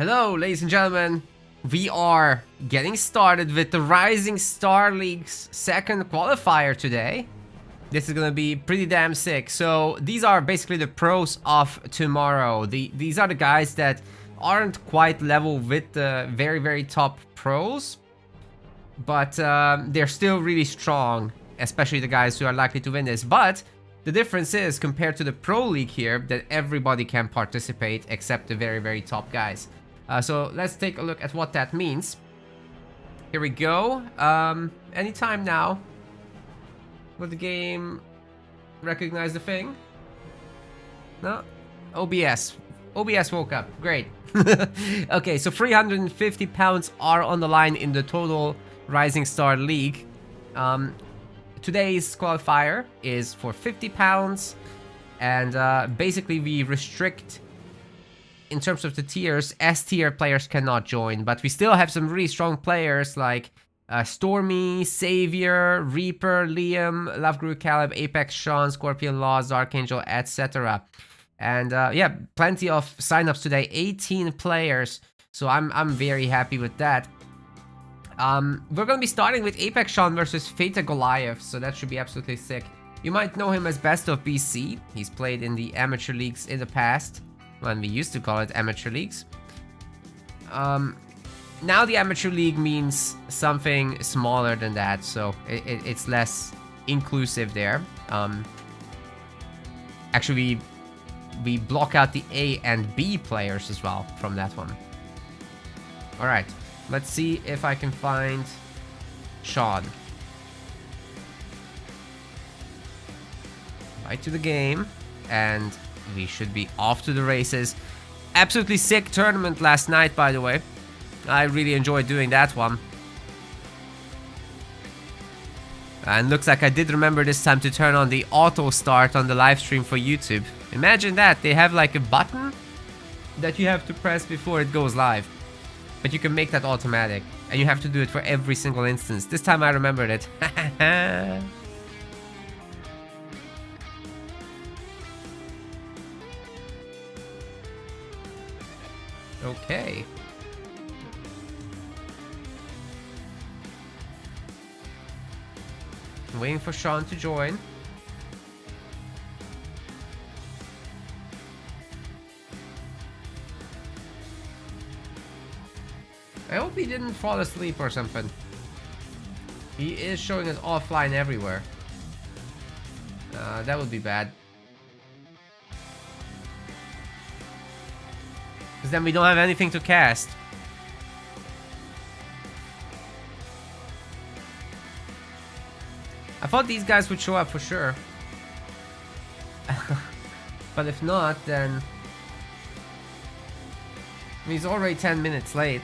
Hello, ladies and gentlemen. We are getting started with the Rising Star League's second qualifier today. This is gonna be pretty damn sick. So these are basically the pros of tomorrow. These are the guys that aren't quite level with the very top pros, but they're still really strong, especially the guys who are likely to win this. But the difference is, compared to the Pro League here, that everybody can participate except the very top guys. So let's take a look at what that means. Here we go. Anytime now. Will the game recognize the thing? No? OBS. OBS woke up. Great. Okay, so 350 pounds are on the line in the total Rising Star League. Today's qualifier is for 50 pounds. And basically we restrict, in terms of the tiers, S tier players cannot join, but we still have some really strong players like Stormy, Savor, Reaper, Liam, Lovegrew, Caleb, Apex, Sean, Scorpion, Laws, Archangel, etc. And yeah, plenty of signups today, 18 players, so I'm very happy with that. We're gonna be starting with Apex Sean versus Fata Goliath, so that should be absolutely sick. You might know him as Best of BC. He's played in the amateur leagues in the past, when we used to call it amateur leagues. Now the amateur league means something smaller than that, so it's less inclusive there. Actually, we block out the A and B players as well from that one. Alright, let's see if I can find Sean. Right to the game, and we should be off to the races. Absolutely sick tournament last night, by the way. I really enjoyed doing that one. And looks like I did remember this time to turn on the auto start on the live stream for YouTube. Imagine that, they have like a button that you have to press before it goes live. But you can make that automatic, and you have to do it for every single instance. This time I remembered it. Okay. I'm waiting for Sean to join. I hope he didn't fall asleep or something. He is showing us offline everywhere. That would be bad. Because then we don't have anything to cast. I thought these guys would show up for sure. But if not, then... I mean, he's already 10 minutes late.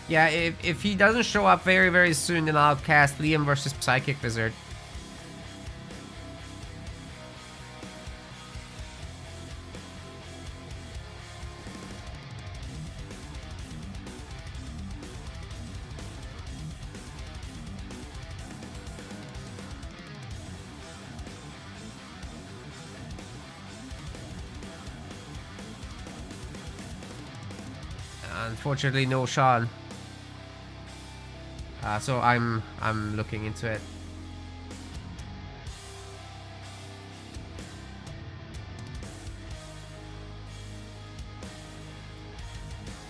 Yeah, if he doesn't show up very soon, then I'll cast Liam versus Psychic Wizard. Unfortunately, no Sean. So I'm looking into it.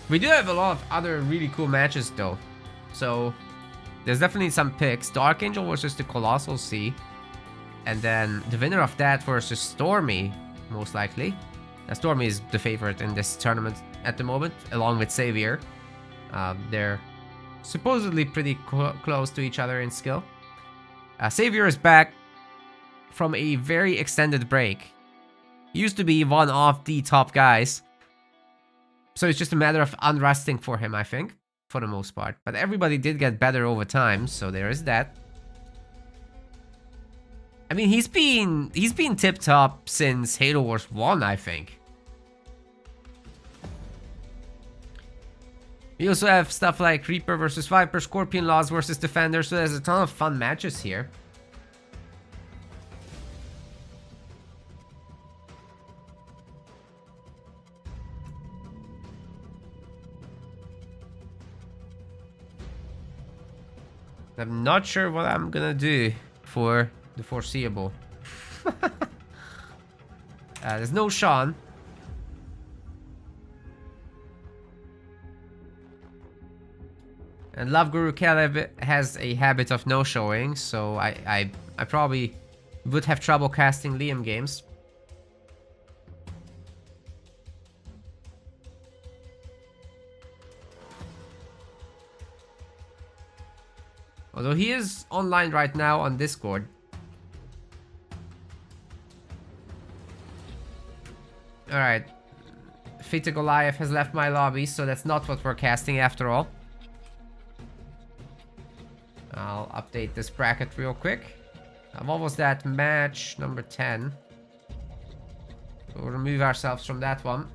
We do have a lot of other really cool matches though. So there's definitely some picks. The Archangel versus the Colossal Sea. And then the winner of that versus Stormy, most likely. Stormy is the favorite in this tournament at the moment, along with Savor. They're supposedly pretty close to each other in skill. Savor is back from a very extended break. He used to be one of the top guys. So it's just a matter of unrusting for him, I think, for the most part. But everybody did get better over time, so there is that. I mean, he's been tip-top since Halo Wars 1, I think. We also have stuff like Reaper versus Viper, Scorpion Laws versus Defender, so there's a ton of fun matches here. I'm not sure what I'm gonna do for the foreseeable. There's no Sean. And Love Guru Caleb has a habit of no-showing, so I probably would have trouble casting Liam games. Although he is online right now on Discord. Alright. Fita Goliath has left my lobby, so that's not what we're casting after all. I'll update this bracket real quick. What was that? Match number 10. We'll remove ourselves from that one.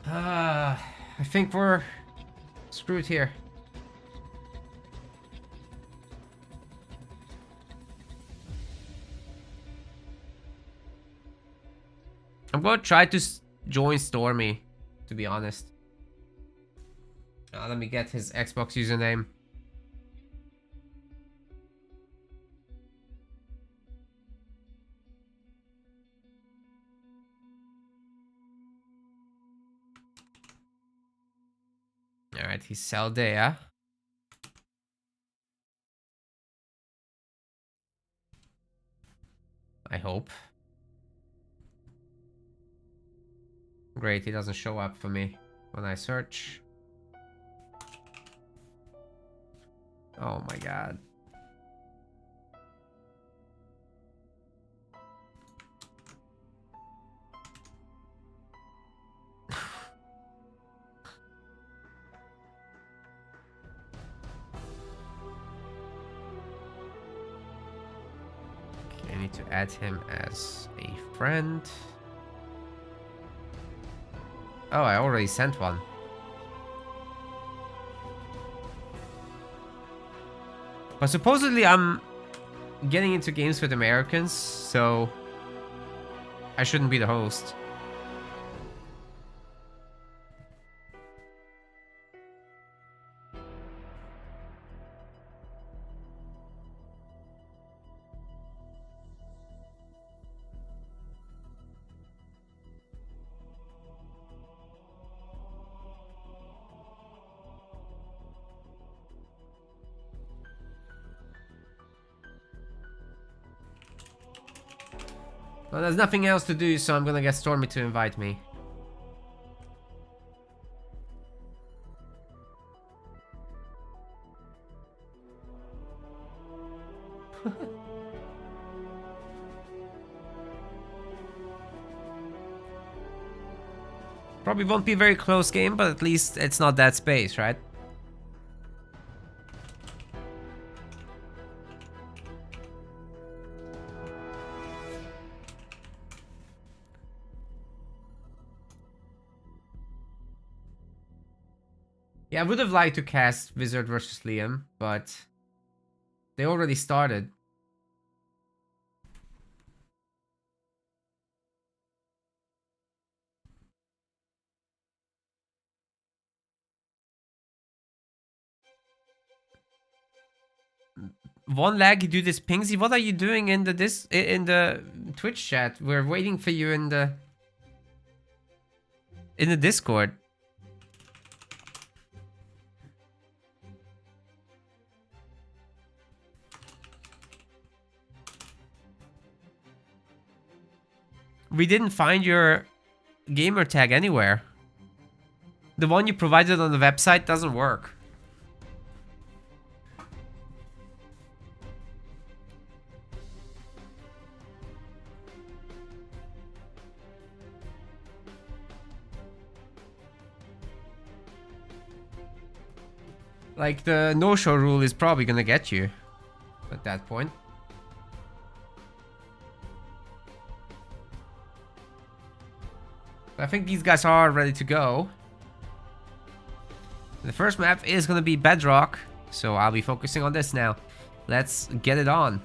I think we're screwed here. I'm gonna try to join Stormy, to be honest. Let me get his Xbox username. Alright, he's Saldea. I hope. Great, he doesn't show up for me when I search. Oh my god. Okay, I need to add him as a friend. Oh, I already sent one. But supposedly I'm getting into games with Americans, so I shouldn't be the host. Well, there's nothing else to do, so I'm gonna get Stormy to invite me. Probably won't be a very close game, but at least it's not that space, right? Yeah, I would have liked to cast Wizard versus Liam, but they already started. One lag, you do this Pingsy. What are you doing in the Twitch chat? We're waiting for you in the Discord. We didn't find your gamer tag anywhere. The one you provided on the website doesn't work. Like, the no-show rule is probably gonna get you. at that point. I think these guys are ready to go. The first map is going to be Bedrock, so I'll be focusing on this now. Let's get it on.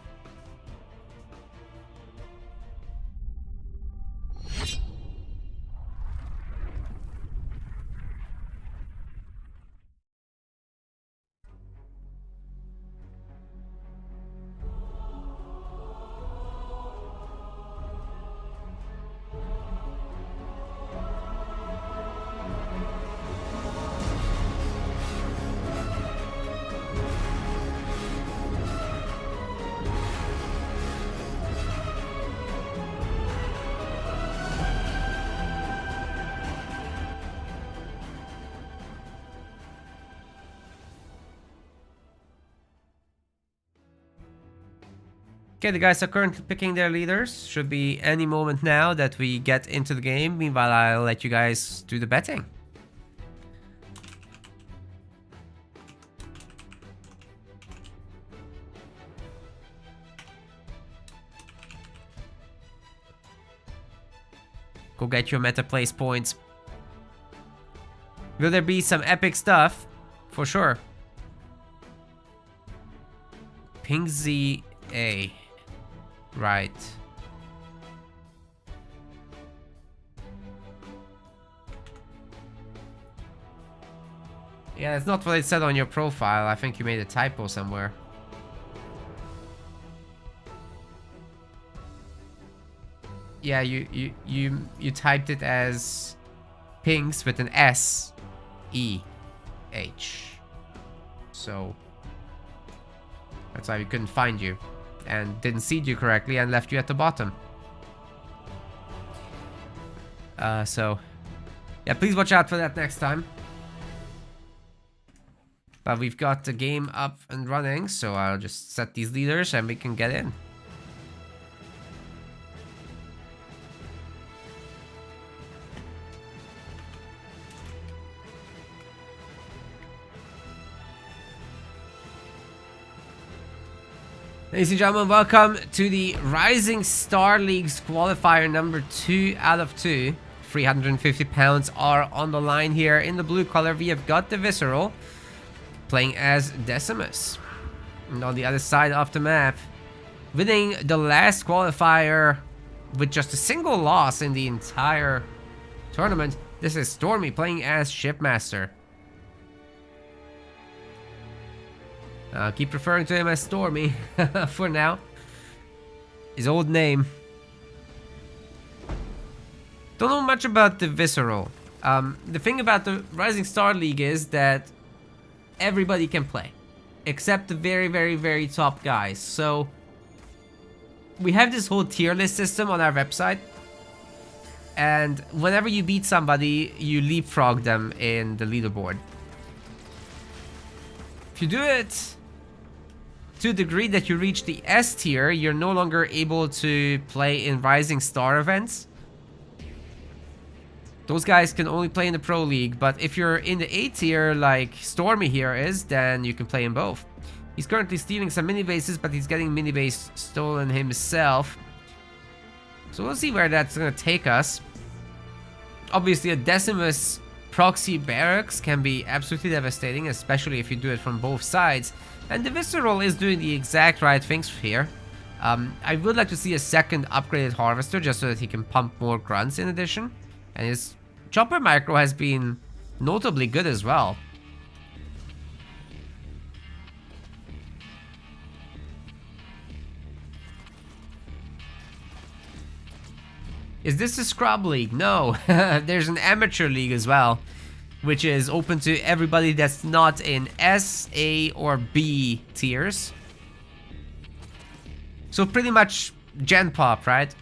Okay, the guys are currently picking their leaders. Should be any moment now that we get into the game. Meanwhile, I'll let you guys do the betting. Go get your meta place points. Will there be some epic stuff? For sure. Ping Z A. Right. Yeah, that's not what it said on your profile. I think you made a typo somewhere. Yeah, you typed it as pings with an S E H. So that's why we couldn't find you. And didn't seed you correctly and left you at the bottom. So yeah, please watch out for that next time. But we've got the game up and running, so I'll just set these leaders and we can get in. Ladies and gentlemen, welcome to the Rising Star League's qualifier number 2 out of 2. 350 pounds are on the line here. In the blue color, we have got the Visceral playing as Decimus. And on the other side of the map, winning the last qualifier with just a single loss in the entire tournament, this is Stormy playing as Shipmaster. Keep referring to him as Stormy for now. His old name. Don't know much about the Visceral. The thing about the Rising Star League is that everybody can play. Except the very, very, very top guys. So we have this whole tier list system on our website. And whenever you beat somebody, you leapfrog them in the leaderboard. If you do it to the degree that you reach the S tier, you're no longer able to play in Rising Star events. Those guys can only play in the Pro League, but if you're in the A tier like Stormy here is, then you can play in both. He's currently stealing some mini bases, but he's getting mini base stolen himself. So we'll see where that's gonna take us. Obviously a Decimus proxy barracks can be absolutely devastating, especially if you do it from both sides. And the Visceral is doing the exact right things here. I would like to see a second upgraded harvester just so that he can pump more grunts in addition. And his chopper micro has been notably good as well. Is this a scrub league? No, there's an amateur league as well, which is open to everybody that's not in S, A, or B tiers. So pretty much Gen Pop, right?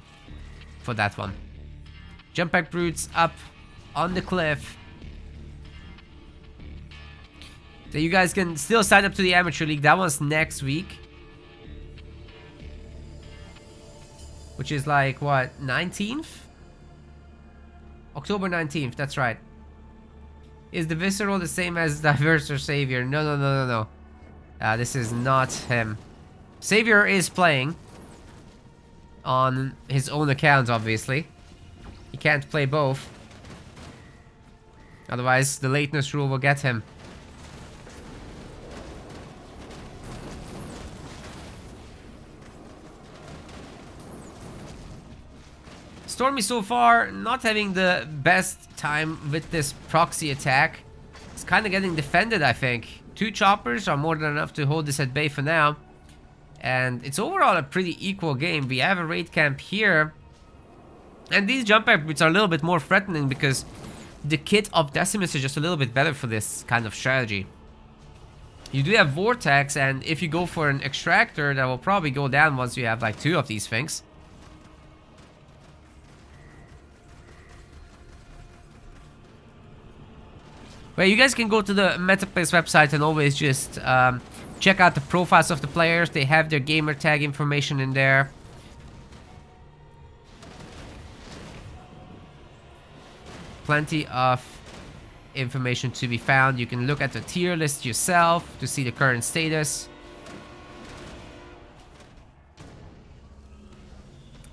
For that one. Jump Pack Brutes up on the cliff. So you guys can still sign up to the Amateur League. That one's next week. Which is like, what, 19th? October 19th, that's right. Is the Visceral the same as Diverse or Savior? No. This is not him. Savor is playing on his own account, obviously. He can't play both. Otherwise, the lateness rule will get him. Stormy so far not having the best time with this proxy attack. It's kind of getting defended, I think. 2 choppers are more than enough to hold this at bay for now. And it's overall a pretty equal game. We have a raid camp here. And these jump boots are a little bit more threatening because the kit of Decimus is just a little bit better for this kind of strategy. You do have Vortex, and if you go for an Extractor, that will probably go down once you have like 2 of these things. Well, you guys can go to the MetaPlace website and always just check out the profiles of the players. They have their gamer tag information in there. Plenty of information to be found. You can look at the tier list yourself to see the current status,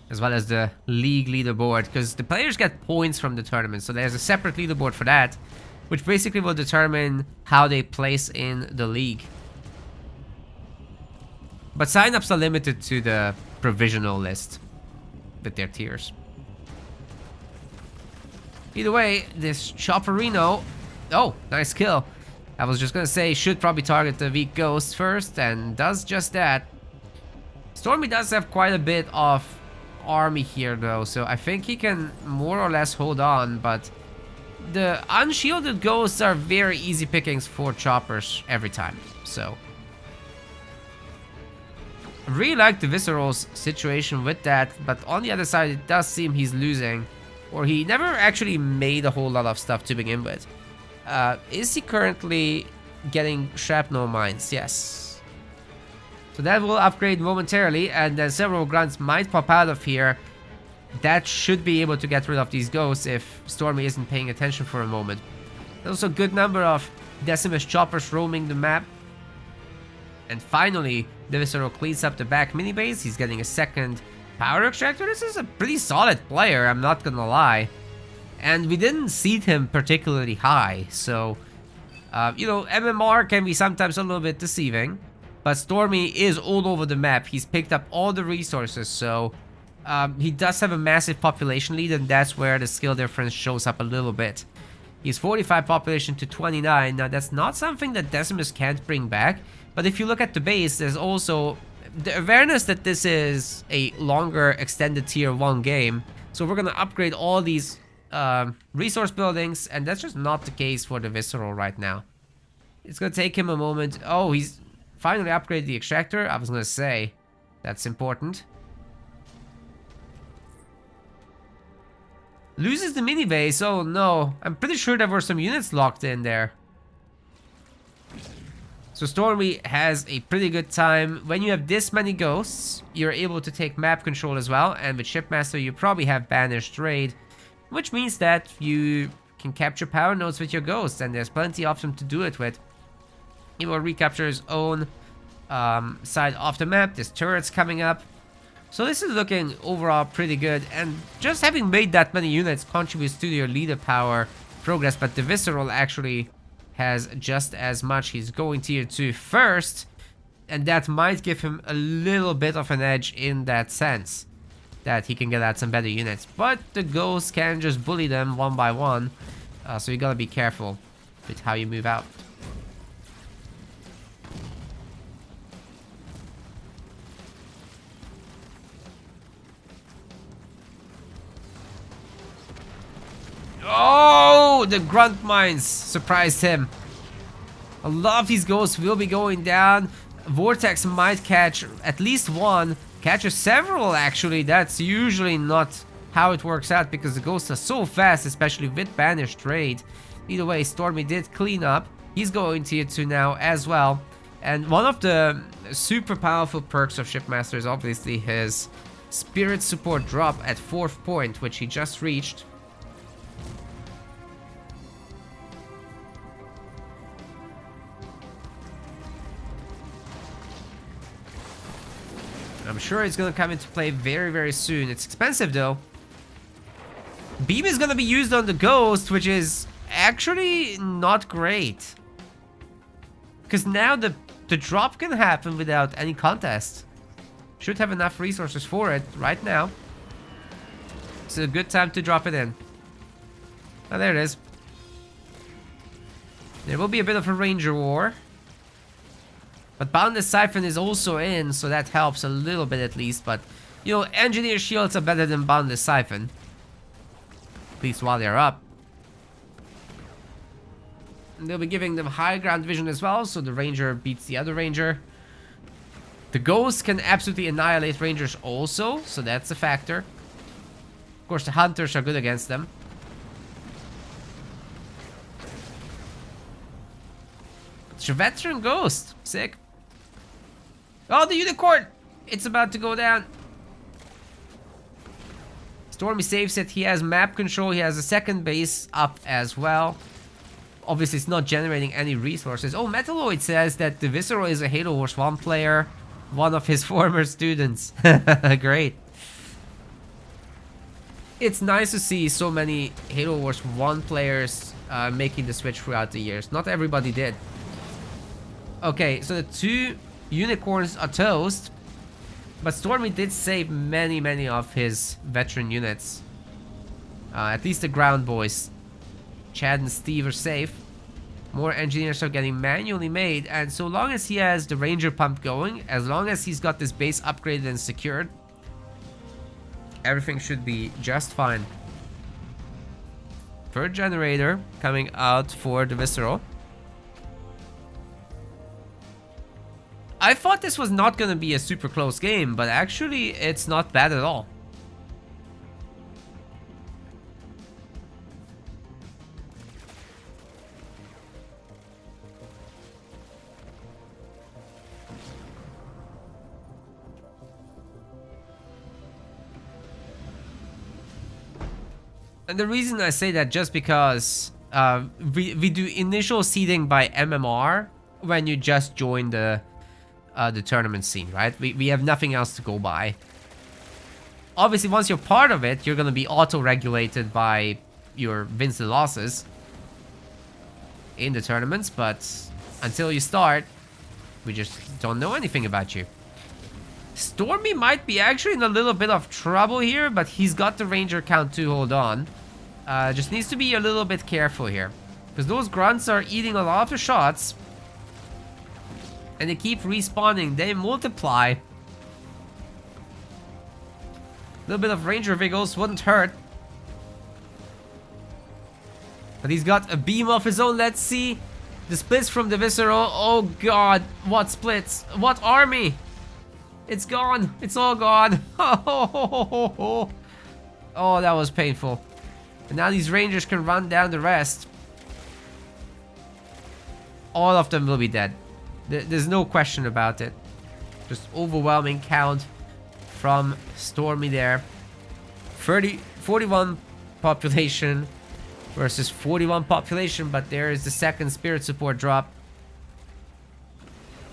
as well as the league leaderboard, because the players get points from the tournament. So there's a separate leaderboard for that, which basically will determine how they place in the league. But signups are limited to the provisional list with their tiers. Either way, this Chopperino... Oh, nice kill. I was just gonna say, should probably target the weak ghost first, and does just that. Stormy does have quite a bit of army here though, so I think he can more or less hold on, but the unshielded ghosts are very easy pickings for choppers every time, so... I really like the Visceral's situation with that, but on the other side it does seem he's losing. Or he never actually made a whole lot of stuff to begin with. Is he currently getting shrapnel mines? Yes. So that will upgrade momentarily, and then several grunts might pop out of here. That should be able to get rid of these ghosts if Stormy isn't paying attention for a moment. There's also a good number of Decimus choppers roaming the map. And finally, the Visceral cleans up the back mini base. He's getting a second power extractor. This is a pretty solid player, I'm not gonna lie. And we didn't seed him particularly high, so... you know, MMR can be sometimes a little bit deceiving. But Stormy is all over the map. He's picked up all the resources, so... he does have a massive population lead, and that's where the skill difference shows up a little bit. He's 45 population to 29. Now, that's not something that Decimus can't bring back. But if you look at the base, there's also the awareness that this is a longer extended tier 1 game. So we're gonna upgrade all these resource buildings, and that's just not the case for the Visceral right now. It's gonna take him a moment. Oh, he's finally upgraded the extractor. I was gonna say, that's important. Loses the mini base. Oh no, I'm pretty sure there were some units locked in there. So Stormy has a pretty good time. When you have this many ghosts, you're able to take map control as well. And with Shipmaster, you probably have banished raid, which means that you can capture power nodes with your ghosts, and there's plenty of them to do it with. He will recapture his own side of the map. There's turrets coming up. So this is looking overall pretty good, and just having made that many units contributes to your leader power progress, but the Visceral actually has just as much. He's going tier 2 first, and that might give him a little bit of an edge in that sense, that he can get out some better units. But the ghosts can just bully them one by one, so you gotta be careful with how you move out. Oh, the grunt mines surprised him. A lot of these ghosts will be going down. Vortex might catch at least one, catches several actually. That's usually not how it works out because the ghosts are so fast, especially with banished raid. Either way, Stormy did clean up. He's going tier 2 now as well. And one of the super powerful perks of Shipmaster is obviously his spirit support drop at 4th point, which he just reached. I'm sure it's gonna come into play very, very soon. It's expensive though. Beam is gonna be used on the Ghost, which is actually not great. Because now the drop can happen without any contest. Should have enough resources for it right now. It's a good time to drop it in. Oh, there it is. There will be a bit of a Ranger war. But Boundless Siphon is also in, so that helps a little bit at least. But, you know, Engineer Shields are better than Boundless Siphon. At least while they're up. And they'll be giving them high ground vision as well, so the Ranger beats the other Ranger. The Ghost can absolutely annihilate Rangers also, so that's a factor. Of course, the Hunters are good against them. It's your veteran Ghost. Sick. Oh, the Unicorn! It's about to go down. Stormy saves it. He has map control. He has a second base up as well. Obviously, it's not generating any resources. Oh, Metalloid says that the Visceral is a Halo Wars 1 player. One of his former students. Great. It's nice to see so many Halo Wars 1 players making the switch throughout the years. Not everybody did. Okay, so the two Unicorns are toast. But Stormy did save many of his veteran units. At least the ground boys. Chad and Steve are safe. More engineers are getting manually made. And so long as he has the Ranger pump going, as long as he's got this base upgraded and secured, everything should be just fine. Third generator coming out for the Visceral. I thought this was not going to be a super close game, but actually it's not bad at all. And the reason I say that just because we do initial seeding by MMR when you just join the tournament scene, right? We have nothing else to go by. Obviously, once you're part of it, you're going to be auto-regulated by your wins and losses in the tournaments, but until you start, we just don't know anything about you. Stormy might be actually in a little bit of trouble here, but he's got the Ranger count to hold on. Just needs to be a little bit careful here, because those grunts are eating a lot of shots. And they keep respawning. They multiply. A little bit of Ranger Wiggles wouldn't hurt. But he's got a beam of his own. Let's see. The splits from the Visceral. Oh god. What splits? What army? It's gone. It's all gone. Oh, that was painful. And now these Rangers can run down the rest. All of them will be dead. There's no question about it. Just overwhelming count from Stormy there. 41 population versus 41 population, but there is the second Spirit support drop.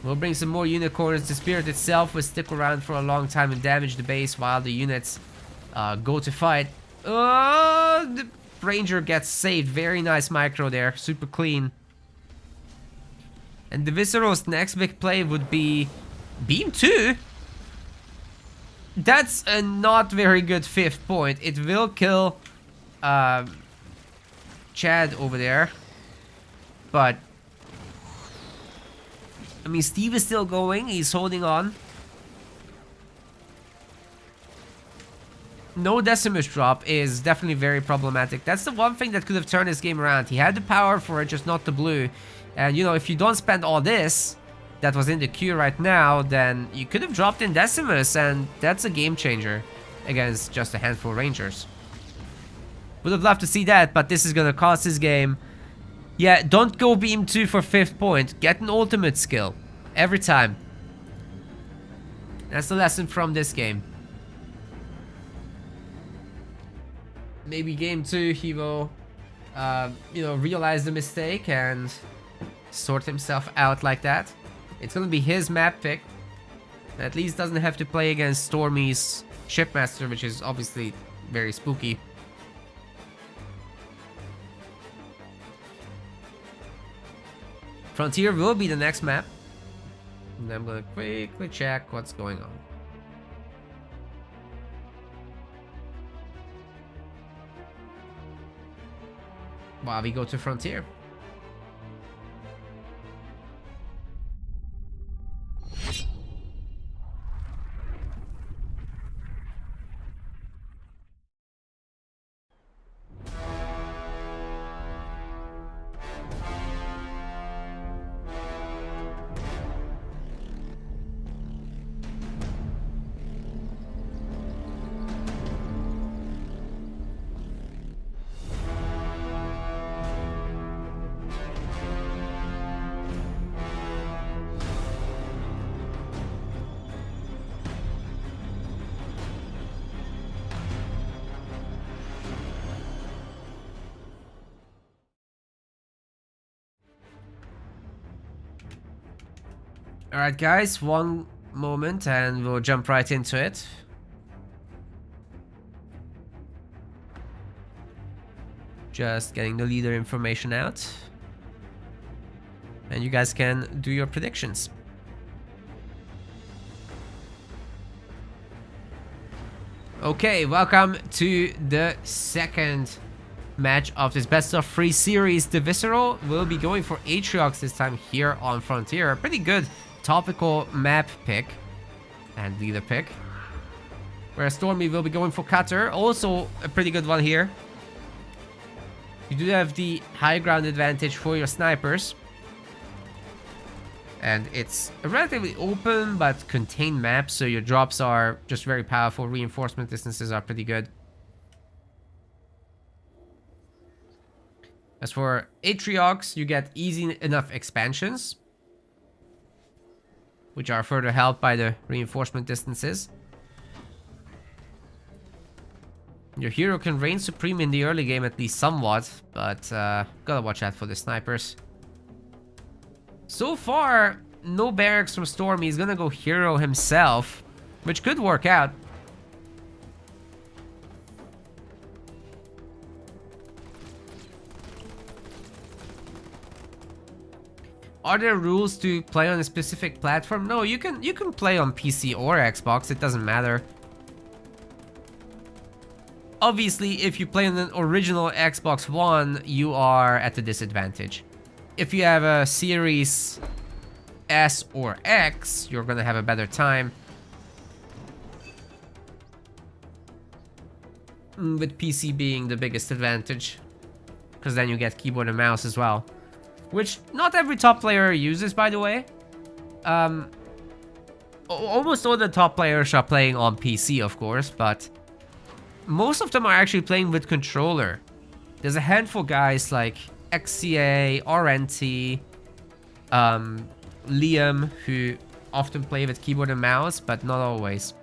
We'll bring some more Unicorns. The Spirit itself will stick around for a long time and damage the base while the units go to fight. The Ranger gets saved. Very nice micro there. Super clean. And the Visceral's next big play would be Beam 2. That's a not very good 5th point. It will kill Chad over there. But I mean, Steve is still going. He's holding on. No Decimus drop is definitely very problematic. That's the one thing that could have turned this game around. He had the power for it, just not the blue. And, you know, if you don't spend all this that was in the queue right now, then you could have dropped in Decimus, and that's a game changer against just a handful of Rangers. Would have loved to see that, but this is going to cost his game. Yeah, don't go Beam 2 for 5th point. Get an ultimate skill. Every time. That's the lesson from this game. Maybe game 2 he will, you know, realize the mistake and sort himself out like that. It's gonna be his map pick. At least doesn't have to play against Stormy's Shipmaster, which is obviously very spooky. Frontier will be the next map. And I'm gonna quickly check what's going on. While we go to Frontier. Alright guys, one moment and we'll jump right into it. Just getting the leader information out. And you guys can do your predictions. Okay, welcome to the second match of this best of 3 series. The Visceral will be going for Atriox this time here on Frontier. A pretty good topical map pick and leader pick. Whereas Stormy will be going for Cutter. Also a pretty good one here. You do have the high ground advantage for your snipers. And it's a relatively open but contained map, so your drops are just very powerful. Reinforcement distances are pretty good. As for Atriox, you get easy enough expansions, which are further helped by the reinforcement distances. Your hero can reign supreme in the early game at least somewhat, but gotta watch out for the snipers. So far, no barracks from Stormy. He's gonna go hero himself, which could work out. Are there rules to play on a specific platform? No, you can play on PC or Xbox, it doesn't matter. Obviously, if you play on an original Xbox One, you are at a disadvantage. If you have a Series S or X, you're gonna have a better time. With PC being the biggest advantage, because then you get keyboard and mouse as well. Which not every top player uses, by the way. Almost all the top players are playing on PC, of course, but most of them are actually playing with controller. There's a handful of guys like XCA, RNT, Liam, who often play with keyboard and mouse, but not always.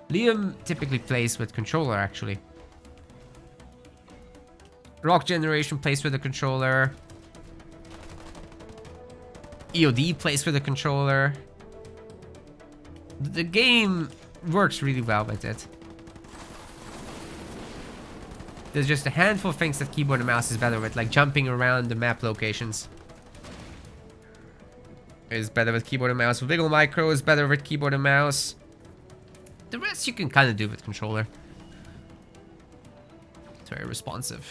Liam typically plays with controller, actually. Rock Generation plays with a controller. EOD plays with a controller. The game works really well with it. There's just a handful of things that keyboard and mouse is better with, like jumping around the map locations. Is better with keyboard and mouse. Wiggle Micro is better with keyboard and mouse. The rest you can kind of do with controller. It's very responsive.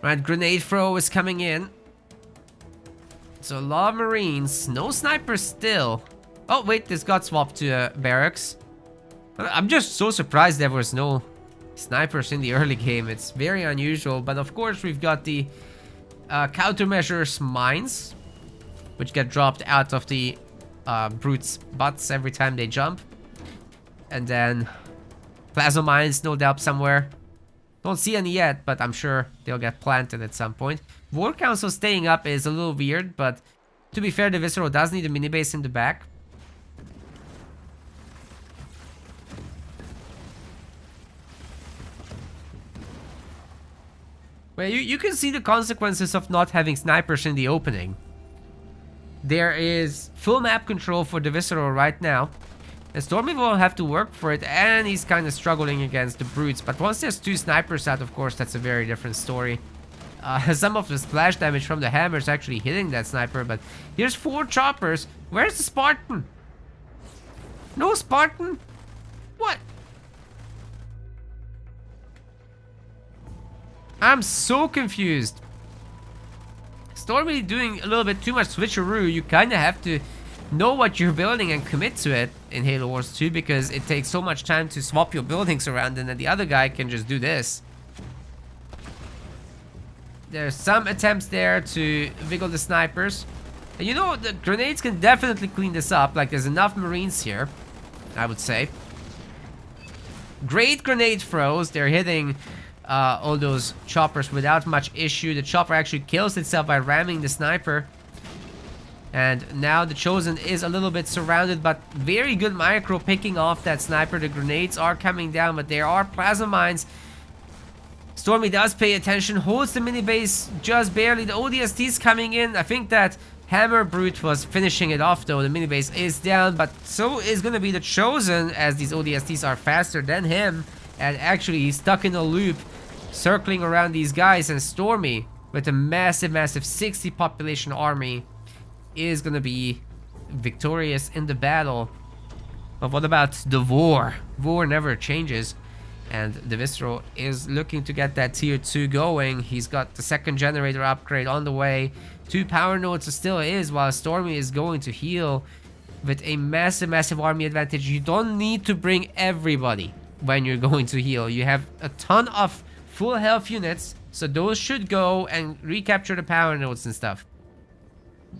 Right, grenade throw is coming in. So a lot of Marines. No snipers still. Oh, wait, this got swapped to barracks. I'm just so surprised there was no snipers in the early game. It's very unusual. But of course, we've got the countermeasures mines, which get dropped out of the brutes' butts every time they jump. And then plasma mines, no doubt, somewhere. Don't see any yet, but I'm sure they'll get planted at some point. War Council staying up is a little weird, but to be fair, the Visceral does need a mini base in the back. Well, you can see the consequences of not having snipers in the opening. There is full map control for the Visceral right now. And Stormy will have to work for it, and he's kind of struggling against the Brutes. But once there's 2 snipers out, of course, that's a very different story. Some of the splash damage from the hammer is actually hitting that sniper, but here's 4 choppers. Where's the Spartan? No Spartan? What? I'm so confused. Stormy doing a little bit too much switcheroo. You kind of have to know what you're building and commit to it in Halo Wars 2, because it takes so much time to swap your buildings around, and then the other guy can just do this. There's some attempts there to wiggle the snipers. And you know, the grenades can definitely clean this up. Like, there's enough Marines here, I would say. Great grenade throws. They're hitting all those choppers without much issue. The chopper actually kills itself by ramming the sniper. And now the Chosen is a little bit surrounded, but very good micro picking off that sniper. The grenades are coming down, but there are plasma mines. Stormy does pay attention, holds the mini base just barely. The ODST is coming in. I think that Hammer Brute was finishing it off though. The mini base is down, but so is going to be the Chosen, as these ODSTs are faster than him. And actually he's stuck in a loop, circling around these guys. And Stormy, with a massive 60 population army, is gonna be victorious in the battle. But what about the War? War never changes, and the Visceral is looking to get that tier 2 going. He's got the 2nd generator upgrade on the way. 2 power nodes still is, while Stormy is going to heal with a massive army advantage. You don't need to bring everybody when you're going to heal. You have a ton of full health units, so those should go and recapture the power nodes and stuff.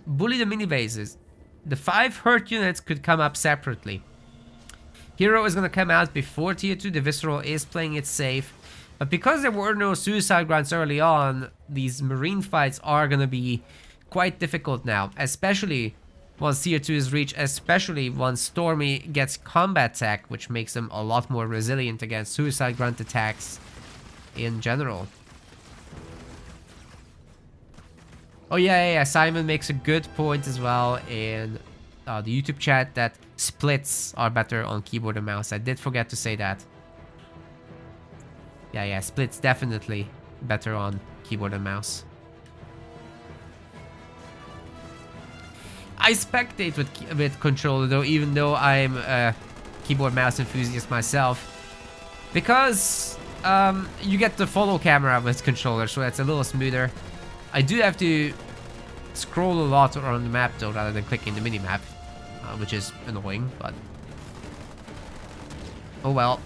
Bully the mini bases. The 5 hurt units could come up separately. Hero is going to come out before tier 2. The Visceral is playing it safe. But because there were no suicide grunts early on, these Marine fights are going to be quite difficult now. Especially once tier 2 is reached. Especially once Stormy gets combat tech, which makes them a lot more resilient against suicide grunt attacks in general. Oh yeah, Simon makes a good point as well in the YouTube chat that splits are better on keyboard and mouse. I did forget to say that. Yeah, splits definitely better on keyboard and mouse. I spectate with controller though, even though I'm a keyboard mouse enthusiast myself, because you get the follow camera with controller, so that's a little smoother. I do have to scroll a lot around the map though, rather than clicking the minimap, which is annoying, but oh well.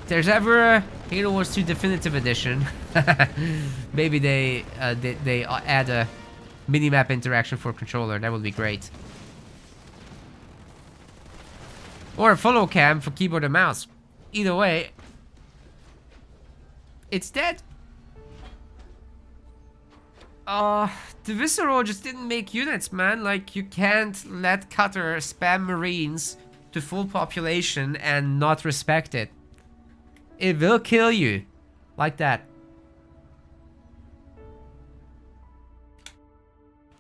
If there's ever a Halo Wars 2 Definitive Edition, maybe they add a minimap interaction for controller. That would be great. Or a follow cam for keyboard and mouse. Either way, it's dead. The Visceral just didn't make units, man. Like, you can't let Cutter spam Marines to full population and not respect it. It will kill you. Like that.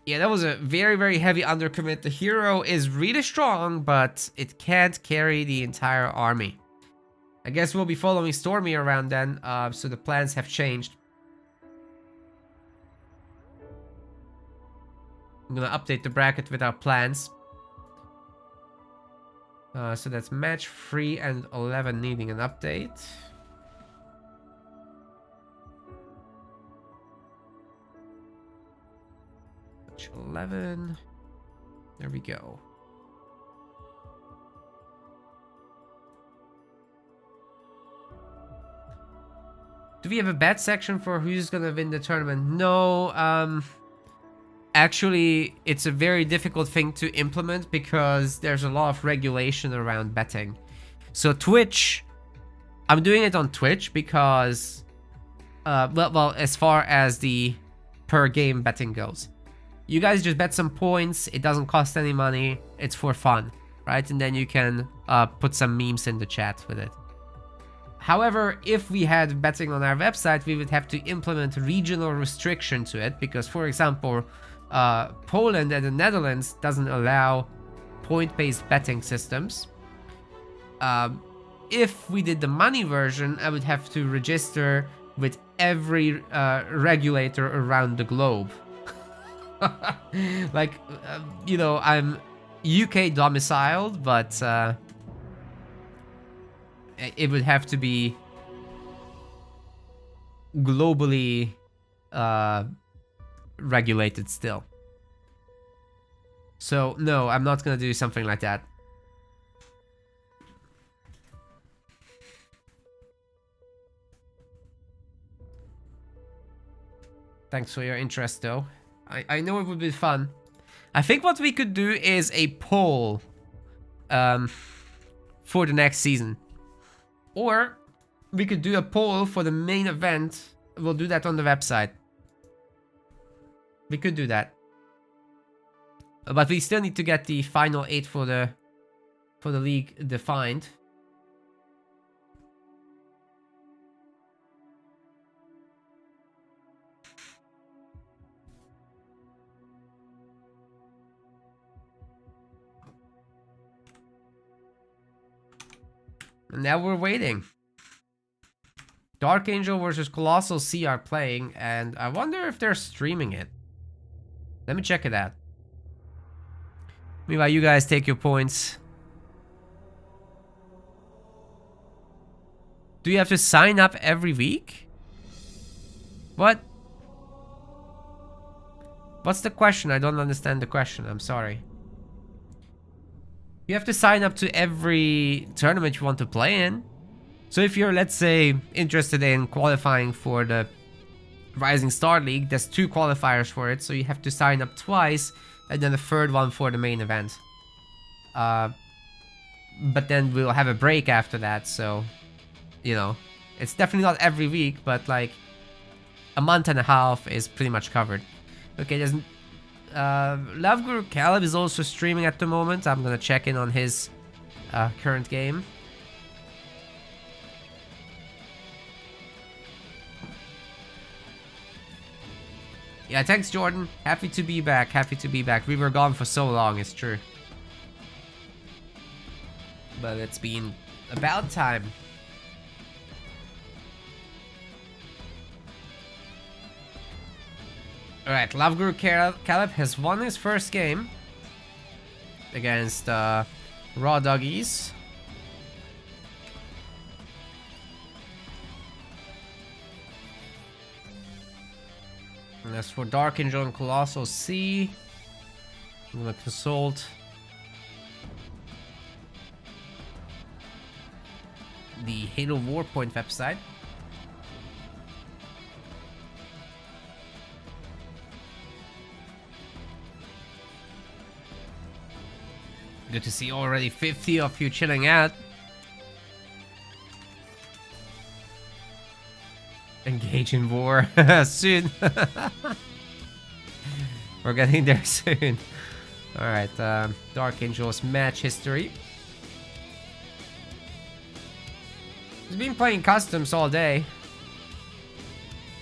Yeah, that was a very heavy undercommit. The hero is really strong, but it can't carry the entire army. I guess we'll be following Stormy around then, so the plans have changed. I'm gonna update the bracket with our plans. So that's match 3 and 11 needing an update. Match 11. There we go. Do we have a bet section for who's gonna win the tournament? No, actually, it's a very difficult thing to implement because there's a lot of regulation around betting. So Twitch, I'm doing it on Twitch because, well, as far as the per game betting goes, you guys just bet some points. It doesn't cost any money. It's for fun, right? And then you can put some memes in the chat with it. However, if we had betting on our website, we would have to implement regional restriction to it because, for example, Poland and the Netherlands doesn't allow point-based betting systems. If we did the money version, I would have to register with every regulator around the globe. Like, you know, I'm UK domiciled, but it would have to be globally regulated still. So no, I'm not gonna do something like that. Thanks for your interest though. I know it would be fun. I think what we could do is a poll for the next season. Or we could do a poll for the main event. We'll do that on the website. We could do that. But we still need to get the final 8 for the league defined. And now we're waiting. Dark Angel versus Colossal Sea are playing, and I wonder if they're streaming it. Let me check it out. Meanwhile, you guys take your points. Do you have to sign up every week? What? What's the question? I don't understand the question. I'm sorry. You have to sign up to every tournament you want to play in. So if you're, let's say, interested in qualifying for the Rising Star League, there's 2 qualifiers for it, so you have to sign up twice, and then a third one for the main event. But then we'll have a break after that, so, you know, it's definitely not every week, but like a month and a half is pretty much covered. Okay, there's Love Guru Caleb is also streaming at the moment. I'm gonna check in on his current game. Yeah, thanks Jordan. Happy to be back. Happy to be back. We were gone for so long, it's true. But it's been about time. Alright, Love Guru Caleb has won his first game against Raw Doggies. And as for Dark Angel and Colossal Sea, I'm gonna consult the Halo Warpoint website. Good to see already 50 of you chilling out. Engage in war soon. We're getting there soon. Alright, Dark Angel's match history. He's been playing customs all day.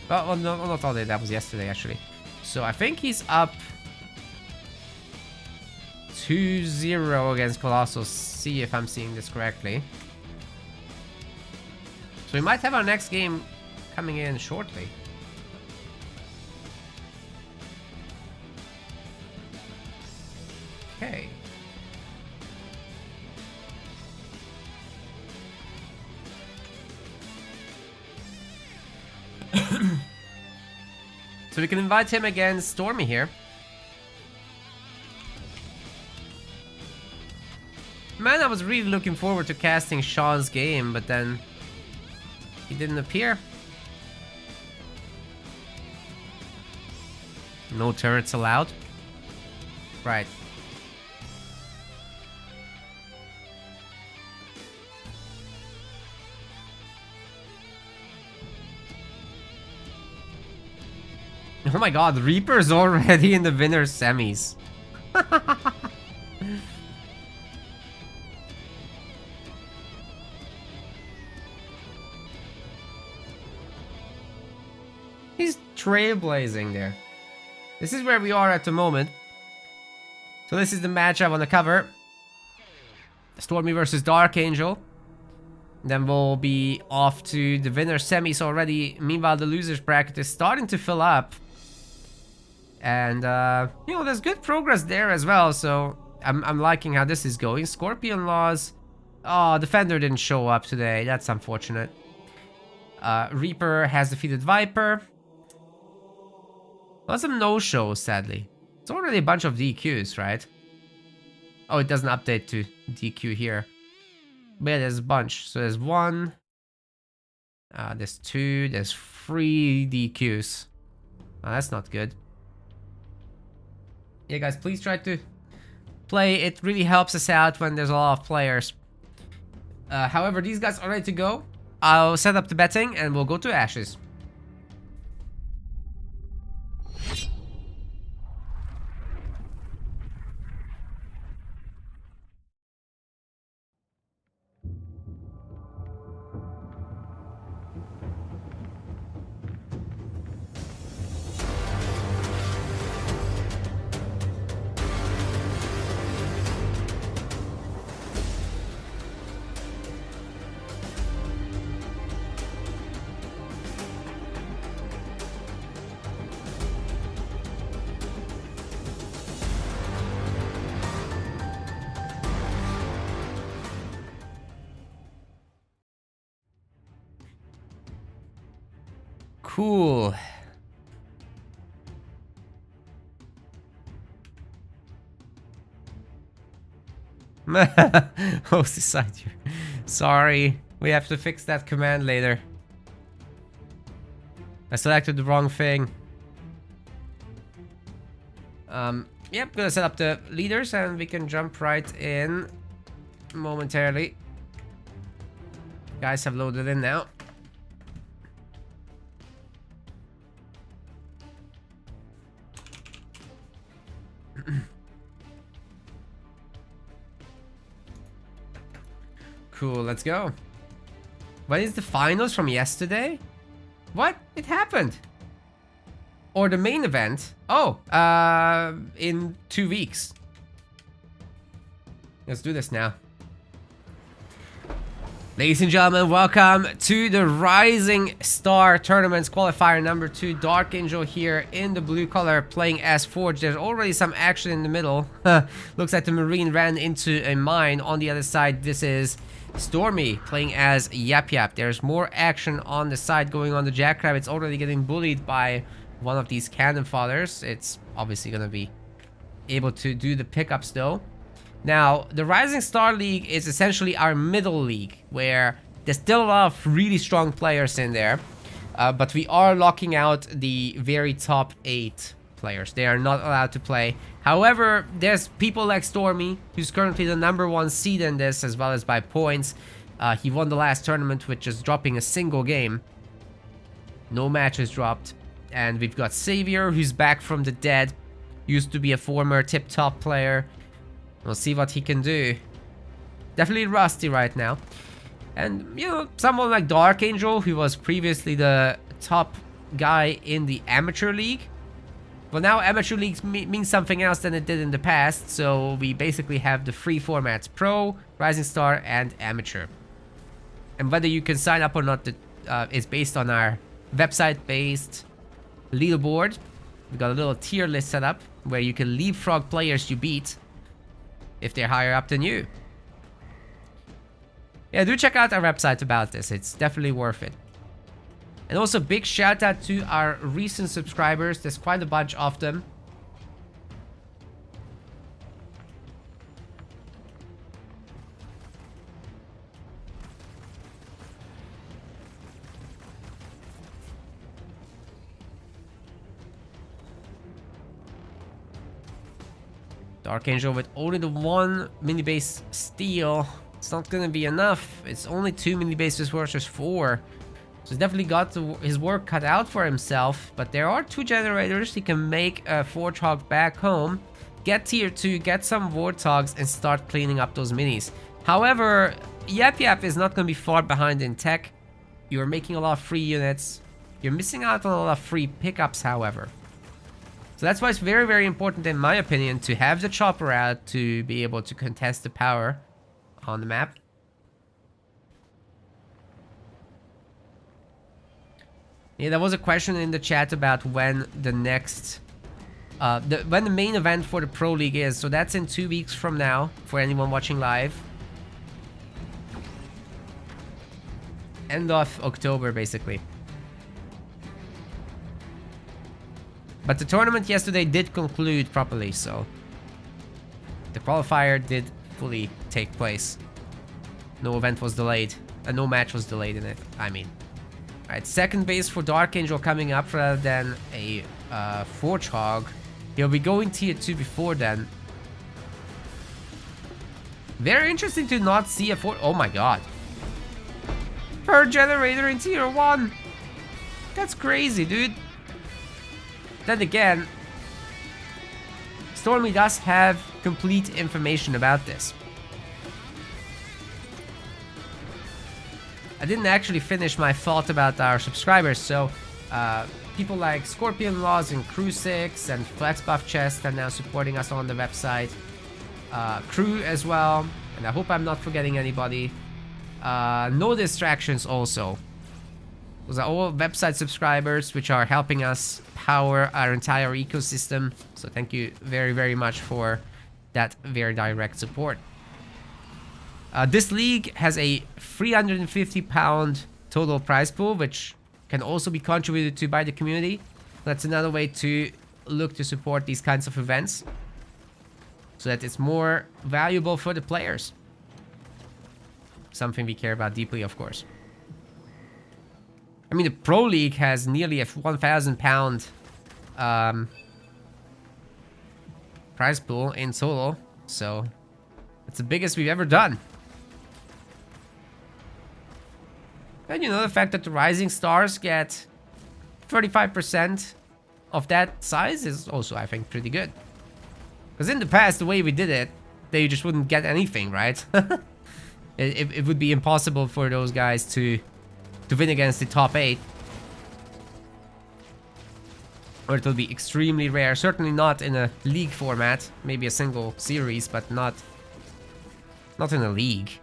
Well, no, not all day, that was yesterday actually. So I think he's up 2-0 against Colossal Sea, if I'm seeing this correctly. So we might have our next game coming in shortly. Okay. So we can invite him against Stormy here. Man, I was really looking forward to casting Sean's game, but then he didn't appear. No turrets allowed. Right. Oh my god, Reaper's already in the winner's semis. trailblazing there. This is where we are at the moment. So this is the matchup on the cover. Stormy versus Dark Angel. Then we'll be off to the winner semis already. Meanwhile, the losers bracket is starting to fill up. And, you know, there's good progress there as well. So I'm liking how this is going. Scorpion Laws. Oh, Defender didn't show up today. That's unfortunate. Reaper has defeated Viper. Lots of no-shows, sadly. It's already a bunch of DQs, right? Oh, it doesn't update to DQ here. But yeah, there's a bunch. So there's 1. There's 2. There's 3 DQs. Oh, that's not good. Yeah, guys, please try to play. It really helps us out when there's a lot of players. However, these guys are ready to go. I'll set up the betting and we'll go to Ashes. Cool. Host decide here. Sorry, we have to fix that command later. I selected the wrong thing. Yep, gonna set up the leaders and we can jump right in momentarily. Guys have loaded in now. Cool, let's go. What is the finals from yesterday? What? It happened. Or the main event. Oh, in 2 weeks. Let's do this now. Ladies and gentlemen, welcome to the Rising Star Tournaments qualifier number 2. Dark Angel here in the blue color playing as Forge. There's already some action in the middle. Looks like the Marine ran into a mine. On the other side, this is Stormy playing as Yap Yap. There's more action on the side going on. The Jackrabbit's already getting bullied by one of these cannon fathers. It's obviously going to be able to do the pickups though. Now, the Rising Star League is essentially our middle league, where there's still a lot of really strong players in there, but we are locking out the very top 8 players. They are not allowed to play. However, there's people like Stormy, who's currently the #1 seed in this, as well as by points. He won the last tournament with just dropping a single game. No matches dropped. And we've got Savor, who's back from the dead. Used to be a former tip-top player. We'll see what he can do. Definitely rusty right now. And, you know, someone like Dark Angel, who was previously the top guy in the Amateur League. Well, now Amateur Leagues means something else than it did in the past. So we basically have the 3 formats: Pro, Rising Star, and Amateur. And whether you can sign up or not is based on our website-based leaderboard. We've got a little tier list set up where you can leapfrog players you beat if they're higher up than you. Yeah, do check out our website about this. It's definitely worth it. And also big shout out to our recent subscribers. There's quite a bunch of them. Dark Angel with only the 1 mini base steal. It's not gonna be enough. It's only 2 mini bases versus 4. So he's definitely got his work cut out for himself. But there are 2 generators. He can make a Warthog back home, get tier 2, get some Warthogs, and start cleaning up those minis. However, Yap Yap is not gonna be far behind in tech. You're making a lot of free units. You're missing out on a lot of free pickups, however. So that's why it's very, very important, in my opinion, to have the chopper out to be able to contest the power on the map. Yeah, there was a question in the chat about when the next... when the main event for the Pro League is. So that's in 2 weeks from now, for anyone watching live. End of October, basically. But the tournament yesterday did conclude properly, so... the qualifier did fully take place. No event was delayed. No match was delayed in it, I mean. Alright, second base for Dark Angel coming up rather than a Forge Hog. He'll be going tier 2 before then. Very interesting to not see a Forge... oh my god. Per generator in tier 1. That's crazy, dude. Then again, Stormy does have complete information about this. I didn't actually finish my thought about our subscribers, so people like Scorpion Laws and Crew 6 and Flex Buff Chest are now supporting us on the website. Crew as well, and I hope I'm not forgetting anybody. No Distractions also. Those are all website subscribers which are helping us power our entire ecosystem. So thank you very, very much for that very direct support. This league has a £350 total prize pool, which can also be contributed to by the community. That's another way to look to support these kinds of events, so that it's more valuable for the players. Something we care about deeply, of course. I mean, the Pro League has nearly a £1,000 prize pool in total, so it's the biggest we've ever done. And you know, the fact that the Rising Stars get 35% of that size is also, I think, pretty good. Because in the past, the way we did it, they just wouldn't get anything, right? it would be impossible for those guys to win against the top 8. Or it will be extremely rare. Certainly not in a league format. Maybe a single series, but not in a league.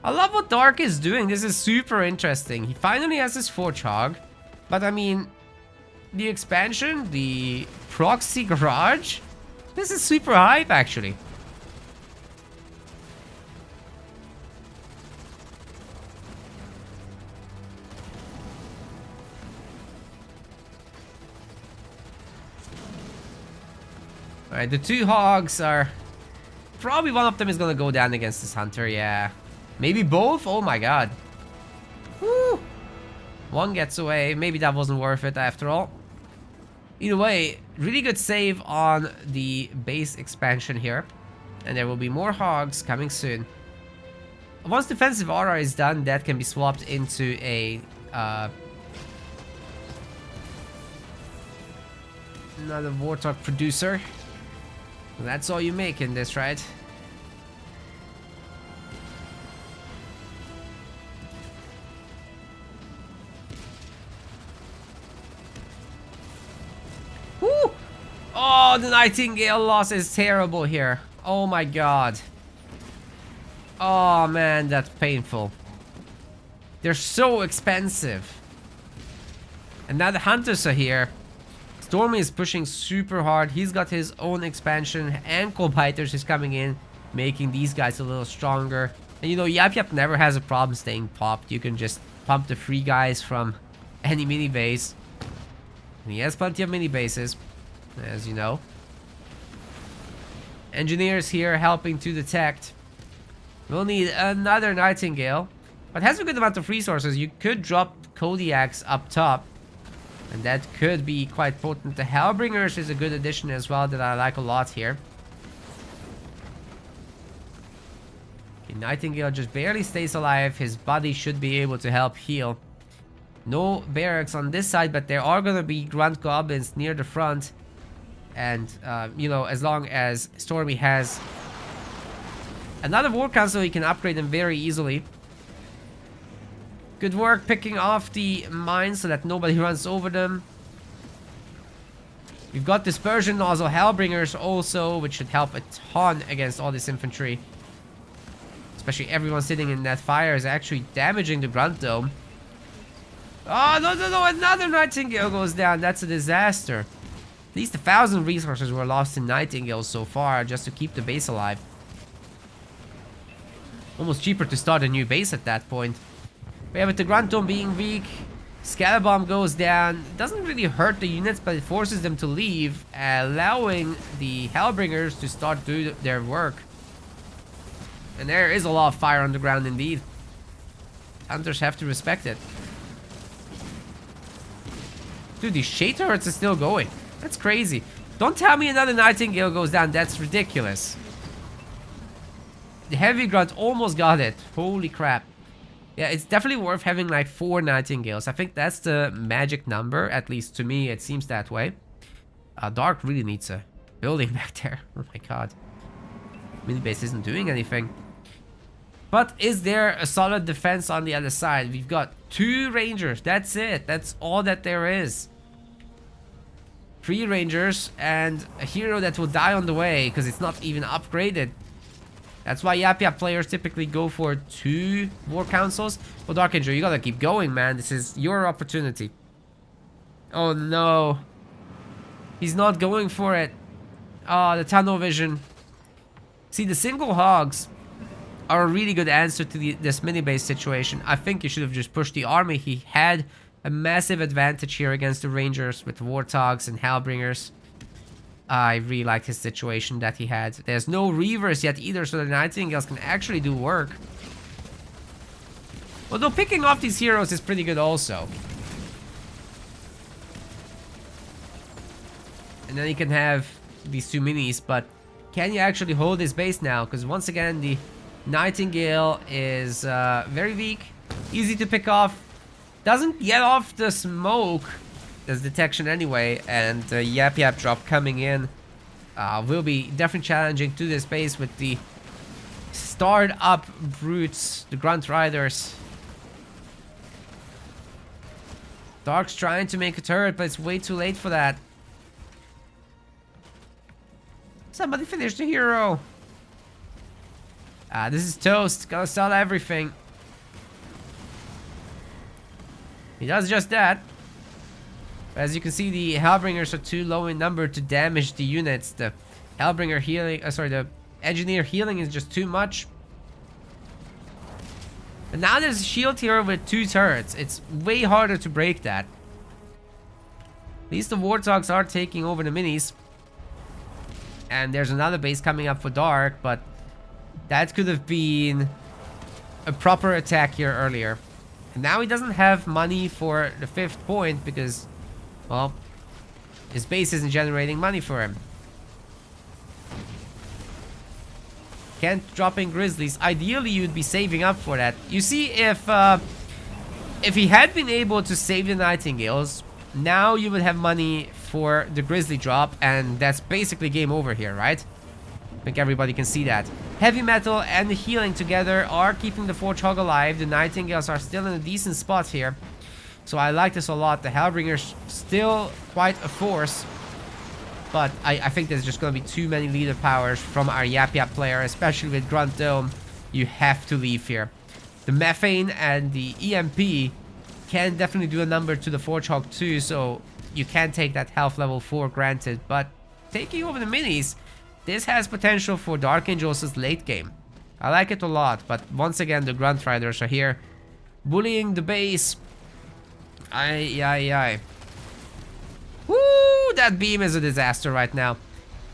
I love what Dark is doing. This is super interesting. He finally has his Forge Hog. But I mean, the expansion, the proxy garage, this is super hype actually. Alright, the 2 hogs are... probably one of them is gonna go down against this hunter, yeah. Maybe both? Oh my god. Woo! One gets away. Maybe that wasn't worth it after all. Either way, really good save on the base expansion here. And there will be more hogs coming soon. Once defensive aura is done, that can be swapped into a... another Warthog producer. That's all you make in this, right? Woo! Oh, the Nightingale loss is terrible here. Oh my god. Oh man, that's painful. They're so expensive. And now the hunters are here. Stormy is pushing super hard. He's got his own expansion. Ankle biters is coming in, making these guys a little stronger. And you know, Yap Yap never has a problem staying popped. You can just pump the free guys from any mini base. And he has plenty of mini bases, as you know. Engineers here helping to detect. We'll need another Nightingale. But has a good amount of resources. You could drop Kodiaks up top. And that could be quite potent. The Hellbringers is a good addition as well that I like a lot here. Okay, Nightingale just barely stays alive. His body should be able to help heal. No barracks on this side, but there are going to be grunt goblins near the front. And, you know, as long as Stormy has another War Council, he can upgrade them very easily. Good work picking off the mines so that nobody runs over them. We've got dispersion nozzle Hellbringers also, which should help a ton against all this infantry. Especially everyone sitting in that fire is actually damaging the grunt dome. Oh, no, no, no, another Nightingale goes down. That's a disaster. At least 1,000 resources were lost in Nightingales so far just to keep the base alive. Almost cheaper to start a new base at that point. But yeah, with the grunt dome being weak, Scalabomb goes down. It doesn't really hurt the units, but it forces them to leave, allowing the Hellbringers to start doing their work. And there is a lot of fire on the ground indeed. Hunters have to respect it. Dude, the shade turrets are still going. That's crazy. Don't tell me another Nightingale goes down. That's ridiculous. The heavy grunt almost got it. Holy crap. Yeah, it's definitely worth having like 4 Nightingales. I think that's the magic number. At least to me, it seems that way. Dark really needs a building back there. Oh my god. Mini base isn't doing anything. But is there a solid defense on the other side? We've got 2 Rangers. That's it. That's all that there is. 3 Rangers and a hero that will die on the way because it's not even upgraded. That's why Yap Yap players typically go for 2 War Councils. Well, Dark Angel, you gotta keep going, man. This is your opportunity. Oh, no. He's not going for it. Oh, the tunnel vision. See, the single hogs are a really good answer to this mini-base situation. I think you should have just pushed the army. He had a massive advantage here against the Rangers with Warthogs and Hellbringers. I really like his situation that he had. There's no Reavers yet either, so the Nightingales can actually do work. Although picking off these heroes is pretty good also. And then you can have these 2 minis, but can you actually hold this base now? Because once again, the Nightingale is very weak, easy to pick off, doesn't get off the smoke. There's detection anyway, and Yap Yap drop coming in will be definitely challenging to this base with the starred up brutes, the grunt riders. Dark's trying to make a turret, but it's way too late for that. Somebody finish the hero. This is toast. Gotta sell everything. He does just that. As you can see, the Hellbringers are too low in number to damage the units. The Hellbringer healing, the Engineer healing is just too much. And now there's a shield hero with 2 turrets. It's way harder to break that. At least the Warthogs are taking over the minis. And there's another base coming up for Dark, but that could have been a proper attack here earlier. And now he doesn't have money for the 5th point because, well, his base isn't generating money for him. Can't drop in Grizzlies. Ideally, you'd be saving up for that. You see, if he had been able to save the Nightingales, now you would have money for the Grizzly drop, and that's basically game over here, right? I think everybody can see that. Heavy metal and the healing together are keeping the Forge Hog alive. The Nightingales are still in a decent spot here. So I like this a lot. The Hellbringers still quite a force. But I think there's just going to be too many leader powers from our Yap Yap player, especially with Grunt Dome. You have to leave here. The Methane and the EMP can definitely do a number to the Forge Hog too, so you can take that health level for granted. But taking over the minis, this has potential for Dark Angels' late game. I like it a lot, but once again, the Grunt Riders are here, bullying the base. Aye. Woo! That beam is a disaster right now.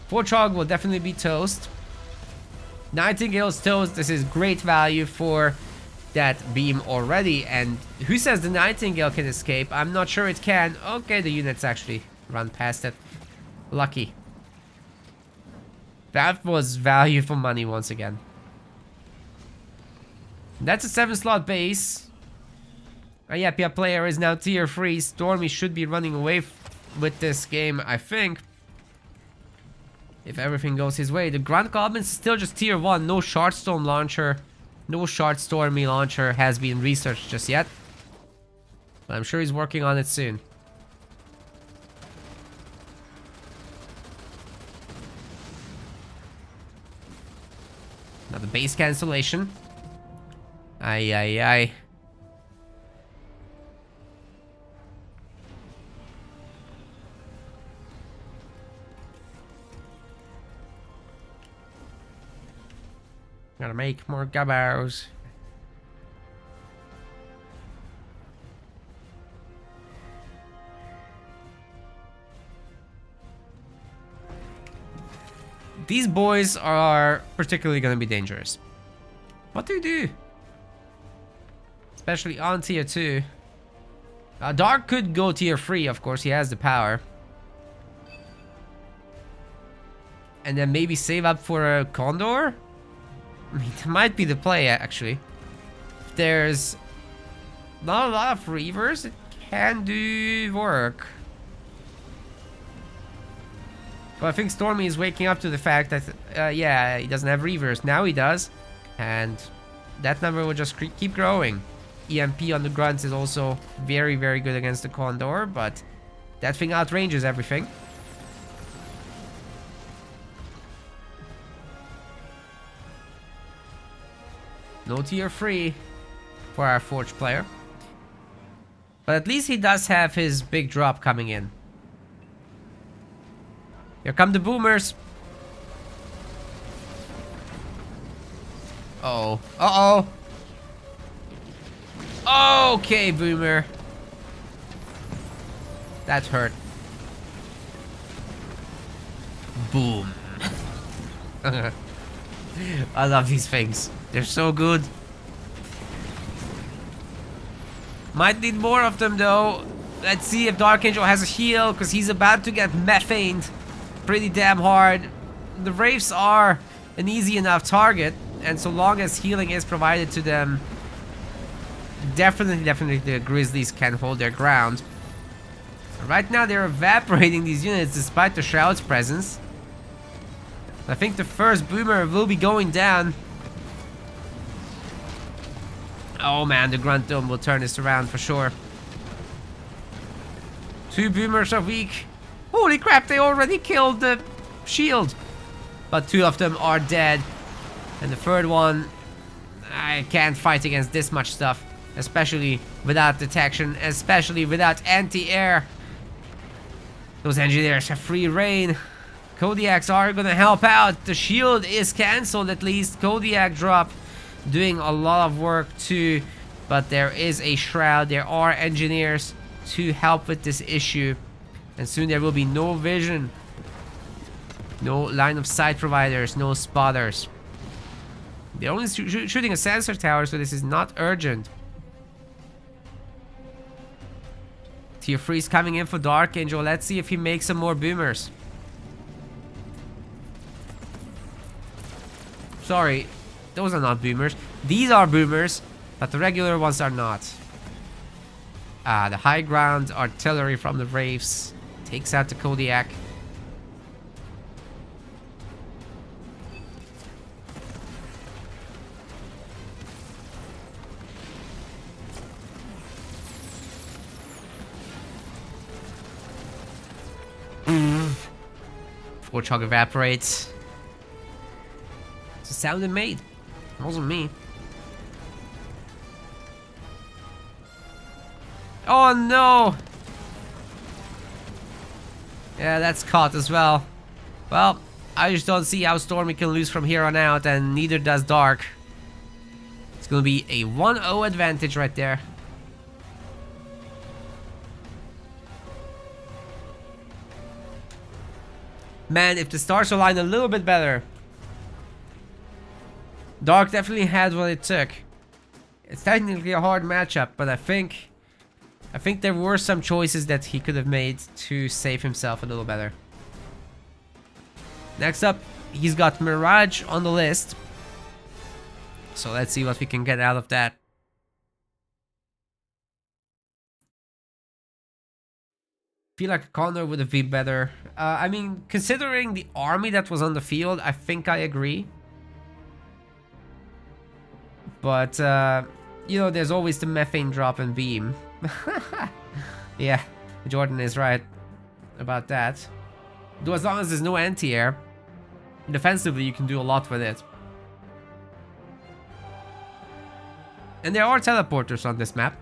Forge Hog will definitely be toast. Nightingale's toast. This is great value for that beam already. And who says the Nightingale can escape? I'm not sure it can. Okay, the units actually run past it. Lucky. That was value for money once again. That's a 7-slot base. A Yap Yap player is now tier 3. Stormy should be running away with this game, I think. If everything goes his way. The Grunt Goblins is still just tier 1. No Shardstorm launcher. No Shard Stormy launcher has been researched just yet. But I'm sure he's working on it soon. Now the base cancellation. Ay, ay, ay. Gotta make more gabos. These boys are particularly gonna be dangerous. What do you do? Especially on tier 2. Dark could go tier 3, of course, he has the power. And then maybe save up for a Condor? I mean, that might be the play, actually. If there's not a lot of Reavers, it can do work. But I think Stormy is waking up to the fact that, yeah, he doesn't have Reavers. Now he does. And that number will just keep growing. EMP on the Grunts is also very, very good against the Condor, but that thing outranges everything. No tier 3 for our Forge player. But at least he does have his big drop coming in. Here come the boomers. Uh-oh. Uh-oh. Okay, boomer. That hurt. Boom. I love these things. They're so good. Might need more of them though. Let's see if Dark Angel has a heal, because he's about to get methaned pretty damn hard. The Wraiths are an easy enough target, and so long as healing is provided to them, definitely the Grizzlies can hold their ground. Right now they're evaporating these units despite the Shroud's presence. I think the first boomer will be going down. Oh man, the Grunt Dome will turn this around for sure. 2 boomers are weak. Holy crap, they already killed the shield. But 2 of them are dead. And the third one, I can't fight against this much stuff. Especially without detection, especially without anti-air. Those engineers have free reign. Kodiaks are gonna help out. The shield is cancelled at least. Kodiak drop doing a lot of work too. But there is a shroud. There are engineers to help with this issue. And soon there will be no vision. No line of sight providers. No spotters. They're only shooting a sensor tower, so this is not urgent. Tier 3 is coming in for Dark Angel. Let's see if he makes some more boomers. Sorry, those are not boomers. These are boomers, but the regular ones are not. The high ground artillery from the Wraiths takes out the Kodiak. Warthog evaporates. It's a sound it made. It wasn't me. Oh no! Yeah, that's caught as well. Well, I just don't see how Stormy can lose from here on out, and neither does Dark. It's gonna be a 1-0 advantage right there. Man, if the stars align a little bit better. Dark definitely had what it took. It's technically a hard matchup, but I think there were some choices that he could have made to save himself a little better. Next up, he's got Mirage on the list. So let's see what we can get out of that. Feel like a Condor would have been better. I mean, considering the army that was on the field, I think I agree. But, you know, there's always the methane drop and beam. Yeah, Jordan is right about that. Though as long as there's no anti-air, defensively you can do a lot with it. And there are teleporters on this map.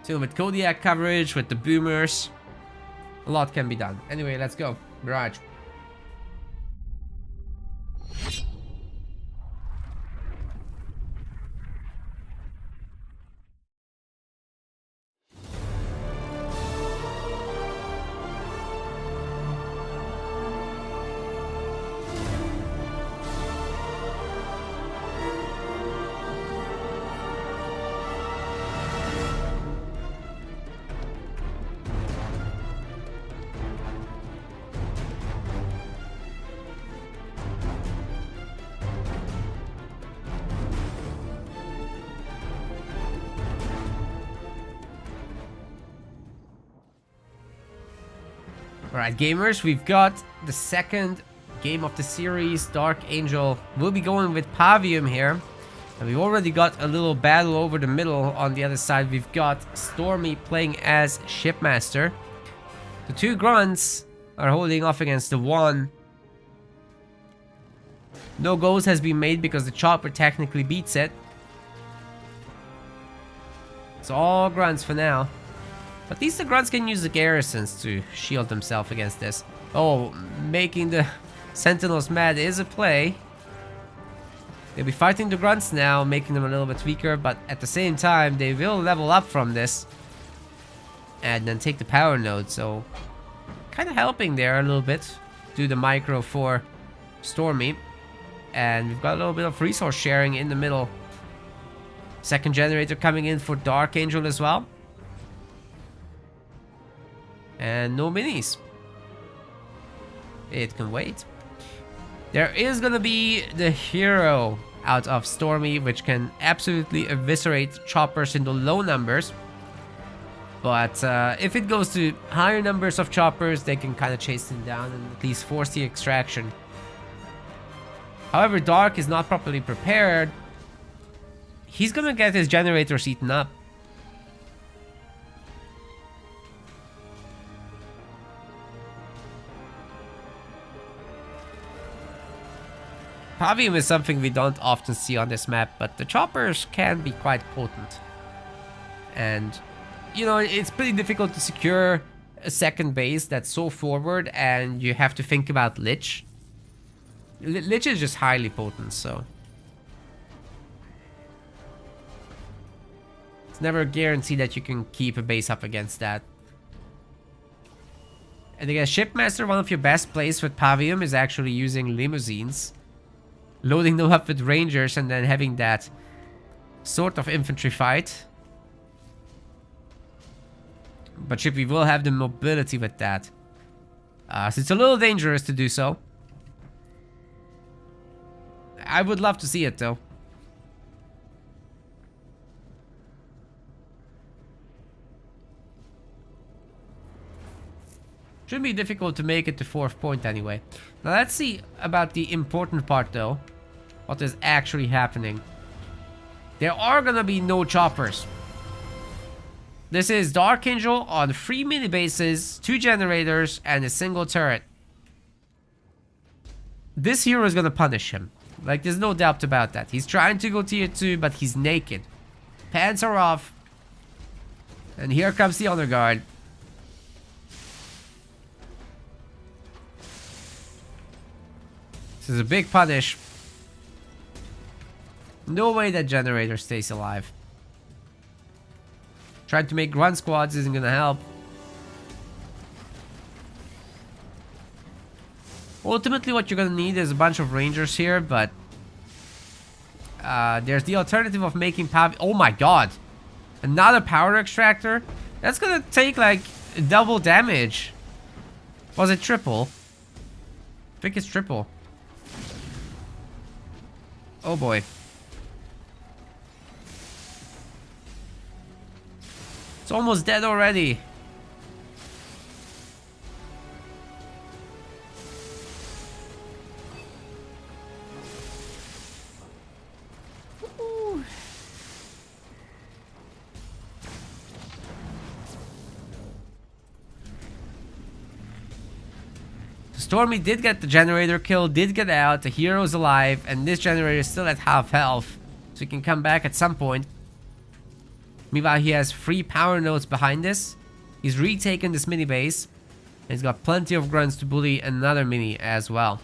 So with Kodiak coverage, with the boomers, a lot can be done. Anyway, let's go. Mirage. Alright, gamers, we've got the second game of the series. Dark Angel will be going with Pavium here. And we've already got a little battle over the middle. On the other side, we've got Stormy playing as Shipmaster. The two grunts are holding off against the one. No goals has been made because the chopper technically beats it. It's all grunts for now. But at least the grunts can use the garrisons to shield themselves against this. Oh, making the sentinels mad is a play. They'll be fighting the grunts now, making them a little bit weaker, but at the same time, they will level up from this. And then take the power node, so kind of helping there a little bit. Do the micro for Stormy. And we've got a little bit of resource sharing in the middle. Second generator coming in for Dark Angel as well. And no minis. It can wait. There is gonna be the hero out of Stormy, which can absolutely eviscerate choppers into low numbers. But if it goes to higher numbers of choppers, they can kind of chase him down and at least force the extraction. However, Dark is not properly prepared. He's gonna get his generators eaten up. Pavium is something we don't often see on this map, but the choppers can be quite potent. And, you know, it's pretty difficult to secure a second base that's so forward, and you have to think about Lich. Lich is just highly potent, so it's never a guarantee that you can keep a base up against that. And again, Shipmaster, one of your best plays with Pavium is actually using limousines. Loading them up with rangers and then having that sort of infantry fight. But Shippy will have the mobility with that. So it's a little dangerous to do so. I would love to see it though. Shouldn't be difficult to make it to 4th point anyway. Now let's see about the important part though. What is actually happening. There are gonna be no choppers. This is Dark Angel on 3 mini bases, 2 generators, and a single turret. This hero is gonna punish him. Like, there's no doubt about that. He's trying to go tier 2, but he's naked. Pants are off. And here comes the honor guard. This is a big punish. No way that generator stays alive. Trying to make run squads isn't gonna help. Ultimately, what you're gonna need is a bunch of rangers here, but there's the alternative of making oh my god, another power extractor. That's gonna take like double damage. Was it triple? I think it's triple. Oh boy. It's almost dead already. Ooh. Stormy did get the generator kill, did get out, the hero's alive, and this generator is still at half health. So he can come back at some point. Meanwhile, he has 3 power nodes behind this. He's retaken this mini base. And he's got plenty of grunts to bully another mini as well.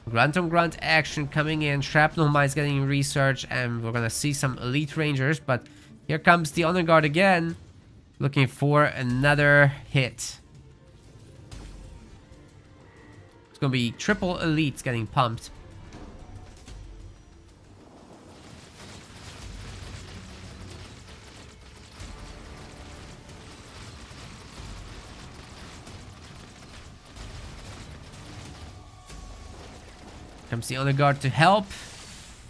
Grunt on grunt action coming in. Shrapnel mines getting research. And we're gonna see some elite rangers. But here comes the honor guard again. Looking for another hit. It's gonna be triple elites getting pumped. Comes the honor guard to help.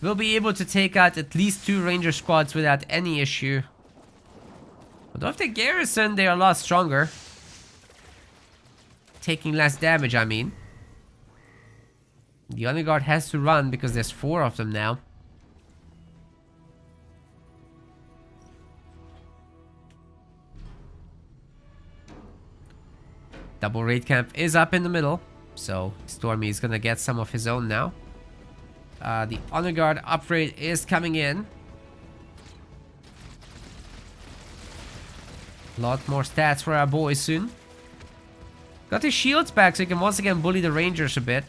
We'll be able to take out at least 2 ranger squads without any issue. Although if they garrison, they are a lot stronger. Taking less damage, I mean. The honor guard has to run because there's 4 of them now. Double raid camp is up in the middle. So Stormy is gonna get some of his own now. The honor guard upgrade is coming in. A lot more stats for our boys soon. Got his shields back so he can once again bully the rangers a bit.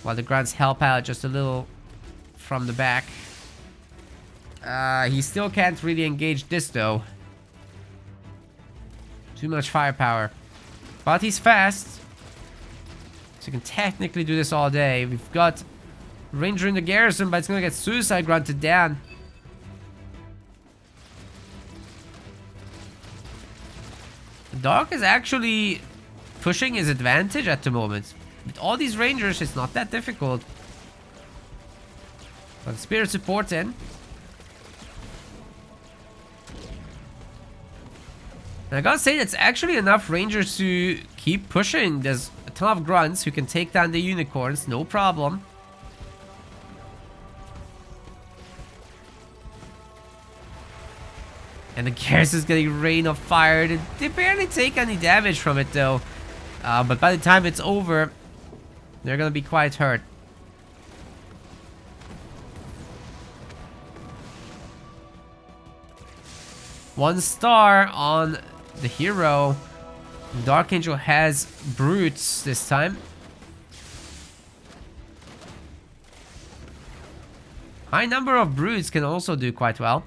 While the grunts help out just a little from the back. He still can't really engage this though. Too much firepower. But he's fast. So you can technically do this all day. We've got Ranger in the garrison, but it's gonna get suicide grunted down. The Dark is actually pushing his advantage at the moment. With all these Rangers, it's not that difficult. But Spirit support in. And I gotta say, that's actually enough Rangers to keep pushing. There's a ton of grunts who can take down the unicorns, no problem. And the Garrus is getting rain of fire. They barely take any damage from it though. But by the time it's over, they're gonna be quite hurt. One star on the hero. Dark Angel has brutes this time. High number of brutes can also do quite well.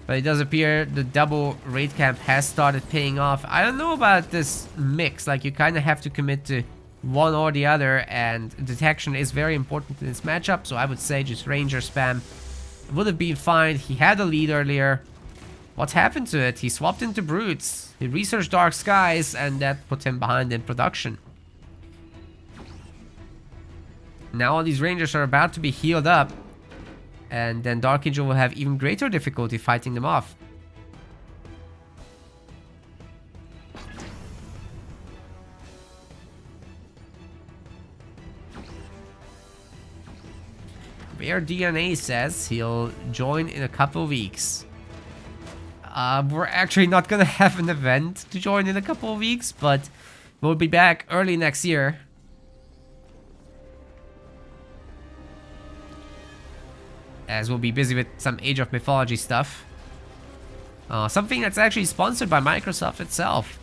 But it does appear the double raid camp has started paying off. I don't know about this mix. Like, you kind of have to commit to one or the other. And detection is very important in this matchup. So I would say just ranger spam. Would have been fine. He had a lead earlier. What happened to it? He swapped into brutes. He researched Dark Skies. And that put him behind in production. Now all these rangers are about to be healed up. And then Dark Angel will have even greater difficulty fighting them off. Rare DNA says he'll join in a couple of weeks. We're actually not gonna have an event to join in a couple of weeks, but we'll be back early next year. As we'll be busy with some Age of Mythology stuff. Something that's actually sponsored by Microsoft itself.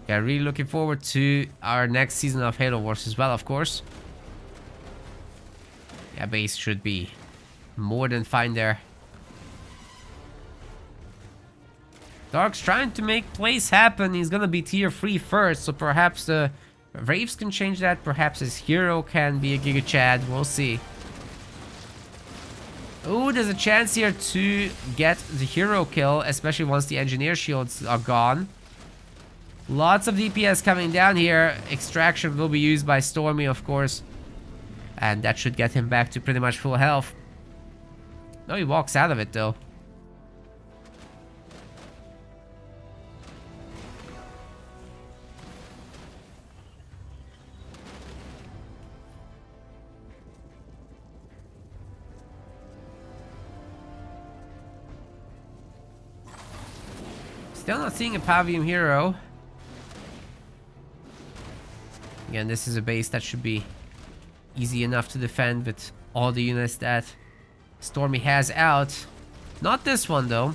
Yeah, really looking forward to our next season of Halo Wars as well, of course. Yeah, base should be more than fine there. Dark's trying to make plays happen. He's gonna be tier 3 first, so perhaps the Wraiths can change that. Perhaps his hero can be a Giga Chad. We'll see. Oh, there's a chance here to get the hero kill, especially once the engineer shields are gone. Lots of DPS coming down here. Extraction will be used by Stormy, of course. And that should get him back to pretty much full health. No, he walks out of it though. Still not seeing a Pavium hero. Again, this is a base that should be easy enough to defend with all the units that Stormy has out. Not this one though.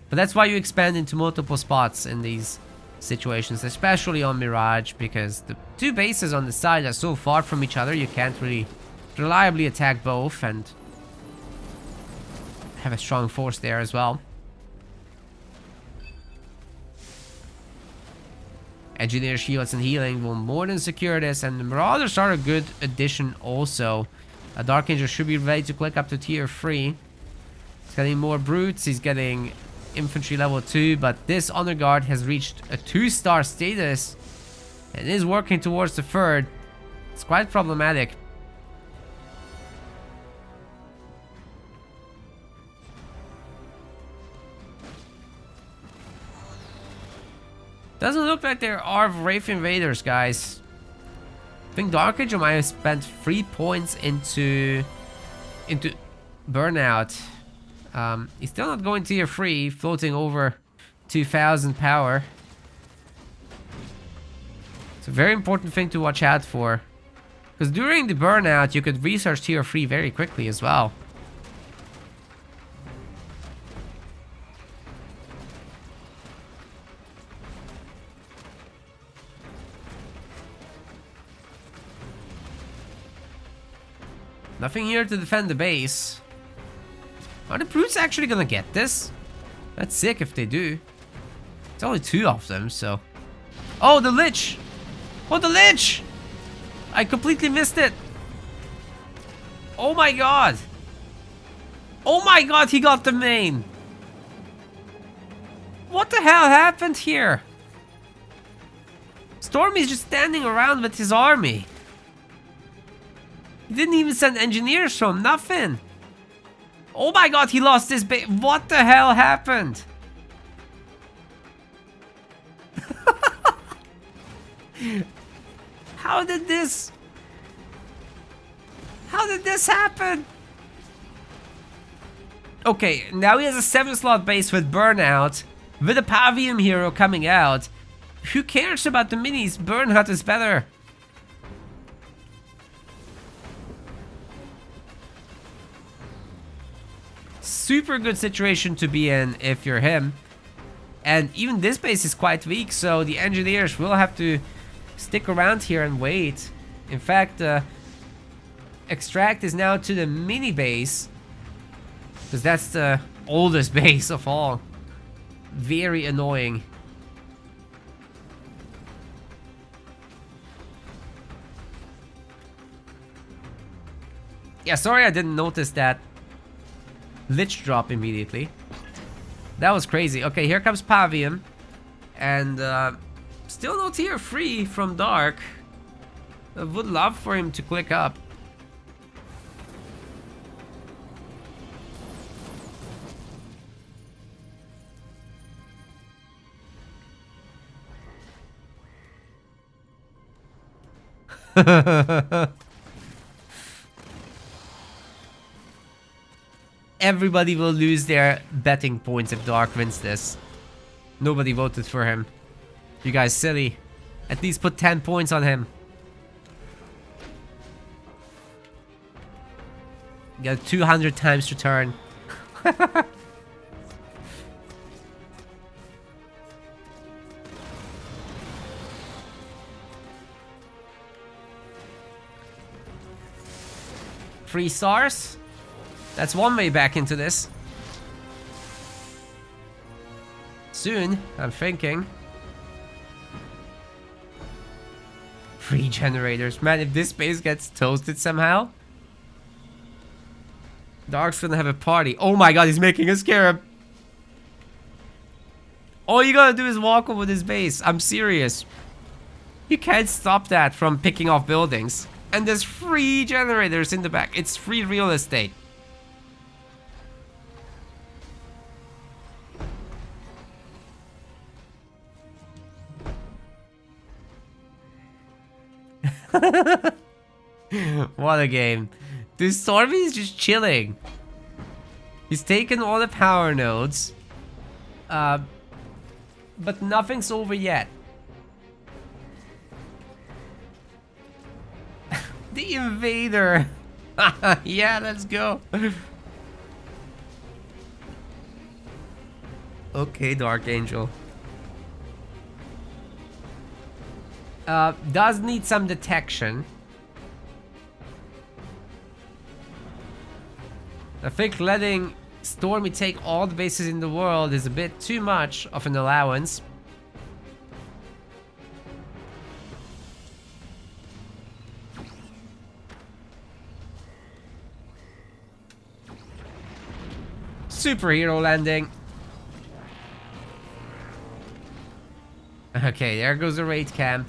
But that's why you expand into multiple spots in these situations, especially on Mirage, because the two bases on the side are so far from each other, you can't really reliably attack both and have a strong force there as well. Engineer shields and healing will more than secure this, and the Marauders are a good addition also. A Dark Angel should be ready to click up to tier 3. He's getting more brutes, he's getting infantry level 2, but this honor guard has reached a 2-star status and is working towards the 3rd. It's quite problematic. Doesn't look like there are Wraith Invaders, guys. I think Dark Angel might have spent 3 points into burnout. He's still not going tier 3, floating over 2000 power. It's a very important thing to watch out for, because during the burnout you could research tier 3 very quickly as well. Nothing here to defend the base. Are the brutes actually gonna get this? That's sick if they do. It's only 2 of them, so... Oh, the Lich! Oh, the Lich! I completely missed it. Oh my god. Oh my god, he got the main. What the hell happened here? Stormy's just standing around with his army. He didn't even send engineers from, nothing. Oh my god, he lost his base. What the hell happened? How did this happen? Okay, now he has a 7-slot base with burnout, with a Pavium hero coming out. Who cares about the minis? Burnout is better. Super good situation to be in if you're him. And even this base is quite weak, so the engineers will have to stick around here and wait. In fact, extract is now to the mini base, because that's the oldest base of all. Very annoying. Yeah, sorry I didn't notice that Lich drop immediately. That was crazy. Okay, here comes Pavium. And still no tier 3 from Dark. I would love for him to click up. Everybody will lose their betting points if Dark wins this. Nobody voted for him. You guys silly. At least put 10 points on him. You got 200 times return. Three stars? That's one way back into this. Soon, I'm thinking. 3 generators. Man, if this base gets toasted somehow, Dark's gonna have a party. Oh my god, he's making a scarab. All you gotta do is walk over this base. I'm serious. You can't stop that from picking off buildings. And there's 3 generators in the back. It's free real estate. What a game. This Stormy is just chilling. He's taken all the power nodes. but nothing's over yet. The invader. Yeah, let's go. Okay, Dark Angel. Does need some detection. I think letting Stormy take all the bases in the world is a bit too much of an allowance. Superhero landing. Okay, there goes the raid camp.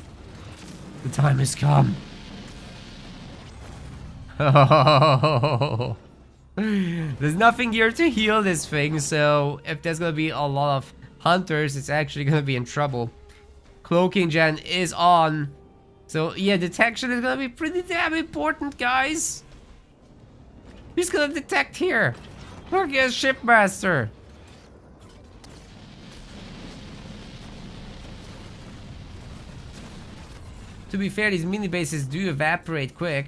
The time has come. Oh. There's nothing here to heal this thing, so if there's gonna be a lot of hunters, it's actually gonna be in trouble. Cloaking gen is on. So yeah, detection is gonna be pretty damn important, guys. Who's gonna detect here? Look at Shipmaster. To be fair, these mini bases do evaporate quick.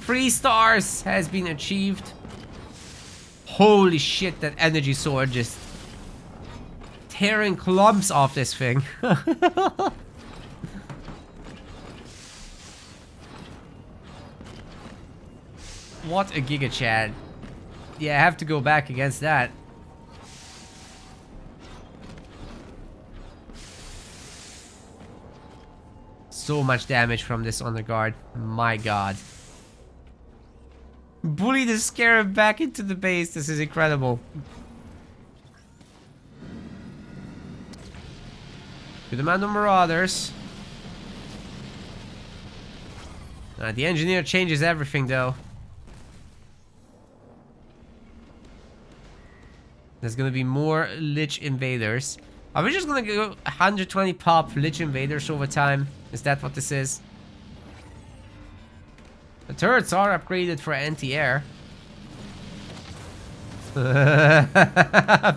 3 stars has been achieved. Holy shit, that energy sword just tearing clumps off this thing. What a Giga Chad. Yeah, I have to go back against that. So much damage from this Honor Guard. My god. Bully the Scarab back into the base. This is incredible. Good amount of Marauders. The Engineer changes everything though. There's gonna be more Lich Invaders. Are we just gonna go 120 pop Lich Invaders over time? Is that what this is? The turrets are upgraded for anti-air.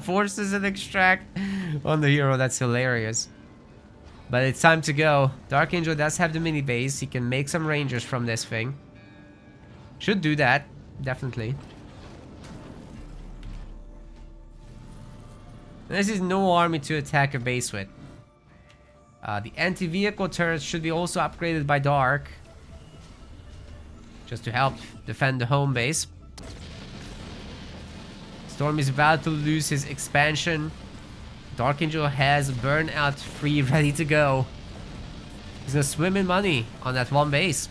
Forces and extract on the hero, that's hilarious. But it's time to go. Dark Angel does have the mini base. He can make some rangers from this thing. Should do that, definitely. This is no army to attack a base with. The anti-vehicle turrets should be also upgraded by Dark. Just to help defend the home base. Storm is about to lose his expansion. Dark Angel has Burnout 3 ready to go. He's gonna swim in money on that one base.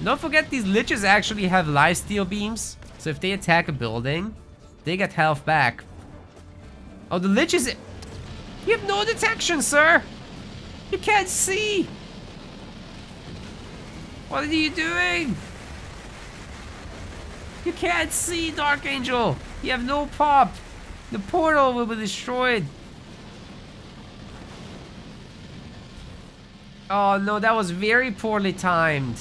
Don't forget, these Liches actually have lifesteal beams. So if they attack a building, they get health back. Oh, the Lich is... You have no detection, sir! You can't see! What are you doing? You can't see, Dark Angel! You have no pop! The portal will be destroyed! Oh no, that was very poorly timed.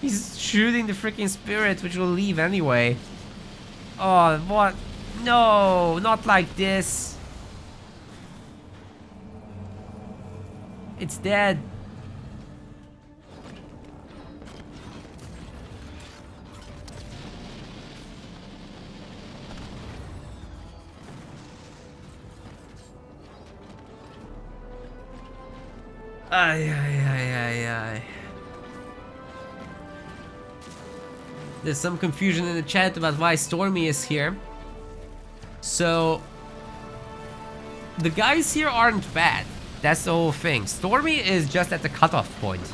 He's shooting the freaking spirit, which will leave anyway. Oh, what? No, not like this. It's dead. Ay, ay, ay, ay, ay. There's some confusion in the chat about why Stormy is here. So, the guys here aren't bad. That's the whole thing. Stormy is just at the cutoff point.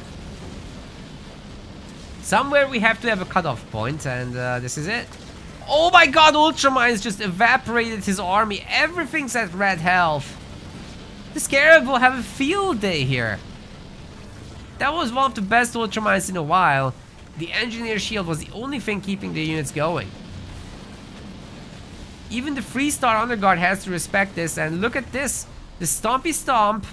Somewhere we have to have a cutoff point, and this is it. Oh my god, Ultramines just evaporated his army. Everything's at red health. The Scarab will have a field day here. That was one of the best Ultramines in a while. The Engineer Shield was the only thing keeping the units going. Even the 3-star Honor Guard has to respect this, and look at this. The Stompy Stomp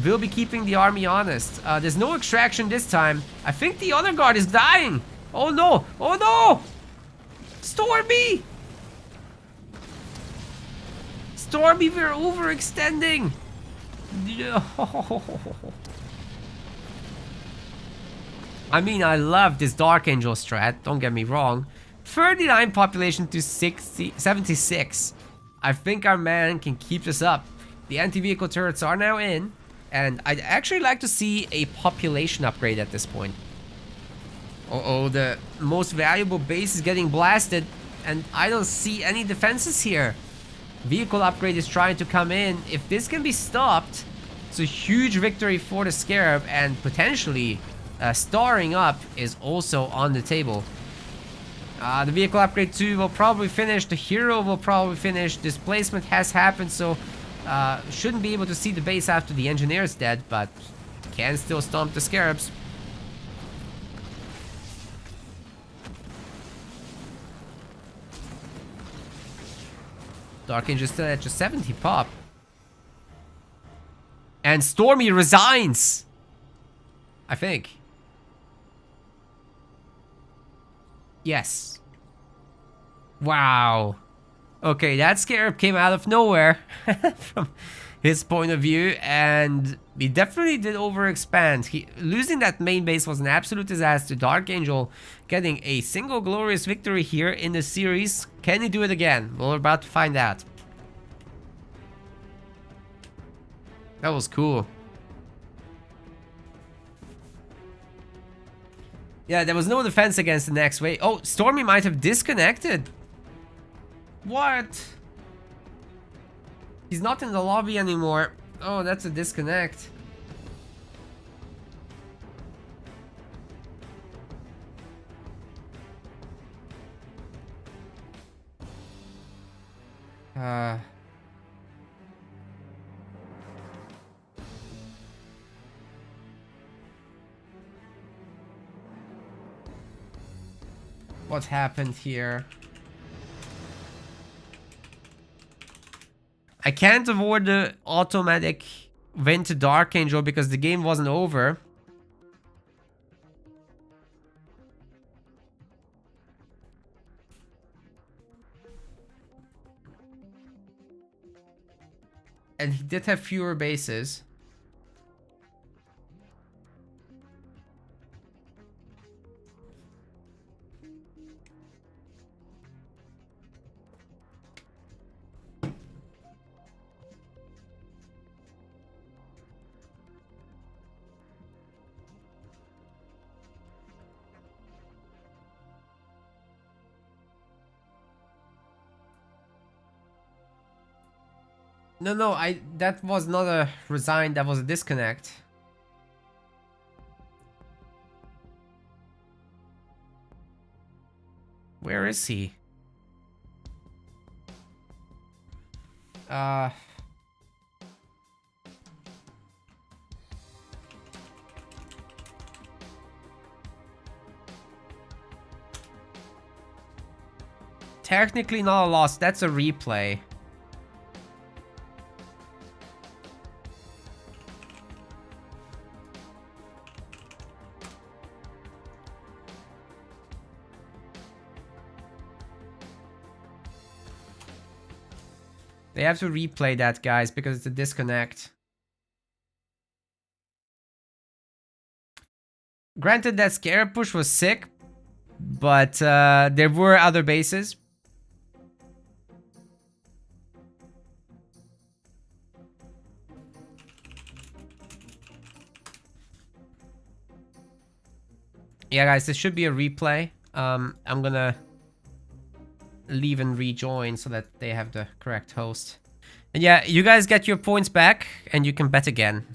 will be keeping the army honest. There's no extraction this time. I think the Honor Guard is dying. Oh no! Oh no! Stormy! Stormy, we're overextending. No. I mean, I love this Dark Angel strat, don't get me wrong. 39 population to 76. I think our man can keep this up. The anti-vehicle turrets are now in, and I'd actually like to see a population upgrade at this point. Uh-oh, the most valuable base is getting blasted, and I don't see any defenses here. Vehicle upgrade is trying to come in. If this can be stopped, it's a huge victory for the Scarab, and potentially starring up is also on the table. The vehicle upgrade 2 will probably finish. The hero will probably finish. Displacement has happened, so shouldn't be able to see the base after the engineer's dead, but can still stomp the Scarabs. Dark Angel still at just 70 pop. And Stormy resigns! I think. Yes. Wow. Okay, that Scarab came out of nowhere from his point of view, and he definitely did overexpand. Losing that main base was an absolute disaster. Dark Angel getting a single glorious victory here in the series. Can he do it again? Well, we're about to find out. That was cool. Yeah, there was no defense against the next wave. Oh, Stormy might have disconnected. What? He's not in the lobby anymore. Oh, that's a disconnect. What happened here? I can't avoid the automatic win to Dark Angel because the game wasn't over. And he did have fewer bases. No, that was not a resign, that was a disconnect. Where is he? Technically not a loss, that's a replay. They have to replay that, guys, because it's a disconnect. Granted, that Scarab push was sick, but there were other bases. Yeah, guys, this should be a replay. I'm gonna leave and rejoin so that they have the correct host. And yeah, you guys get your points back and you can bet again.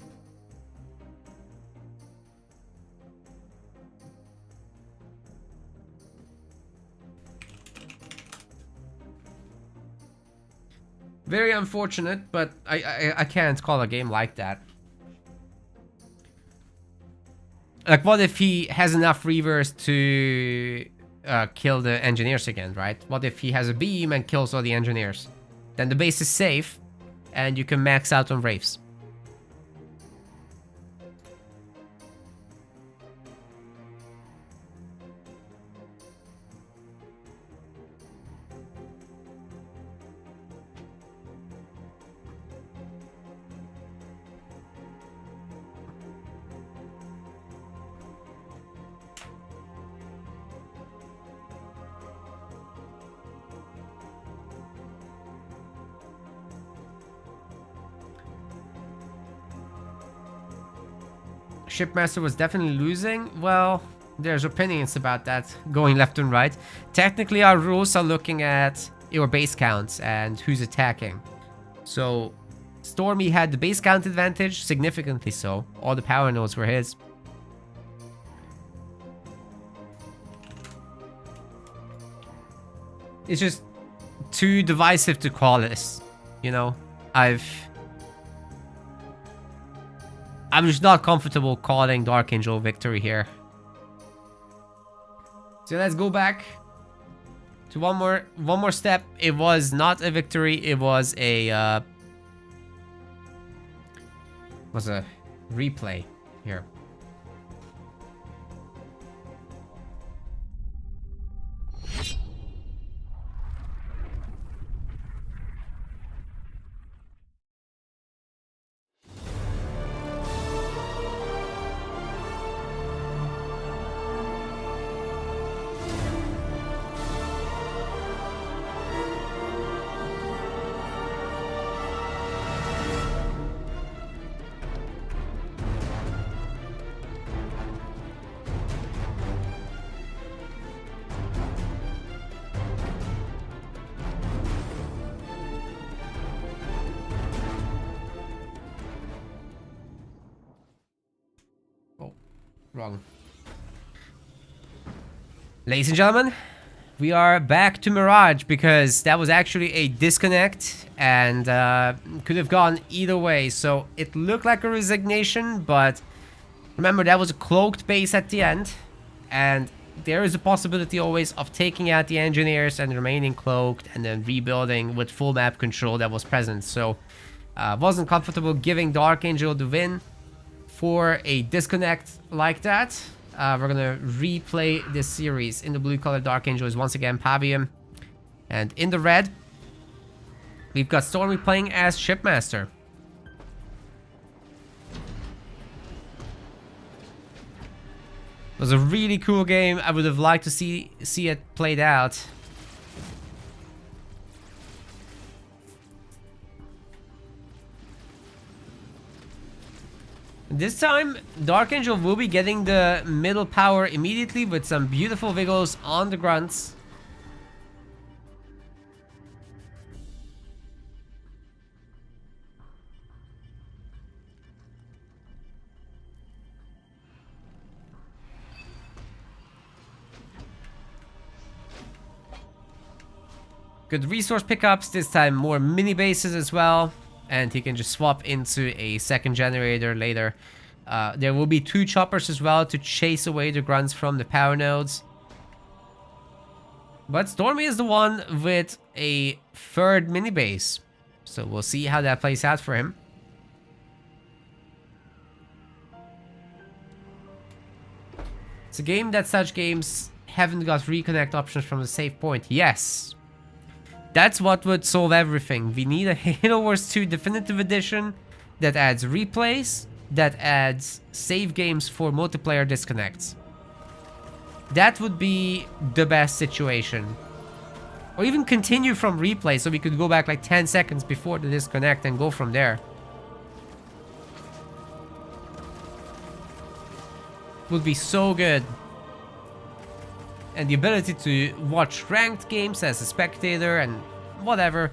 Very unfortunate, but I can't call a game like that. Like, what if he has enough reavers to kill the engineers again, right? What if he has a beam and kills all the engineers? Then the base is safe, and you can max out on Wraiths. Shipmaster was definitely losing. Well, there's opinions about that going left and right. Technically, our rules are looking at your base counts and who's attacking. So Stormy had the base count advantage, significantly so. All the power nodes were his. It's just too divisive to call this, you know? I'm just not comfortable calling Dark Angel victory here. So let's go back to one more step. It was not a victory, it was a replay here. Wrong. Ladies and gentlemen, we are back to Mirage because that was actually a disconnect and could have gone either way. So it looked like a resignation, but remember that was a cloaked base at the end, and there is a possibility always of taking out the engineers and remaining cloaked and then rebuilding with full map control that was present. So wasn't comfortable giving Dark Angel the win for a disconnect like that. We're gonna replay this series. In the blue color, Dark Angel is once again Pavium, and in the red we've got Stormy playing as Shipmaster. It was a really cool game. I would have liked to see it played out. This time, Dark Angel will be getting the middle power immediately with some beautiful wiggles on the grunts. Good resource pickups, this time more mini bases as well. And he can just swap into a second generator later. There will be 2 choppers as well to chase away the grunts from the power nodes. But Stormy is the one with a 3rd mini base. So we'll see how that plays out for him. It's a game that such games haven't got reconnect options from the save point. Yes. That's what would solve everything. We need a Halo Wars 2 Definitive Edition that adds replays, that adds save games for multiplayer disconnects. That would be the best situation. Or even continue from replay so we could go back like 10 seconds before the disconnect and go from there. Would be so good. And the ability to watch ranked games as a spectator and whatever.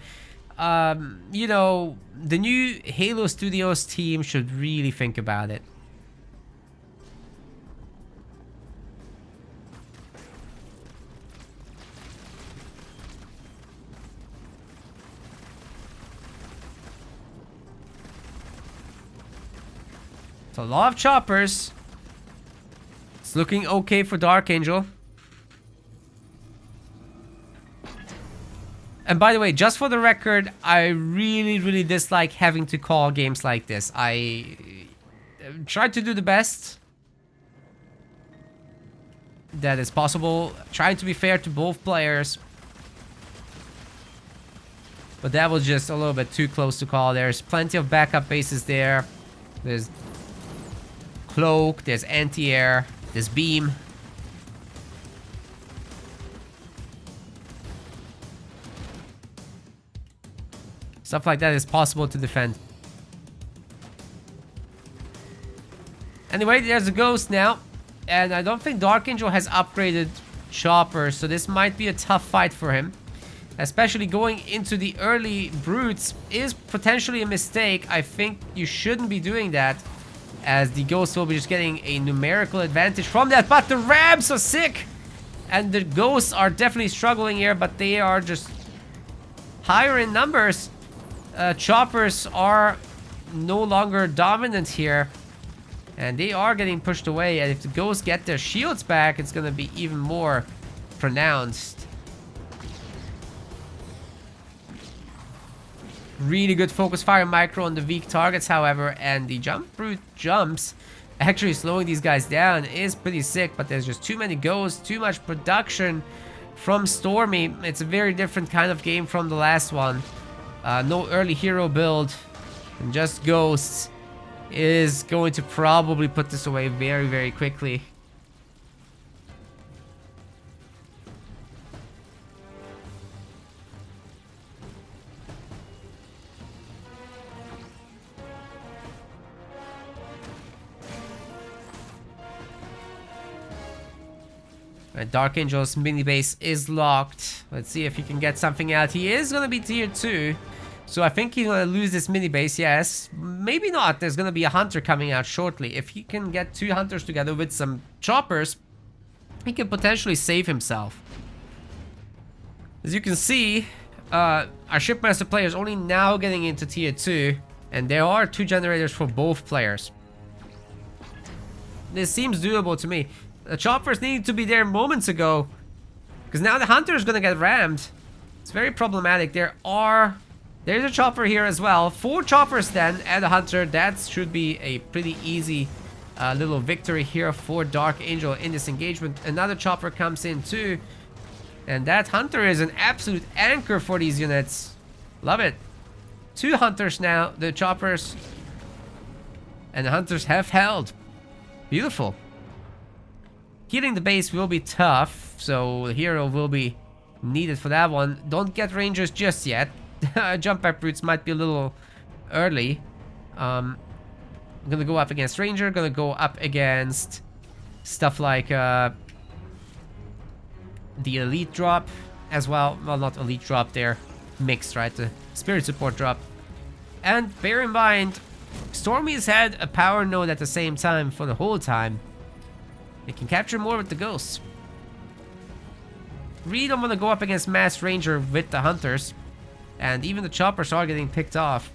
You know, the new Halo Studios team should really think about it. It's a lot of choppers. It's looking okay for Dark Angel. And by the way, just for the record, I really dislike having to call games like this. I try to do the best that is possible, trying to be fair to both players. But that was just a little bit too close to call. There's plenty of backup bases there. There's cloak, there's anti-air, there's beam. Stuff like that is possible to defend. Anyway, there's a ghost now. And I don't think Dark Angel has upgraded Chopper, so this might be a tough fight for him. Especially going into the early brutes is potentially a mistake. I think you shouldn't be doing that, as the ghost will be just getting a numerical advantage from that. But the Rams are sick, and the ghosts are definitely struggling here, but they are just higher in numbers. Choppers are no longer dominant here, and they are getting pushed away. And if the ghosts get their shields back, it's gonna be even more pronounced. Really good focus fire micro on the weak targets, however, and the jump brute jumps actually slowing these guys down is pretty sick, but there's just too many ghosts, too much production from Stormy. It's a very different kind of game from the last one. No early hero build, and just ghosts is going to probably put this away very, very quickly. Dark Angel's mini base is locked. Let's see if he can get something out. He is going to be tier 2. So I think he's going to lose this mini base. Yes, maybe not. There's going to be a hunter coming out shortly. If he can get 2 hunters together with some choppers, he can potentially save himself. As you can see, our Shipmaster player is only now getting into tier 2. And there are 2 generators for both players. This seems doable to me. The choppers needed to be there moments ago, because now the hunter is going to get rammed. It's very problematic. There's a chopper here as well. 4 choppers then and a hunter. That should be a pretty easy little victory here for Dark Angel in this engagement. Another chopper comes in too, and that hunter is an absolute anchor for these units. Love it. 2 hunters now. The choppers and the hunters have held. Beautiful. Healing the base will be tough, so the hero will be needed for that one. Don't get rangers just yet. Jump back brutes might be a little early. I'm gonna go up against ranger, gonna go up against stuff like the elite drop as well. Well, not elite drop, they're mixed, right? The spirit support drop. And bear in mind, Stormy's had a power node at the same time for the whole time. It can capture more with the ghosts. Really don't want to go up against Mass Ranger with the hunters. And even the choppers are getting picked off.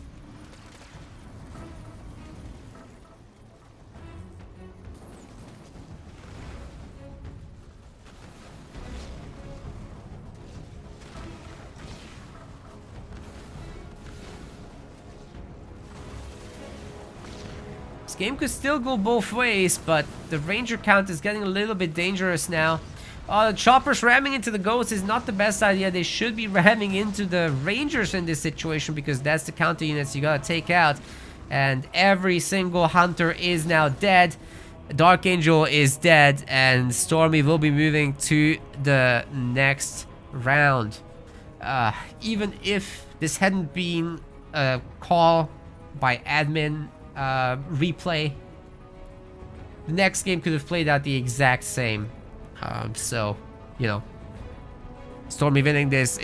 This game could still go both ways, but the ranger count is getting a little bit dangerous now. The choppers ramming into the ghosts is not the best idea. They should be ramming into the rangers in this situation, because that's the counter units you gotta take out. And every single hunter is now dead. Dark Angel is dead, and Stormy will be moving to the next round. Even if this hadn't been a call by admin replay, the next game could have played out the exact same. So, you know, Stormy winning this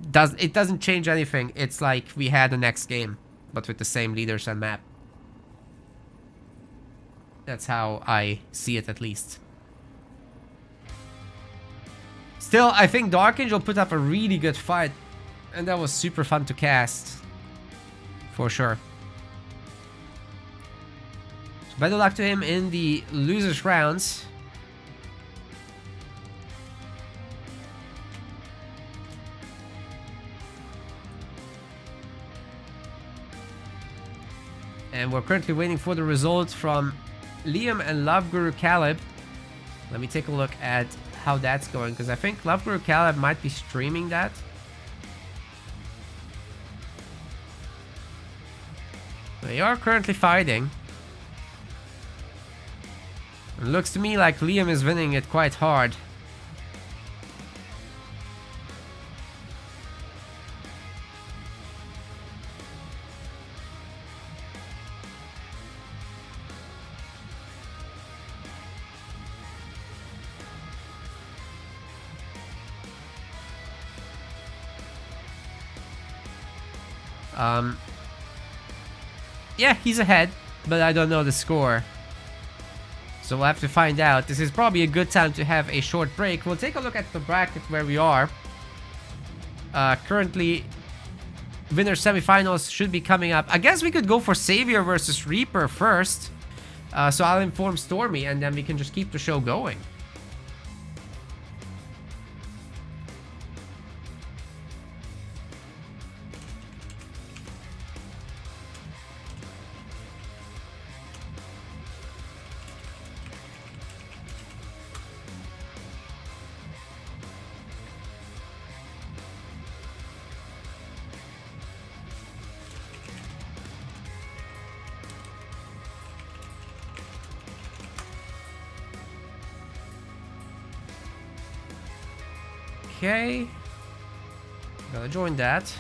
doesn't change anything. It's like we had the next game, but with the same leaders and map. That's how I see it, at least. Still, I think Dark Angel put up a really good fight, and that was super fun to cast. For sure. So better luck to him in the losers rounds. And we're currently waiting for the results from Liam and Love Guru Caleb. Let me take a look at how that's going, because I think Love Guru Caleb might be streaming that. They are currently fighting. It looks to me like Liam is winning it quite hard. Yeah, he's ahead, but I don't know the score. So we'll have to find out. This is probably a good time to have a short break. We'll take a look at the bracket where we are. Currently, winner semifinals should be coming up. I guess we could go for Savor versus Reaper first. So I'll inform Stormy, and then we can just keep the show going. Okay, gotta join that.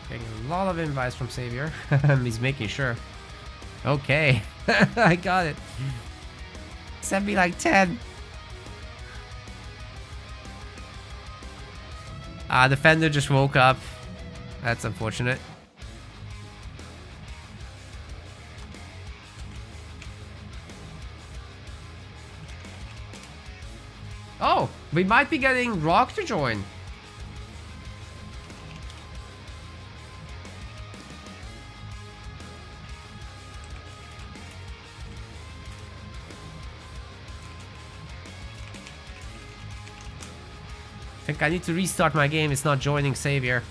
Getting a lot of invites from Savor. He's making sure. Okay, I got it. Send me like 10. Defender just woke up. That's unfortunate. Oh, we might be getting Rock to join. I think I need to restart my game. It's not joining Savor.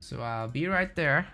So I'll be right there.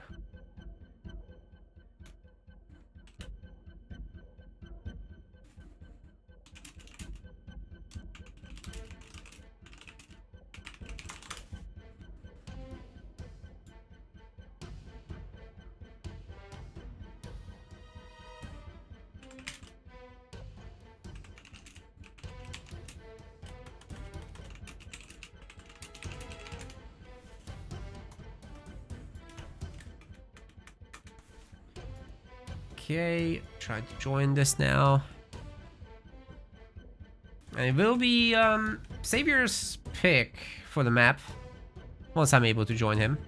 Okay, try to join this now. And it will be Savor's pick for the map once I'm able to join him.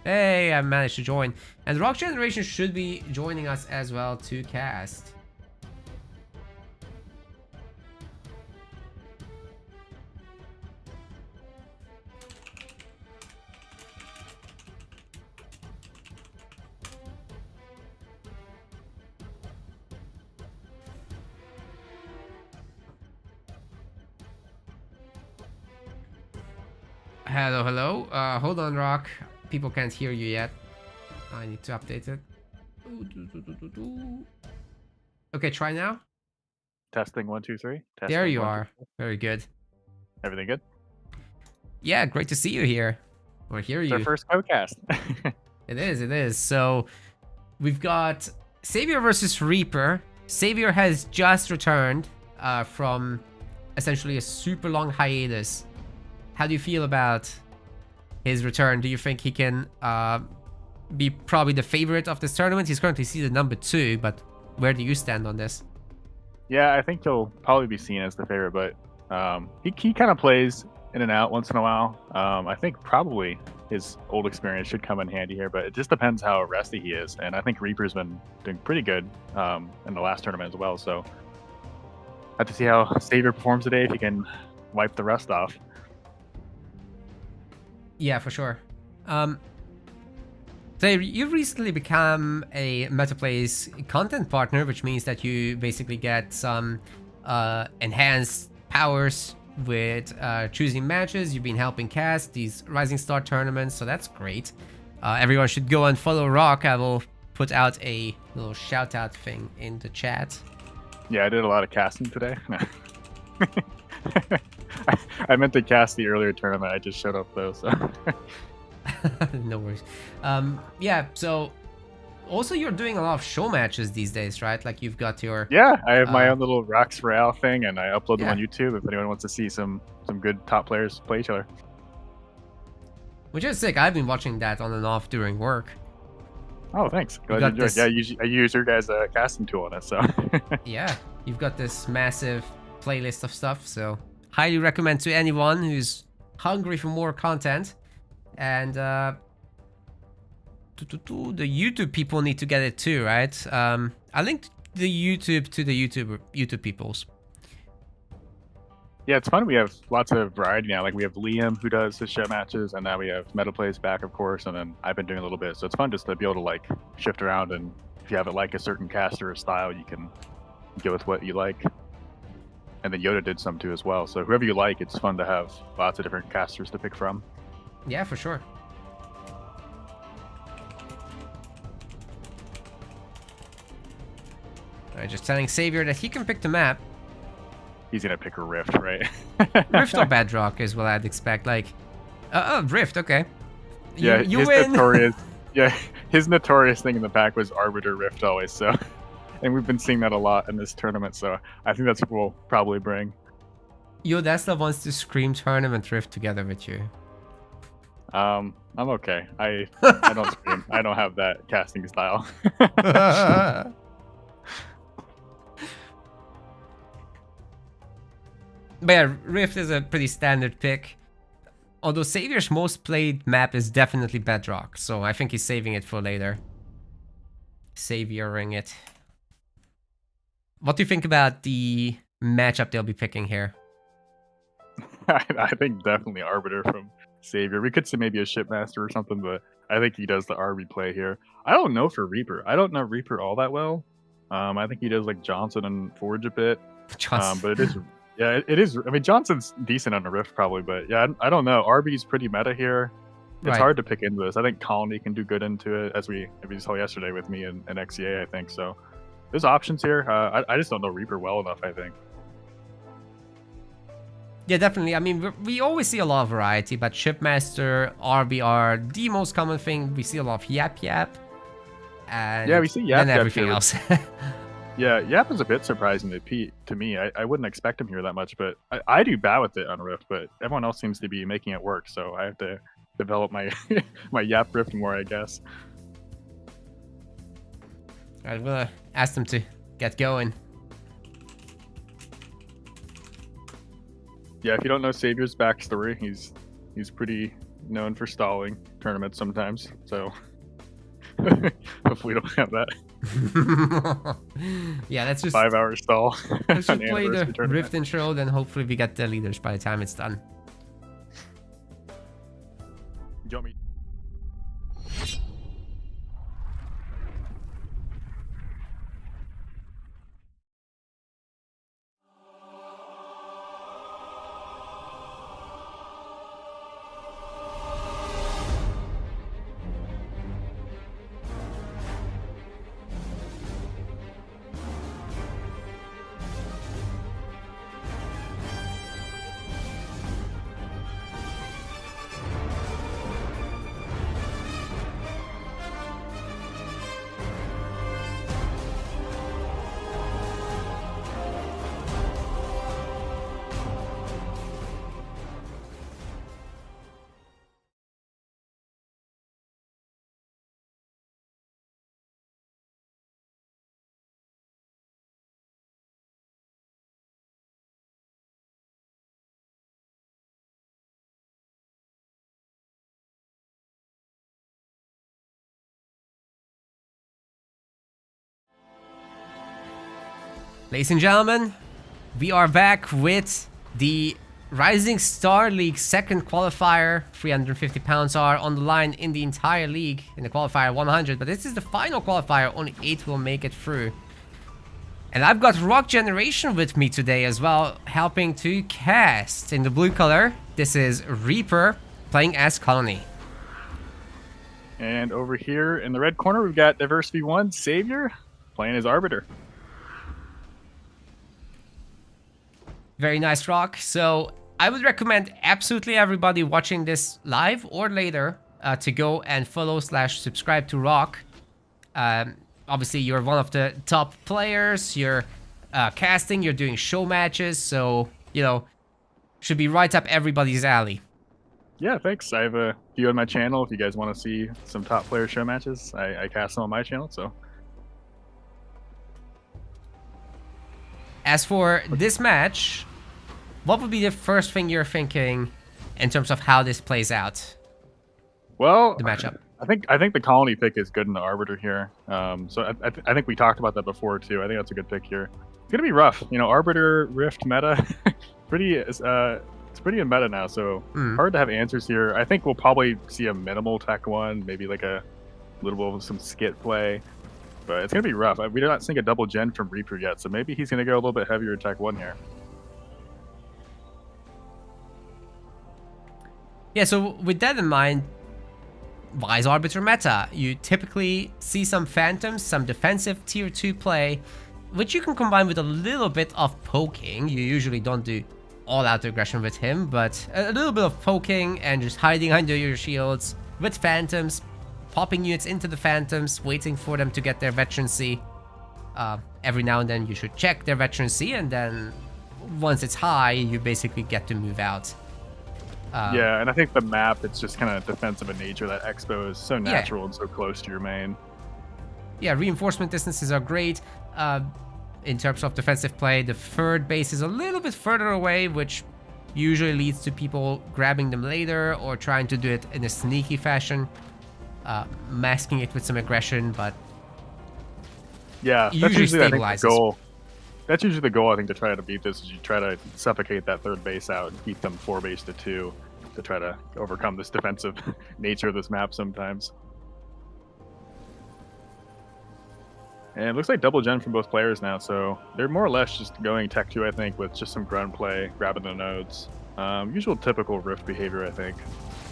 Hey, I managed to join. And Rock Generation should be joining us as well to cast. Hello, hello. Hold on, Rock. People can't hear you yet. I need to update it. Okay, try now. Testing 1, 2, 3. Testing, there you 1, are. 2, 3. Very good. Everything good? Yeah, great to see you here. Or hear you. It's our first podcast. It is, it is. So we've got Savor versus Reaper. Savor has just returned from essentially a super long hiatus. How do you feel about his return? Do you think he can be probably the favorite of this tournament? He's currently seeded number 2, but where do you stand on this? Yeah, I think he'll probably be seen as the favorite, but he kind of plays in and out once in a while. I think probably his old experience should come in handy here, but it just depends how resty he is. And I think Reaper's been doing pretty good in the last tournament as well. So I have to see how Savor performs today, if he can wipe the rust off. Yeah, for sure. So you've recently become a MetaPlays content partner, which means that you basically get some enhanced powers with choosing matches. You've been helping cast these Rising Star tournaments, so that's great. Everyone should go and follow Rock. I will put out a little shout out thing in the chat. Yeah, I did a lot of casting today. I meant to cast the earlier tournament. I just showed up though, so. No worries. Yeah, so Also, you're doing a lot of show matches these days, right? Like you've got your Yeah, I have my own little Rocks Real thing, and I upload them yeah. on YouTube if anyone wants to see some good top players play each other. Which is sick. I've been watching that on and off during work. Oh, thanks. Glad got you enjoyed. this- Yeah, I use your guys' casting tool on it, so. Yeah, you've got this massive playlist of stuff, so highly recommend to anyone who's hungry for more content. And the YouTube people need to get it too, right? I linked the YouTube to the YouTube peoples. Yeah, it's fun. We have lots of variety now. Like we have Liam who does his show matches, and now we have Meta Plays back, of course, and then I've been doing a little bit. So it's fun just to be able to like shift around, and if you have it like a certain caster or style, you can go with what you like. And then Yoda did some too as well. So whoever you like, it's fun to have lots of different casters to pick from. Yeah, for sure. Alright, just telling Savor that he can pick the map. He's gonna pick a Rift, right? Rift or Bedrock is what I'd expect. Like, Rift, okay. You his win. His notorious thing in the pack was Arbiter Rift always. So, and we've been seeing that a lot in this tournament. So I think that's what we'll probably bring. Yodesta wants to scream Tournament Rift together with you. I'm okay. I don't scream. I don't have that casting style. But yeah, Rift is a pretty standard pick. Although Savior's most played map is definitely Bedrock, so I think he's saving it for later. Savioring it. What do you think about the matchup they'll be picking here? I think definitely Arbiter from Savior. We could say maybe a Shipmaster or something, but I think he does the RB play here. I don't know for Reaper. I don't know Reaper all that well. I think he does like Johnson and Forge a bit. But it is... Yeah, it is. I mean, Johnson's decent on a Rift probably, but yeah, I don't know. RB's pretty meta here. It's hard to pick into this. I think Colony can do good into it, as we saw yesterday with me and XCA, I think. So there's options here. I just don't know Reaper well enough, I think. Yeah, definitely. I mean, we always see a lot of variety, but Shipmaster, RB are the most common thing. We see a lot of Yap Yap. And yeah, we see Yap Yap everything here. else. Yeah, Yap is a bit surprising to me. I wouldn't expect him here that much, but I do bad with it on Rift, but everyone else seems to be making it work, so I have to develop my my Yap Rift more, I guess. I'm gonna ask them to get going. Yeah, if you don't know Savior's backstory, he's pretty known for stalling tournaments sometimes, so hopefully we don't have that. Yeah, let's just 5-hour stall. let's just on play the tournament. Rift intro, then hopefully we get the leaders by the time it's done. Do you want me- Ladies and gentlemen, we are back with the Rising Star League second qualifier. 350 pounds are on the line in the entire league, in the qualifier 100, but this is the final qualifier. Only 8 will make it through. And I've got Rock Generation with me today as well, helping to cast. In the blue color, this is Reaper playing as Colony. And over here in the red corner, we've got Diversity 1 Savior playing as Arbiter. Very nice, Rock. So I would recommend absolutely everybody watching this live or later to go and follow/subscribe to Rock. Obviously, you're one of the top players. You're casting. You're doing show matches. So, you know, should be right up everybody's alley. Yeah, thanks. I have a few on my channel. If you guys want to see some top player show matches, I cast them on my channel. So, as for this match, what would be the first thing you're thinking in terms of how this plays out? well, The matchup. I think the colony pick is good in the arbiter here. So I think we talked about that before too. I think that's a good pick here. It's gonna be rough, you know. Arbiter Rift meta, it's pretty in meta now. So hard to have answers here. I think we'll probably see a minimal tech one, maybe like a little bit of some skit play, but it's gonna be rough. We did not seeing a double gen from Reaper yet, so maybe he's gonna go a little bit heavier tech one here. Yeah. So with that in mind, why is Arbiter meta? You typically see some Phantoms, some defensive tier 2 play, which you can combine with a little bit of poking. You usually don't do all-out aggression with him, but a little bit of poking and just hiding under your shields with Phantoms, popping units into the Phantoms, waiting for them to get their veterancy. Every now and then you should check their veterancy, and then once it's high, you basically get to move out. Yeah, and I think the map, it's just kind of defensive in nature. That Expo is so natural and so close to your main. Yeah, reinforcement distances are great. In terms of defensive play, the third base is a little bit further away, which usually leads to people grabbing them later or trying to do it in a sneaky fashion, masking it with some aggression, but yeah, that's usually I think the goal. That's usually the goal, I think, to try to beat this, is you try to suffocate that third base out and keep them 4 base to 2 to try to overcome this defensive nature of this map sometimes. And it looks like double gen from both players now, so they're more or less just going tech 2, I think, with just some grunt play, grabbing the nodes. Usual typical Rift behavior, I think.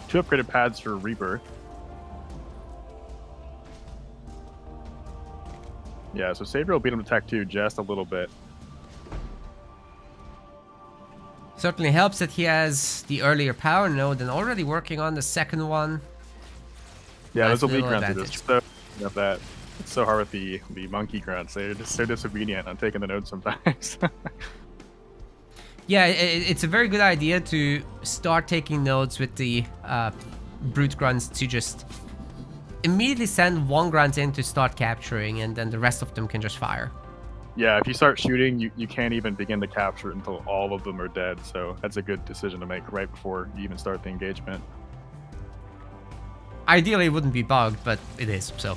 2 upgraded pads for Reaper. Yeah, so Savor will beat him to tech 2 just a little bit. certainly helps that he has the earlier power node and already working on the second one. Yeah, those will be grunts are just so that. It's so hard with the monkey grunts. They're just so disobedient on taking the node sometimes. Yeah, it's a very good idea to start taking nodes with the brute grunts to just immediately send one grunt in to start capturing, and then the rest of them can just fire. Yeah, if you start shooting, you can't even begin to capture it until all of them are dead. So that's a good decision to make right before you even start the engagement. Ideally, it wouldn't be bugged, but it is, so.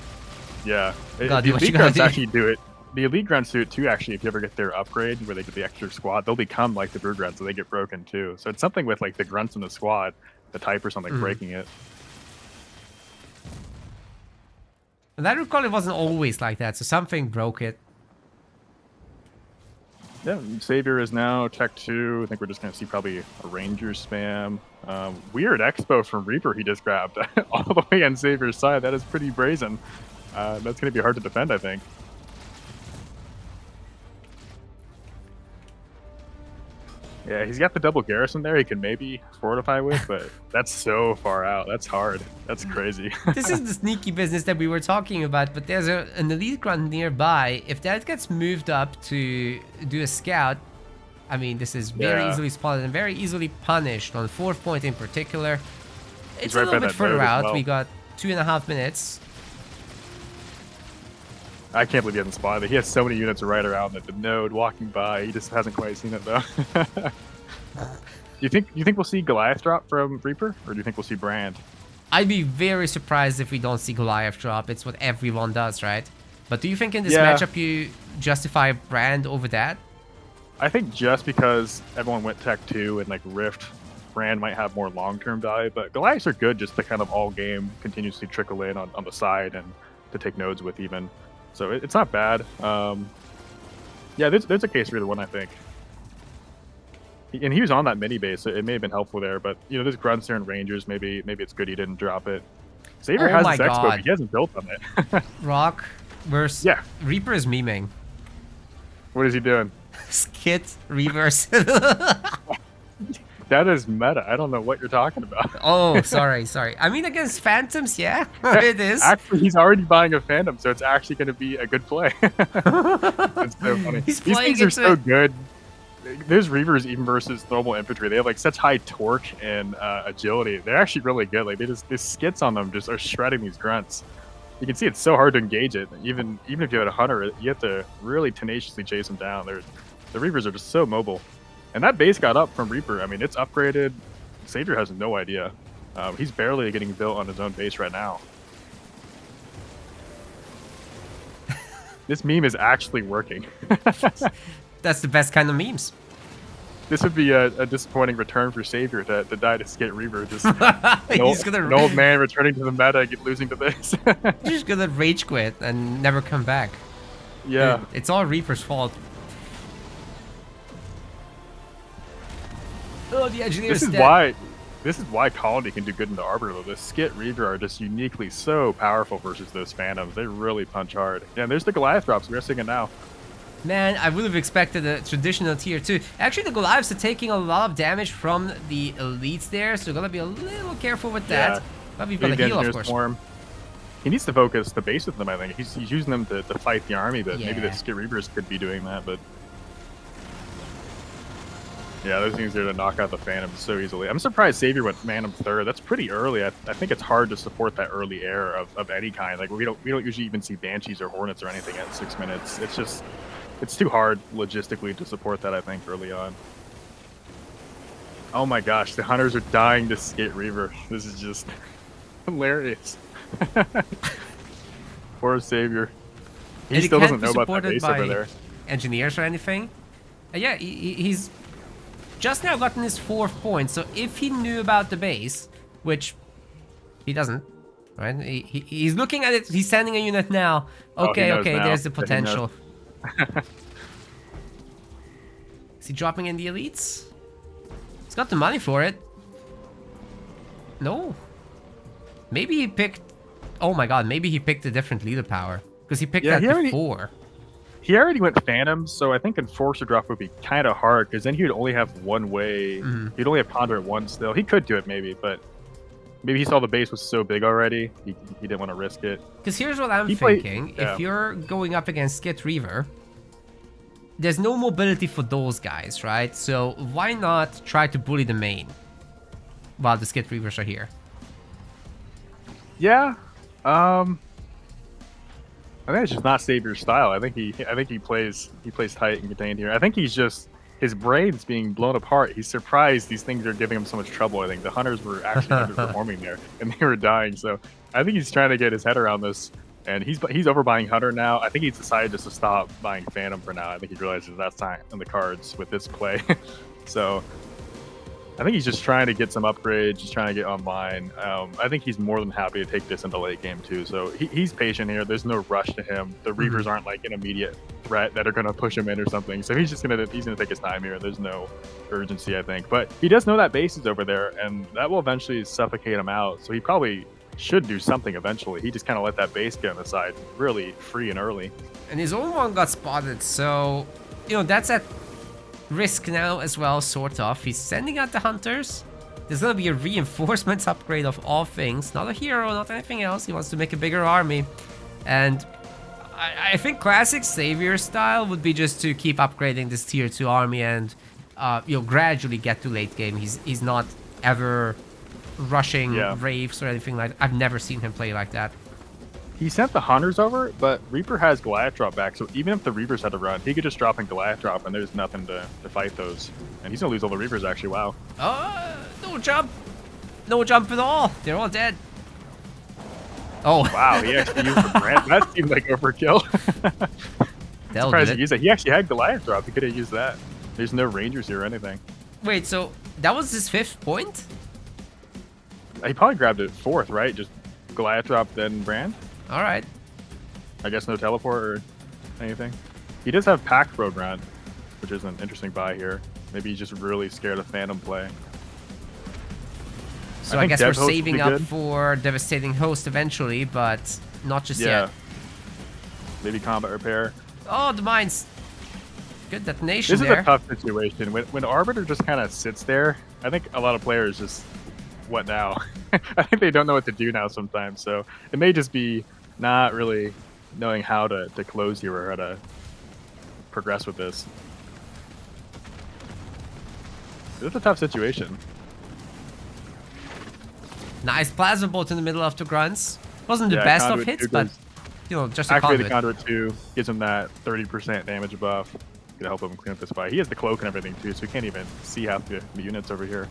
Yeah, the elite grunts actually do it. The elite grunts do it too, actually. If you ever get their upgrade where they get the extra squad, they'll become like the brute grunts, so they get broken too. So it's something with like the grunts in the squad, the type or something breaking it. And I recall it wasn't always like that, so something broke it. Yeah, Savor is now Tech 2. I think we're just going to see probably a Ranger spam. Weird Expo from Reaper he just grabbed all the way on Savor's side. That is pretty brazen. That's going to be hard to defend, I think. Yeah, he's got the double garrison there he can maybe fortify with, but that's so far out. That's hard. That's crazy. This is the sneaky business that we were talking about, but there's an elite grunt nearby. If that gets moved up to do a scout, I mean, this is very easily spotted and very easily punished on 4th point in particular. It's a little bit further out. Well. We got 2.5 minutes. I can't believe he hasn't spotted it. He has so many units right around it. The node walking by, he just hasn't quite seen it though. Do you think we'll see Goliath drop from Reaper, or do you think we'll see Brand? I'd be very surprised if we don't see Goliath drop. It's what everyone does, right? But do you think in this matchup you justify Brand over that? I think just because everyone went Tech 2 and like Rift, Brand might have more long-term value, but Goliaths are good just to kind of all game continuously trickle in on the side and to take nodes with even. So it's not bad. Yeah, there's a case for either one, I think. And he was on that mini base, so it may have been helpful there. But you know, there's grunts there and Rangers. Maybe it's good he didn't drop it. Savor has his Expo, but he hasn't built on it. Rock versus Reaper is memeing. What is he doing? Skit reverse. That is meta. I don't know what you're talking about. Oh, sorry. I mean, against Phantoms, yeah, it is. Actually, he's already buying a Phantom, so it's actually going to be a good play. It's so funny. He's These playing things are into so good. There's Reavers even versus normal infantry. They have like such high torque and agility. They're actually really good. Like these skits on them just are shredding these grunts. You can see it's so hard to engage it. Even if you had a hunter, you have to really tenaciously chase them down. The Reavers are just so mobile. And that base got up from Reaper. I mean, it's upgraded. Savor has no idea. He's barely getting built on his own base right now. This meme is actually working. That's the best kind of memes. This would be a disappointing return for Savor to die to skit Reaver. Just an old man returning to the meta, losing to this. He's just gonna rage quit and never come back. Yeah. Dude, it's all Reaper's fault. Oh, the engineer is dead. This is why Colony can do good in the Arbiter, though. The Skit Reaver are just uniquely so powerful versus those Phantoms. They really punch hard. Yeah, and there's the Goliath drops. We're seeing it now. Man, I would have expected a traditional tier 2. Actually, the Goliaths are taking a lot of damage from the elites there, so gotta be a little careful with that. Yeah. But we've got a heal, of course. Form. He needs to focus the base with them, I think. He's using them to fight the army, but maybe the Skit Reavers could be doing that, but... Yeah, those things are to knock out the Phantoms so easily. I'm surprised Savor went Phantom third. That's pretty early. I think it's hard to support that early air of any kind. Like we don't usually even see Banshees or Hornets or anything at 6 minutes. It's too hard logistically to support that, I think, early on. Oh my gosh, the Hunters are dying to skate Reaver. This is just hilarious. Poor Savor. He still doesn't know about that base over there. Engineers or anything. Yeah, he's just now gotten his 4th point, so if he knew about the base, which he doesn't, right? He's looking at it, he's sending a unit now. Okay, okay, now. There's the potential. Is he dropping in the elites? He's got the money for it. No. Maybe he picked... Oh my god, maybe he picked a different leader power. Because he picked that before. He already went Phantoms, so I think Enforcer drop would be kind of hard, because then he would only have one way. He'd only have Ponder at one still. He could do it maybe, but maybe he saw the base was so big already, he didn't want to risk it. Because here's what I'm thinking. If you're going up against Skit Reaver, there's no mobility for those guys, right? So why not try to bully the main while the Skit Reavers are here? Yeah. I think it's just not Savor's style. I think he plays tight and contained here. I think he's just his brain's being blown apart. He's surprised these things are giving him so much trouble. I think the Hunters were actually underperforming there, and they were dying. So I think he's trying to get his head around this, and he's overbuying Hunter now. I think he's decided just to stop buying Phantom for now. I think he realizes that's not in the cards with this play. So I think he's just trying to get some upgrades, just trying to get online. I think he's more than happy to take this into late game too. So he's patient here. There's no rush to him. The Reavers aren't like an immediate threat that are going to push him in or something. So he's gonna take his time here. There's no urgency, I think. But he does know that base is over there, and that will eventually suffocate him out. So he probably should do something eventually. He just kind of let that base get on the side really free and early. And his own one got spotted, so that's at risk now as well, sort of. He's sending out the Hunters. There's gonna be a reinforcements upgrade of all things. Not a hero, not anything else. He wants to make a bigger army. And I think classic Savor style would be just to keep upgrading this tier 2 army and gradually get to late game. He's not ever rushing Wraiths or anything like that. I've never seen him play like that. He sent the Hunters over, but Reaper has Goliath drop back, so even if the Reavers had to run, he could just drop in Goliath drop, and there's nothing to fight those. And he's gonna lose all the Reavers, actually. Wow. No jump. No jump at all. They're all dead. Oh. Wow, he actually used the brand. That seemed like overkill. I'm surprised he used it. He actually had Goliath drop. He could have used that. There's no Rangers here or anything. Wait, so that was his 5th point? He probably grabbed it 4th, right? Just Goliath drop, then Brand? All right. I guess no teleport or anything. He does have Pack Pro Grunt, which is an interesting buy here. Maybe he's just really scared of Phantom play. So I guess we're saving up for Devastating Host eventually, but not just yet. Maybe Combat Repair. Oh, the mines. Good detonation This there. is a tough situation. When Arbiter just kind of sits there, I think a lot of players just, what now? I think they don't know what to do now sometimes. So it may just be not really knowing how to close here or how to progress with this. It's a tough situation. Nice plasma bolt in the middle of the grunts. Wasn't the Yeah, best of Conduit hits, 2 but goes- you know, just a activate the conduit. Conduit 2, gives him that 30% damage buff. Gonna help him clean up this fight. He has the cloak and everything too, so he can't even see half the units over here.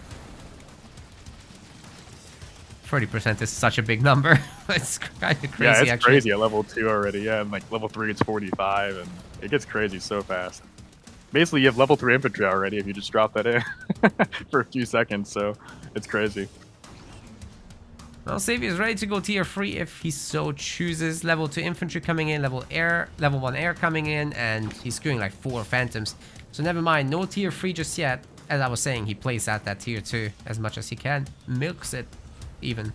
30% is such a big number. It's kind of crazy, Yeah, it's actually. crazy at level 2 already. Yeah, and like level 3 it's 45, and it gets crazy so fast. Basically, you have level 3 infantry already if you just drop that in for a few seconds, so it's crazy. Well, Savor is ready to go tier 3 if he so chooses. Level 2 infantry coming in, level 1 air coming in, and he's skewing like 4 phantoms. So never mind, no tier 3 just yet. As I was saying, he plays out that tier 2 as much as he can. Milks it, even.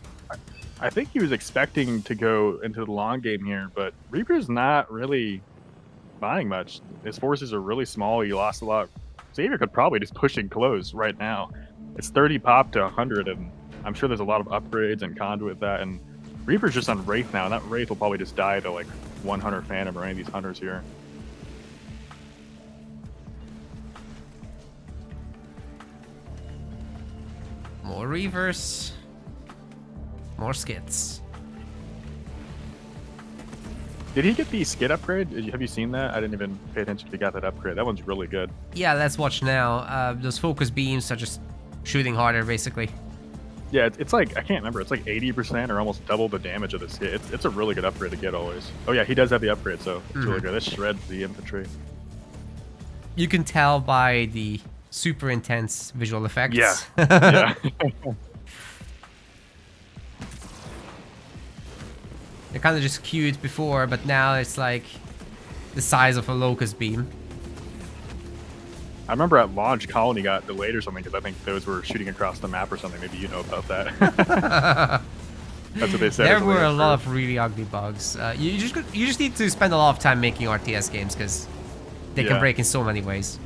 I think he was expecting to go into the long game here, but Reaper's not really buying much. His forces are really small. He lost a lot. Savor could probably just push and close right now. It's 30 pop to 100, and I'm sure there's a lot of upgrades and conduit with that. And Reaper's just on Wraith now, and that Wraith will probably just die to like 100 Phantom or any of these hunters here. More Reavers. More skits. Did he get the skid upgrade? Have you seen that? I didn't even pay attention if he got that upgrade. That one's really good. Yeah, let's watch now. Those focus beams are just shooting harder, basically. Yeah, it's like, I can't remember. It's like 80% or almost double the damage of the skid. It's a really good upgrade to get always. Oh yeah, he does have the upgrade, so it's really good. That shreds the infantry. You can tell by the super intense visual effects. Yeah. Yeah. They're kind of just cute before, but now it's like the size of a locust beam. I remember at launch, Colony got delayed or something because I think those were shooting across the map or something. Maybe you know about that. That's what they said. There were a lot of really ugly bugs. You just need to spend a lot of time making RTS games because they can break in so many ways.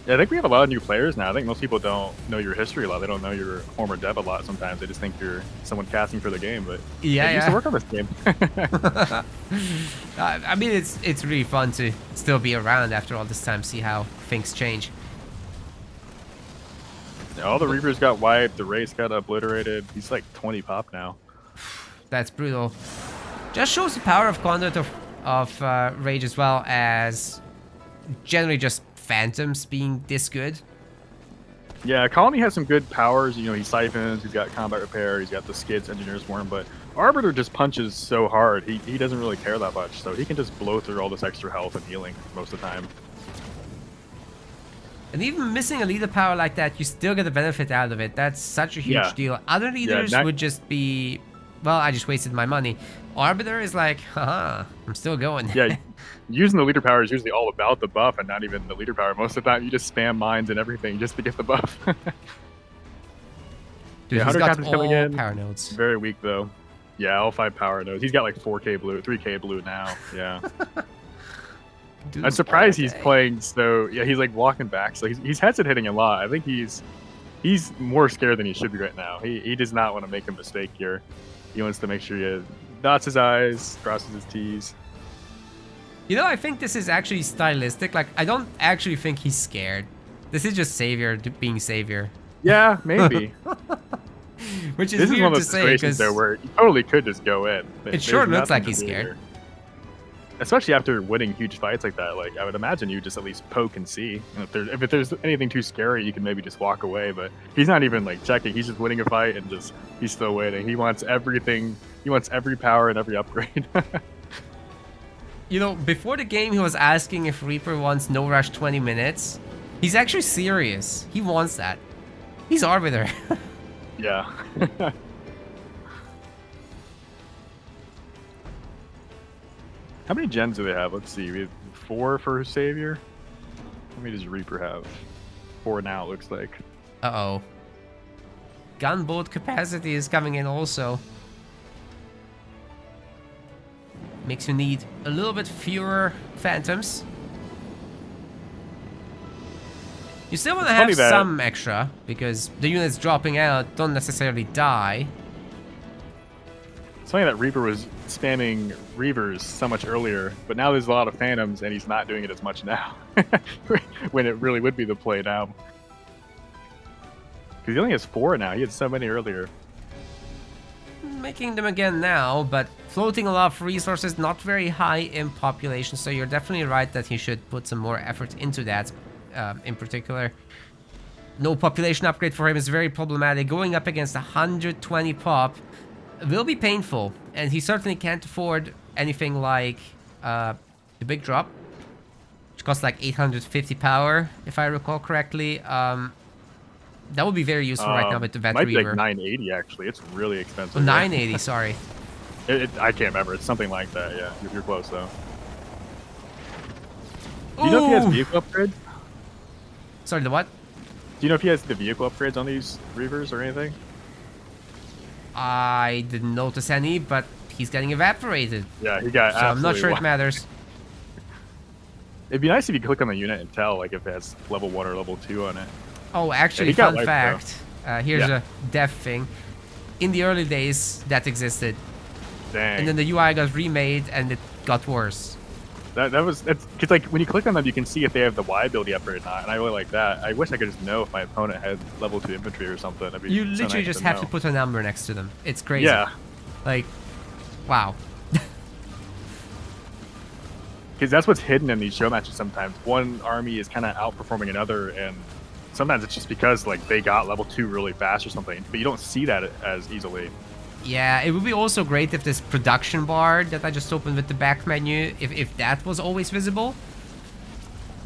Yeah, I think we have a lot of new players now. I think most people don't know your history a lot. They don't know your former dev a lot sometimes. They just think you're someone casting for the game, but yeah, you used to work on this game. I mean, it's really fun to still be around after all this time, see how things change. Yeah, all the Reapers got wiped. The race got obliterated. He's like 20 pop now. That's brutal. Just shows the power of Conduit of Rage as well as generally just Phantoms being this good. Yeah, Colony has some good powers. You know, he siphons, he's got combat repair, he's got the skids, engineer's swarm, but Arbiter just punches so hard. He doesn't really care that much, so he can just blow through all this extra health and healing most of the time. And even missing a leader power like that, you still get the benefit out of it. That's such a huge deal. Other leaders would just be, well, I just wasted my money. Arbiter is like, haha, I'm still going. Yeah, using the leader power is usually all about the buff and not even the leader power. Most of the time, you just spam mines and everything just to get the buff. Dude, yeah, he's 100 got captains all coming in. power nodes. Very weak, though. Yeah, all 5 power nodes. He's got like 4k blue, 3k blue now. Yeah. Dude, I'm surprised he's playing so... Yeah, he's like walking back. So he's hesitating a lot. I think he's more scared than he should be right now. He does not want to make a mistake here. He wants to make sure he dots his I's, crosses his T's. You know, I think this is actually stylistic. Like, I don't actually think he's scared. This is just Savior being Savior. Yeah, maybe. Which is this is weird one of to those say, situations though where you totally could just go in. It sure looks like he's scared. Here. Especially after winning huge fights like that. Like, I would imagine you just at least poke and see. And if there's anything too scary, you can maybe just walk away. But he's not even like checking. He's just winning a fight and he's still waiting. He wants everything. He wants every power and every upgrade. You know, before the game, he was asking if Reaper wants no rush 20 minutes. He's actually serious. He wants that. He's Arbiter. Yeah. How many gens do they have? Let's see. We have 4 for Savior. How many does Reaper have? 4 now, it looks like. Uh-oh. Gunboat capacity is coming in also. Makes you need a little bit fewer Phantoms. You still want to It's have funny that- some extra, because the units dropping out don't necessarily die. It's funny that Reaper was spamming Reavers so much earlier, but now there's a lot of Phantoms, and he's not doing it as much now. When it really would be the play now. Because he only has 4 now. He had so many earlier. Making them again now, but floating a lot of resources, not very high in population, so you're definitely right that he should put some more effort into that, in particular. No population upgrade for him is very problematic. Going up against 120 pop will be painful, and he certainly can't afford anything like the big drop, which costs like 850 power, if I recall correctly. That would be very useful right now with the Vet Might be Reaver. like 980 actually. It's really expensive. Oh, 980, sorry. I can't remember. It's something like that. Yeah, you're close though. Do you know if he has Ooh. vehicle upgrades? Sorry, the what? Do you know if he has the vehicle upgrades on these Reavers or anything? I didn't notice any, but he's getting evaporated. Yeah, he got. So I'm not sure it absolutely matters. It'd be nice if you could click on the unit and tell like if it has level 1 or level 2 on it. Oh, actually, he got fun wiped, fact. Here's Yeah. a dev thing. In the early days, that existed. Dang. And then the UI got remade, and it got worse. That's because like when you click on them, you can see if they have the Y ability upgrade or not, and I really like that. I wish I could just know if my opponent had level 2 infantry or something. That'd be You so literally nice just have know. to put a number next to them. It's crazy. Yeah, Like, wow. because that's what's hidden in these show matches. Sometimes one army is kind of outperforming another, and sometimes it's just because like they got level 2 really fast or something. But you don't see that as easily. Yeah, it would be also great if this production bar that I just opened with the back menu, if that was always visible.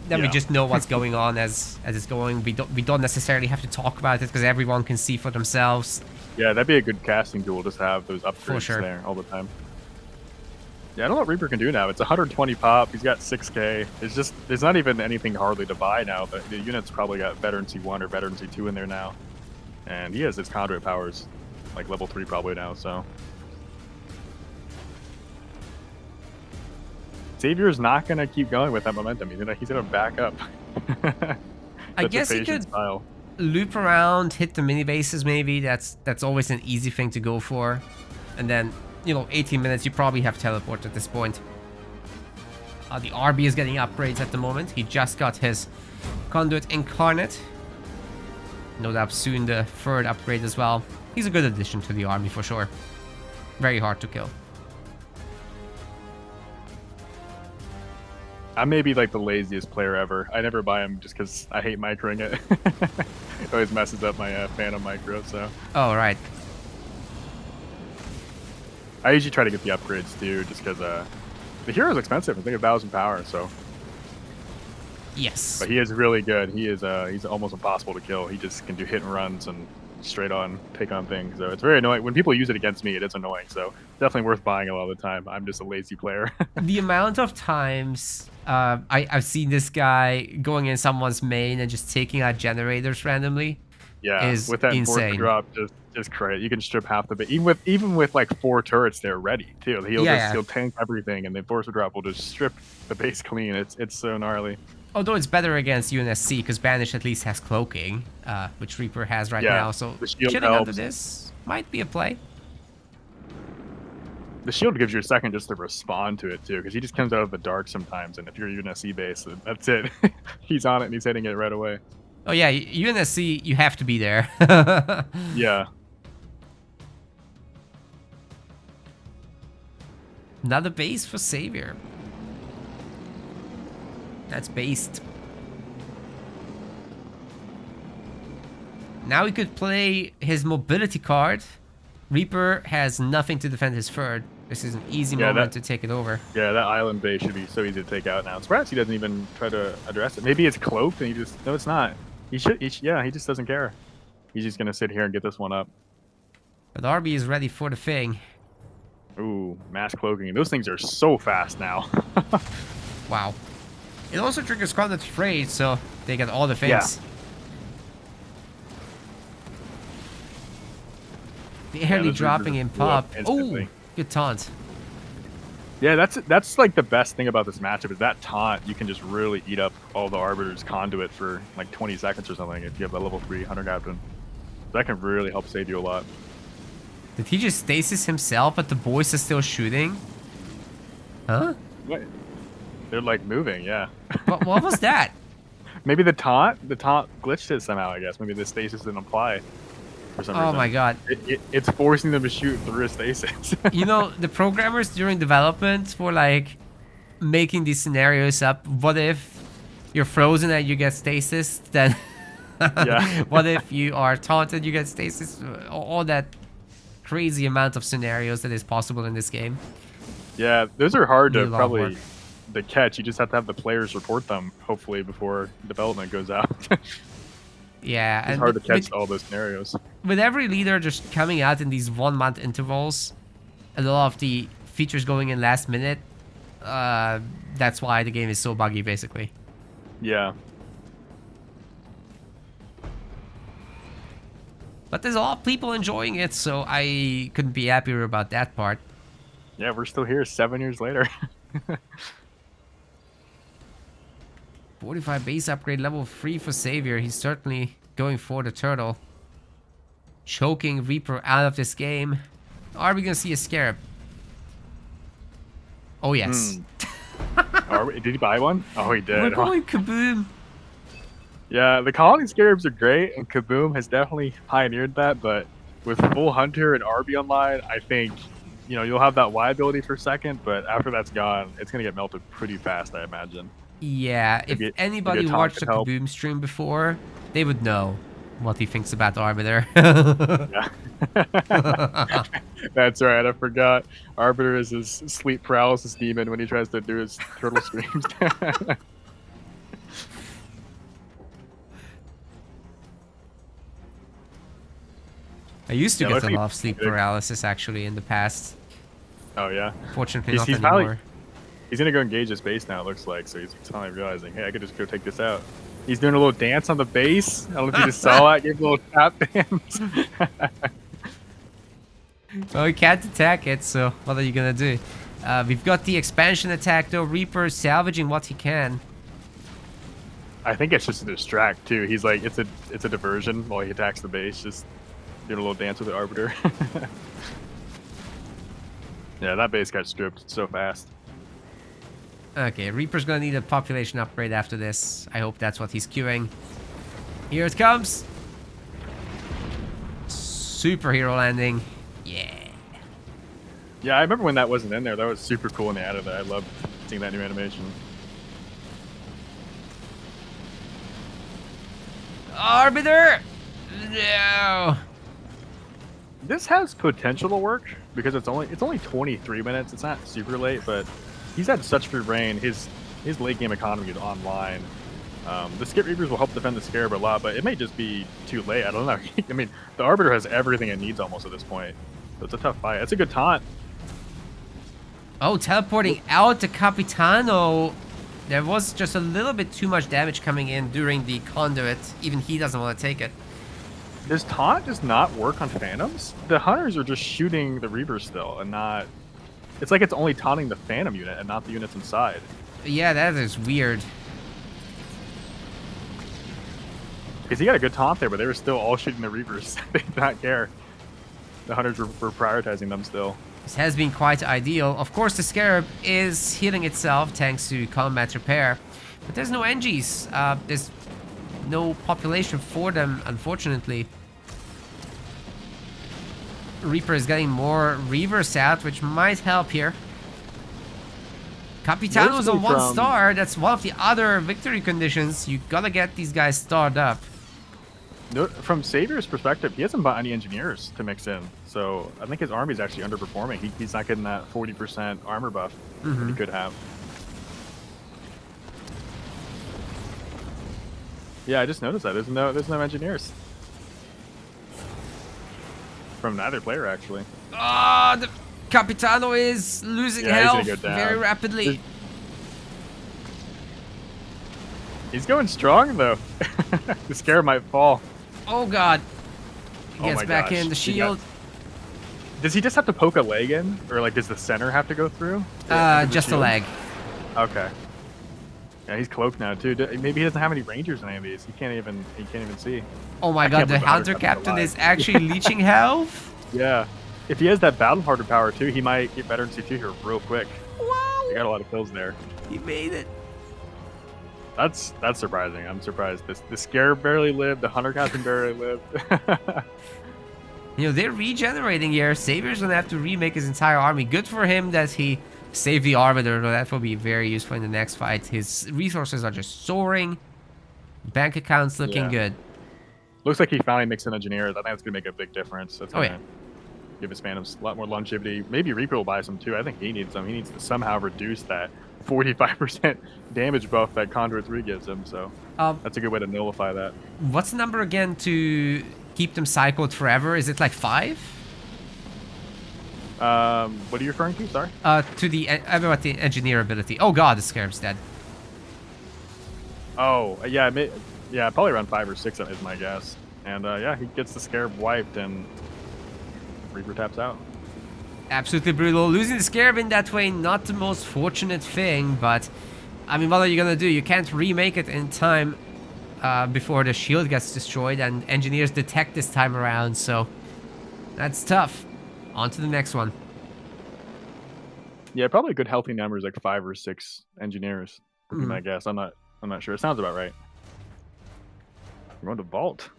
Then we Yeah. just know what's going on as it's going. We don't necessarily have to talk about it because everyone can see for themselves. Yeah, that'd be a good casting tool. Just have those upgrades For sure. there all the time. Yeah, I don't know what Reaper can do now. It's 120 pop. He's got 6k. It's just there's not even anything hardly to buy now. But the unit's probably got Veterancy 1 or Veterancy 2 in there now, and he has his conduit powers, like level 3 probably now. So Savior's not gonna keep going with that momentum. He's gonna back up. I Such a guess he patient could style. loop around, hit the mini bases maybe. That's always an easy thing to go for. And then, 18 minutes, you probably have teleport at this point. The RB is getting upgrades at the moment. He just got his Conduit Incarnate. No doubt soon the third upgrade as well. He's a good addition to the army for sure. Very hard to kill. I may be like the laziest player ever. I never buy him just because I hate microing it. It always messes up my Phantom micro, so. Oh, right. I usually try to get the upgrades too, just because the hero's expensive. I think 1,000 power, so. Yes. But he is really good. He's almost impossible to kill. He just can do hit and runs and straight on take on things. So it's very annoying. When people use it against me, it is annoying. So definitely worth buying a lot of the time. I'm just a lazy player. The amount of times I've seen this guy going in someone's main and just taking out generators randomly. Yeah, Is with that insane. force drop, just crazy. You can strip half the base. Even with like 4 turrets, they're ready too. He'll tank everything, and the force drop will just strip the base clean. It's so gnarly. Although it's better against UNSC because Banish at least has cloaking, which Reaper has right Yeah, now. So the shield chilling under helps. this might be a play. The shield gives you a second just to respond to it too, because he just comes out of the dark sometimes, and if you're UNSC base, that's it. He's on it and he's hitting it right away. Oh yeah, UNSC, you have to be there. Yeah. Another base for Savor. That's based. Now he could play his mobility card. Reaper has nothing to defend his third. This is an easy moment to take it over. Yeah, that island base should be so easy to take out now. Surprised he doesn't even try to address it. Maybe it's cloaked and he just... No, it's not. He just doesn't care. He's just going to sit here and get this one up. But RB is ready for the thing. Ooh, mass cloaking. Those things are so fast now. Wow. It also triggers Conduit Freight, so they get all the things. Yeah. Barely those dropping Reapers in blew up pop. Oh, instantly. good taunt. Yeah, that's like the best thing about this matchup is that taunt. You can just really eat up all the Arbiter's conduit for like 20 seconds or something if you have a level 3 Hunter Captain. That can really help save you a lot. Did he just stasis himself, but the boys are still shooting? Huh? What? They're like moving, yeah. What was that? Maybe the taunt glitched it somehow, I guess. Maybe the stasis didn't apply for some reason. Oh my god. It's forcing them to shoot through a stasis. You know, the programmers during development were like making these scenarios up. What if you're frozen and you get stasis? Then Yeah. what if you are taunted, you get stasis? All that crazy amount of scenarios that is possible in this game. Yeah, those are hard Need to a lot of probably work. to catch. You just have to have the players report them, hopefully, before development goes out. Yeah, It's hard to catch all those scenarios. with every leader just coming out in these 1 month intervals, a lot of the features going in last minute, that's why the game is so buggy, basically. Yeah. But there's a lot of people enjoying it, so I couldn't be happier about that part. Yeah, we're still here 7 years later. 45 base upgrade, level 3 for Savor. He's certainly going for the turtle. Choking Reaper out of this game. Are we gonna see a Scarab? Oh yes. Did he buy one? Oh, he did. We're going kaboom. Yeah, the Colony Scarabs are great, and Kaboom has definitely pioneered that, but with full Hunter and Arby online, I think, you know, you'll have that Y ability for a second, but after that's gone, it's going to get melted pretty fast, I imagine. Yeah, if anybody maybe a watched the taunt could Kaboom stream before, they would know what he thinks about Arbiter. Yeah. That's right, I forgot. Arbiter is his sleep paralysis demon when he tries to do his turtle screams. I used to Yeah, get a luckily- lot of sleep paralysis actually in the past. Oh, yeah. Fortunately, He's not probably- anymore. He's going to go engage his base now, it looks like, so he's finally realizing, hey, I could just go take this out. He's doing a little dance on the base. I don't know if you just saw that. Gave a little tap dance. Well, we can't attack it, so what are you gonna do? We've got the expansion attack though. Reaper salvaging what he can. I think it's just a distract too. He's like, it's a diversion while he attacks the base. Just doing a little dance with the Arbiter. Yeah, that base got stripped so fast. Okay, Reaper's gonna need a population upgrade after this. I hope that's what he's queuing. Here it comes. Superhero landing. Yeah. Yeah, I remember when that wasn't in there. That was super cool when they added that. I loved seeing that new animation. Arbiter! No! This has potential to work because it's only 23 minutes. It's not super late, but he's had such free reign. His late game economy is online. The Skip Reapers will help defend the Scarab a lot, but it may just be too late. I don't know. I mean, the Arbiter has everything it needs almost at this point. So it's a tough fight. It's a good taunt. Oh, teleporting out the Capitano. There was just a little bit too much damage coming in during the conduit. Even he doesn't want to take it. Does taunt just not work on Phantoms? The Hunters are just shooting the Reapers still and not... It's like it's only taunting the Phantom unit and not the units inside. Yeah, that is weird. Because he got a good taunt there, but they were still all shooting the Reapers. They did not care. The Hunters were prioritizing them still. This has been quite ideal. Of course, the Scarab is healing itself thanks to combat repair. But there's no NGs. There's no population for them, unfortunately. Reaper is getting more Reavers out, which might help here. Capitano's on 1 star. That's one of the other victory conditions. You gotta get these guys starred up. No, from Savior's perspective, he hasn't bought any engineers to mix in. So I think his army is actually underperforming. He's not getting that 40% armor buff that he could have. Yeah, I just noticed that. There's no engineers. From neither player, actually. Ah, the Capitano is losing health very rapidly. He's going strong, though. The Scarab might fall. Oh god. He Oh gets my back gosh. in the shield. Does he just have to poke a leg in, or like does the center have to go through? Just a leg. Okay. Yeah, he's cloaked now too. Maybe he doesn't have any rangers in any of these. He can't even see. Oh my god, the Hunter Captain is actually leeching health. Yeah. If he has that battle harder power too, he might get better in C2 here real quick. Wow. He got a lot of kills there. He made it. That's surprising. I'm surprised. The Scare barely lived. The Hunter Captain barely lived. You know, they're regenerating here. Savior's gonna have to remake his entire army. Good for him that he saved the Arbiter, but that will be very useful in the next fight. His resources are just soaring. Bank account's looking good. Looks like he finally mixed in engineers. I think that's gonna make a big difference. That's Oh gonna give his Phantoms a lot more longevity. Maybe Reaper will buy some too. I think he needs some. He needs to somehow reduce that 45% damage buff that Conduit 3 gives him. So that's a good way to nullify that. What's the number again to keep them cycled forever? Is it like 5? What are you referring to? Sorry. To the about the engineer ability. Oh god, the Scarab's dead. Oh yeah, probably around 5 or 6 is my guess. And yeah, he gets the Scarab wiped and Reaper taps out. Absolutely brutal. Losing the Scarab in that way, not the most fortunate thing, but I mean, what are you gonna do? You can't remake it in time before the shield gets destroyed, and engineers detect this time around, so that's tough. On to the next one. Yeah, probably good healthy numbers like 5 or 6 engineers. Would be my guess. I'm not sure. It sounds about right. We're going to Vault.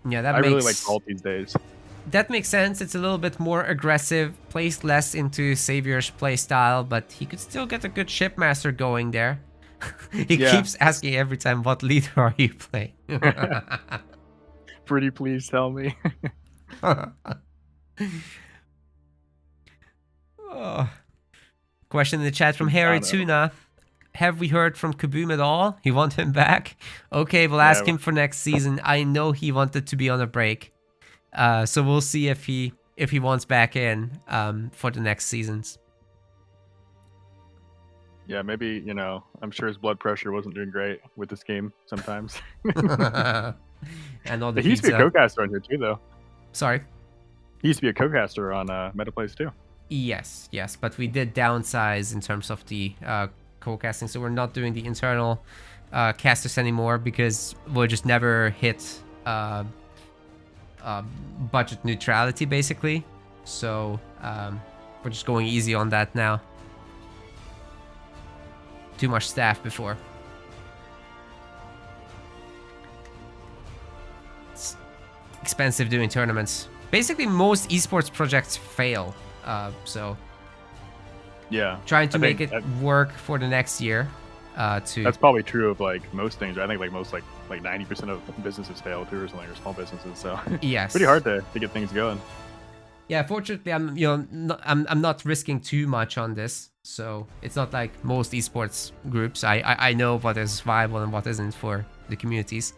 Yeah, I really like Vault these days. That makes sense. It's a little bit more aggressive, plays less into Savior's playstyle, but he could still get a good shipmaster going there. He keeps asking every time, what leader are you playing? Pretty please tell me. Question in the chat from Harry Tuna. Have we heard from Kaboom at all? You want him back? Okay, we'll ask him for next season. I know he wanted to be on a break. So we'll see if he wants back in for the next seasons. Yeah, maybe, you know, I'm sure his blood pressure wasn't doing great with this game sometimes. And all the he used to be a co-caster on here too, though. Sorry? He used to be a co-caster on Metaplays too. Yes, but we did downsize in terms of the co-casting, so we're not doing the internal casters anymore because we'll just never hit budget neutrality, basically. So we're just going easy on that now. Too much staff before. It's expensive doing tournaments. Basically, most esports projects fail. So yeah, trying to make it work for the next year. That's probably true of like most things. I think like most like 90% of businesses fail too, or something, or small businesses. So yes, pretty hard to get things going. Yeah, fortunately, I'm not risking too much on this, so it's not like most esports groups. I know what is viable and what isn't for the communities.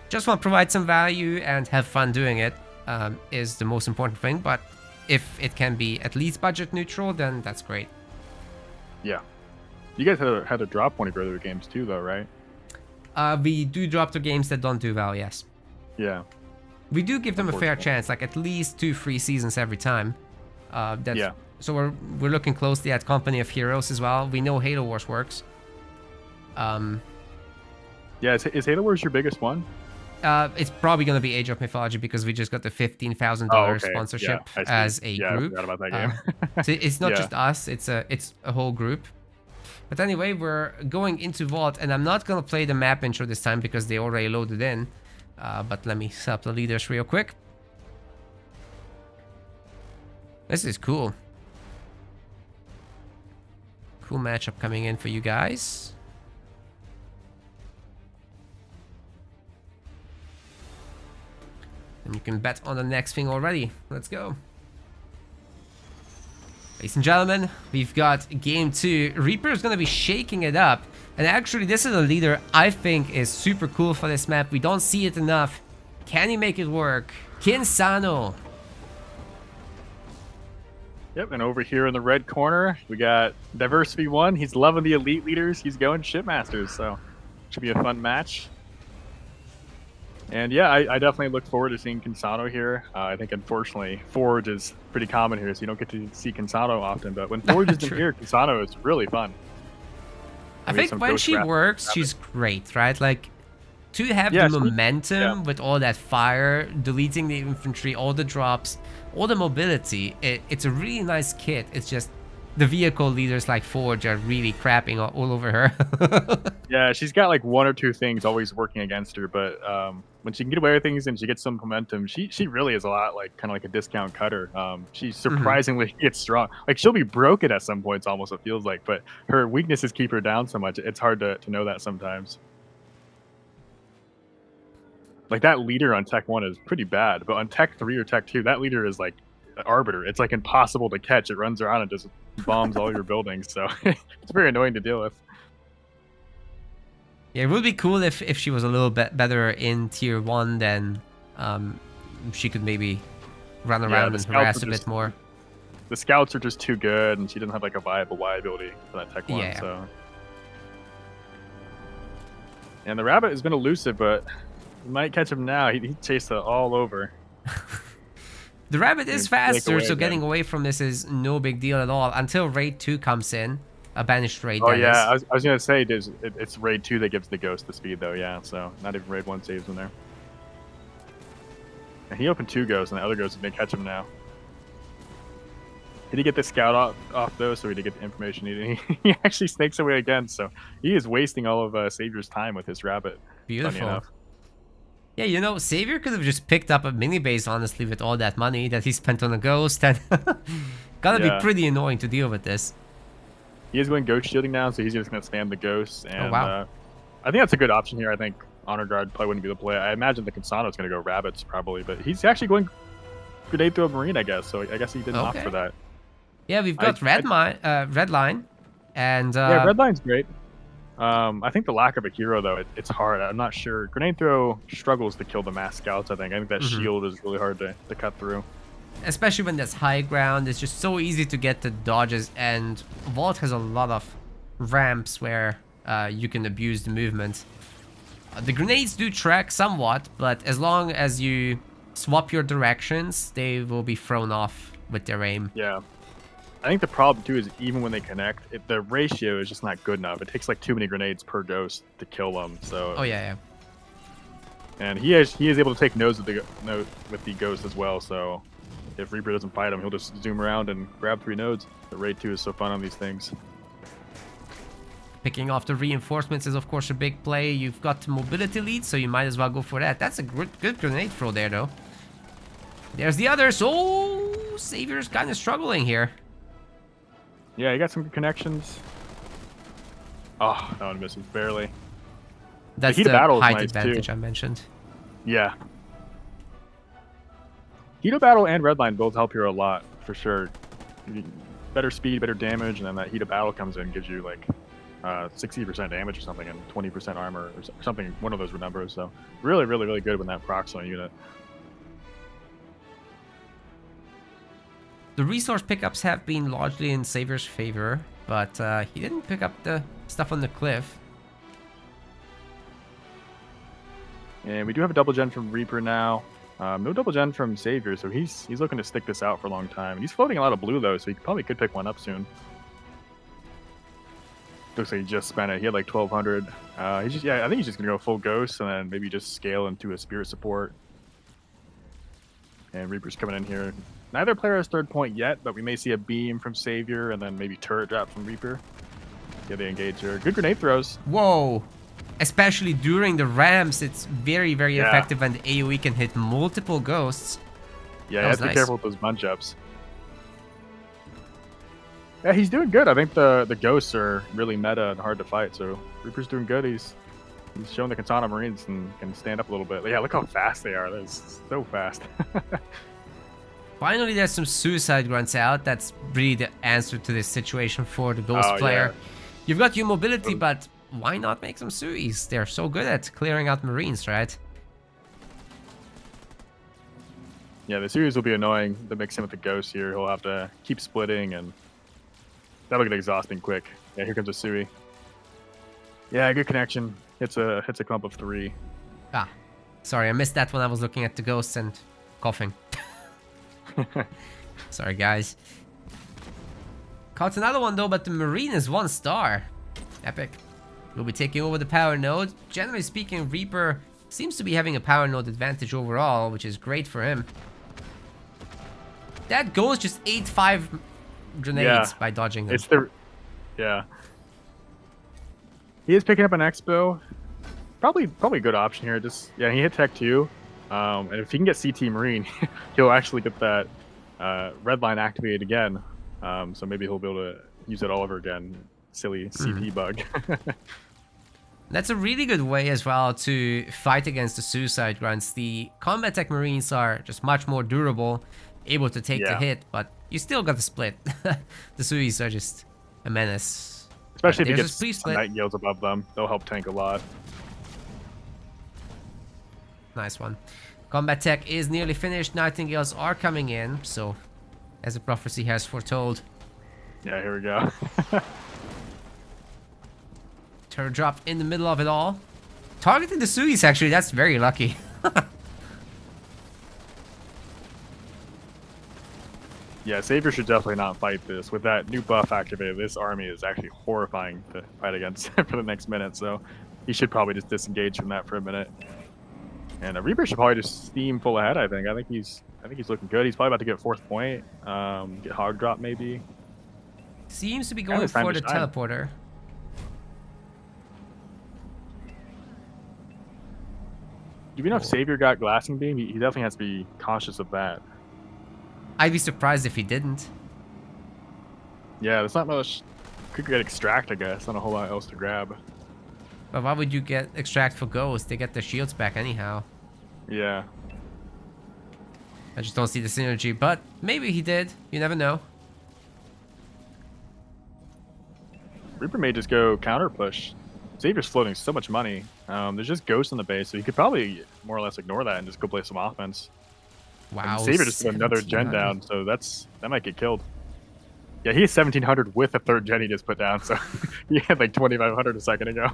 Just want to provide some value and have fun doing it is the most important thing. But if it can be at least budget neutral, then that's great. Yeah, you guys had to drop one of your other games too, though, right? We do drop the games that don't do well. Yes. Yeah. We do give them a fair chance, like at least 2 free seasons every time. So we're looking closely at Company of Heroes as well. We know Halo Wars works. Yeah, is Halo Wars your biggest one? It's probably going to be Age of Mythology because we just got the $15,000 sponsorship as a group. I forgot about that game. So it's not just us; it's a whole group. But anyway, we're going into Vault, and I'm not going to play the map intro this time because they already loaded in. But let me set up the leaders real quick. This is cool. Cool matchup coming in for you guys. And you can bet on the next thing already. Let's go. Ladies and gentlemen, we've got game 2. Reaper is going to be shaking it up. And actually, this is a leader I think is super cool for this map. We don't see it enough. Can he make it work? Kinsano. Yep, and over here in the red corner, we got Diversity 1. He's loving the elite leaders. He's going Shipmasters, so should be a fun match. And yeah, I definitely look forward to seeing Cansano here. I think unfortunately Forge is pretty common here, so you don't get to see Cansano often. But when Forge is in True. here, Cansano is really fun. I And we have think some when Ghost she Rat. works, she's great, right? Like, to have the Yeah, yeah, momentum with all that fire, deleting the infantry, all the drops, all the mobility, it's a really nice kit. It's just the vehicle leaders like Forge are really crapping all over her. yeah. She's got like one or two things always working against her, but when she can get away with things and she gets some momentum, she really is a lot like kind of like a discount cutter. She Mhm. surprisingly gets strong. Like she'll be broken at some points, almost it feels like, but her weaknesses keep her down so much. It's hard to know that sometimes. Like that leader on Tech 1 is pretty bad, but on Tech 3 or Tech 2, that leader is like an arbiter. It's like impossible to catch. It runs around and just bombs all your buildings, so it's very annoying to deal with. Yeah, it would be cool if she was a little bit better in tier 1, then she could maybe run Yeah, around and harass a bit more. the scouts are just too good, and she doesn't have like a viable Y ability for that Tech 1, Yeah. so. And the rabbit has been elusive, but you might catch him now. He chased it all over. The rabbit is Break faster, away so again. getting away from this is no big deal at all until raid 2 comes in. A banished raid, Oh that yeah, is. I was gonna say it's raid 2 that gives the ghost the speed though, yeah. So not even raid 1 saves him there. And he opened 2 ghosts, and the other ghost is gonna catch him now. Did he get the scout off though? So he did get the information needed. He actually snakes away again, so he is wasting all of Savior's time with his rabbit. Funny Beautiful. enough. Yeah, you know, Savor could have just picked up a mini base, honestly, with all that money that he spent on a ghost, and gotta be Yeah. pretty annoying to deal with this. He is going ghost shielding now, so he's just gonna spam the ghosts. And wow. I think that's a good option here. I think Honor Guard probably wouldn't be the play. I imagine the Cansano's gonna go rabbits probably, but he's actually going grenade through a marine, I guess. So I guess he didn't opt Okay. for that. Yeah, we've got red line, and Yeah, red line's great. I think the lack of a hero though, it's hard. I'm not sure. Grenade throw struggles to kill the mass scouts. I think that shield is really hard to cut through. especially when there's high ground, it's just so easy to get the dodges, and Vault has a lot of ramps where you can abuse the movement. The grenades do track somewhat, but as long as you swap your directions, they will be thrown off with their aim. Yeah. I think the problem too is even when they connect, the ratio is just not good enough. It takes like too many grenades per ghost to kill them. So. Oh yeah, yeah. And he is able to take nodes with the ghost as well. So if Reaper doesn't fight him, he'll just zoom around and grab 3 nodes. The raid 2 is so fun on these things. Picking off the reinforcements is of course a big play. You've got the mobility lead, so you might as well go for that. That's a good grenade throw there, though. There's the others. Oh, Savior's kind of struggling here. Yeah, he got some good connections. Oh, that one misses barely. That's heat the of battle is height nice, advantage too. I mentioned. Yeah. Heat of battle and redline both help here a lot, for sure. Better speed, better damage, and then that heat of battle comes in and gives you like 60% damage or something and 20% armor or something, one of those numbers. So really, really, really good when that procs on a unit. The resource pickups have been largely in Savior's favor, but he didn't pick up the stuff on the cliff. And we do have a double gen from Reaper now. No double gen from Savior, so he's looking to stick this out for a long time. And he's floating a lot of blue though, so he probably could pick one up soon. Looks like he just spent it. He had like 1,200. I think he's just gonna go full ghost and then maybe just scale into a spirit support. And Reaper's coming in here. Neither player has 3rd point yet, but we may see a beam from Savior and then maybe turret drop from Reaper. Yeah, they engage here. Good grenade throws. Whoa! Especially during the ramps, it's very, very effective, and the AoE can hit multiple ghosts. Yeah, you have to be careful with those bunch ups. Yeah, he's doing good. I think the ghosts are really meta and hard to fight, so Reaper's doing good. He's showing the Katana Marines and can stand up a little bit. Yeah, look how fast they are. They're so fast. Finally, there's some suicide grunts out. That's really the answer to this situation for the ghost player. Yeah. You've got your mobility, but why not make some suis? They're so good at clearing out Marines, right? Yeah, the series will be annoying to mix in with the ghost here. He'll have to keep splitting, and that'll get exhausting quick. Yeah, here comes a Sui. Yeah, good connection. Hits a clump of 3. Ah. Sorry, I missed that when I was looking at the ghosts and coughing. Sorry, guys. Caught another one though, but the Marine is 1 star. Epic. Will be taking over the power node. Generally speaking, Reaper seems to be having a power node advantage overall, which is great for him. That ghost just ate 5 grenades by dodging them. It's the... Yeah. He is picking up an Expo. Probably a good option here. Just he hit Tech 2. And if he can get CT Marine, he'll actually get that red line activated again. So maybe he'll be able to use it all over again. Silly CT bug. That's a really good way as well to fight against the suicide grunts. The combat tech Marines are just much more durable, able to take the hit, but you still got the split. The Suis are just a menace. Especially if you get some Nightingales above them, they'll help tank a lot. Nice one. Combat tech is nearly finished. Nightingales are coming in, so as the prophecy has foretold. Yeah, here we go. Turret drop in the middle of it all. Targeting the Suis, actually, that's very lucky. Yeah, Savor should definitely not fight this. With that new buff activated, this army is actually horrifying to fight against for the next minute, so he should probably just disengage from that for a minute. And Reaper should probably just steam full ahead, I think. I think he's looking good. He's probably about to get 4th point. Get hog drop maybe. Seems to be going for the teleporter. Do we know if Savor got glassing beam? He definitely has to be cautious of that. I'd be surprised if he didn't. Yeah, there's not much. Could get extract, I guess. Not a whole lot else to grab. But why would you get extract for ghosts? They get their shields back anyhow. Yeah. I just don't see the synergy, but maybe he did. You never know. Reaper may just go counter push. Savor's floating so much money. There's just ghosts on the base, so you could probably more or less ignore that and just go play some offense. Wow. And Savor just put another gen down, so that might get killed. Yeah, he has 1700 with a 3rd gen he just put down, so he had like 2500 a second ago.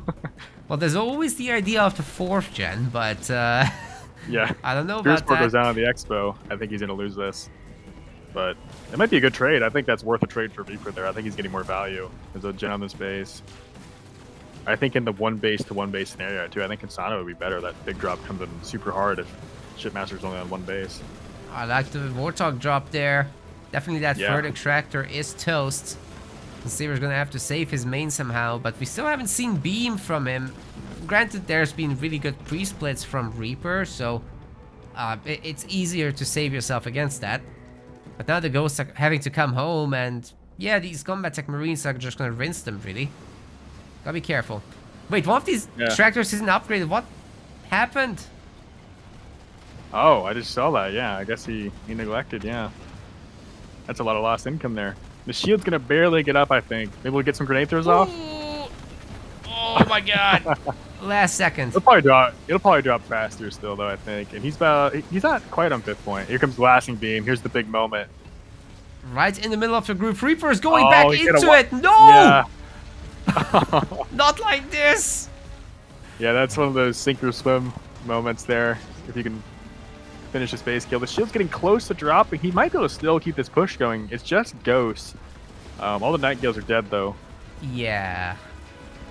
Well, there's always the idea of the 4th gen, but yeah, I don't know about that. goes down on the Expo. I think he's going to lose this. But it might be a good trade. I think that's worth a trade for Reaper there. I think he's getting more value. There's a gen on this base. I think in the 1 base to 1 base scenario too, I think Insano would be better. That big drop comes in super hard if Shipmaster's only on 1 base. I like the Warthog drop there. Definitely that 3rd extractor is toast. The Savor's gonna have to save his main somehow, but we still haven't seen beam from him. Granted, there's been really good pre-splits from Reaper, so it's easier to save yourself against that. But now the ghosts are having to come home, and yeah, these combat tech Marines are just gonna rinse them, really. Gotta be careful. Wait, one of these extractors isn't upgraded. What happened? Oh, I just saw that. Yeah, I guess he neglected. Yeah, that's a lot of lost income there. The shield's gonna barely get up, I think. Maybe we'll get some grenade throws off. Oh my god! Last second. It'll probably drop faster still, though, I think. And he's not quite on 5th point. Here comes blasting beam. Here's the big moment. Right in the middle of the group. Reaper is going back into it. No! Yeah. Not like this. Yeah, that's one of those sink or swim moments there. If you can finish his base kill. The shield's getting close to dropping. He might be able to still keep this push going. It's just ghosts. All the Nightingales are dead, though. Yeah.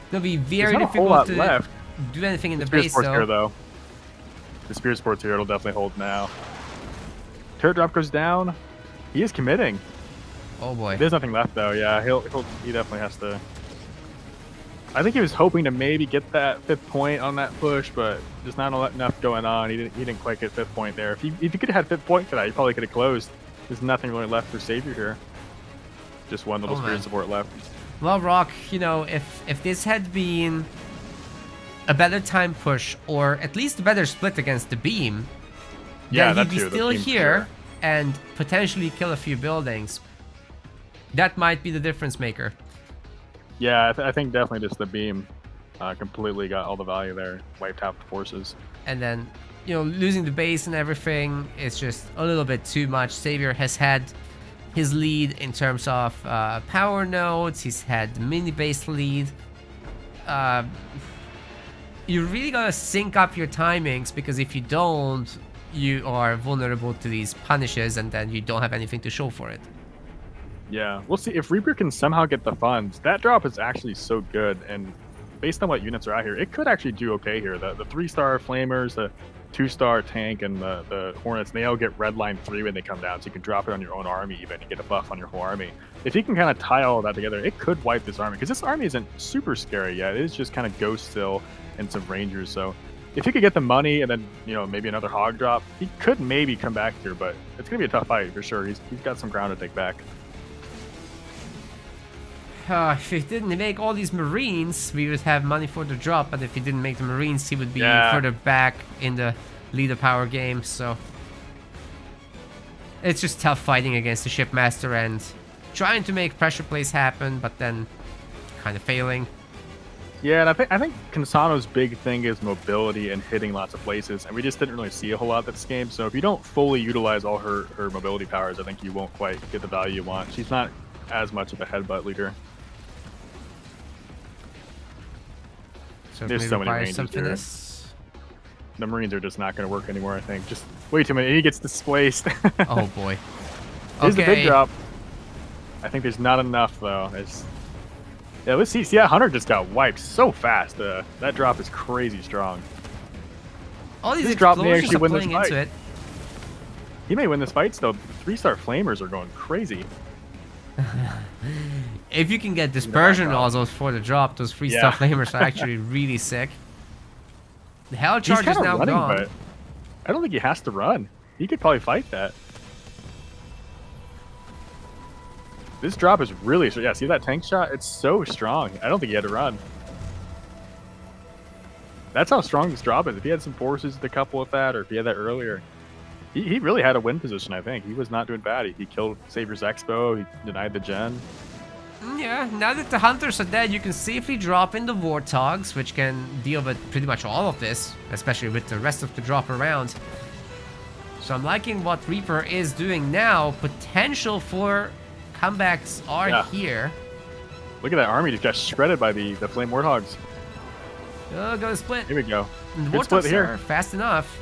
It'll be very difficult to do anything in the base, though. The Spear Sport's here. It'll definitely hold now. Turret drop goes down. He is committing. Oh boy. There's nothing left, though. Yeah, he definitely has to. I think he was hoping to maybe get that 5th point on that push, but just not enough going on. He didn't quite get 5th point there. If he could have had 5th point for that, he probably could have closed. There's nothing really left for Savor here. Just one little Spirit support left. Well, Rock, you know, if this had been a better time push, or at least a better split against the beam, then he'd be still here and potentially kill a few buildings. That might be the difference maker. Yeah, I think definitely just the beam completely got all the value there, wiped out the forces. And then, you know, losing the base and everything is just a little bit too much. Savor has had his lead in terms of power nodes. He's had the mini base lead. you really gotta sync up your timings, because if you don't, you are vulnerable to these punishes, and then you don't have anything to show for it. Yeah, we'll see if Reaper can somehow get the funds. That drop is actually so good, and based on what units are out here, it could actually do okay here. The 3-star flamers, the 2-star tank, and the Hornets, they all get red line 3 when they come down, so you can drop it on your own army even and get a buff on your whole army. If you can kind of tie all of that together, it could wipe this army, because this army isn't super scary yet. It is just kind of ghost still and some rangers. So if he could get the money and then, you know, maybe another hog drop, he could maybe come back here, but it's gonna be a tough fight for sure. He's got some ground to take back. If he didn't make all these Marines, we would have money for the drop, but if he didn't make the Marines, he would be further back in the leader power game, so it's just tough fighting against the shipmaster and trying to make pressure plays happen, but then kind of failing. Yeah, and I think Consano's big thing is mobility and hitting lots of places, and we just didn't really see a whole lot this game. So if you don't fully utilize all her mobility powers, I think you won't quite get the value you want. She's not as much of a headbutt leader. So there's so many Rangers here. The Marines are just not going to work anymore, I think. Just way too many. He gets displaced. Oh, boy. Here's the big drop. I think there's not enough, though. Yeah, let's see. See, that Hunter just got wiped so fast. That drop is crazy strong. All these drop may explosions actually are win this playing fight. into it. He may win this fight still. 3-star flamers are going crazy. If you can get dispersion nozzles for the drop, those 3-star flamers are actually really sick. The hell charge is now running, gone. But I don't think he has to run. He could probably fight that. This drop is really strong. Yeah, see that tank shot? It's so strong. I don't think he had to run. That's how strong this drop is. If he had some forces to couple with that, or if he had that earlier, he really had a win position, I think. He was not doing bad. He killed Savor's Expo. He denied the gen. Yeah, now that the Hunters are dead, you can safely drop in the Warthogs, which can deal with pretty much all of this, especially with the rest of the drop around. So I'm liking what Reaper is doing now. Potential for comebacks are here. Look at that army just got shredded by the Flame Warthogs. Oh, go to split. Here we go. And the Warthogs are fast enough.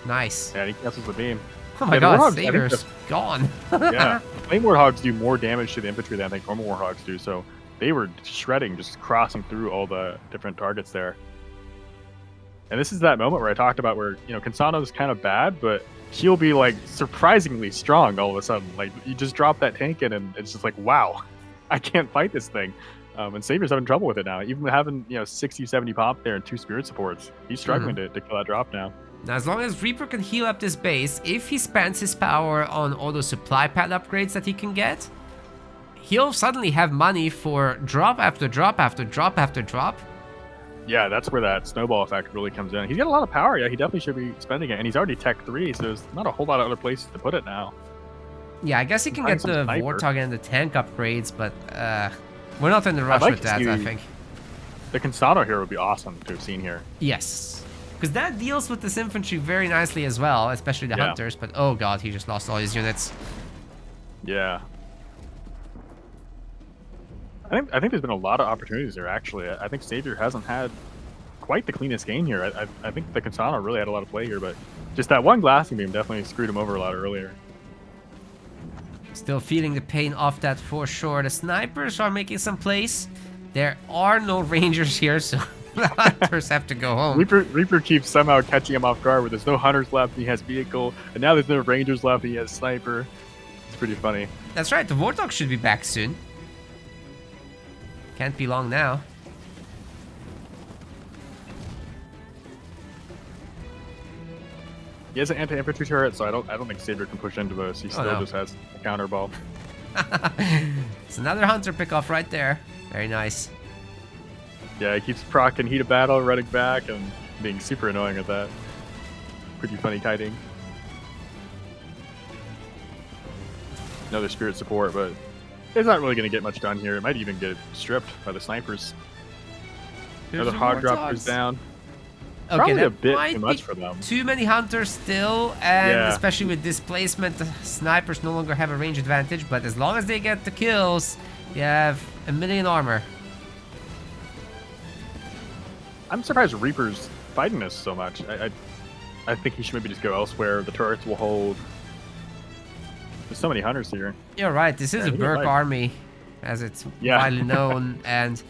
Nice. Yeah, he cancels the beam. Oh my god, Savor's gone. Yeah, Flame Warthogs do more damage to the infantry than I think normal Warthogs do, so they were shredding, just crossing through all the different targets there. And this is that moment where I talked about where, you know, Consano's kind of bad, but he'll be like surprisingly strong all of a sudden. Like, you just drop that tank in and it's just like, wow, I can't fight this thing. And Savor's having trouble with it now. Even having, you know, 60, 70 pop there and 2 spirit supports, he's struggling to kill that drop now. Now, as long as Reaper can heal up this base, if he spends his power on all those supply pad upgrades that he can get, he'll suddenly have money for drop after drop after drop after drop. Yeah, that's where that snowball effect really comes in. He's got a lot of power. Yeah, he definitely should be spending it. And he's already Tech 3, so there's not a whole lot of other places to put it now. Yeah, I guess he can get the Warthog and the tank upgrades, but we're not in the rush with that, I think. The Consano here would be awesome to have seen here. Yes. Because that deals with this infantry very nicely as well, especially the Hunters. But oh god, he just lost all his units. Yeah. I think there's been a lot of opportunities there, actually. I think Savor hasn't had quite the cleanest game here. I think the Consano really had a lot of play here, but just that one glassing beam definitely screwed him over a lot earlier. Still feeling the pain off that for sure. The snipers are making some plays. There are no rangers here, so the Hunters have to go home. Reaper keeps somehow catching him off guard where there's no Hunters left, he has vehicle, and now there's no Rangers left, he has sniper. It's pretty funny. That's right, the Warthog should be back soon. Can't be long now. He has an anti-infantry turret, so I don't think Savor can push into this. He still just has a counter ball. It's another Hunter pickoff right there. Very nice. Yeah, he keeps proccing heat of battle, running back, and being super annoying at that. Pretty funny kiting. Another spirit support, but it's not really going to get much done here. It might even get stripped by the snipers. Another hog drop goes down. Okay, probably that a bit might too much be for them. Too many Hunters still, and especially with displacement, the snipers no longer have a range advantage, but as long as they get the kills, you have 1,000,000 armor. I'm surprised Reaper's fighting this so much. I think he should maybe just go elsewhere. The turrets will hold. There's so many hunters here. You're right. This is a Burke army, as it's widely known, and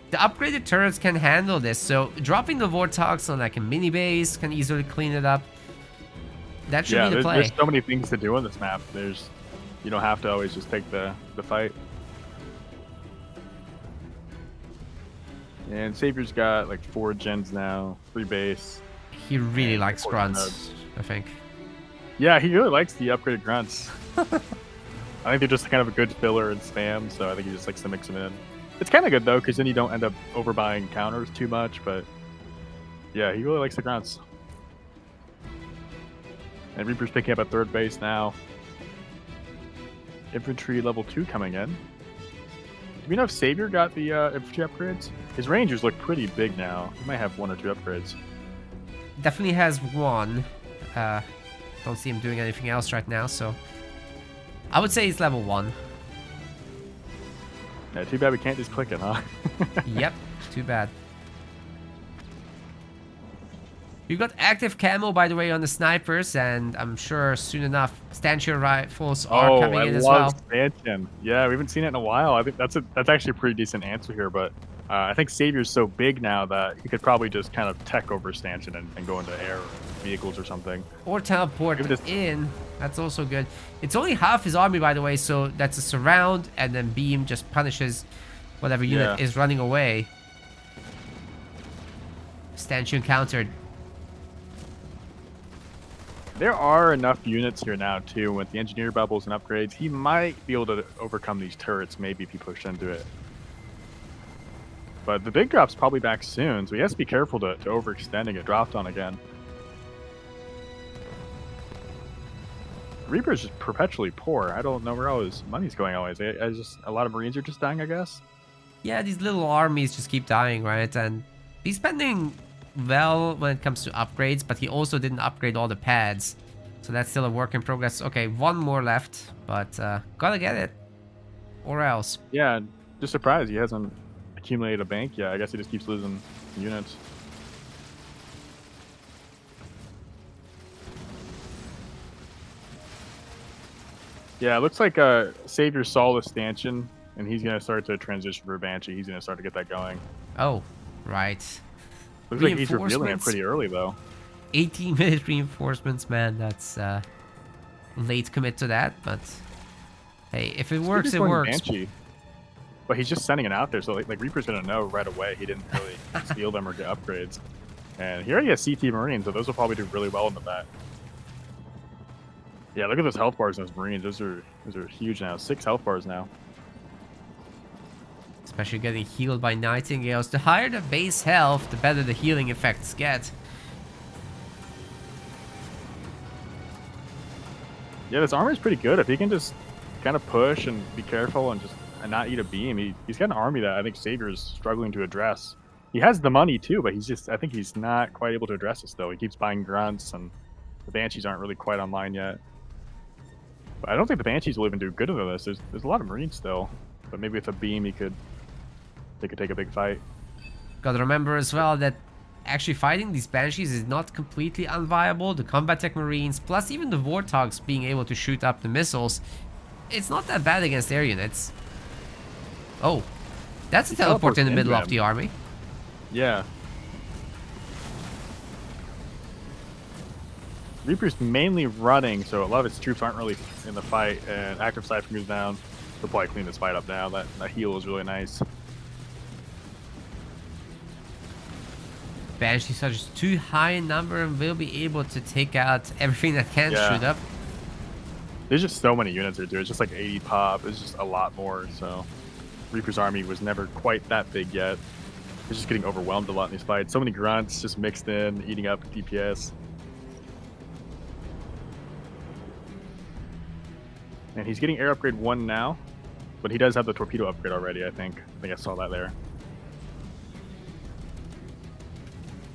the upgraded turrets can handle this. So dropping the Warthogs on like a mini base can easily clean it up. That should be the play. There's so many things to do on this map. You don't have to always just take the fight. And Savior's got like 4 gens now, 3 base. He really likes grunts, I think. Yeah, he really likes the upgraded grunts. I think they're just kind of a good filler and spam, so I think he just likes to mix them in. It's kind of good though, because then you don't end up overbuying counters too much, but yeah, he really likes the grunts. And Reaper's picking up at 3rd base now. Infantry level 2 coming in. Do we know if Savor got the infantry upgrades? His Rangers look pretty big now. He might have 1 or 2 upgrades. Definitely has 1. Don't see him doing anything else right now, so I would say he's level 1. Yeah, too bad we can't just click it, huh? Yep, too bad. We've got active camo, by the way, on the snipers, and I'm sure soon enough stanchion rifles are coming in as well. Stanchion. Yeah, we haven't seen it in a while. I think that's actually a pretty decent answer here, but I think Savior's so big now that he could probably just kind of tech over stanchion and go into air vehicles or something. Or teleport in. That's also good. It's only half his army, by the way, so that's a surround, and then beam just punishes whatever unit is running away. Stanchion countered. There are enough units here now, too, with the engineer bubbles and upgrades. He might be able to overcome these turrets, maybe, if he pushed into it. But the big drop's probably back soon, so he has to be careful to overextend and get dropped on again. Reaper's just perpetually poor. I don't know where all his money's going always. A lot of Marines are just dying, I guess. Yeah, these little armies just keep dying, right? And he's spending well when it comes to upgrades, but he also didn't upgrade all the pads, so that's still a work in progress. Okay, 1 more left, but gotta get it or else. Yeah, just surprised he hasn't accumulated a bank yet. I guess he just keeps losing units. Yeah, it looks like Savor saw the stanchion, and he's gonna start to transition for Banshee. He's gonna start to get that going. Oh, right. Looks like he's revealing it pretty early, though. 18-minute reinforcements, man. That's late commit to that, but hey, if it works, it works. Banshee. But he's just sending it out there, so like Reaper's gonna know right away he didn't really steal them or get upgrades. And he already has CT Marines, so those will probably do really well in the bat. Yeah, look at those health bars in those Marines. Those are huge now. 6 health bars now. Especially getting healed by Nightingales. The higher the base health, the better the healing effects get. Yeah, this armor is pretty good. If he can just kind of push and be careful and not eat a beam, he's got an army that I think Savor is struggling to address. He has the money too, but I think he's not quite able to address this though. He keeps buying grunts, and the Banshees aren't really quite online yet. But I don't think the Banshees will even do good into this. There's a lot of Marines still, but maybe with a beam they could take a big fight. Gotta remember as well that actually fighting these Banshees is not completely unviable. The combat tech Marines, plus even the Warthogs being able to shoot up the missiles, it's not that bad against air units. Oh, that's a teleport in the middle of the army. Yeah. Reaper's mainly running, so a lot of his troops aren't really in the fight, and active Siphon goes down. They'll probably clean this fight up now. That heal is really nice. Banshees are just too high in number and will be able to take out everything that can shoot up. There's just so many units here, dude. It's just like 80 pop. It's just a lot more, so Reaper's army was never quite that big yet. It's just getting overwhelmed a lot in these fights. So many grunts just mixed in, eating up DPS. And he's getting air upgrade 1 now, but he does have the torpedo upgrade already, I think. I think I saw that there.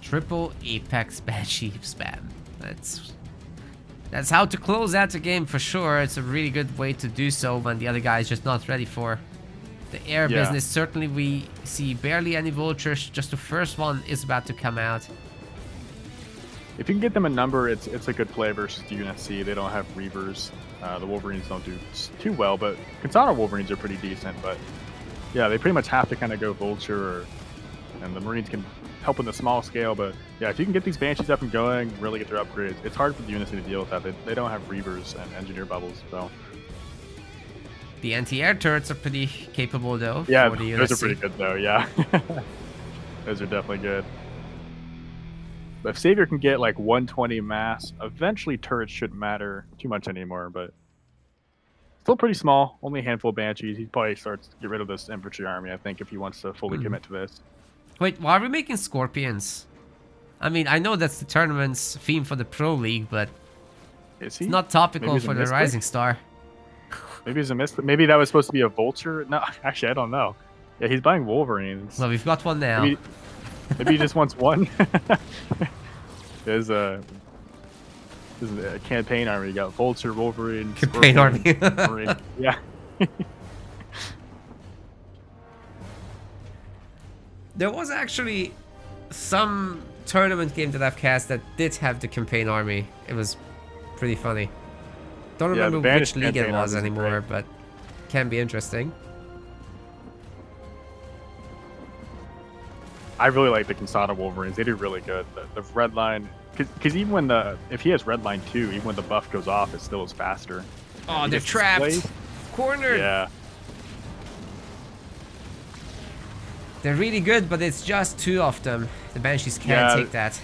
Triple Apex Banshee spam. That's how to close out the game for sure. It's a really good way to do so when the other guy is just not ready for The air Yeah. business, certainly we see barely any vultures. Just the first one is about to come out. If you can get them a number, it's a good play versus the UNSC. They don't have Reavers. The Wolverines don't do too well, but Consana Wolverines are pretty decent. But yeah, they pretty much have to kind of go Vulture, and the Marines can help in the small scale. But yeah, if you can get these Banshees up and going, really get their upgrades, it's hard for the UNSC to deal with that. They don't have Reavers and Engineer Bubbles, so. The anti-air turrets are pretty capable though. Yeah, for the those are UNSC. pretty good though, yeah. Those are definitely good. But if Savor can get like 120 mass, eventually turrets shouldn't matter too much anymore, but still pretty small, only a handful of Banshees. He probably starts to get rid of this infantry army, I think, if he wants to fully commit to this. Wait, why are we making Scorpions? I mean, I know that's the tournament's theme for the Pro League, but Is he? it's not topical Maybe he's a for the misclick? Rising Star. Maybe he's a miss. Maybe that was supposed to be a Vulture? No, actually, I don't know. Yeah, he's buying Wolverines. Well, we've got one now. Maybe he just wants one. There's a campaign army. You got Vulture, Wolverine, Campaign Scorpion, army. Marine. Yeah. There was actually some tournament game that I've cast that did have the campaign army. It was pretty funny. Don't Yeah, remember the which Banished league it campaign was army is anymore, great. but can be interesting. I really like the Consana Wolverines. They do really good. The red line, because even when if he has red line too, even when the buff goes off, it still is faster. Oh, He they're gets trapped. displaced. Cornered. Yeah. They're really good, but it's just two of them. The Banshees can't Yeah. take that.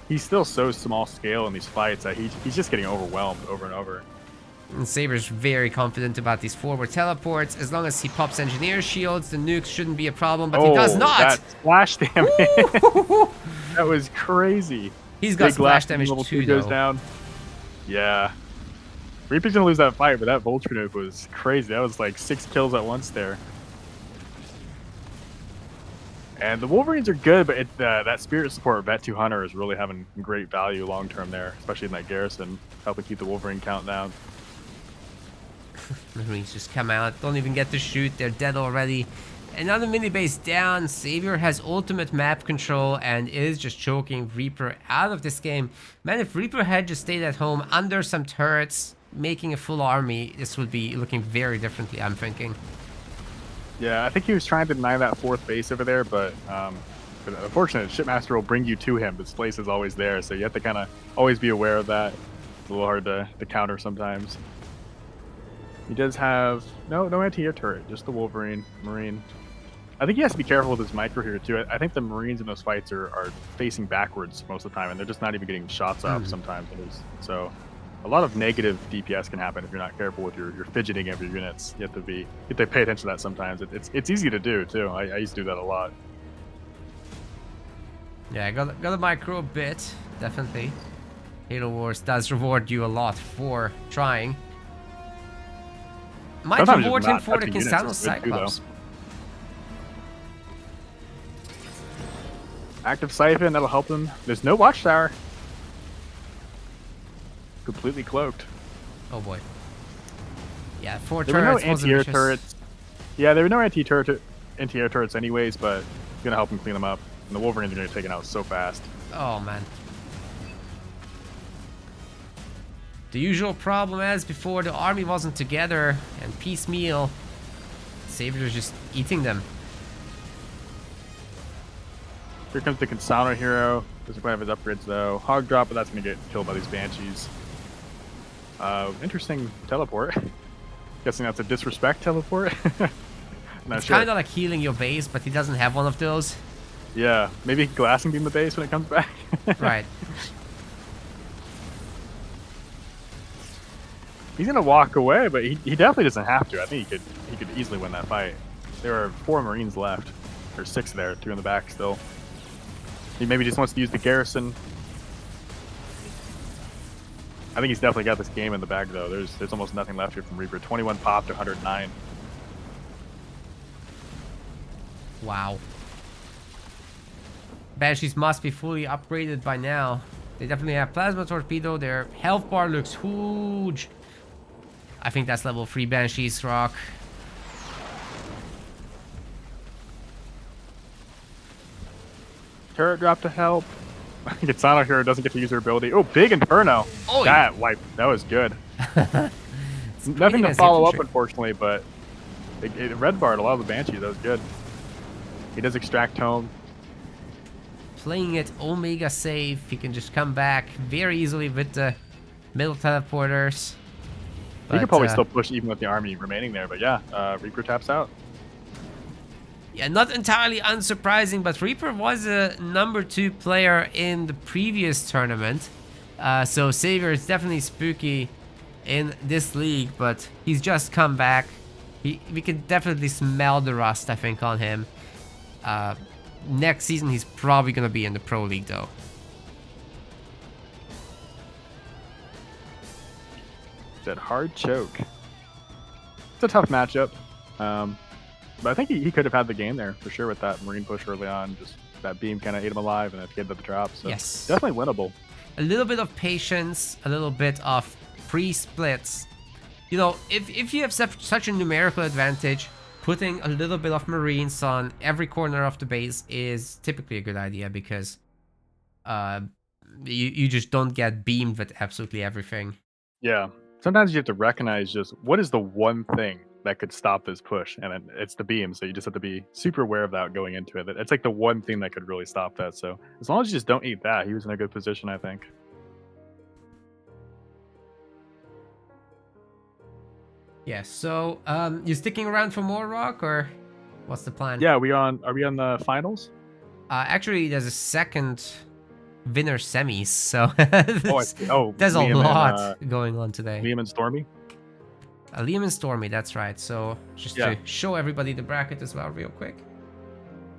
He's still so small scale in these fights that he's just getting overwhelmed over and over. And Saber's very confident about these forward teleports. As long as he pops engineer shields, the nukes shouldn't be a problem, but he does not! That splash damage. That was crazy. He's got Big splash blast damage level too, 2 goes though. down. Yeah. Reaper's gonna lose that fight, but that Vulture nuke was crazy. That was like 6 kills at once there. And the Wolverines are good, but that Spirit support Vet 2 Hunter is really having great value long term there, especially in that garrison, helping keep the Wolverine count down. Marines just come out, don't even get to shoot, they're dead already. Another mini base down. Savor has ultimate map control and is just choking Reaper out of this game. Man, if Reaper had just stayed at home under some turrets, making a full army, this would be looking very differently, I'm thinking. Yeah, I think he was trying to deny that 4th base over there, but unfortunately, Shipmaster will bring you to him. This place is always there, so you have to kind of always be aware of that. It's a little hard to counter sometimes. He does have no anti-air turret, just the Wolverine, Marine. I think he has to be careful with his micro here too. I think the Marines in those fights are facing backwards most of the time, and they're just not even getting shots off sometimes. So a lot of negative DPS can happen if you're not careful with your fidgeting of your units. You have to pay attention to that sometimes. It's easy to do too. I used to do that a lot. Yeah, I got a micro a bit, definitely. Halo Wars does reward you a lot for trying. Might Sometimes reward just him not for the touching units Constano is good too, though. Cyclops. Active Siphon, that'll help him. There's no Watchtower. Completely cloaked. Oh boy. Yeah, 4 There were no turrets was anti-air ambitious. turrets. Yeah, there were no anti-air turrets anyways, but it's gonna help him clean them up. And the Wolverines are gonna get taken out so fast. Oh man. The usual problem as before, the army wasn't together and piecemeal. Savor was just eating them. Here comes the Consano hero. Doesn't quite have his upgrades though. Hog drop, but that's gonna get killed by these Banshees. Interesting teleport. Guessing that's a disrespect teleport. Not It's sure. kind of like healing your base, but he doesn't have one of those. Yeah, maybe glassing beam the base when it comes back. Right. He's gonna walk away, but he definitely doesn't have to. I think he could easily win that fight. There are 4 Marines left, or 6 there, 2 in the back still. He maybe just wants to use the garrison. I think he's definitely got this game in the bag though. There's almost nothing left here from Reaper. 21 pop to 109. Wow. Banshees must be fully upgraded by now. They definitely have plasma torpedo. Their health bar looks huge. I think that's level 3 Banshees rock. turret drop to help. Getsano here doesn't get to use her ability. Oh, big Inferno. Oh, that wipe. That was good. Nothing to follow up, unfortunately, but it red barred a lot of the Banshee. That was good. He does extract home. Playing it Omega safe. He can just come back very easily with the middle teleporters. He could probably still push even with the army remaining there, but yeah, Reaper taps out. Yeah, not entirely unsurprising, but Reaper was a #2 player in the previous tournament. So Savor is definitely spooky in this league, but he's just come back. We can definitely smell the rust, I think, on him. Next season, he's probably going to be in the Pro League, though. That hard choke. It's a tough matchup. But I think he could have had the game there for sure with that Marine push early on. Just that beam kind of ate him alive, and if he had the drop, so yes, definitely winnable. A little bit of patience, a little bit of pre-splits. You know, if you have such a numerical advantage, putting a little bit of Marines on every corner of the base is typically a good idea because you just don't get beamed with absolutely everything. Yeah, sometimes you have to recognize just what is the one thing that could stop this push, and it's the beam, so you just have to be super aware of that going into it. It's like the one thing that could really stop that, so as long as you just don't eat that, he was in a good position, I think. Yeah, so you sticking around for more Rock, or what's the plan? Yeah, are we on the finals? Actually, there's a second winner semis, so there's a lot going on today. Liam and Stormy? Liam and Stormy, that's right. So just to show everybody the bracket as well real quick.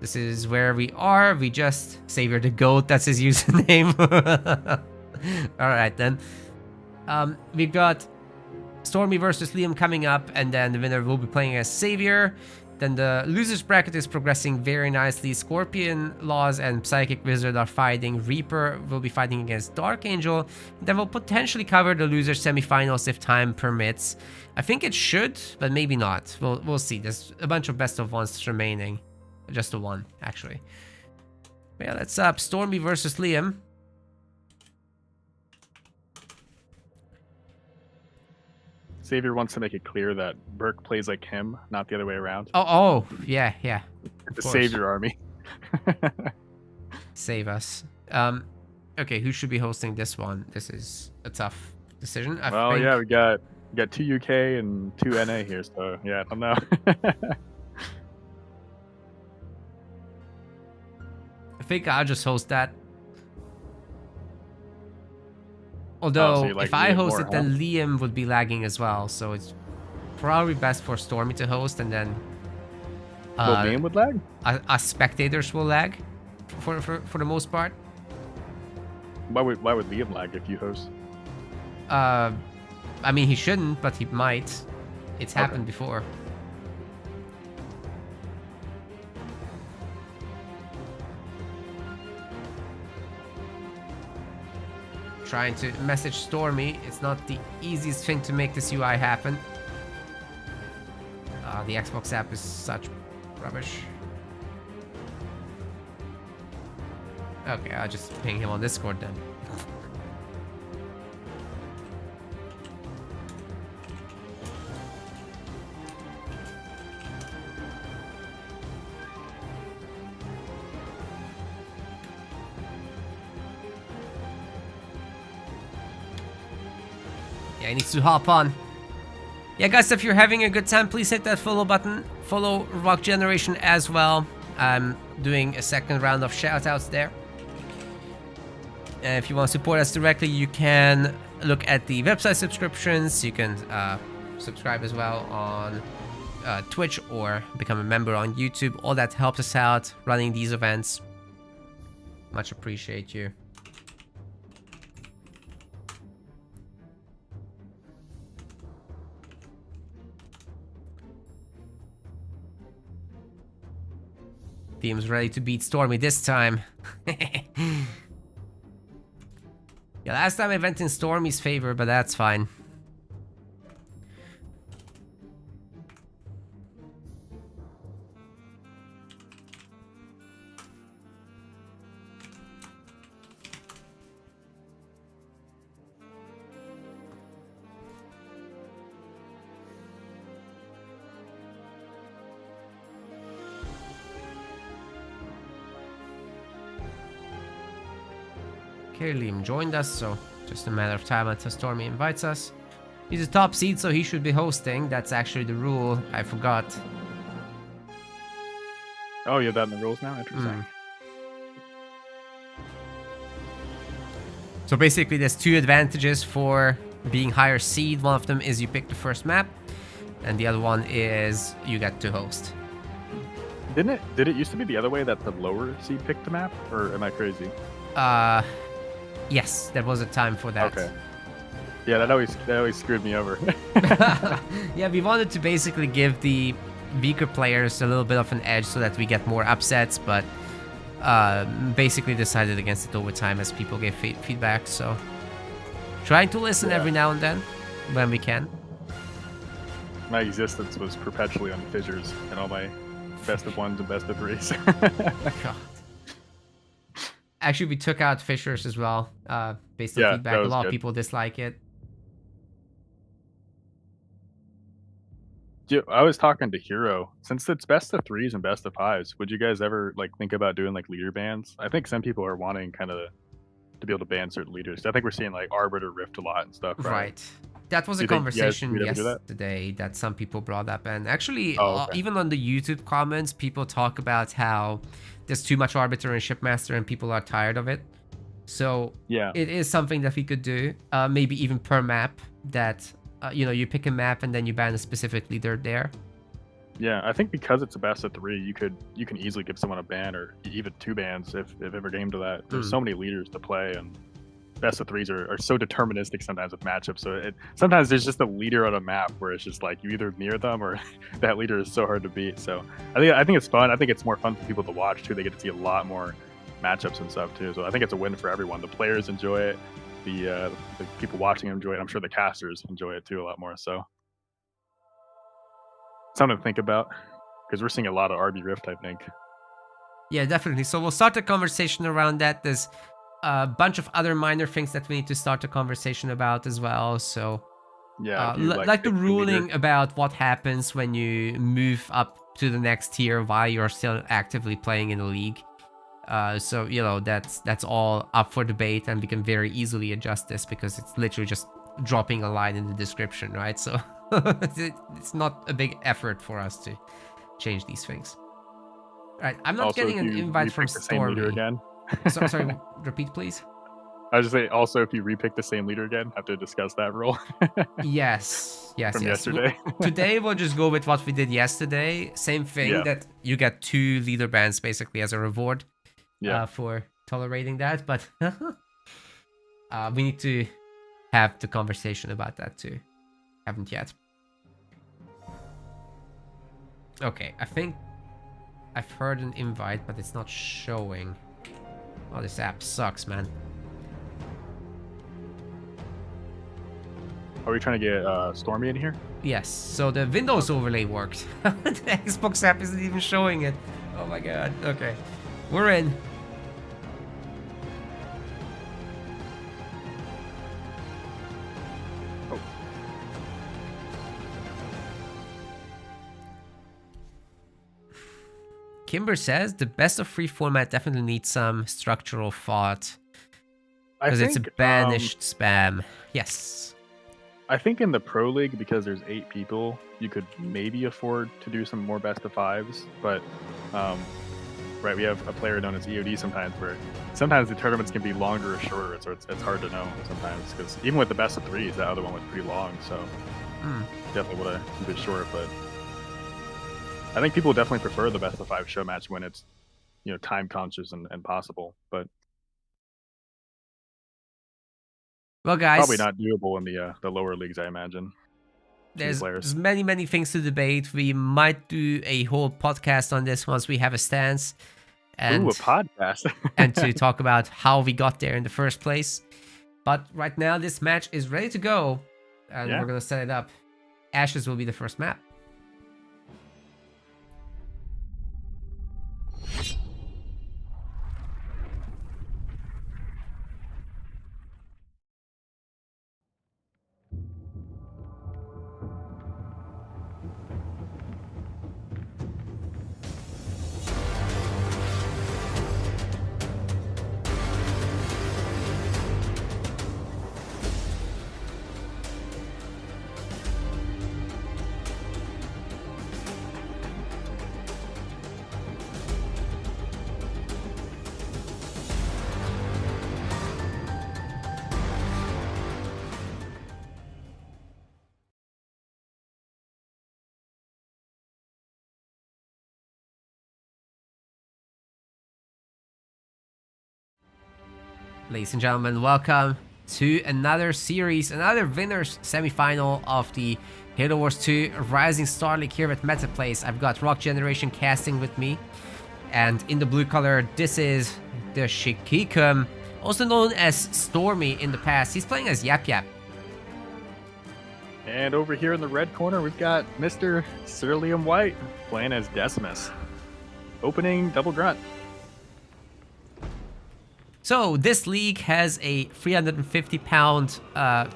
This is where we are. We just Savor the GOAT, that's his username. Alright then. We've got Stormy versus Liam coming up, and then the winner will be playing as Savor. Then the losers bracket is progressing very nicely. Scorpion, Laws, and Psychic Wizard are fighting. Reaper will be fighting against Dark Angel. Then we'll potentially cover the loser semifinals if time permits. I think it should, but maybe not. We'll see. There's a bunch of best of ones remaining. Just the one, actually. But yeah, that's up. Stormy versus Liam. Savor wants to make it clear that Burke plays like him, not the other way around. Oh, yeah. The Savor army. Save us. Okay, who should be hosting this one? This is a tough decision. I think... yeah, we got 2 UK and 2 NA here, so yeah, I don't know. I think I'll just host that. Although, so if I host it, then Liam would be lagging as well, so it's probably best for Stormy to host, and then... Liam would lag? Us spectators will lag, for the most part. Why would Liam lag if you host? I mean, he shouldn't, but he might. It's happened before. Trying to message Stormy. It's not the easiest thing to make this UI happen. The Xbox app is such rubbish. Okay, I'll just ping him on Discord then. Yeah, he needs to hop on. Yeah, guys, if you're having a good time, please hit that follow button. Follow Rock Generation as well. I'm doing a second round of shoutouts there. And if you want to support us directly, you can look at the website subscriptions. You can subscribe as well on Twitch or become a member on YouTube. All that helps us out running these events. Much appreciate you. Team's ready to beat Stormy this time. Yeah, last time I went in Stormy's favor, but that's fine. Okay, Liam joined us, so just a matter of time until Stormy invites us. He's a top seed, so he should be hosting. That's actually the rule. I forgot. Oh, you have that in the rules now? Interesting. So basically, there's two advantages for being higher seed. One of them is you pick the first map, and the other one is you get to host. Did it used to be the other way that the lower seed picked the map, or am I crazy? Yes, there was a time for that. Okay. Yeah, that always screwed me over. Yeah, we wanted to basically give the weaker players a little bit of an edge so that we get more upsets, but basically decided against it over time as people gave feedback. So trying to listen every now and then when we can. My existence was perpetually on fissures and all my best of ones and best of threes. God. Actually, we took out fissures as well, based on feedback. A lot of people dislike it. I was talking to Hero. Since it's best of threes and best of fives, would you guys ever like think about doing like leader bans? I think some people are wanting kind of to be able to ban certain leaders. I think we're seeing like Arbiter Rift a lot and stuff. Right. That was a conversation yesterday that some people brought up, and actually, even on the YouTube comments, people talk about how there's too much Arbiter and Shipmaster, and people are tired of it. So it is something that we could do, maybe even per map. That you pick a map and then you ban a specific leader there. Yeah, I think because it's a best of three, you can easily give someone a ban or even two bans if ever game to that. There's so many leaders to play, and best of threes are so deterministic sometimes with matchups. So sometimes there's just a leader on a map where it's just like you either near them or that leader is so hard to beat. So I think it's fun. I think it's more fun for people to watch too. They get to see a lot more matchups and stuff too. So I think it's a win for everyone. The players enjoy it. The people watching enjoy it. I'm sure the casters enjoy it too a lot more. So something to think about because we're seeing a lot of RB Rift, I think. Yeah, definitely. So we'll start the conversation around that. There's a bunch of other minor things that we need to start a conversation about as well. So yeah, like the ruling about what happens when you move up to the next tier while you're still actively playing in the league. So that's all up for debate, and we can very easily adjust this because it's literally just dropping a line in the description, right? So it's not a big effort for us to change these things. All right, I'm not getting an invite from Stormy. Again. Sorry, repeat please. I was just saying, also, if you repick the same leader again, have to discuss that rule. yes. From yesterday. Today we'll just go with what we did yesterday. Same thing, that you get 2 leader bans basically as a reward. For tolerating that, but we need to have the conversation about that too. Haven't yet. Okay, I think I've heard an invite, but it's not showing. Oh, this app sucks, man. Are we trying to get Stormy in here? Yes, so the Windows overlay worked. The Xbox app isn't even showing it. Oh my god. Okay, we're in. Kimber says the best of 3 format definitely needs some structural thought because it's a banished spam. Yes. I think in the Pro League, because there's 8 people, you could maybe afford to do some more best of 5s. But right, we have a player known as EOD sometimes, where sometimes the tournaments can be longer or shorter, so it's hard to know sometimes. Because even with the best of 3s, that other one was pretty long, so definitely would have keep it short. But I think people definitely prefer the best of 5 show match when it's time conscious and possible. But well, guys, probably not doable in the lower leagues, I imagine. There's many things to debate. We might do a whole podcast on this once we have a stance. And, a podcast. and to talk about how we got there in the first place. But right now, this match is ready to go. And we're going to set it up. Ashes will be the first map. Ladies and gentlemen, welcome to another series, another winners semi-final of the Halo Wars 2 Rising Star League here at MetaPlace. I've got Rock Generation casting with me, and in the blue color, this is the Shikikum, also known as Stormy in the past. He's playing as Yap Yap. And over here in the red corner, we've got Mr. Cerulean White playing as Decimus. Opening double grunt. So this league has a 350-pound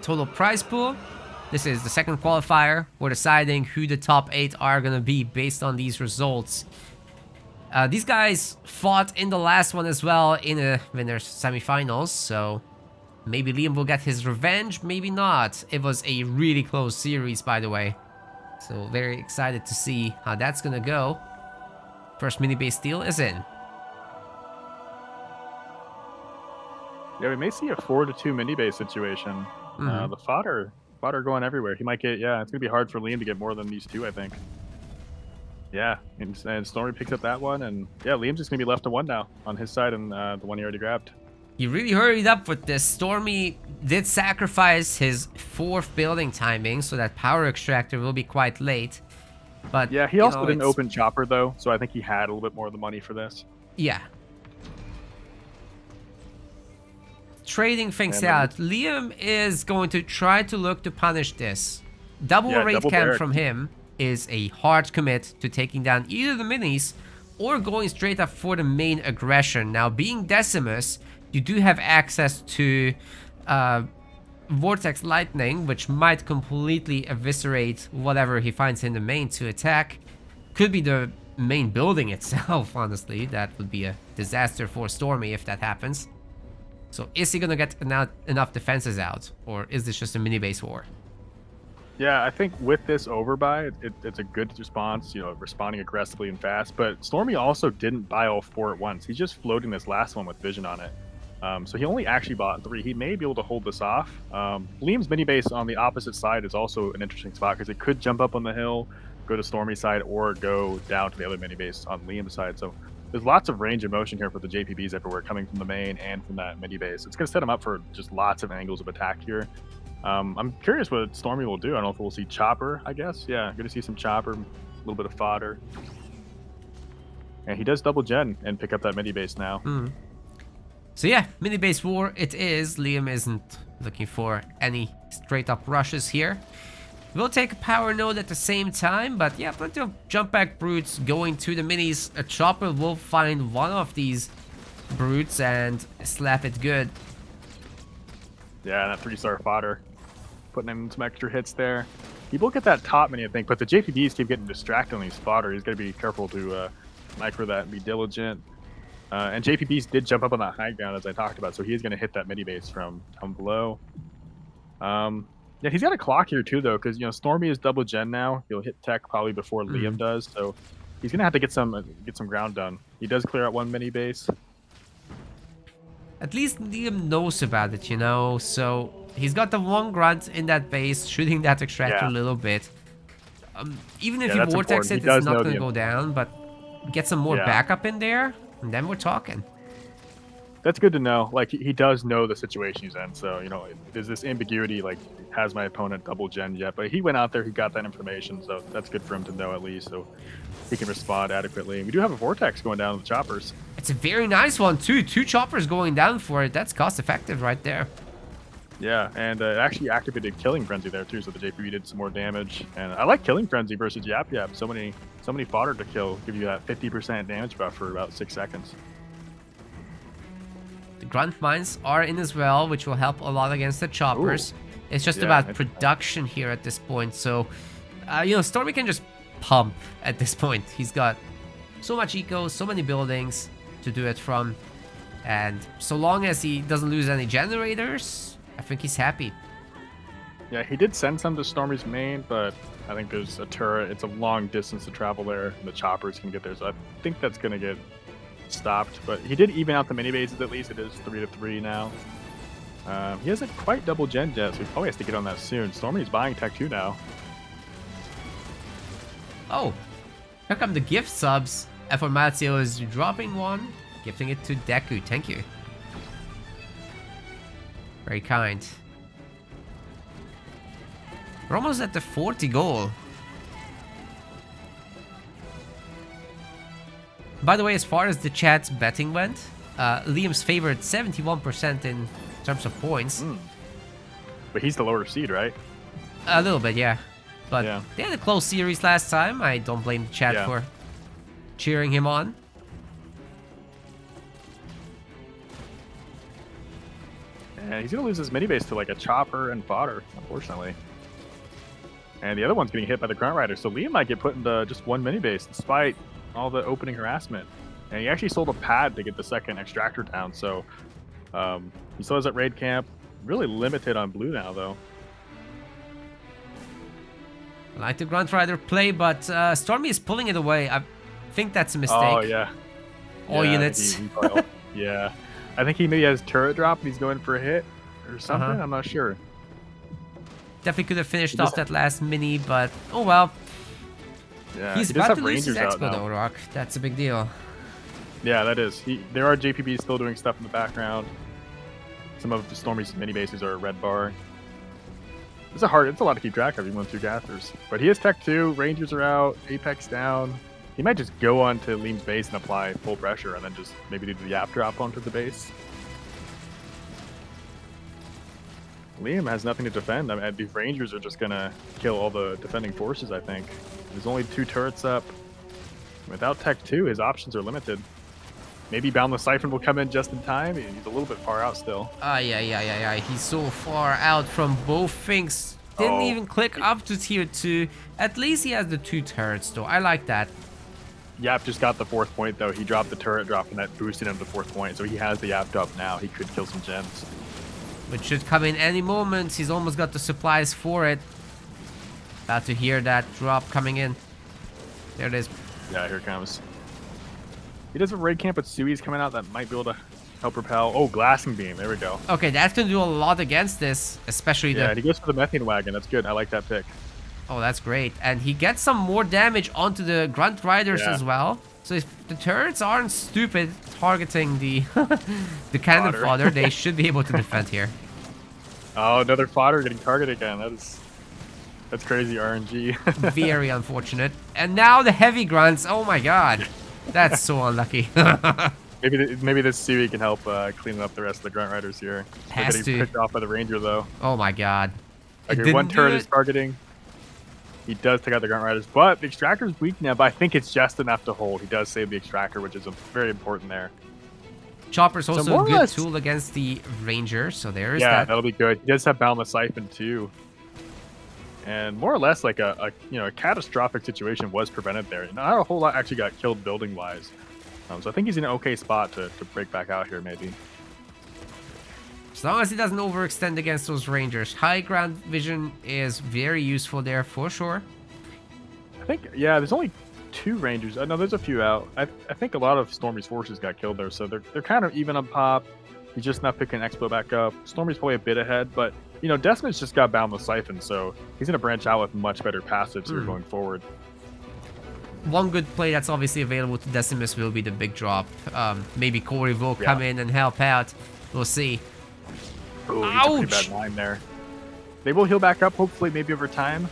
total prize pool. This is the second qualifier. We're deciding who the top 8 are going to be based on these results. These guys fought in the last one as well in the winners semifinals, so maybe Liam will get his revenge, maybe not. It was a really close series, by the way. So very excited to see how that's going to go. First mini base steal is in. Yeah, we may see a 4-2 mini base situation. The fodder going everywhere. He might get, yeah, it's going to be hard for Liam to get more than these two, I think. Yeah, and Stormy picks up that one, and yeah, Liam's just going to be left to one now on his side, and the one he already grabbed. He really hurried up with this. Stormy did sacrifice his 4th building timing, so that power extractor will be quite late. But yeah, he also didn't open chopper though, so I think he had a little bit more of the money for this. Yeah. Trading things out. Liam is going to try to look to punish this. Double raid camp from him is a hard commit to taking down either the minis or going straight up for the main aggression. Now, being Decimus, you do have access to Vortex Lightning, which might completely eviscerate whatever he finds in the main to attack. Could be the main building itself, honestly. That would be a disaster for Stormy if that happens. So is he gonna get enough defenses out, or is this just a mini base war? Yeah, I think with this overbuy, it's a good response, you know, responding aggressively and fast. But Stormy also didn't buy all 4 at once. He's just floating this last one with vision on it. So he only actually bought 3. He may be able to hold this off. Liam's mini base on the opposite side is also an interesting spot because it could jump up on the hill, go to Stormy's side, or go down to the other mini base on Liam's side. So there's lots of range of motion here for the JPBs everywhere, coming from the main and from that mini base. It's going to set him up for just lots of angles of attack here. I'm curious what Stormy will do. I don't know if we'll see chopper, I guess. Yeah, going to see some chopper, a little bit of fodder. And he does double gen and pick up that mini base now. So yeah, mini base war it is. Liam isn't looking for any straight up rushes here. We'll take a power node at the same time, but yeah, plenty of jump back brutes going to the minis. A chopper will find one of these brutes and slap it good. Yeah, that 3-star fodder, putting him some extra hits there. He will get that top mini, I think, but the JPBs keep getting distracted on these fodder. He's got to be careful to micro that and be diligent. And JPBs did jump up on that high ground, as I talked about, so he is going to hit that mini base from down below. Yeah, he's got a clock here too, though, because, you know, Stormy is double gen now. He'll hit tech probably before Liam does, so he's gonna have to get some ground done. He does clear out one mini base. At least Liam knows about it, you know. So he's got the one grunt in that base, shooting that extractor a little bit. Even if you vortex it, it's not gonna go down, but get some more backup in there, and then we're talking. That's good to know. Like, he does know the situation he's in, so, you know, there's this ambiguity, like, has my opponent double gen yet? But he went out there, he got that information, so that's good for him to know at least, so he can respond adequately. We do have a vortex going down with the choppers. It's a very nice one too. 2 choppers going down for it. That's cost effective right there. Yeah, and it actually activated Killing Frenzy there too, so the JPB did some more damage. And I like Killing Frenzy versus Yap Yap. So many fodder to kill, give you that 50% damage buff for about 6 seconds. The grunt mines are in as well, which will help a lot against the choppers. Ooh. It's just about production here at this point. So, you know, Stormy can just pump at this point. He's got so much eco, so many buildings to do it from. And so long as he doesn't lose any generators, I think he's happy. Yeah, he did send some to Stormy's main, but I think there's a turret. It's a long distance to travel there, and the choppers can get there. So I think that's going to get stopped. But he did even out the mini bases at least. It is 3-3 now. He hasn't quite double gen yet, so he probably has to get on that soon. Stormy's buying Tech 2 now. Oh, here come the gift subs. Formatio is dropping one, gifting it to Deku. Thank you. Very kind. We're almost at the 40 goal. By the way, as far as the chat's betting went, Liam's favored 71% in terms of points. But he's the lower seed, right? A little bit, yeah. But Yeah. they had a close series last time. I don't blame the chat for cheering him on. And he's going to lose his mini base to like a chopper and fodder, unfortunately. And the other one's getting hit by the Grunt Rider, so Liam might get put into just one mini base despite all the opening harassment. And he actually sold a pad to get the second extractor down, so he still has that raid camp. Really limited on blue now, though. I like the Grunt Rider play, but Stormy is pulling it away. I think that's a mistake. Oh, yeah. All Yeah, units. Yeah. I think he maybe has turret drop and he's going for a hit or something. I'm not sure. Definitely could have finished off that last mini, but oh well. Yeah, He's he does about have to lose his Rangers out expo now. though, Rock. That's a big deal. Yeah, that is. There are JPBs still doing stuff in the background. Some of Stormy's mini bases are a red bar. It's a lot to keep track of, even with 2 gathers. But he has Tech 2, Rangers are out, Apex down. He might just go onto Liam's base and apply full pressure and then just maybe do the Yap drop onto the base. Liam has nothing to defend. I mean, these Rangers are just going to kill all the defending forces, I think. There's only 2 turrets up. Without Tech 2, his options are limited. Maybe Boundless Siphon will come in just in time. He's a little bit far out still. Yeah. He's so far out from both things. Didn't even click up to tier 2. At least he has the 2 turrets though. I like that. Yap just got the 4th point though. He dropped the turret drop and that boosted him to 4th point. So he has the Yap drop now. He could kill some gems. Which should come in any moment. He's almost got the supplies for it. About to hear that drop coming in. There it is. Yeah, here it comes. He does have a raid camp with Sui's coming out that might be able to help repel. Oh, Glassing Beam. There we go. Okay, that's going to do a lot against this. Especially Yeah, and he goes for the Methane Wagon. That's good. I like that pick. Oh, that's great. And he gets some more damage onto the Grunt Riders as well. So if the turrets aren't stupid targeting the the cannon fodder, they should be able to defend here. Oh, another fodder getting targeted again. That's crazy RNG. Very unfortunate. And now the heavy grunts. Oh my god. That's so unlucky. maybe this Sui can help clean up the rest of the Grunt Riders here. Has They're to. getting picked off by the Ranger though. Oh my god. Okay, one turret is targeting. He does take out the Grunt Riders, but the Extractor's weak now, but I think it's just enough to hold. He does save the Extractor, which is very important there. Chopper's also more a or good less- tool against the Ranger, so there is Yeah, that. that'll be good. He does have Boundless Siphon too. And more or less like a catastrophic situation was prevented there. Not a whole lot actually got killed building-wise. So I think he's in an okay spot to break back out here maybe. As long as he doesn't overextend against those Rangers. High ground vision is very useful there for sure. I think, yeah, there's only 2 Rangers. No, there's a few out. I think a lot of Stormy's forces got killed there, so they're kind of even on pop. He's just not picking Expo back up. Stormy's probably a bit ahead, but, Desmond's just got Boundless Siphon, so he's going to branch out with much better passives here going forward. One good play that's obviously available to Decimus will be the big drop. Maybe Corey will come in and help out. We'll see. Oh, he's a pretty bad line there. They will heal back up, hopefully, maybe over time.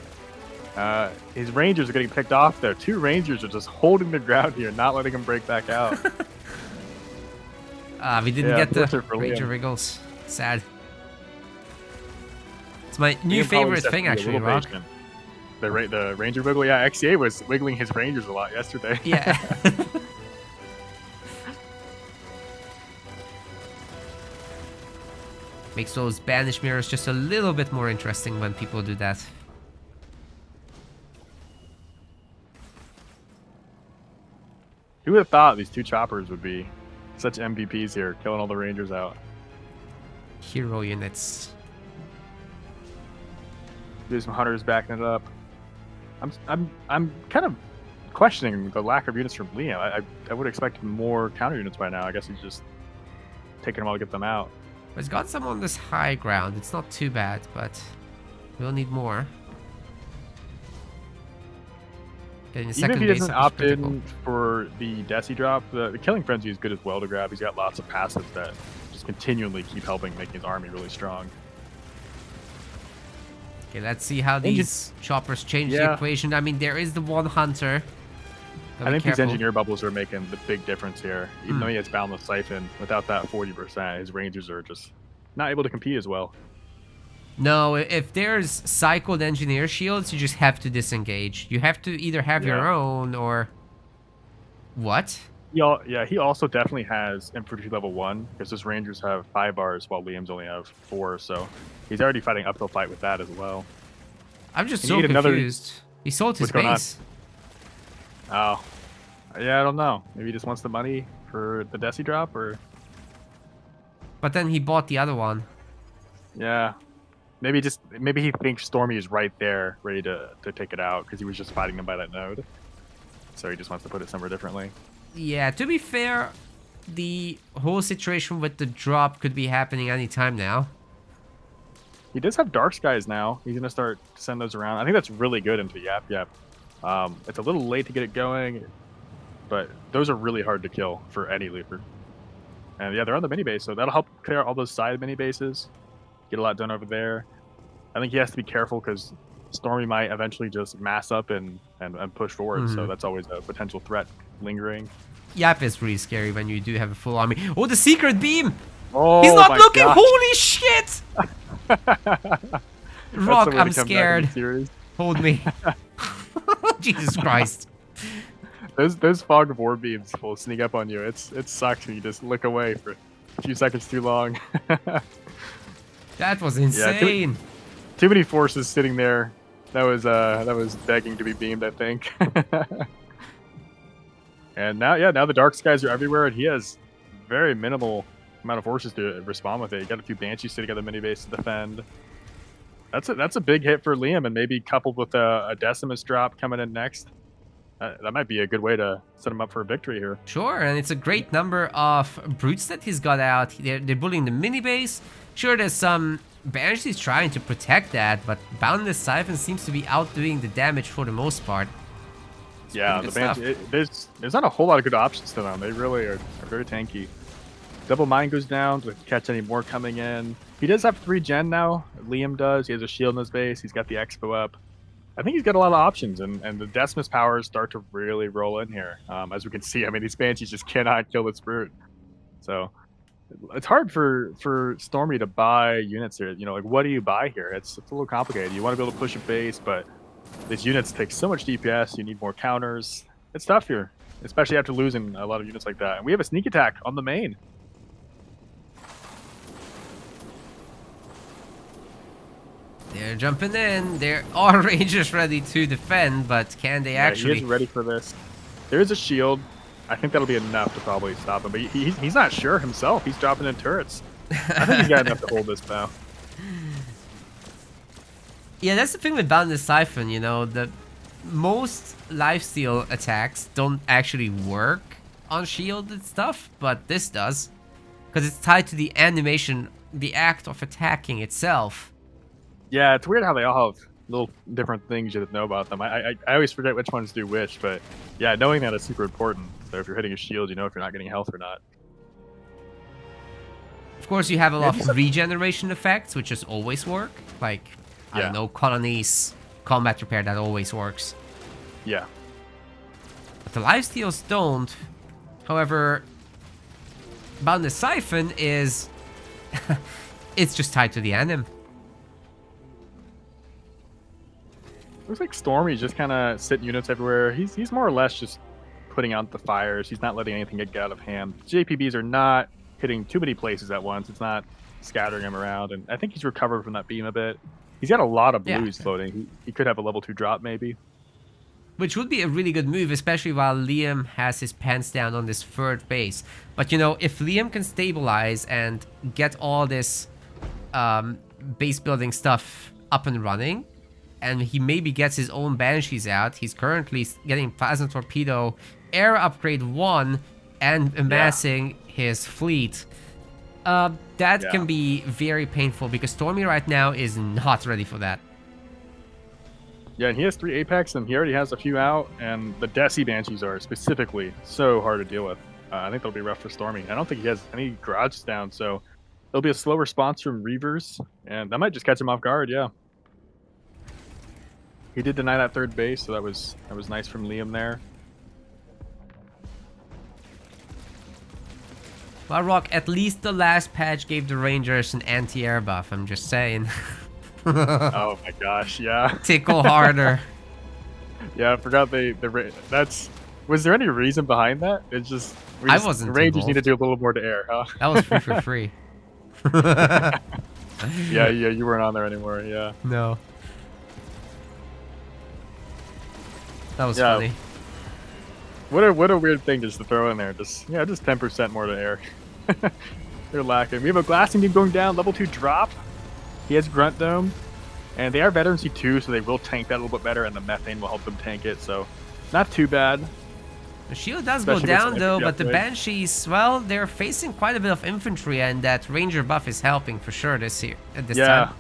His Rangers are getting picked off, though. 2 Rangers are just holding the ground here, not letting him break back out. We didn't get the for Ranger Liam. Wriggles. Sad. It's my new Liam probably favorite just has thing, to be a actually, little Rock. patient. The Ranger Wiggle, yeah, XCA was wiggling his Rangers a lot yesterday. Yeah. Makes those banish mirrors just a little bit more interesting when people do that. Who would have thought these 2 choppers would be such MVPs here, killing all the Rangers out? Hero units. There's some Hunters backing it up. I'm kind of questioning the lack of units from Liam. I would expect more counter units by now. I guess he's just taking them all to get them out. But he's got some on this high ground. It's not too bad, but we'll need more. Getting the Even if second he base doesn't up is opt critical. in for the Desi drop, the Killing Frenzy is good as well to grab. He's got lots of passives that just continually keep helping make his army really strong. Okay, let's see how these choppers change the Yeah. equation. I mean, there is the one hunter. I think these engineer bubbles are making the big difference here. Even though he has Boundless Siphon, without that 40%, his rangers are just not able to compete as well. No, if there's cycled engineer shields, you just have to disengage. You have to either have your own or... What? He also definitely has infantry level 1, because his rangers have 5 bars while Liam's only have 4, so he's already fighting uphill fight with that as well. I'm just so confused. He sold his base. Oh. Yeah, I don't know. Maybe he just wants the money for the Desi drop, or... But then he bought the other one. Yeah. Maybe he thinks Stormy is right there, ready to take it out, because he was just fighting him by that node. So he just wants to put it somewhere differently. Yeah, to be fair, the whole situation with the drop could be happening anytime now. He does have Dark Skies now. He's going to start to send those around. I think that's really good into Yap Yap. It's a little late to get it going, but those are really hard to kill for any leaper. And yeah, they're on the mini base, so that'll help clear all those side mini bases. Get a lot done over there. I think he has to be careful because Stormy might eventually just mass up and push forward, so that's always a potential threat lingering. Yap is really scary when you do have a full army. Oh, the secret beam! Oh, he's not looking! gosh. Holy shit! Rock, I'm scared. Hold me. Jesus Christ. Those fog of war beams will sneak up on you. It sucks when you just look away for a few seconds too long. That was insane. Yeah, too many forces sitting there. That was begging to be beamed, I think. And now the Dark Skies are everywhere, and he has very minimal amount of forces to respond with it. You got a few Banshees sitting at the mini base to defend. That's a big hit for Liam, and maybe coupled with a Decimus drop coming in next. That might be a good way to set him up for a victory here. Sure, and it's a great number of brutes that he's got out. They're bullying the mini base. Sure, there's some Banshees trying to protect that, but Boundless Siphon seems to be outdoing the damage for the most part. Yeah, the Banshee, there's not a whole lot of good options to them. They really are very tanky. Double Mine goes down to catch any more coming in. He does have 3 gen now. Liam does. He has a shield in his base. He's got the Expo up. I think he's got a lot of options, and the Decimus powers start to really roll in here. As we can see, I mean, these Banshees just cannot kill this brute. So it's hard for Stormy to buy units here. You know, like, what do you buy here? It's a little complicated. You want to be able to push a base, but these units take so much DPS. You need more counters. It's tough here, especially after losing a lot of units like that. And we have a sneak attack on the main. They're jumping in. There are Rangers ready to defend, but can they actually... He is ready for this. There is a shield. I think that'll be enough to probably stop him, but he's not sure himself. He's dropping in turrets. I think he's got enough to hold this now. Yeah, that's the thing with Boundless Siphon, you know, the most lifesteal attacks don't actually work on shielded stuff, but this does. Because it's tied to the animation, the act of attacking itself. Yeah, it's weird how they all have little different things you know about them. I always forget which ones do which, but yeah, knowing that is super important. So if you're hitting a shield, you know if you're not getting health or not. Of course, you have a lot of regeneration effects, which just always work. Like, I don't know, colonies, combat repair, that always works. Yeah. But the lifesteals don't. However, Boundless Siphon is... it's just tied to the anim. Looks like Stormy's just kind of sitting units everywhere. He's more or less just putting out the fires. He's not letting anything get out of hand. JPBs are not hitting too many places at once. It's not scattering him around, and I think he's recovered from that beam a bit. He's got a lot of blues floating. He could have a level 2 drop maybe. Which would be a really good move, especially while Liam has his pants down on this 3rd base. But you know, if Liam can stabilize and get all this base building stuff up and running, and he maybe gets his own Banshees out. He's currently getting Plasma Torpedo, Air Upgrade 1, and amassing his fleet. That can be very painful because Stormy right now is not ready for that. Yeah, and he has 3 Apex, and he already has a few out, and the Desi Banshees are specifically so hard to deal with. I think they'll be rough for Stormy. I don't think he has any garages down, so it'll be a slow response from Reavers, and that might just catch him off guard, yeah. He did deny that third base, so that was nice from Liam there. Well, Rock, at least the last patch gave the Rangers an anti-air buff, I'm just saying. Oh my gosh, yeah. Tickle harder. Yeah, I forgot that's... Was there any reason behind that? It's just... I wasn't The Rangers involved. need to do a little more to air, huh? That was free for free. Yeah, you weren't on there anymore, yeah. No. That was funny. What a weird thing just to throw in there. Just 10% more to air. They're lacking. We have a Glassing Beam going down, level 2 drop. He has Grunt Dome. And they are Veterancy 2, so they will tank that a little bit better, and the Methane will help them tank it, so not too bad. The shield does Especially go with down some though, infantry but the upgrade. Banshees, well, they're facing quite a bit of infantry, and that Ranger buff is helping for sure this Yeah. time.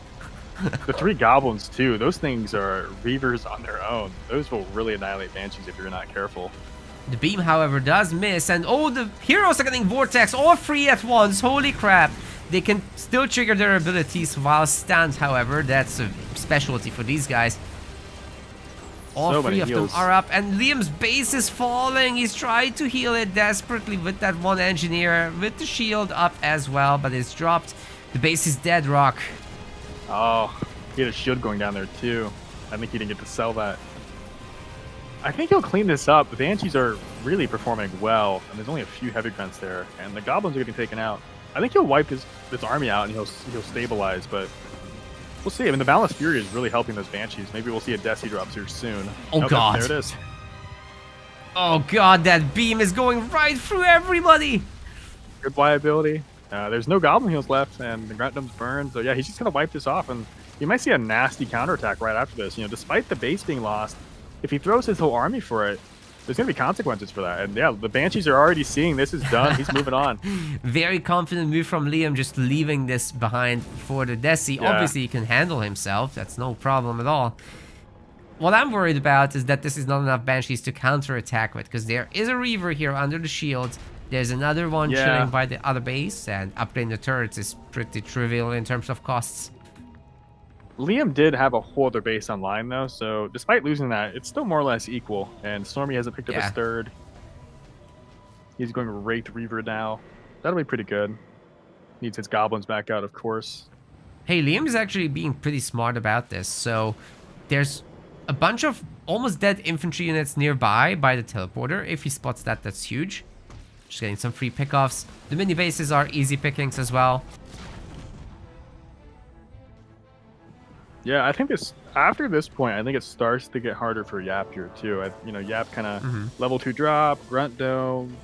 The 3 Goblins, too. Those things are Reavers on their own. Those will really annihilate Banshees if you're not careful. The beam, however, does miss, and oh, the heroes are getting Vortex, all 3 at once, holy crap. They can still trigger their abilities while stunned, however, that's a specialty for these guys. All So 3 many of heals. them are up, and Liam's base is falling. He's trying to heal it desperately with that one engineer, with the shield up as well, but it's dropped. The base is dead, Rock. Oh, he had a shield going down there, too. I think he didn't get to sell that. I think he'll clean this up. The Banshees are really performing well, and there's only a few heavy grunts there, and the Goblins are getting taken out. I think he'll wipe this army out, and he'll stabilize, but we'll see. I mean, the Balanced Fury is really helping those Banshees. Maybe we'll see a Desi drops here soon. Oh, Nope, God. There it is. Oh god, that beam is going right through everybody! Good ability. There's no Goblin Heals left, and the Grunt Dome's burned, so yeah, he's just going to wipe this off, and you might see a nasty counterattack right after this. You know, despite the base being lost, if he throws his whole army for it, there's going to be consequences for that. And yeah, the Banshees are already seeing this is done. He's moving on. Very confident move from Liam, just leaving this behind for the Desi. Yeah. Obviously, he can handle himself. That's no problem at all. What I'm worried about is that this is not enough Banshees to counterattack with, because there is a Reaver here under the shield. There's another one Yeah. chilling by the other base, and upgrading the turrets is pretty trivial in terms of costs. Liam did have a whole other base online, though, so despite losing that, it's still more or less equal. And Stormy hasn't picked up Yeah. his third. He's going Wraith Reaver now. That'll be pretty good. Needs his Goblins back out, of course. Hey, Liam is actually being pretty smart about this. So there's a bunch of almost dead infantry units nearby by the teleporter. If he spots that, that's huge. Just getting some free pickoffs. The mini bases are easy pickings as well. Yeah, I think after this point, I think it starts to get harder for Yap here, too. Yap kind of level 2 drop, Grunt Dome.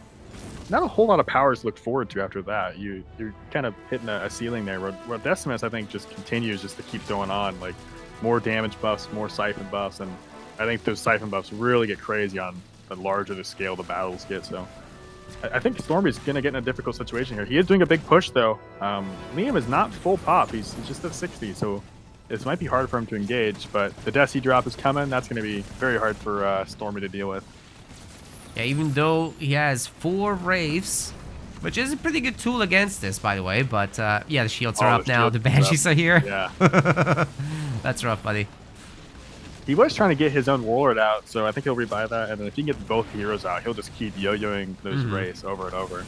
Not a whole lot of powers to look forward to after that. You're kind of hitting a ceiling there. Where Decimus, I think, just continues just to keep going on. Like, more damage buffs, more Siphon buffs, and I think those Siphon buffs really get crazy on the larger the scale the battles get, so... I think Stormy's going to get in a difficult situation here. He is doing a big push, though. Liam is not full pop. He's just at 60, so this might be hard for him to engage, but the Desi drop is coming. That's going to be very hard for Stormy to deal with. Yeah, even though he has 4 Wraiths, which is a pretty good tool against this, by the way. But yeah, the shields are Oh, up the now. shields The are Banshees are here. Yeah. That's rough, buddy. He was trying to get his own Warlord out, so I think he'll rebuy that. And then if he can get both heroes out, he'll just keep yo-yoing those Wraiths over and over.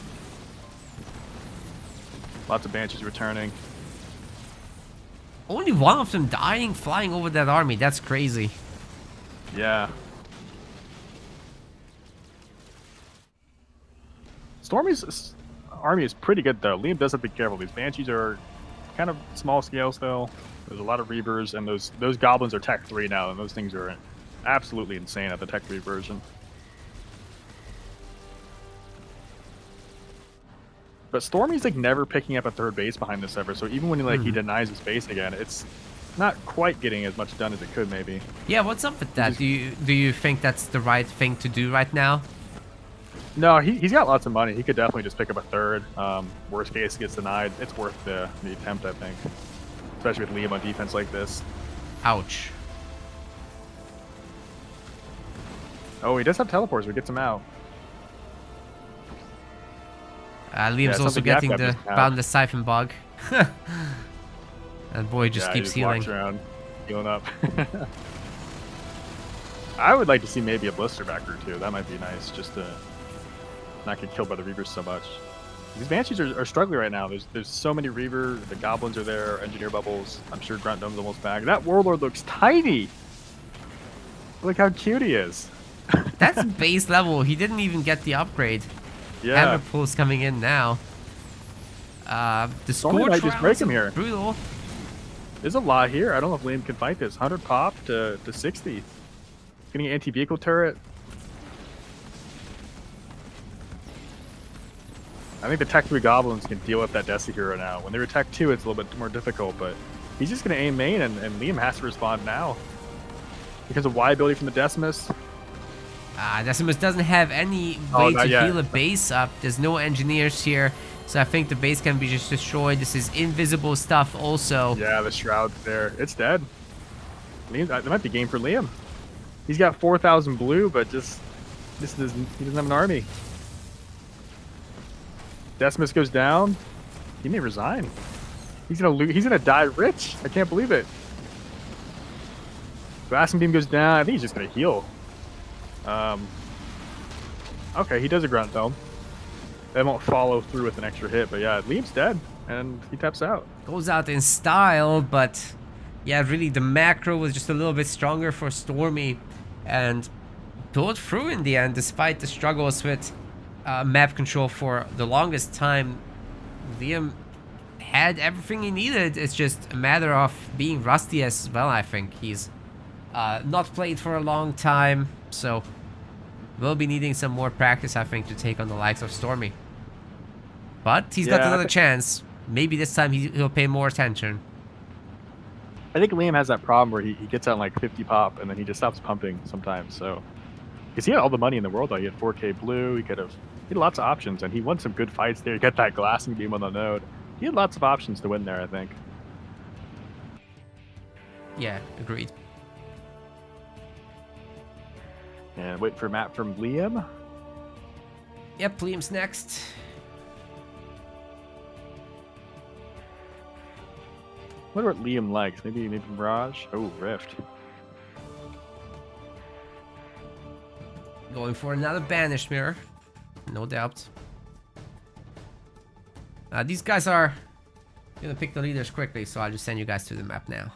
Lots of Banshees returning. Only one of them dying, flying over that army. That's crazy. Yeah. Stormy's army is pretty good, though. Liam does have to be careful. These Banshees are kind of small scale still. There's a lot of Reavers, and those Goblins are Tech 3 now, and those things are absolutely insane at the Tech 3 version. But Stormy's like never picking up a third base behind this ever, so even when he denies his base again, it's not quite getting as much done as it could maybe. Yeah, what's up with that? Do you think that's the right thing to do right now? No, he's got lots of money. He could definitely just pick up a third. Worst case, gets denied. It's worth the attempt, I think. Especially with Liam on defense like this. Ouch. Oh, he does have teleports, but gets him out. Liam's Yeah, also Yap getting Yap the just out. boundless siphon bug. And boy just Yeah, keeps he just healing. walks around, healing up. I would like to see maybe a blister back or two. That might be nice, just to not get killed by the Reavers so much. These Banshees are struggling right now. There's so many Reaver. The Goblins are there. Engineer bubbles. I'm sure Grunt Dome's almost back. That Warlord looks tiny. Look how cute he is. That's base level. He didn't even get the upgrade. Yeah. Hammer pulls coming in now. The Stormy score might just break him here. brutal. There's a lot here. I don't know if Liam can fight this. 100 pop to 60. Getting an anti-vehicle turret. I think the Tech 3 Goblins can deal with that Desi hero now. When they're Tech 2, it's a little bit more difficult, but he's just going to aim main, and Liam has to respond now. Because of Y ability from the Decimus. Decimus doesn't have any way to heal a base up. There's no engineers here, so I think the base can be just destroyed. This is invisible stuff also. Yeah, the Shroud's there. It's dead. Liam, that might be game for Liam. He's got 4,000 blue, but just he doesn't have an army. Decimus goes down. He may resign. He's gonna die rich. I can't believe it. Blasting Beam goes down. I think he's just gonna heal. Okay, he does a Grunt Dome. That won't follow through with an extra hit, but yeah, Liam's dead, and he taps out. Goes out in style, but yeah, really the macro was just a little bit stronger for Stormy, and pulled through in the end, despite the struggles with map control for the longest time. Liam had everything he needed. It's just a matter of being rusty as well, I think. He's not played for a long time, so we'll be needing some more practice, I think, to take on the likes of Stormy. But he's got another chance. Maybe this time he'll pay more attention. I think Liam has that problem where he gets out like 50 pop and then he just stops pumping sometimes. So, because he had all the money in the world, though. He had 4K blue. He had lots of options, and he won some good fights there. He got that glassing beam on the node. He had lots of options to win there, I think. Yeah, agreed. And wait for a map from Liam. Yep, Liam's next. Wonder what Liam likes. Maybe Mirage. Oh, Rift. Going for another banished mirror, no doubt. These guys are gonna pick the leaders quickly, so I'll just send you guys to the map now.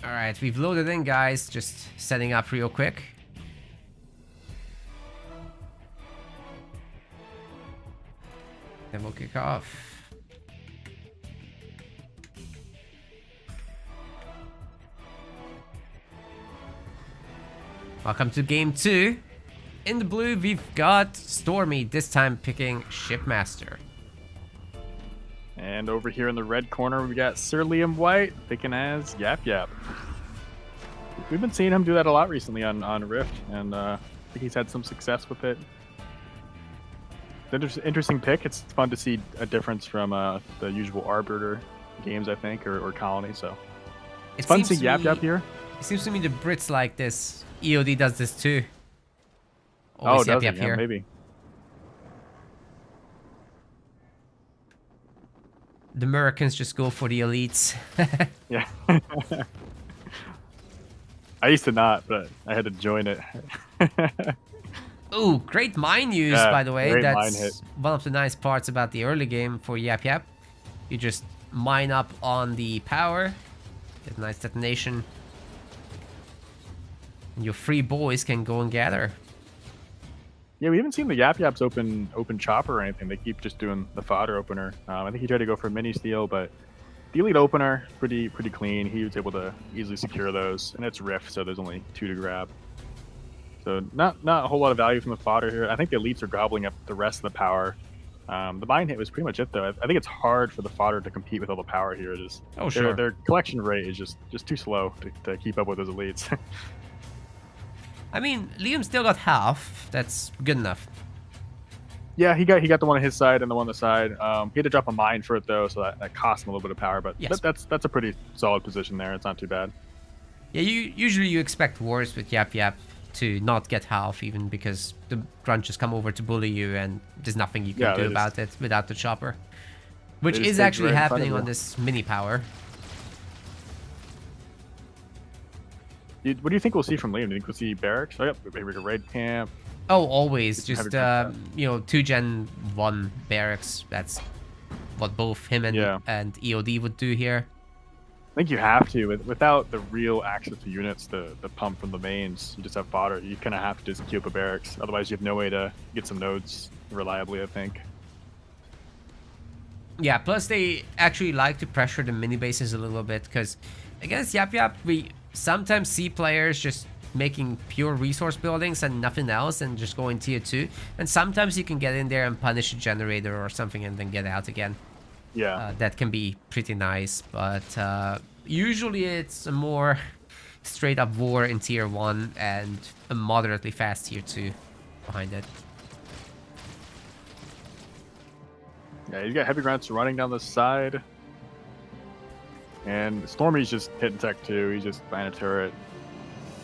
Alright, we've loaded in, guys. Just setting up real quick. Then we'll kick off. Welcome to game 2. In the blue, we've got Stormy, this time picking Shipmaster. And over here in the red corner, we got Sir Liam White picking as Yap Yap. We've been seeing him do that a lot recently on Rift, and I think he's had some success with it. It's an interesting pick. It's fun to see a difference from the usual Arbiter games, I think, or Colony. So it's fun to see Yap Yap here. It seems to me the Brits like this. EOD does this too. Always Yap Yap here. Maybe. The Americans just go for the elites. Yeah. I used to not, but I had to join it. Ooh, great mine use, by the way. That's one of the nice parts about the early game for Yap Yap. You just mine up on the power, Get a nice detonation. And your free boys can go and gather. Yeah, we haven't seen the Yap Yaps open chopper or anything. They keep just doing the fodder opener. I think he tried to go for a mini steal, but the elite opener, pretty clean. He was able to easily secure those, and it's Rift, so there's only 2 to grab. So not a whole lot of value from the fodder here. I think the elites are gobbling up the rest of the power. The mine hit was pretty much it, though. I think it's hard for the fodder to compete with all the power here. Their collection rate is just too slow to keep up with those elites. I mean, Liam still got half. That's good enough. Yeah, he got the one on his side and the one on the side. He had to drop a mine for it though, so that cost him a little bit of power. But yes. that's a pretty solid position there. It's not too bad. Yeah, usually you expect wars with Yap Yap to not get half, even because the grunt just come over to bully you, and there's nothing you can do about it without the chopper, which is actually happening on this mini power. What do you think we'll see from Liam? Do you think we'll see barracks? Oh, yep, maybe a raid camp. Oh, always. Just, you know, 2 Gen 1 barracks. That's what both him and EOD would do here. I think you have to. Without the real access to units, the pump from the mains, you just have fodder. You kind of have to just queue up a barracks. Otherwise, you have no way to get some nodes reliably, I think. Yeah, plus they actually like to pressure the mini bases a little bit, because against Yap Yap, we sometimes see players just making pure resource buildings and nothing else and just going tier 2. And sometimes you can get in there and punish a generator or something and then get out again. Yeah. That can be pretty nice, but usually it's a more straight up war in tier 1 and a moderately fast tier 2 behind it. Yeah, he's got heavy grunts running down the side. And Stormy's just hitting tech 2. He's just behind a turret.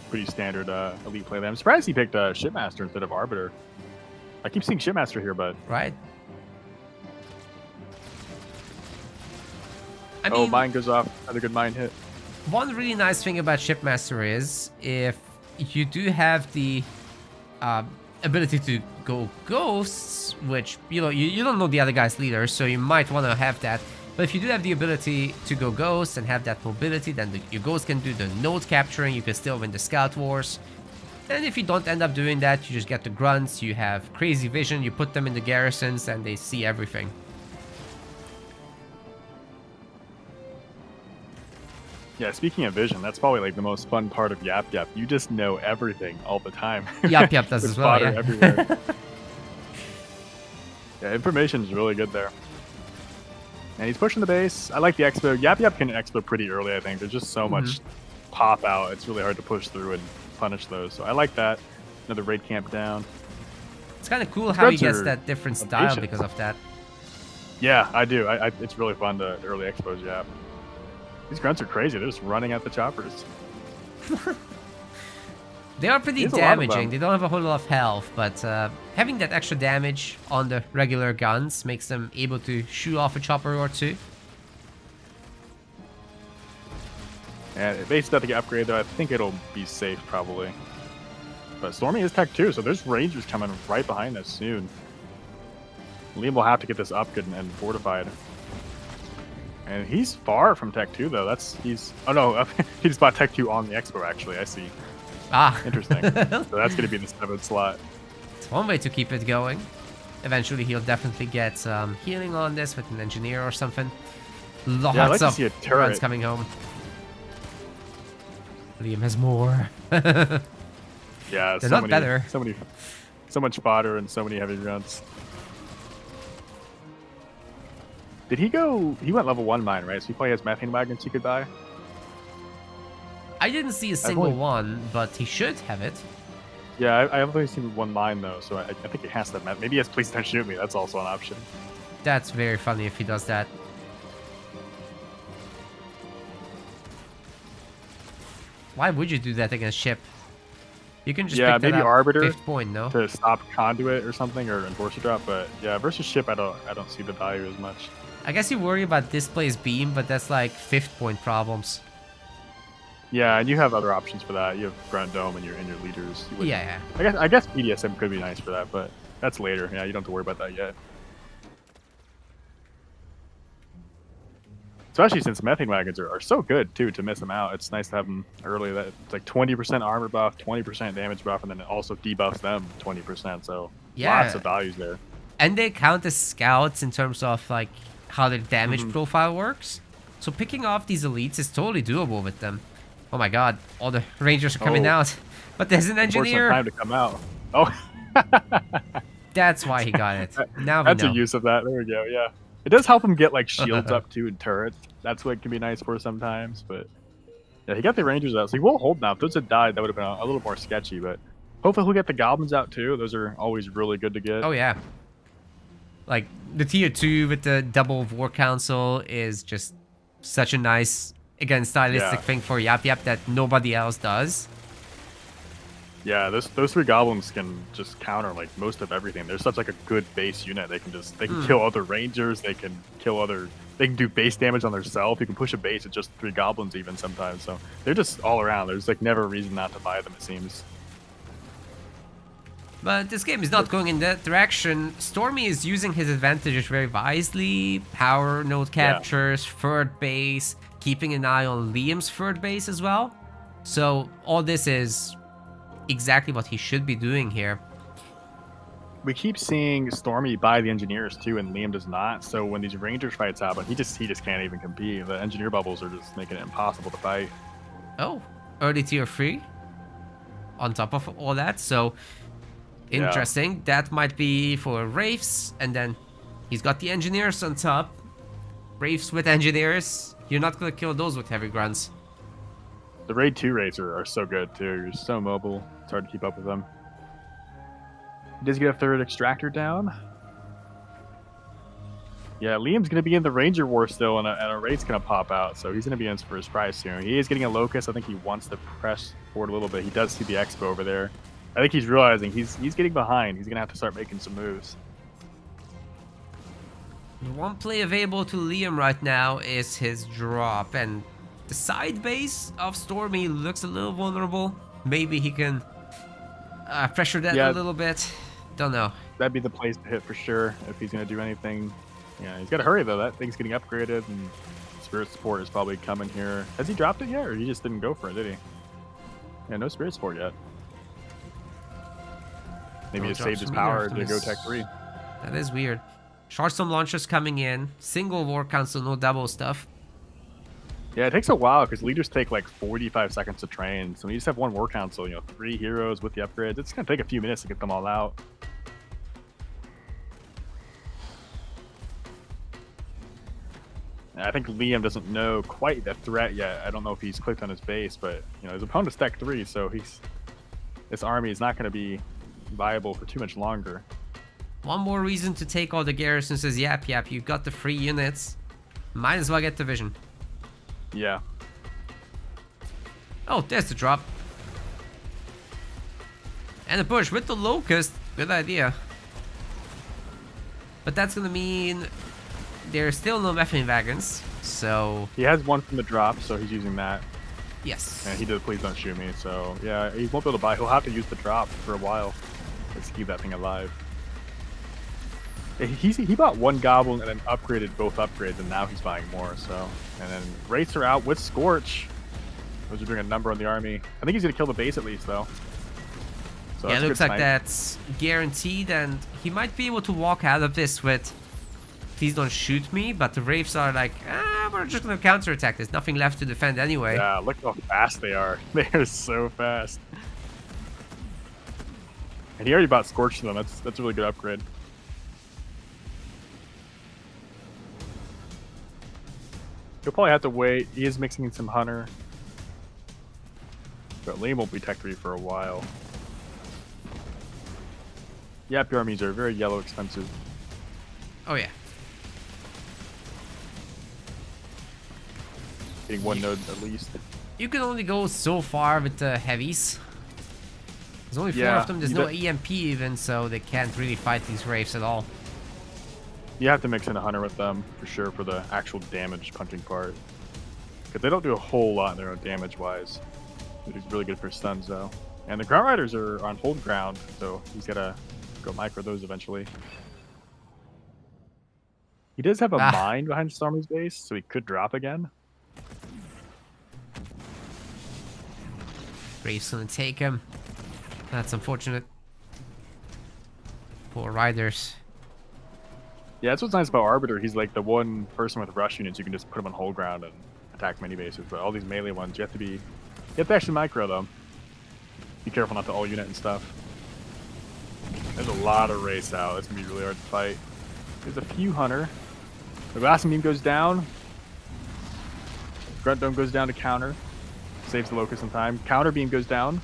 Pretty standard elite play there. I'm surprised he picked Shipmaster instead of Arbiter. I keep seeing Shipmaster here, but... Right. I mean, mine goes off. Another good mine hit. One really nice thing about Shipmaster is if you do have the ability to go ghosts, which, you know, you don't know the other guy's leader, so you might want to have that. But if you do have the ability to go ghost and have that mobility, then your ghost can do the node capturing, you can still win the scout wars. And if you don't end up doing that, you just get the grunts, you have crazy vision, you put them in the garrisons and they see everything. Yeah, speaking of vision, that's probably like the most fun part of Yap Yap. You just know everything all the time. Yap Yap does as well, yeah. Everywhere. Yeah, information is really good there. And he's pushing the base. I like the expo. Yap Yap can expo pretty early, I think. There's just so much pop out. It's really hard to push through and punish those. So I like that. Another raid camp down. It's kind of cool how he gets that different style because of that. Yeah, I do. It's really fun to early expose Yap. These grunts are crazy. They're just running at the choppers. They are pretty damaging. They don't have a whole lot of health, but having that extra damage on the regular guns makes them able to shoot off a chopper or 2. And based on the upgrade, though, I think it'll be safe probably. But Stormy is tech 2, so there's rangers coming right behind us soon. Liam will have to get this up good and fortified. And he's far from tech 2 though. Oh no, he just bought tech 2 on the expo actually. I see. Ah, interesting. So that's going to be the 7th slot. It's one way to keep it going. Eventually, he'll definitely get some healing on this with an engineer or something. Lots of runs coming home. Liam has more. Yeah, they're not better. So much fodder and so many heavy runs. Did he go? He went level 1 mine, right? So he probably has methane wagons he could buy. I didn't see a single one, but he should have it. Yeah, I have only seen 1 mine though, so I think it has to have. Maybe he has Please Don't Shoot Me. That's also an option. That's very funny if he does that. Why would you do that against ship? You can just pick maybe Arbiter 5th point, no? To stop conduit or something, or enforcer drop. But yeah, versus ship, I don't see the value as much. I guess you worry about displays beam, but that's like 5th point problems. Yeah, and you have other options for that. You have Grunt Dome and your leaders. Yeah. I guess PDSM could be nice for that, but that's later. Yeah, you don't have to worry about that yet. Especially since methane wagons are so good too to miss them out. It's nice to have them early. That it's like 20% armor buff, 20% damage buff, and then it also debuffs them 20%. So lots Yeah, of values there. and they count as scouts in terms of like how their damage profile works. So picking off these elites is totally doable with them. Oh my god, all the rangers are coming Oh, out. But there's an unfortunate engineer. time to come out. Oh, That's why he got it. Now we that's a know. use of that. There we go. Yeah, it does help him get like shields up too and turrets. That's what it can be nice for sometimes. But yeah, he got the rangers out, so he will hold now. If those had died, that would have been a little more sketchy. But hopefully he'll get the goblins out too. Those are always really good to get. Oh yeah. Like the tier 2 with the double War Council is just such a nice, again, stylistic thing for Yap Yap that nobody else does. Yeah, those 3 goblins can just counter like most of everything. They're such like a good base unit. They can kill other rangers. They can do base damage on themselves. You can push a base at just 3 goblins even sometimes. So they're just all around. There's like never a reason not to buy them, it seems. But this game is not going in that direction. Stormy is using his advantages very wisely. Power node captures, third base, keeping an eye on Liam's third base as well. So all this is exactly what he should be doing here. We keep seeing Stormy buy the engineers too, and Liam does not. So when these rangers fights happen, he just can't even compete. The engineer bubbles are just making it impossible to fight. Oh, early tier 3 on top of all that. So interesting. That might be for Wraiths, and then he's got the engineers on top. Wraiths with engineers. You're not gonna kill those with heavy grunts. The raid 2 raids are so good too. You're so mobile. It's hard to keep up with them. He does get a third extractor down. Yeah, Liam's going to be in the Ranger War still, and a raid's going to pop out, so he's going to be in for his prize soon. He is getting a Locust. I think he wants to press forward a little bit. He does see the Expo over there. I think he's realizing he's getting behind. He's going to have to start making some moves. The one play available to Liam right now is his drop, and the side base of Stormy looks a little vulnerable. Maybe he can pressure that a little bit. Don't know. That'd be the place to hit for sure if he's going to do anything. Yeah, he's got to hurry though. That thing's getting upgraded, and Spirit Support is probably coming here. Has he dropped it yet, or he just didn't go for it, did he? Yeah, no Spirit Support yet. Maybe he saved his power to go Tech 3. That is weird. Short some launchers coming in. Single War Council, no double stuff. Yeah, it takes a while because leaders take like 45 seconds to train. So when you just have one War Council, 3 heroes with the upgrades, it's going to take a few minutes to get them all out. I think Liam doesn't know quite the threat yet. I don't know if he's clicked on his base, but his opponent's Tech 3, so this army is not going to be viable for too much longer. One more reason to take all the garrisons is Yap Yap. You've got the free units. Might as well get the vision. Yeah. Oh, there's the drop. And a push with the Locust. Good idea. But that's gonna mean there's still no methane wagons, so... He has one from the drop, so he's using that. Yes. And he did Please Don't Shoot Me, so yeah, he won't be able to buy. He'll have to use the drop for a while. Let's keep that thing alive. He bought one Goblin and then upgraded both upgrades, and now he's buying more, so... And then Wraiths are out with Scorch. Those are doing a number on the army. I think he's going to kill the base at least, though. So yeah, it looks like that's guaranteed, and he might be able to walk out of this with Please Don't Shoot Me, but the Wraiths are like, we're just going to counterattack. There's nothing left to defend anyway. Yeah, look how fast they are. They are so fast. And he already bought Scorch to them. That's a really good upgrade. He'll probably have to wait. He is mixing in some Hunter. But Liam won't be Tech 3 for a while. Yap armies are very yellow expensive. Oh yeah. Getting one node at least. You can only go so far with the heavies. There's only 4 of them. There's no EMP even, so they can't really fight these Wraiths at all. You have to mix in a Hunter with them for sure for the actual damage punching part. Because they don't do a whole lot in their own damage wise. They're really good for stuns though. And the Ground Riders are on hold ground, so he's got to go micro those eventually. He does have a Ah. mine behind Stormy's base, so he could drop again. Graves gonna take him. That's unfortunate. Poor riders. Yeah, that's what's nice about Arbiter. He's like the one person with rush units you can just put him on whole ground and attack many bases. But all these melee ones, you have to actually micro them. Be careful not to all unit and stuff. There's a lot of race out. It's gonna be really hard to fight. There's a few hunter. The blasting beam goes down. Grunt dome goes down to counter. Saves the locust in time. Counter beam goes down.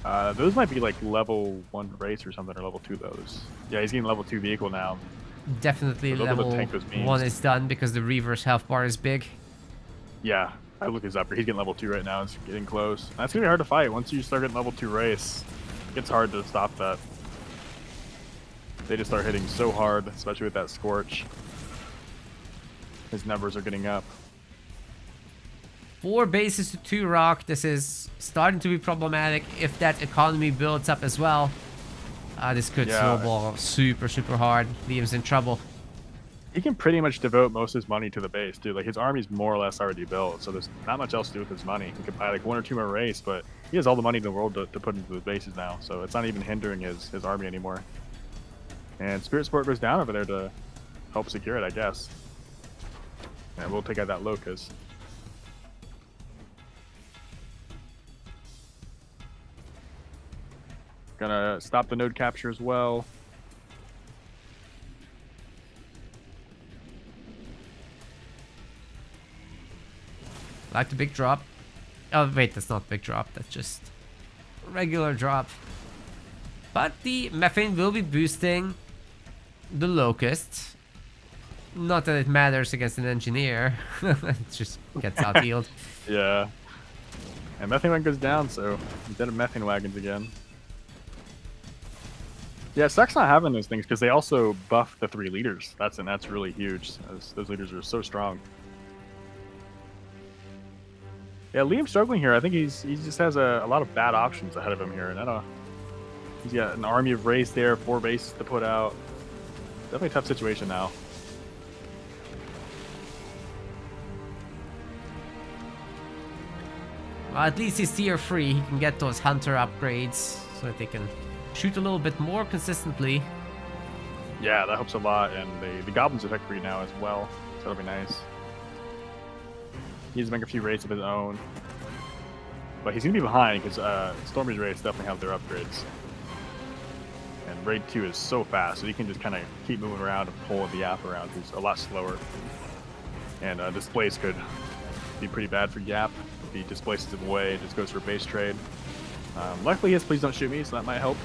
Those might be like level 1 race or something, or level 2 those. Yeah, he's getting level 2 vehicle now. Definitely So level tank those beams. 1 is done because the Reaver's health bar is big. Yeah, I look his upper. He's getting level 2 right now. It's getting close. That's gonna be hard to fight. Once you start getting level 2 race, it gets hard to stop that. They just start hitting so hard, especially with that Scorch. His numbers are getting up. 4 bases to 2 rock. This is starting to be problematic if that economy builds up as well. This could snowball super hard. Liam's in trouble. He can pretty much devote most of his money to the base, dude. Like, his army's more or less already built, so there's not much else to do with his money. He could buy like 1 or 2 more race, but he has all the money in the world to put into the bases now, so it's not even hindering his army anymore. And Spirit Sport goes down over there to help secure it, I guess. And we'll take out that locust. Gonna stop the node capture as well. Like the big drop. Oh wait, that's not big drop. That's just regular drop. But the methane will be boosting the locust. Not that it matters against an engineer. It just gets out healed. Yeah. And methane wagon goes down, so instead of methane wagons again. Yeah, it sucks not having those things because they also buff the 3 leaders. That's really huge. Those leaders are so strong. Yeah, Liam's struggling here. I think he just has a lot of bad options ahead of him here, and I don't know. He's got an army of race there, 4 bases to put out. Definitely a tough situation now. Well, at least he's tier 3. He can get those hunter upgrades so that they can shoot a little bit more consistently. Yeah, that helps a lot, and the goblins are tech free now as well, so that'll be nice. He needs to make a few raids of his own, but he's gonna be behind because Stormy's raids definitely have their upgrades. And raid 2 is so fast, so he can just kind of keep moving around and pull the Yap around, who's a lot slower. And displace could be pretty bad for Yap if he displaces him away and just goes for base trade. Luckily, he has Please Don't Shoot Me, so that might help.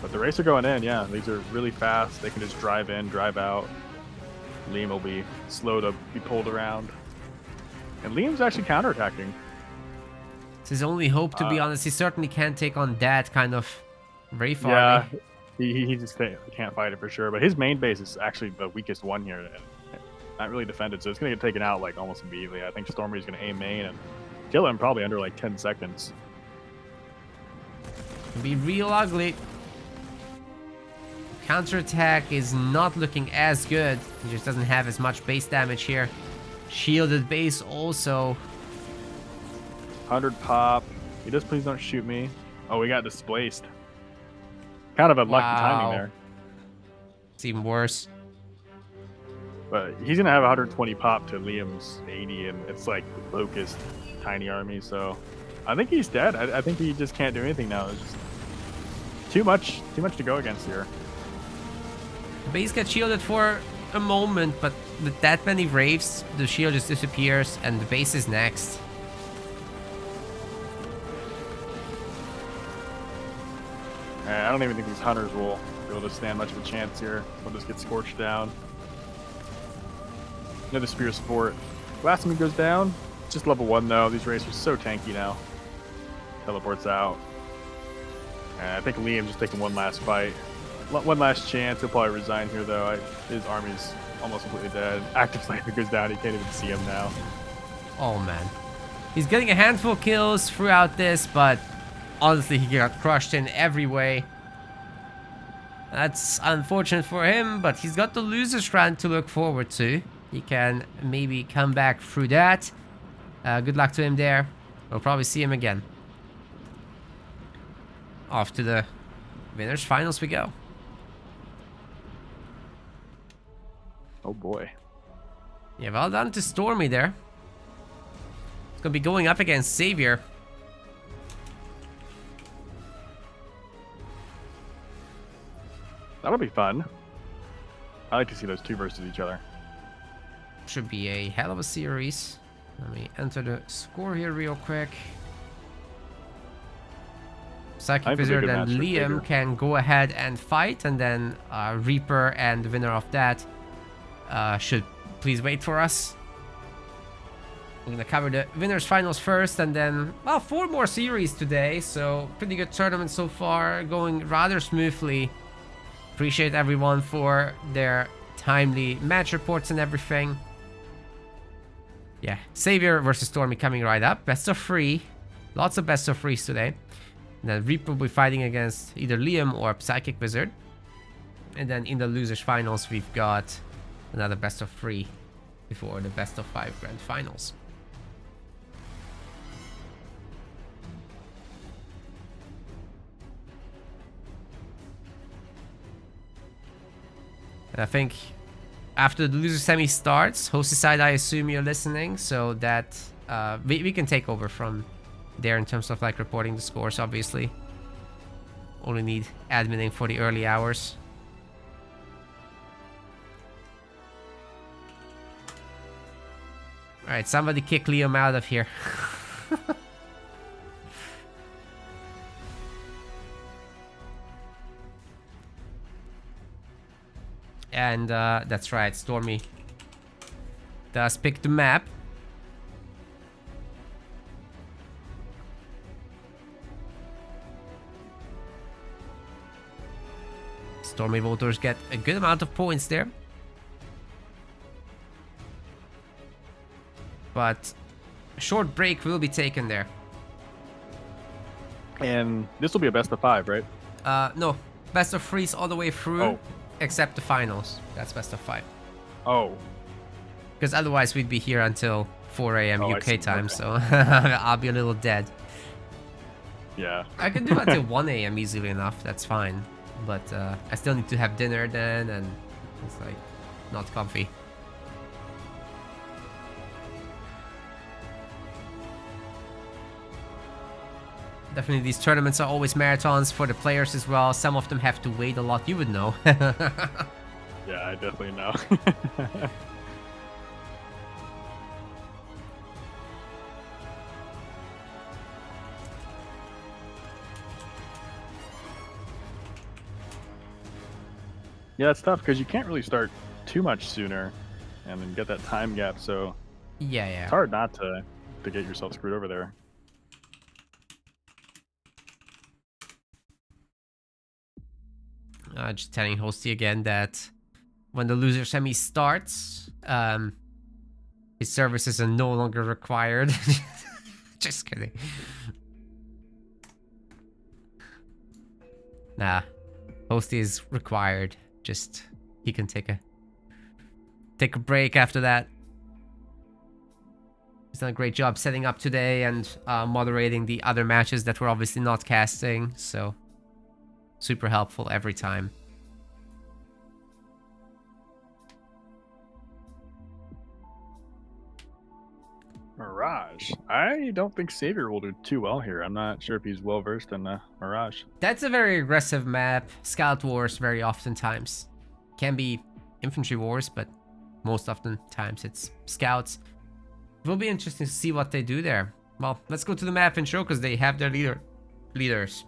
But the race are going in, yeah. These are really fast. They can just drive in, drive out. Liam will be slow to be pulled around. And Liam's actually counterattacking. It's his only hope, to be honest. He certainly can't take on that kind of Wraith Yeah, army. he just can't fight it for sure. But his main base is actually the weakest one here. And not really defended, so it's going to get taken out like almost immediately. I think Stormy's going to aim main and kill him probably under like 10 seconds. Can be real ugly. Counterattack is not looking as good. He just doesn't have as much base damage here. Shielded base also. 100 pop. He does Please Don't Shoot Me. Oh, we got displaced. Kind of a lucky timing there. It's even worse. But he's going to have 120 pop to Liam's 80, and it's like Locust, tiny army, so I think he's dead. I think he just can't do anything now. It's just too much to go against here. The base gets shielded for a moment, but with that many Wraiths, the shield just disappears and the base is next. I don't even think these hunters will be able to stand much of a chance here. They'll just get scorched down. Another Spear Sport. Last one goes down. Just level 1 though. These racers are so tanky now. Teleports out. And I think Liam's just taking one last fight. One last chance. He'll probably resign here though. His army's almost completely dead. Active Sniper goes down. You can't even see him now. Oh man. He's getting a handful of kills throughout this, but honestly he got crushed in every way. That's unfortunate for him, but he's got the loser's round to look forward to. He can maybe come back through that. Good luck to him there. We'll probably see him again. Off to the winners finals we go. Oh boy. Yeah, well done to Stormy there. It's gonna be going up against Savor. That'll be fun. I like to see those two versus each other. Should be a hell of a series. Let me enter the score here real quick. Psychic Wizard and Liam can go ahead and fight, and then Reaper and the winner of that should please wait for us. We're gonna cover the winners finals first, and then, well, 4 more series today, so pretty good tournament so far, going rather smoothly. Appreciate everyone for their timely match reports and everything. Yeah, Savor versus Stormy coming right up. Best of 3. Lots of best of 3s today. And then Reaper will be fighting against either Liam or Psychic Wizard. And then in the losers finals, we've got another best of 3 before the best of 5 grand finals. And I think after the loser semi starts, hosted side, I assume you're listening, so that we can take over from there in terms of like reporting the scores, obviously. Only need adminning for the early hours. Alright, somebody kick Liam out of here. And that's right, Stormy does pick the map. Stormy voters get a good amount of points there. But a short break will be taken there. And this will be a best of 5, right? No. Best of 3s all the way through. Oh. Except the finals. That's best of 5. Oh. Because otherwise we'd be here until 4 a.m. UK time, okay. so I'll be a little dead. Yeah. I can do until 1 a.m. easily enough, that's fine. But I still need to have dinner then, and it's like not comfy. Definitely these tournaments are always marathons for the players as well. Some of them have to wait a lot, you would know. Yeah, I definitely know. Yeah, it's tough because you can't really start too much sooner and then get that time gap, so yeah. It's hard not to get yourself screwed over there. Just telling Hosty again that when the loser semi starts, his services are no longer required. Just kidding. Nah, Hosty is required. Just he can take a break after that. He's done a great job setting up today and moderating the other matches that we're obviously not casting, so super helpful every time. Mirage. I don't think Savor will do too well here. I'm not sure if he's well versed in Mirage. That's a very aggressive map. Scout Wars very oftentimes. Can be Infantry Wars, but most oftentimes it's Scouts. It will be interesting to see what they do there. Well, let's go to the map intro because they have their leaders.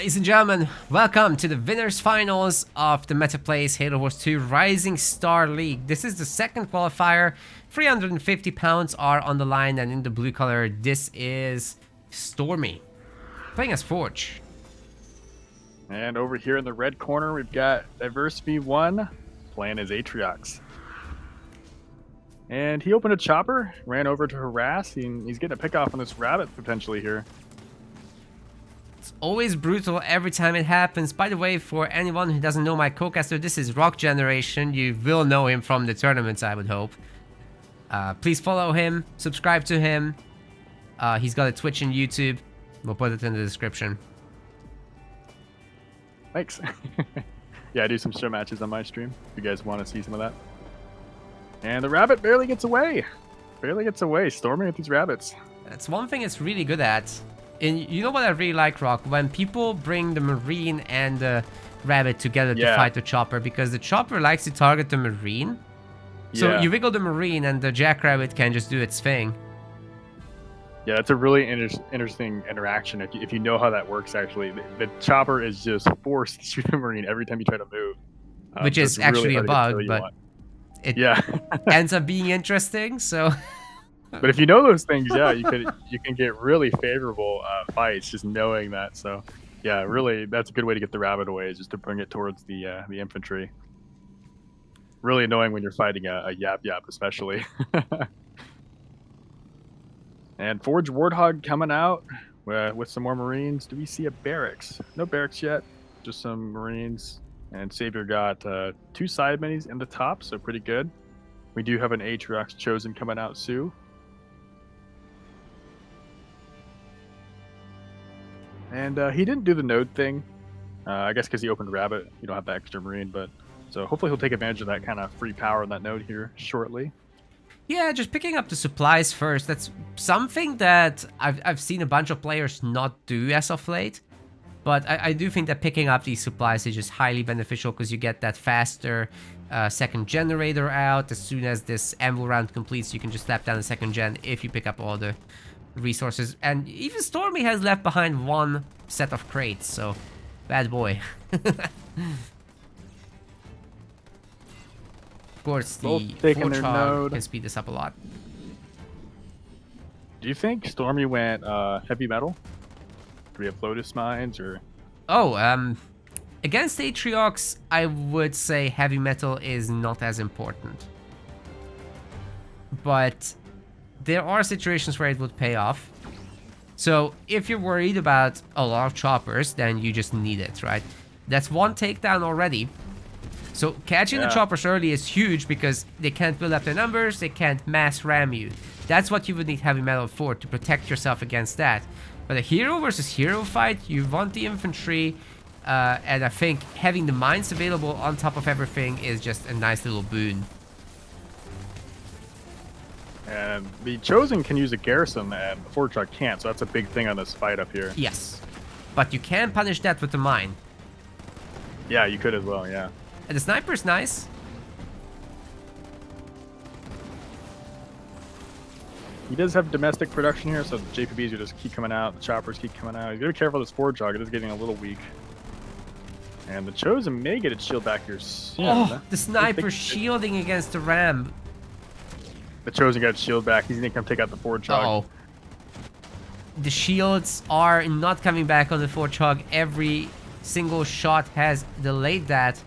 Ladies and gentlemen, welcome to the winners finals of the Meta Plays Halo Wars 2 Rising Star League. This is the second qualifier. 350 pounds are on the line, and in the blue color, this is Stormy, playing as Forge. And over here in the red corner, we've got Diverse V1 playing as Atriox. And he opened a chopper, ran over to harass, and he's getting a pick off on this rabbit potentially here. It's always brutal every time it happens. By the way, for anyone who doesn't know my co-caster, this is Rock Generation. You will know him from the tournaments, I would hope. Please follow him, subscribe to him. He's got a Twitch and YouTube. We'll put it in the description. Thanks. Yeah, I do some show matches on my stream if you guys want to see some of that. And the rabbit barely gets away. Barely gets away. Stormy with these rabbits. That's one thing it's really good at. And you know what I really like, Rock? When people bring the Marine and the rabbit together to fight the chopper, because the chopper likes to target the Marine. So you wiggle the Marine and the Jackrabbit can just do its thing. Yeah, that's a really interesting interaction if you know how that works, actually. The chopper is just forced to shoot the Marine every time you try to move. Which is actually a bug, but it yeah. ends up being interesting, so... But if you know those things, yeah, you can get really favorable fights just knowing that. So, yeah, really, that's a good way to get the rabbit away, is just to bring it towards the infantry. Really annoying when you're fighting a Yap Yap, especially. And Forge Warthog coming out with some more Marines. Do we see a barracks? No barracks yet, just some Marines. And Savor got 2 side minis in the top, so pretty good. We do have an Atriox Chosen coming out soon. And he didn't do the node thing, I guess because he opened Rabbit. You don't have the extra Marine, but so hopefully he'll take advantage of that kind of free power on that node here shortly. Yeah, just picking up the supplies first. That's something that I've seen a bunch of players not do as of late. But I do think that picking up these supplies is just highly beneficial because you get that faster second generator out. As soon as this ammo round completes, you can just slap down the second gen if you pick up all the resources. And even Stormy has left behind 1 set of crates, so bad boy. Of course, the Forge can speed this up a lot. Do you think Stormy went heavy metal? Do we have Lotus Mines or? Oh, against Atriox, I would say heavy metal is not as important. But there are situations where it would pay off. So if you're worried about a lot of choppers, then you just need it, right? That's 1 takedown already. So catching the choppers early is huge because they can't build up their numbers, they can't mass ram you. That's what you would need heavy metal for, to protect yourself against that. But a hero versus hero fight, you want the infantry, and I think having the mines available on top of everything is just a nice little boon. And the Chosen can use a garrison, and the Forge Truck can't, so that's a big thing on this fight up here. Yes, but you can punish that with the mine. Yeah, you could as well, yeah. And the sniper's nice. He does have domestic production here, so the JPBs will just keep coming out, the choppers keep coming out. You gotta be careful with this Forge Hog, it is getting a little weak. And the Chosen may get its shield back here soon. Oh, the sniper shielding against the ram. The Chosen got its shield back, he's gonna come take out the Forge Hog. The shields are not coming back on the Forge Hog. Every single shot has delayed that.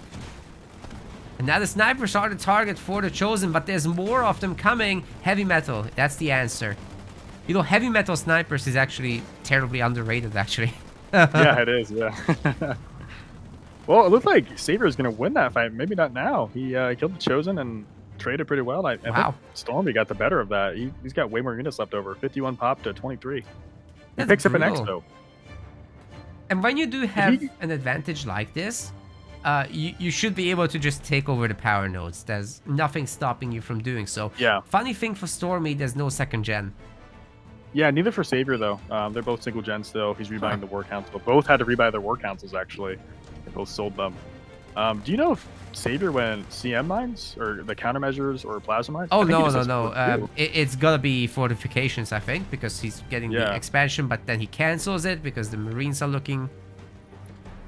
And now the snipers are the target for the Chosen, but there's more of them coming. Heavy metal, that's the answer. You know, heavy metal snipers is actually terribly underrated, actually. Yeah, it is, yeah. Well, it looked like Savor is going to win that fight. Maybe not now. He killed the Chosen and traded pretty well. I think Stormy got the better of that. He's got way more units left over. 51 pop to 23. He picks up an Expo. And when you do have an advantage like this, you should be able to just take over the power nodes. There's nothing stopping you from doing so. Yeah. Funny thing for Stormy, there's no second gen. Yeah, neither for Savor, though. They're both single gen still. He's rebuying the War Council. Both had to rebuy their War Councils, actually. They both sold them. Do you know if Savor went CM mines or the countermeasures or plasma mines? Oh, no. It's gotta be fortifications, I think, because he's getting the expansion, but then he cancels it because the Marines are looking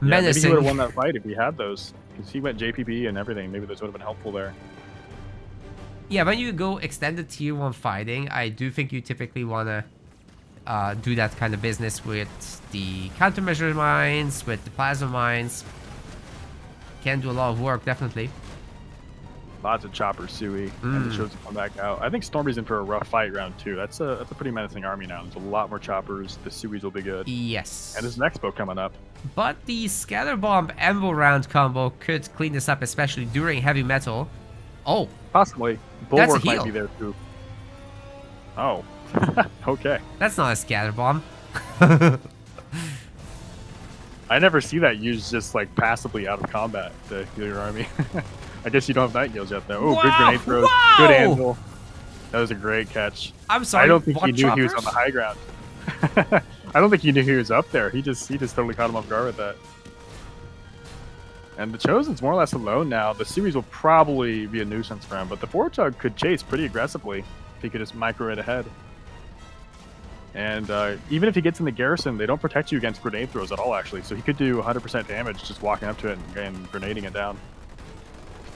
Yeah, maybe he menacing. would have won that fight if he had those. Because he went JPB and everything. Maybe those would have been helpful there. Yeah, when you go extended tier 1 fighting, I do think you typically want to do that kind of business with the countermeasure mines, with the plasma mines. Can do a lot of work, definitely. Lots of choppers, Sui, and the shows come back out. I think Stormy's in for a rough fight round 2. That's a pretty menacing army now. There's a lot more choppers. The Suis will be good. Yes. And there's an Expo coming up. But the Scatter Bomb Embo round combo could clean this up, especially during heavy metal. Oh. Possibly. That's a Bulwark might heal. be there too. Oh. Okay. That's not a Scatter Bomb. I never see that used just like passively out of combat to heal your army. I guess you don't have night heals yet though. Oh, Wow, good grenade throws. wow! Good anvil. That was a great catch. I'm sorry. I don't think what he knew he was on choppers? the high ground. I don't think he knew he was up there. He just totally caught him off guard with that. And the Chosen's more or less alone now. The series will probably be a nuisance for him, but the Forchug could chase pretty aggressively if he could just micro it ahead. And even if he gets in the garrison, they don't protect you against grenade throws at all, actually. So he could do 100% damage just walking up to it and grenading it down.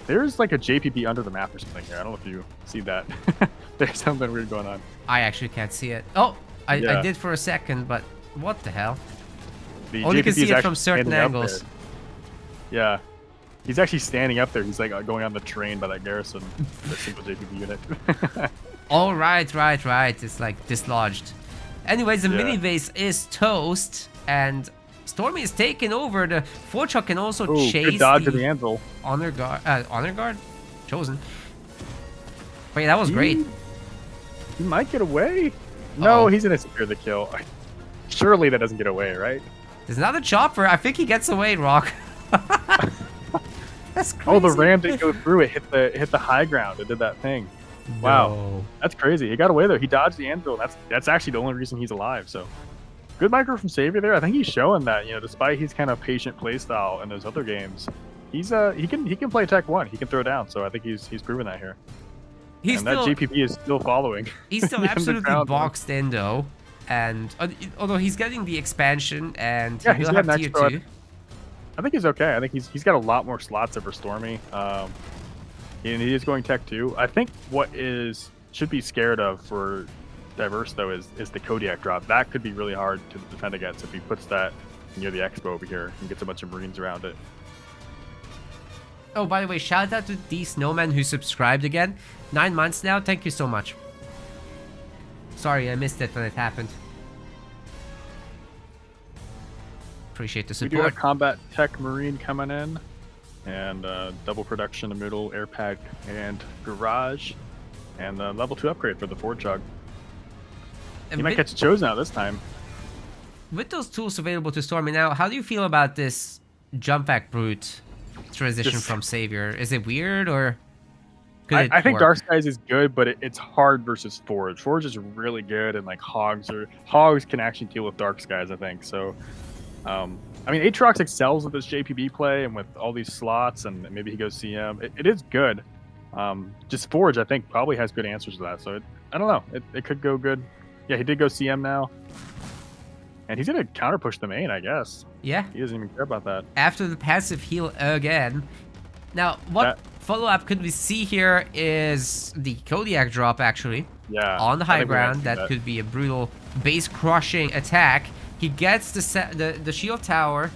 There's like a JPB under the map or something here. I don't know if you see that. There's something weird going on. I actually can't see it. Oh, I Yeah. did for a second, but what the hell? The Only can JPB see is it actually from certain standing up angles. there. Yeah. He's actually standing up there. He's like going on the train by that garrison. The single JPB unit. Oh, right. It's like dislodged. Anyways, the Yeah. mini base is toast, and Stormy is taking over. The Forchuk can also Ooh, chase good dodge to the the anvil. honor guard, chosen. Wait, that was great. He might get away. No, Uh-oh. he's gonna secure the kill. Surely that doesn't get away, right? There's another chopper. I think he gets away, Rock. That's crazy. Oh, the ram didn't go through. It hit the high ground. It did that thing. Wow, No. that's crazy. He got away though. He dodged the anvil. That's actually the only reason he's alive. So, good micro from Savor there. I think he's showing that despite his kind of patient playstyle in those other games, he's he can play Tech 1. He can throw down. So I think he's proven that here. He's And still that JPB is still following. he's still The absolutely underground. boxed in though, and although he's getting the expansion and Yeah, he he's will have got an tier extra- 2. I think he's okay. I think he's got a lot more slots over Stormy. And he is going Tech 2. I think what should be scared of for Diverse though is the Kodiak drop. That could be really hard to defend against if he puts that near the Expo over here and gets a bunch of Marines around it. Oh, by the way, shout out to the Snowman who subscribed again. 9 months now. Thank you so much. Sorry, I missed it when it happened. Appreciate the We do have support. Combat Tech Marine coming in, and double production in the middle, air pack and garage, and level 2 upgrade for the Forchug. And He might catch a Chosen out this time. with those tools available to Stormy now, how do you feel about this jump back brute transition Just- from Savior? Is it weird or could it I think work? Dark Skies is good, but it's hard versus Forge. Forge is really good, and like Hogs can actually deal with Dark Skies, I think. So, I mean, Aatrox excels with this JPB play and with all these slots, and maybe he goes CM. It is good. Just Forge, I think, probably has good answers to that. So I don't know. It could go good. Yeah, he did go CM now, and he's gonna counter push the main, I guess. Yeah, He doesn't even care about that. after the passive heal again. Now, what follow-up could we see here is the Kodiak drop, actually. Yeah. On the I high think we might ground. see That could be a brutal base-crushing attack. He gets the shield tower.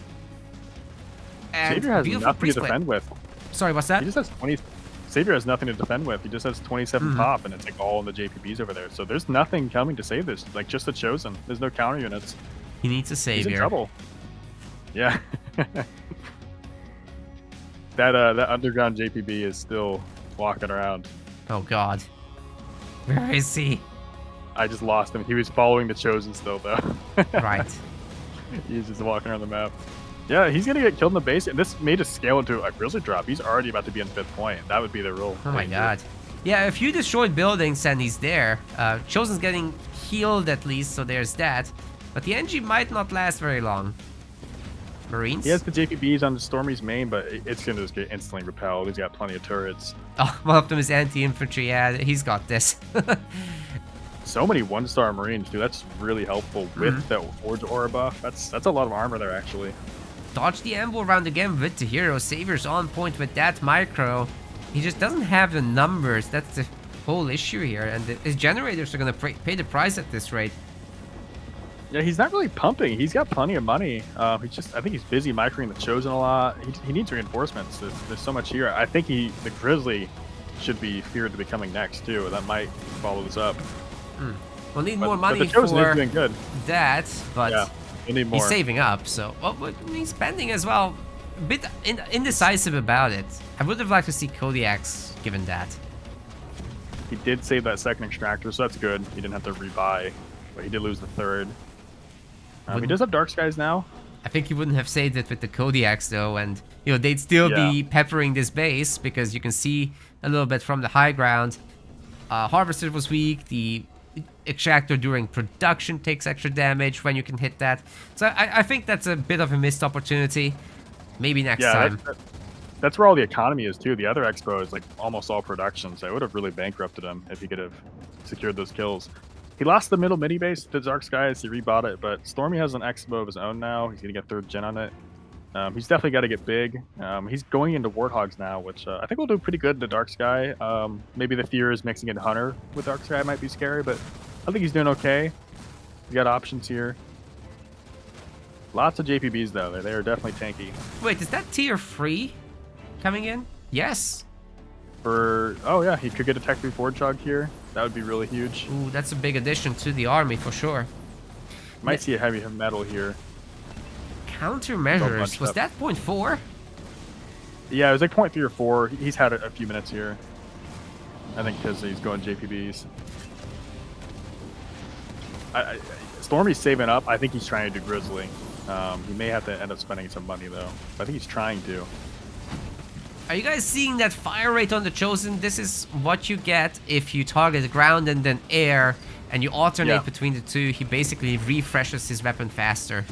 And Savior has beautiful nothing to priest play. defend with. Sorry, what's that? He just has 20. Savior has nothing to defend with. He just has 27 Mhm. top, and it's like all in the JPBs over there. So there's nothing coming to save this. Like just the Chosen. There's no counter units. He needs a He's in savior. trouble. Yeah. that underground JPB is still walking around. Oh god. Where is he? I just lost him. He was following the Chosen still though. Right. He's just walking around the map. Yeah, he's gonna get killed in the base, and this may just scale into a grizzly drop. He's already about to be in 5th point. That would be the real. Oh my danger. god. Yeah, if you destroyed buildings and he's there, Chosen's getting healed at least, so there's that. But the NG might not last very long. Marines? He has the JPBs on the Stormy's main, but it's gonna just get instantly repelled. He's got plenty of turrets. Oh, one of them is anti-infantry. Yeah, he's got this. So many 1-star Marines, dude. That's really helpful with the Forge Aura buff. That's a lot of armor there, actually. dodge the amble around again with the hero. Savior's on point with that micro. He just doesn't have the numbers. That's the whole issue here. And his generators are going to pay the price at this rate. Yeah, he's not really pumping. He's got plenty of money. I think he's busy microing the Chosen a lot. He needs reinforcements. There's so much here. I think the Grizzly should be feared to be coming next too. That might follow this up. We'll need more money the Chosen for is doing good. that, but Yeah, we'll need more. he's saving up. So, well, he's spending as well. A bit indecisive about it. I would have liked to see Kodiak's given that. He did save that second extractor, so that's good. He didn't have to rebuy, but he did lose the third. He does have Dark Skies now. I think he wouldn't have saved it with the Kodiaks though, and they'd still be peppering this base because you can see a little bit from the high ground. Harvester was weak. The extractor during production takes extra damage when you can hit that. So I think that's a bit of a missed opportunity. Maybe next time. That's where all the economy is too. The other expo is like almost all production, so it would have really bankrupted him if he could have secured those kills. He lost the middle mini base to Dark Skies. He rebought it, but Stormy has an expo of his own now. He's gonna get 3rd gen on it. He's definitely got to get big. He's going into Warthogs now, which I think will do pretty good to Dark Sky. Maybe the fear is mixing in Hunter with Dark Sky might be scary, but I think he's doing okay. He's got options here. Lots of JPBs though. They are definitely tanky. Wait, is that tier 3 coming in? Yes. Oh yeah, he could get a Tech 3 Forge Hog here. That would be really huge. Ooh, that's a big addition to the army for sure. Might see a heavy metal here. Countermeasures. Was that 0.4? Yeah, it was like 0.3 or 4. He's had a few minutes here. I think because he's going JPBs. Stormy's saving up. I think he's trying to do Grizzly. He may have to end up spending some money though. I think he's trying to. Are you guys seeing that fire rate on the Chosen? This is what you get if you target ground and then air, and you alternate between the two. He basically refreshes his weapon faster.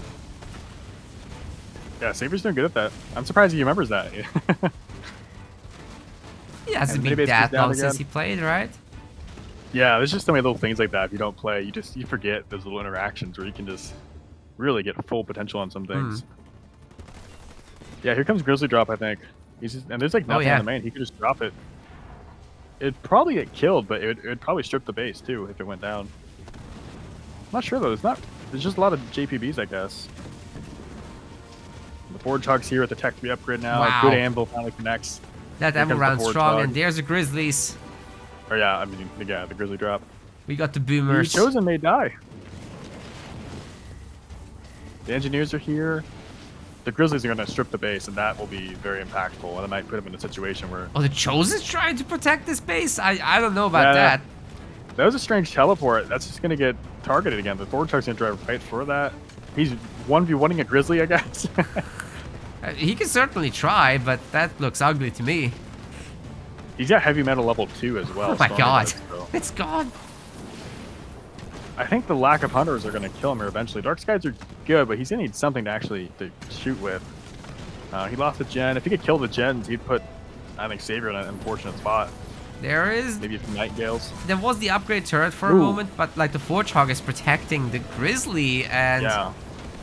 Yeah, Savor's doing good at that. I'm surprised he remembers that. It hasn't been that long since he played, right? Yeah, there's just so many little things like that. If you don't play, you forget those little interactions where you can just really get full potential on some things. Yeah, here comes Grizzly Drop, I think. And there's like nothing on the main. He could just drop it. It'd probably get killed, but it'd probably strip the base too if it went down. I'm not sure though. There's just a lot of JPBs, I guess. The Forge Hog's here with the Tech 3 upgrade now. Wow. Good anvil finally connects. That anvil round strong, and there's the Grizzlies. Or yeah, I mean, yeah, the Grizzly Drop. We got the Boomers. The Chosen may die. The Engineers are here. The Grizzlies are going to strip the base, and that will be very impactful. And it might put them in a situation where... Oh, the Chosen's trying to protect this base? I don't know about that. That was a strange teleport. That's just going to get targeted again. The Forge Hog's going to drive right for that. He's 1v1ing a Grizzly, I guess. He can certainly try, but that looks ugly to me. He's got heavy metal level 2 as well. Oh my god. It's gone. I think the lack of hunters are going to kill him here eventually. Dark Skies are good, but he's going to need something to actually shoot with. He lost the gen. If he could kill the gens, he'd put, I think, Savor in an unfortunate spot. There is... Maybe a few Nightingales. There was the upgrade turret for a moment, but like the Forge Hog is protecting the Grizzly, and... Yeah.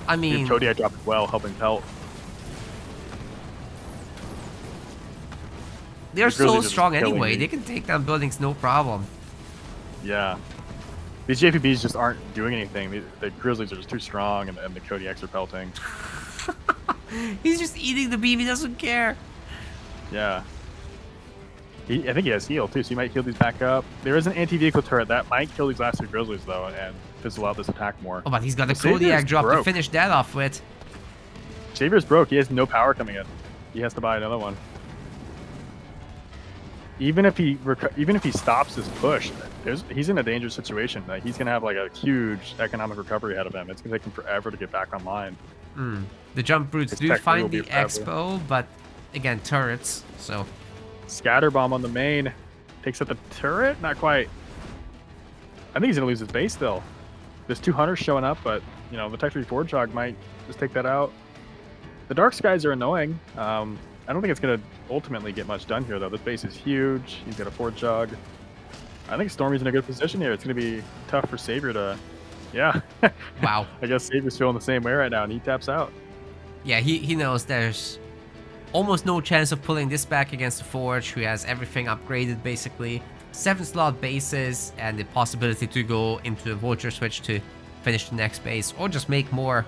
I mean... Kodiak dropped as well, helping pelt. They're so strong anyway. They can take down buildings no problem. Yeah. These JPBs just aren't doing anything. The Grizzlies are just too strong, and the Kodiaks are pelting. He's just eating the beam. He doesn't care. Yeah. I think he has heal, too, so he might heal these back up. There is an anti-vehicle turret. That might kill these last 2 Grizzlies, though, and fizzle out this attack more. Oh, but he's got a Kodiak drop to finish that off with. Savor's broke. He has no power coming in. He has to buy another one. Even if he stops his push, he's in a dangerous situation. Like, he's gonna have like a huge economic recovery ahead of him. It's gonna take him forever to get back online. The jump brutes do find the expo, but again, turrets. So scatter bomb on the main takes out the turret. Not quite. I think he's gonna lose his base still. There's 2 hunters showing up, but the Tech 3 Forge Hog might just take that out. The Dark Skies are annoying. I don't think it's going to ultimately get much done here, though. This base is huge. He's got a Forge Hog. I think Stormy's in a good position here. It's going to be tough for Savor to... Yeah. Wow. I guess Savor's feeling the same way right now, and he taps out. Yeah, he knows there's almost no chance of pulling this back against the Forge, who has everything upgraded basically. 7-slot bases and the possibility to go into a Vulture switch to finish the next base, or just make more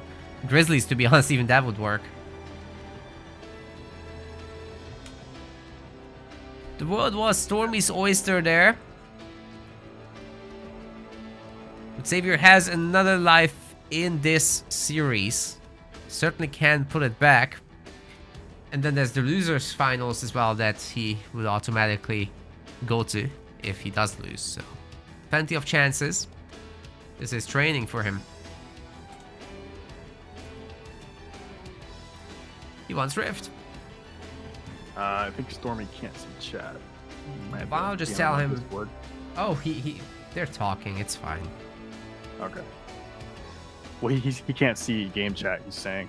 Grizzlies, to be honest. Even that would work. The world was Stormy's oyster there. But Savor has another life in this series. Certainly can put it back. And then there's the losers finals as well that he would automatically go to if he does lose. So plenty of chances. This is training for him. He wants Rift. I think Stormy can't see chat. Well, I'll just tell him. Oh, they're talking. It's fine. Okay. Well, he can't see game chat. He's saying.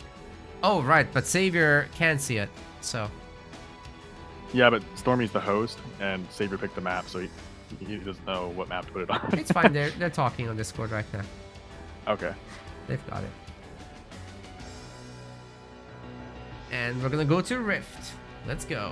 Oh, right, but Savor can see it, so. Yeah, but Stormy's the host, and Savor picked the map, so he doesn't know what map to put it on. It's fine. They're talking on Discord right now. Okay. They've got it. And we're gonna go to Rift. Let's go.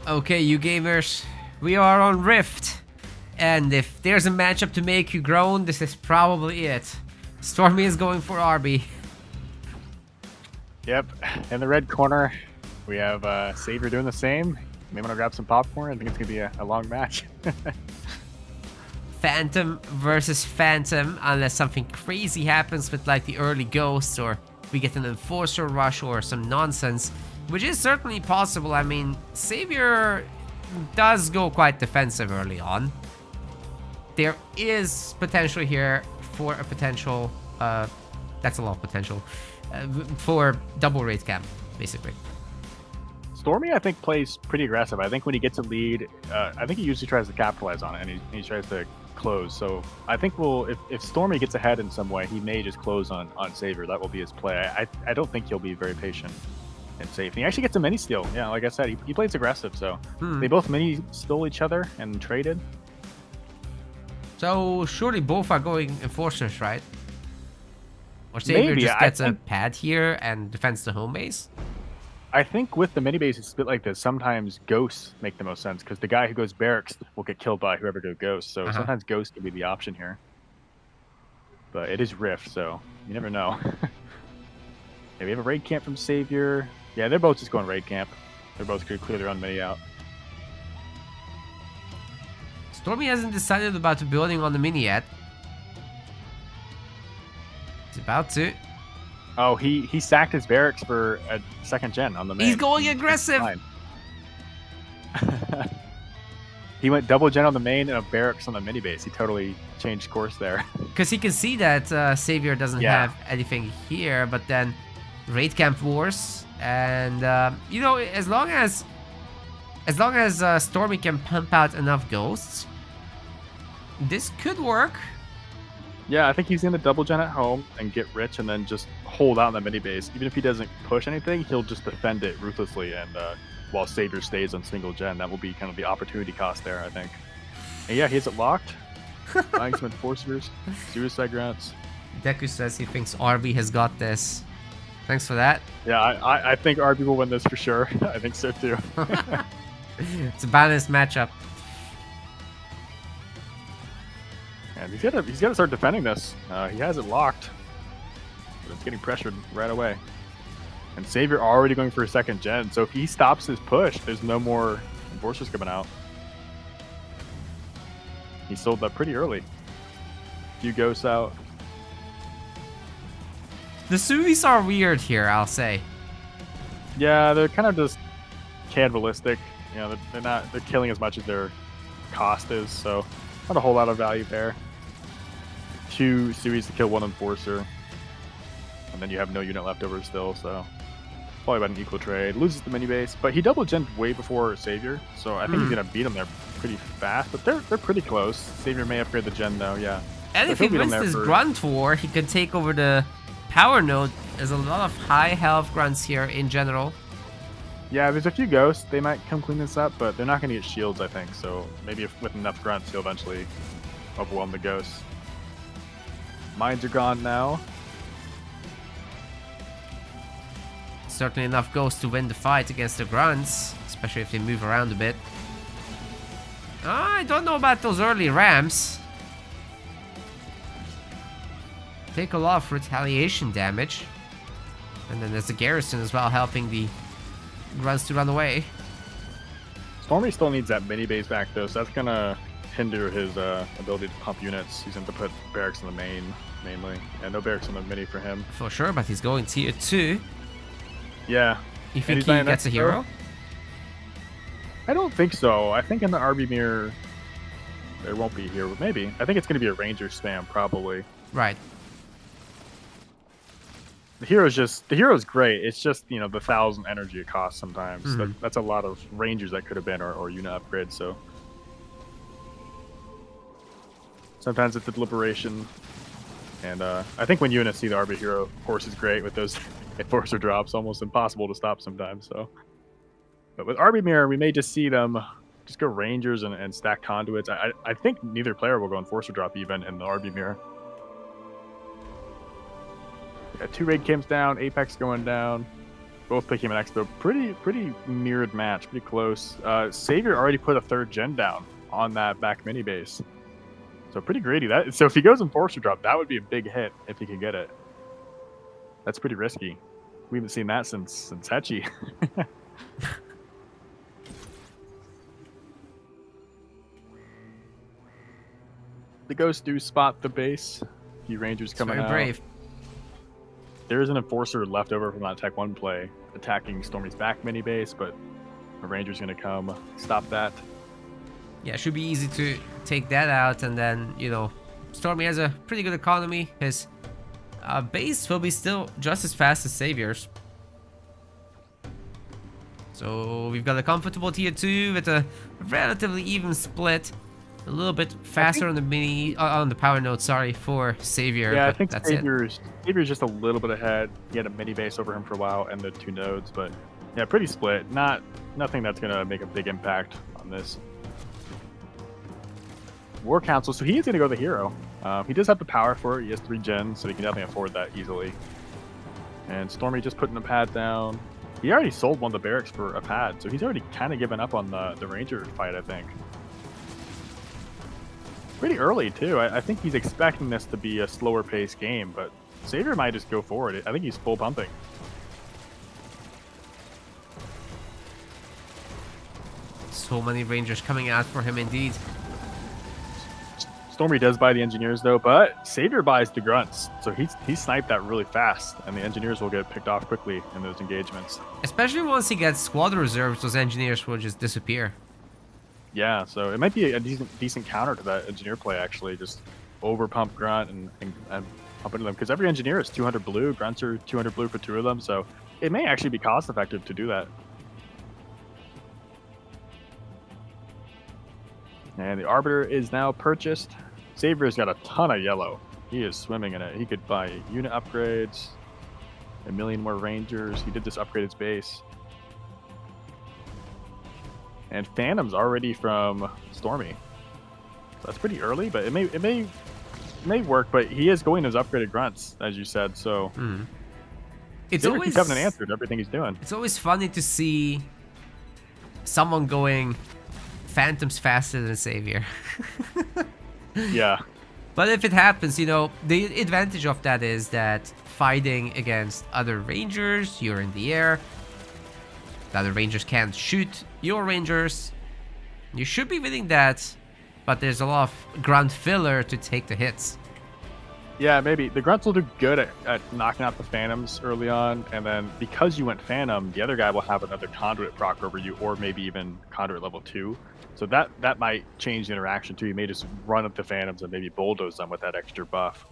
Okay, you gamers, we are on Rift, and if there's a matchup to make you groan, this is probably it. Stormy is going for RB. Yep, in the red corner, we have Savor doing the same. May want to grab some popcorn. I think it's going to be a long match. Phantom versus Phantom, unless something crazy happens with like the early ghosts, or we get an Enforcer rush or some nonsense. Which is certainly possible. I mean, Savor does go quite defensive early on. There is potential here for a potential, that's a lot of potential, for double raid camp, basically. Stormy, I think, plays pretty aggressive. I think when he gets a lead, I think he usually tries to capitalize on it, and he tries to close. So I think if Stormy gets ahead in some way, he may just close on Savor. That will be his play. I don't think he'll be very patient and safe. And he actually gets a mini steal. Yeah, like I said, he plays aggressive, so they both mini stole each other and traded. So surely both are going Enforcers, right? Or Savor just gets a pad here and defends the home base? I think with the mini base, it's split like this. Sometimes ghosts make the most sense because the guy who goes barracks will get killed by whoever goes ghost. So sometimes ghost can be the option here. But it is Rift, so you never know. Yeah, we have a raid camp from Savor. Yeah, they're both just going raid camp. They're both going to clear their own mini out. Stormy hasn't decided about the building on the mini yet. He's about to. Oh, he sacked his barracks for a second gen on the main. He's going aggressive. He went double gen on the main and a barracks on the mini base. He totally changed course there. Because he can see that Savor doesn't have anything here, but then raid camp wars, and you know, as long as Stormy can pump out enough ghosts, this could work. Yeah, I think he's going to double gen at home and get rich and then just hold out in the mini base. Even if he doesn't push anything, he'll just defend it ruthlessly, and while Savor stays on single gen. That will be kind of the opportunity cost there, I think. And yeah, he has it locked. Buying some Enforcers, Suicide Grants. Deku says he thinks RB has got this. Thanks for that. Yeah, I think RB will win this for sure. I think so too. It's a balanced matchup. And he's got to start defending this. He has it locked, but it's getting pressured right away. And Savor already going for a second gen, so if he stops his push, there's no more Enforcers coming out. he sold that pretty early. Few ghosts out. The Suvis are weird here, I'll say. Yeah, they're kind of just cannibalistic. You know, they're killing as much as their cost is, so not a whole lot of value there. 2 Suis to kill 1 Enforcer. And then you have no unit left over still, so probably about an equal trade. Loses the mini base, but he double gen way before Savior, so I think he's gonna beat him there pretty fast. But they're pretty close. Savior may upgrade the gen though, yeah. And if he wins this grunt war, he can take over the power node. There's a lot of high health grunts here in general. Yeah, there's a few ghosts. They might come clean this up, but they're not gonna get shields, I think. So maybe with enough grunts, he'll eventually overwhelm the ghosts. Mines are gone now. Certainly enough ghosts to win the fight against the grunts, especially if they move around a bit. I don't know about those early ramps. Take a lot of retaliation damage. And then there's the garrison as well, helping the grunts to run away. Stormy still needs that mini base back though, so that's gonna hinder his ability to pump units. He's going to put barracks in the main, mainly. And no barracks in the mini for him. For sure, but he's going tier 2. Yeah. You think he gets a hero? I don't think so. I think in the RB mirror, there won't be a hero. Maybe. I think it's going to be a ranger spam, probably. Right. The hero's great. It's just, you know, the 1,000 energy it costs sometimes. That's a lot of rangers that could have been, or unit upgrades, so. Sometimes it's a deliberation. And I think when units see the RB hero, of course, is great with those enforcer drops. Almost impossible to stop sometimes, so. But with RB mirror, we may just see them just go rangers and stack conduits. I think neither player will go enforcer drop even in the RB mirror. Yeah, 2 raid camps down, Apex going down. Both picking an expo. Pretty mirrored match, pretty close. Savior already put a 3rd gen down on that back mini base. So pretty greedy. So if he goes enforcer drop, that would be a big hit if he can get it. That's pretty risky. We haven't seen that since Hetchy. The ghosts do spot the base. Few rangers coming out. Very brave. There is an enforcer left over from that Tech 1 play attacking Stormy's back mini base, but a ranger's going to come stop that. Yeah, it should be easy to take that out, and then, you know, Stormy has a pretty good economy. His base will be still just as fast as Savior's. So we've got a comfortable tier 2 with a relatively even split. A little bit faster on the power node, sorry, for Savior. Yeah, I think Savior's just a little bit ahead. He had a mini base over him for a while and the 2 nodes, but yeah, pretty split. Nothing that's gonna make a big impact on this. War Council, so he is gonna go the hero. He does have the power for it. He has 3 gens, so he can definitely afford that easily. And Stormy just putting a pad down. He already sold one of the barracks for a pad, so he's already kind of given up on the ranger fight, I think. Pretty early, too. I think he's expecting this to be a slower paced game, but Savior might just go for it. I think he's full pumping. So many rangers coming out for him, indeed. Stormy does buy the engineers, though, but Savior buys the grunts. So he sniped that really fast, and the engineers will get picked off quickly in those engagements. Especially once he gets squad reserves, those engineers will just disappear. Yeah, so it might be a decent counter to that engineer play, actually. Just over pump grunt and pump into them, because every engineer is 200 blue. Grunts are 200 blue for 2 of them, so it may actually be cost effective to do that. And the Arbiter is now purchased. Savior's got a ton of yellow. He is swimming in it. He could buy unit upgrades, 1 million more rangers. He did just upgrade his base. And Phantom's already from Stormy. So that's pretty early, but it may work. But he is going those upgraded grunts, as you said. So it's always having an answer to everything he's doing. It's always funny to see someone going Phantoms faster than Savior. Yeah. But if it happens, you know, the advantage of that is that fighting against other rangers, you're in the air. The other rangers can't shoot your rangers. You should be winning that but there's a lot of grunt filler to take the hits. Yeah, maybe. The grunts will do good at knocking out the phantoms early on, and then because you went phantom, the other guy will have another conduit proc over you, or maybe even conduit level 2. So that might change the interaction too. You may just run up the phantoms and maybe bulldoze them with that extra buff.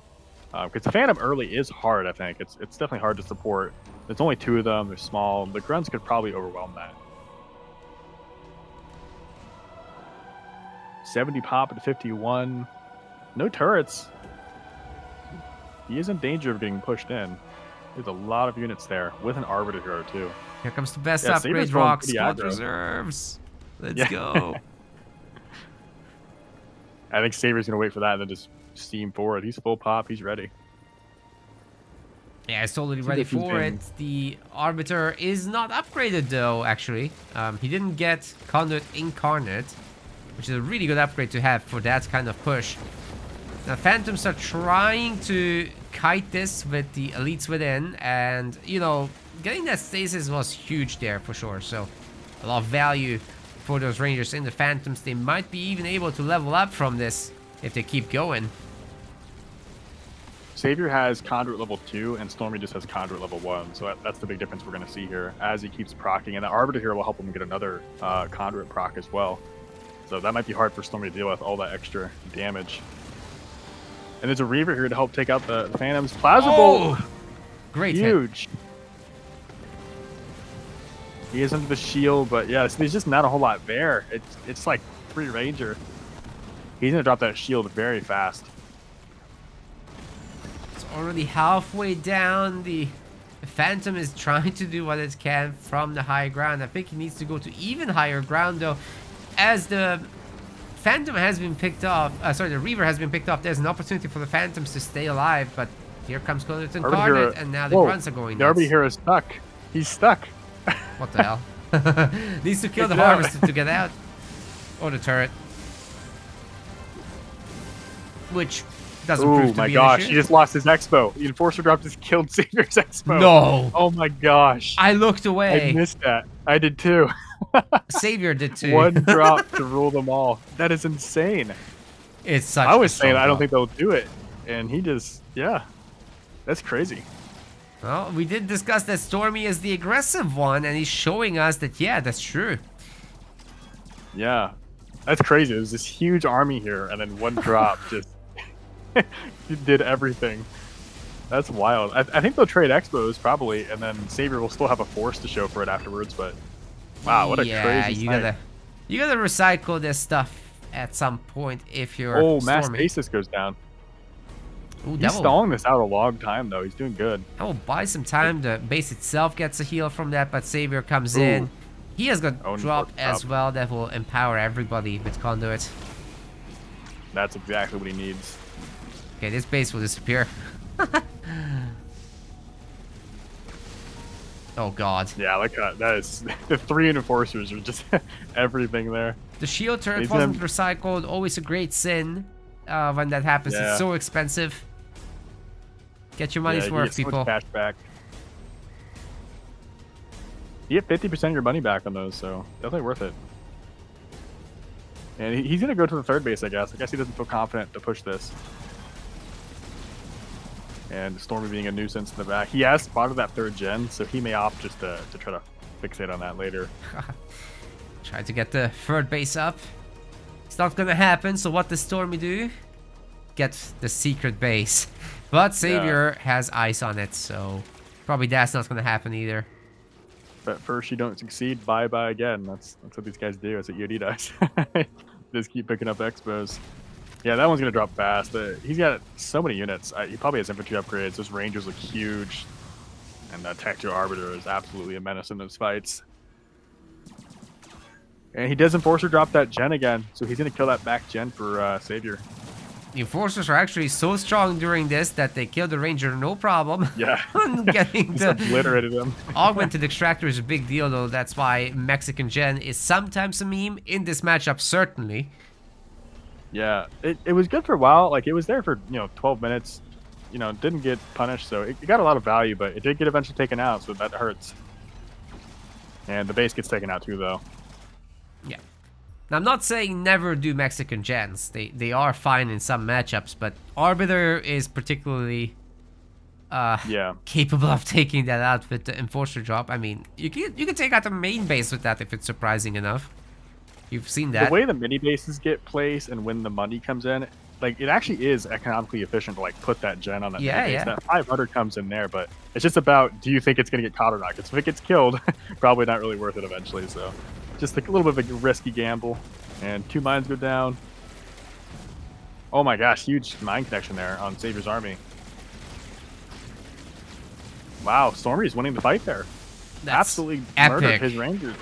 Because the phantom early is hard, I think. It's definitely hard to support. There's only 2 of them. They're small. The grunts could probably overwhelm that. 70 pop at 51. No turrets. He is in danger of getting pushed in. There's a lot of units there with an Arbiter hero too. Here comes the best Yeah, upgrade Saber's going rock. pretty Squad aggro. reserves. Let's Yeah. go. I think Saber's gonna wait for that and then just steam forward. He's full pop. He's ready. Yeah, he's totally See ready if he's for been- it. The Arbiter is not upgraded though, actually. He didn't get Conduit Incarnate, which is a really good upgrade to have for that kind of push. Now, Phantoms are trying to kite this with the elites within, and, you know, getting that stasis was huge there for sure. So, a lot of value for those Rangers in the Phantoms. They might be even able to level up from this if they keep going. Savior has Conduit level 2, and Stormy just has Conduit level 1. So that's the big difference we're going to see here as he keeps proccing. And the Arbiter here will help him get another Conduit proc as well. So that might be hard for Stormy to deal with, all that extra damage. And there's a Reaver here to help take out the Phantoms. Plasma Bolt! Great hit. Huge. He is under the shield, but yeah, so there's just not a whole lot there. It's like 3 Ranger. He's going to drop that shield very fast. It's already halfway down. The Phantom is trying to do what it can from the high ground. I think he needs to go to even higher ground though. As the Phantom has been picked off, the Reaver has been picked off, there's an opportunity for the Phantoms to stay alive, but here comes Conduit Incarnate, and now the grunts are going The nuts. Arbiter hero is stuck. He's stuck. What the hell? Needs to kill the Get out. Harvester to get out. Or the turret. Which doesn't prove Oh to my be gosh, an issue. he just lost his Expo. The Enforcer drop just killed Savior's Expo. No! Oh my gosh. I looked I away. missed that. I did too. Savior did too. One drop to rule them all. That is insane. It's such I a was saying strong I don't drop. think they'll do it. And he just, yeah. That's crazy. Well, we did discuss that Stormy is the aggressive one, and he's showing us that, yeah, that's true. Yeah. That's crazy. There's this huge army here, and then one drop just did everything. That's wild. I think they'll trade Expos probably, and then Savior will still have a force to show for it afterwards. But wow, what a crazy you snipe. gotta recycle this stuff at some point if you're Oh, mass Stormy. basis goes down. Ooh, He's that will, stalling this out a long time though. He's doing good. that will buy some time. The base itself gets a heal from that, but Savior comes Ooh. in. He has got Own drop drop. as well. That will empower everybody with Conduit. That's exactly what he needs. Okay, this base will disappear. Oh god. Yeah, like that is the 3 enforcers are just everything there. The shield turret He's wasn't gonna- recycled. Always a great sin when that happens. Yeah. It's so expensive. Get your money's Yeah, you worth, get so much people. cash back. You get 50% of your money back on those, so definitely worth it. And he's gonna go to the 3rd base, I guess. I guess he doesn't feel confident to push this. And Stormy being a nuisance in the back. He has spotted that 3rd gen, so he may opt just to try to fixate on that later. Try to get the 3rd base up. It's not gonna happen, so what does Stormy do? Get the secret base. But Savior has eyes on it, so probably that's not gonna happen either. But first you don't succeed, bye-bye again. That's what these guys do. That's what UD does. Just keep picking up Expos. Yeah, that one's going to drop fast. He's got so many units. He probably has infantry upgrades. Those Rangers look huge. And that Tactical Arbiter is absolutely a menace in those fights. And he does Enforcer drop that gen again. So he's going to kill that back gen for Savior. The Enforcers are actually so strong during this that they kill the Ranger no problem. Yeah. Getting Just the obliterated him. augmented extractor is a big deal, though. That's why Mexican Gen is sometimes a meme. In this matchup, certainly. Yeah, it was good for a while. Like, it was there for, 12 minutes. Didn't get punished, so it got a lot of value, but it did get eventually taken out, so that hurts. And the base gets taken out too, though. Yeah. Now, I'm not saying never do Mexican gens. They are fine in some matchups, but Arbiter is particularly capable of taking that out with the Enforcer drop. I mean, you can take out the main base with that if it's surprising enough. You've seen that. The way the mini bases get placed and when the money comes in, like it actually is economically efficient to like put that gen on that mini base. That 500 comes in there, but it's just about, do you think it's going to get caught or not? Because if it gets killed, probably not really worth it eventually. So just like a little bit of a risky gamble. And 2 mines go down. Oh my gosh, huge mine connection there on Savior's army. Wow, Stormy is winning the fight there. That's absolutely epic. Murdered his rangers.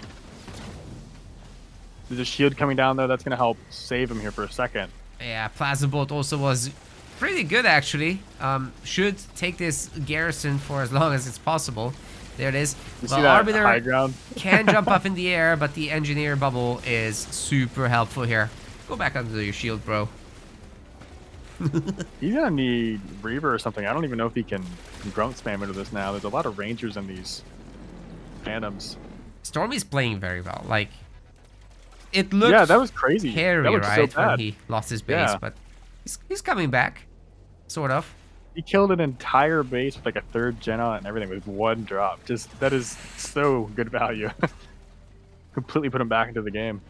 There's a shield coming down though. That's going to help save him here for a second. Yeah, Plasma Bolt also was pretty good actually. Should take this garrison for as long as it's possible. There it is. You well, see that Arbiter high ground? can jump up in the air, but the engineer bubble is super helpful here. Go back under your shield, bro. He's gonna need Reaver or something. I don't even know if he can grunt spam into this now. There's a lot of rangers in these phantoms. Stormy's playing very well. Like, it looked that was crazy. hairy, that looked right, so bad. when he lost his base, but he's coming back, sort of. He killed an entire base with like a 3rd gen on it and everything with 1 drop. Just that is so good value. Completely put him back into the game.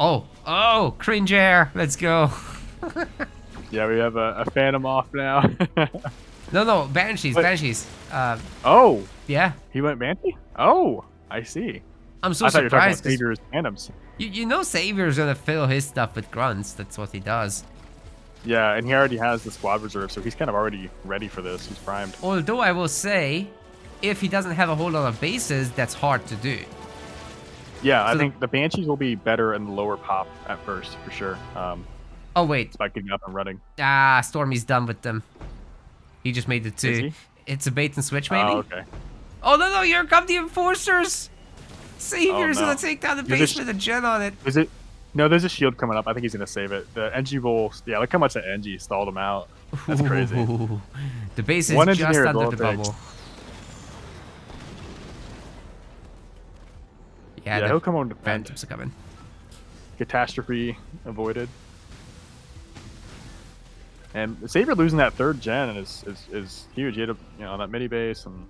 Oh, cringe air. Let's go. Yeah, we have a phantom off now. No, Banshees. Oh, yeah. He went Banshee? Oh, I see. I'm so I thought you were talking surprised. about Savior's phantoms. You know Savior's gonna fill his stuff with grunts. That's what he does. Yeah, and he already has the squad reserve, so he's kind of already ready for this. He's primed. Although I will say, if he doesn't have a whole lot of bases, that's hard to do. Yeah, So I think the Banshees will be better in the lower pop at first, for sure. Oh, wait. By getting up and running. Ah, Stormy's done with them. He just made it Is too. he? It's a bait and switch, maybe? Oh, okay. Oh, no, here come the Enforcers! Savior's Oh, no. gonna take down the base with a gen on it. Is it? No, there's a shield coming up. I think he's going to save it. The NG will... Yeah, look how much the NG stalled him out. That's crazy. Ooh, the base is One just engineer is under all the it takes. bubble. Yeah, the he'll come on defend. Phantoms are coming. Catastrophe avoided. And Savor losing that 3rd gen is huge. He had on that mini base, and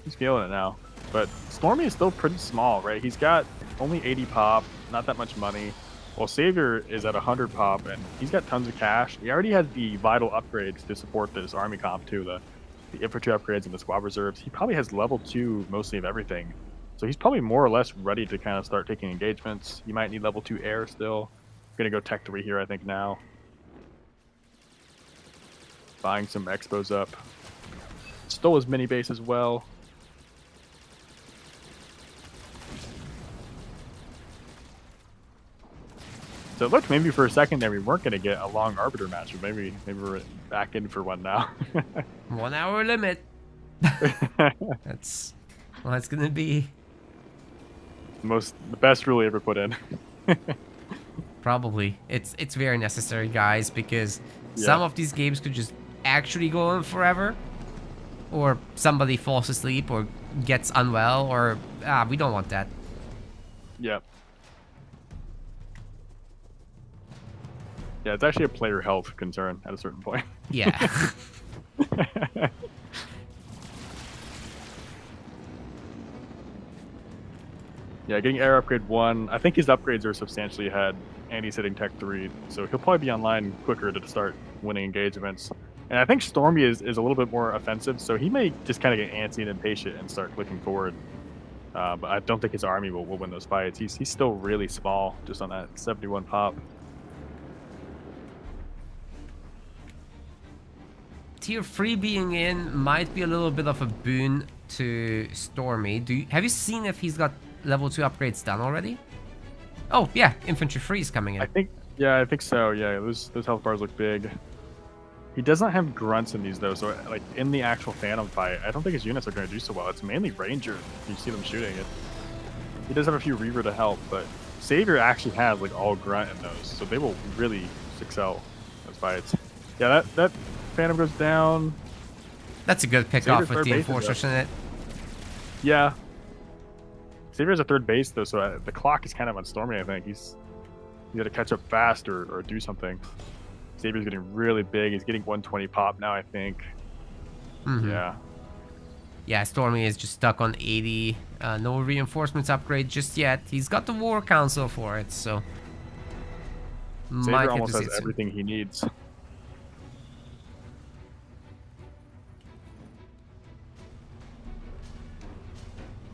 he's killing it now. But Stormy is still pretty small, right? He's got only 80 pop, not that much money. While Savior is at 100 pop, and he's got tons of cash. He already has the vital upgrades to support this army comp too, the infantry upgrades and the squad reserves. He probably has level 2 mostly of everything. So he's probably more or less ready to kind of start taking engagements. You might need level 2 air still. Gonna go tech 3 here, I think, now. Buying some expos up. Stole his mini base as well. So it looked maybe for a second there we weren't going to get a long Arbiter match, but maybe we're back in for one now. 1 hour limit. That's well, it's gonna be the best rule he ever put in. probably. It's very necessary, guys, because some of these games could just actually go on forever, or somebody falls asleep or gets unwell, or we don't want that. Yep. Yeah, it's actually a player health concern at a certain point. Yeah. Yeah, getting air upgrade 1. I think his upgrades are substantially ahead, and he's hitting tech 3, so he'll probably be online quicker to start winning engagements. And I think Stormy is a little bit more offensive, so he may just kind of get antsy and impatient and start clicking forward. But I don't think his army will win those fights. He's still really small, just on that 71 pop. Tier 3 being in might be a little bit of a boon to Stormy. Have you seen if he's got level 2 upgrades done already? Oh, yeah, infantry 3 is coming in. I think so. Yeah, those health bars look big. He does not have grunts in these though, so like in the actual Phantom fight, I don't think his units are going to do so well. It's mainly Ranger. You see them shooting it. He does have a few Reaver to help, but Savior actually has like all grunt in those, so they will really excel those fights. Yeah, that Phantom goes down. That's a good pick off with the Enforcers in it. Yeah. Savior's at third base though, so the clock is kind of on Stormy. I think he's got to catch up fast or do something. Savior's getting really big. He's getting 120 pop now, I think. Yeah. Yeah, Stormy is just stuck on 80. No reinforcements upgrade just yet. He's got the War Council for it, so Savor almost has everything he needs.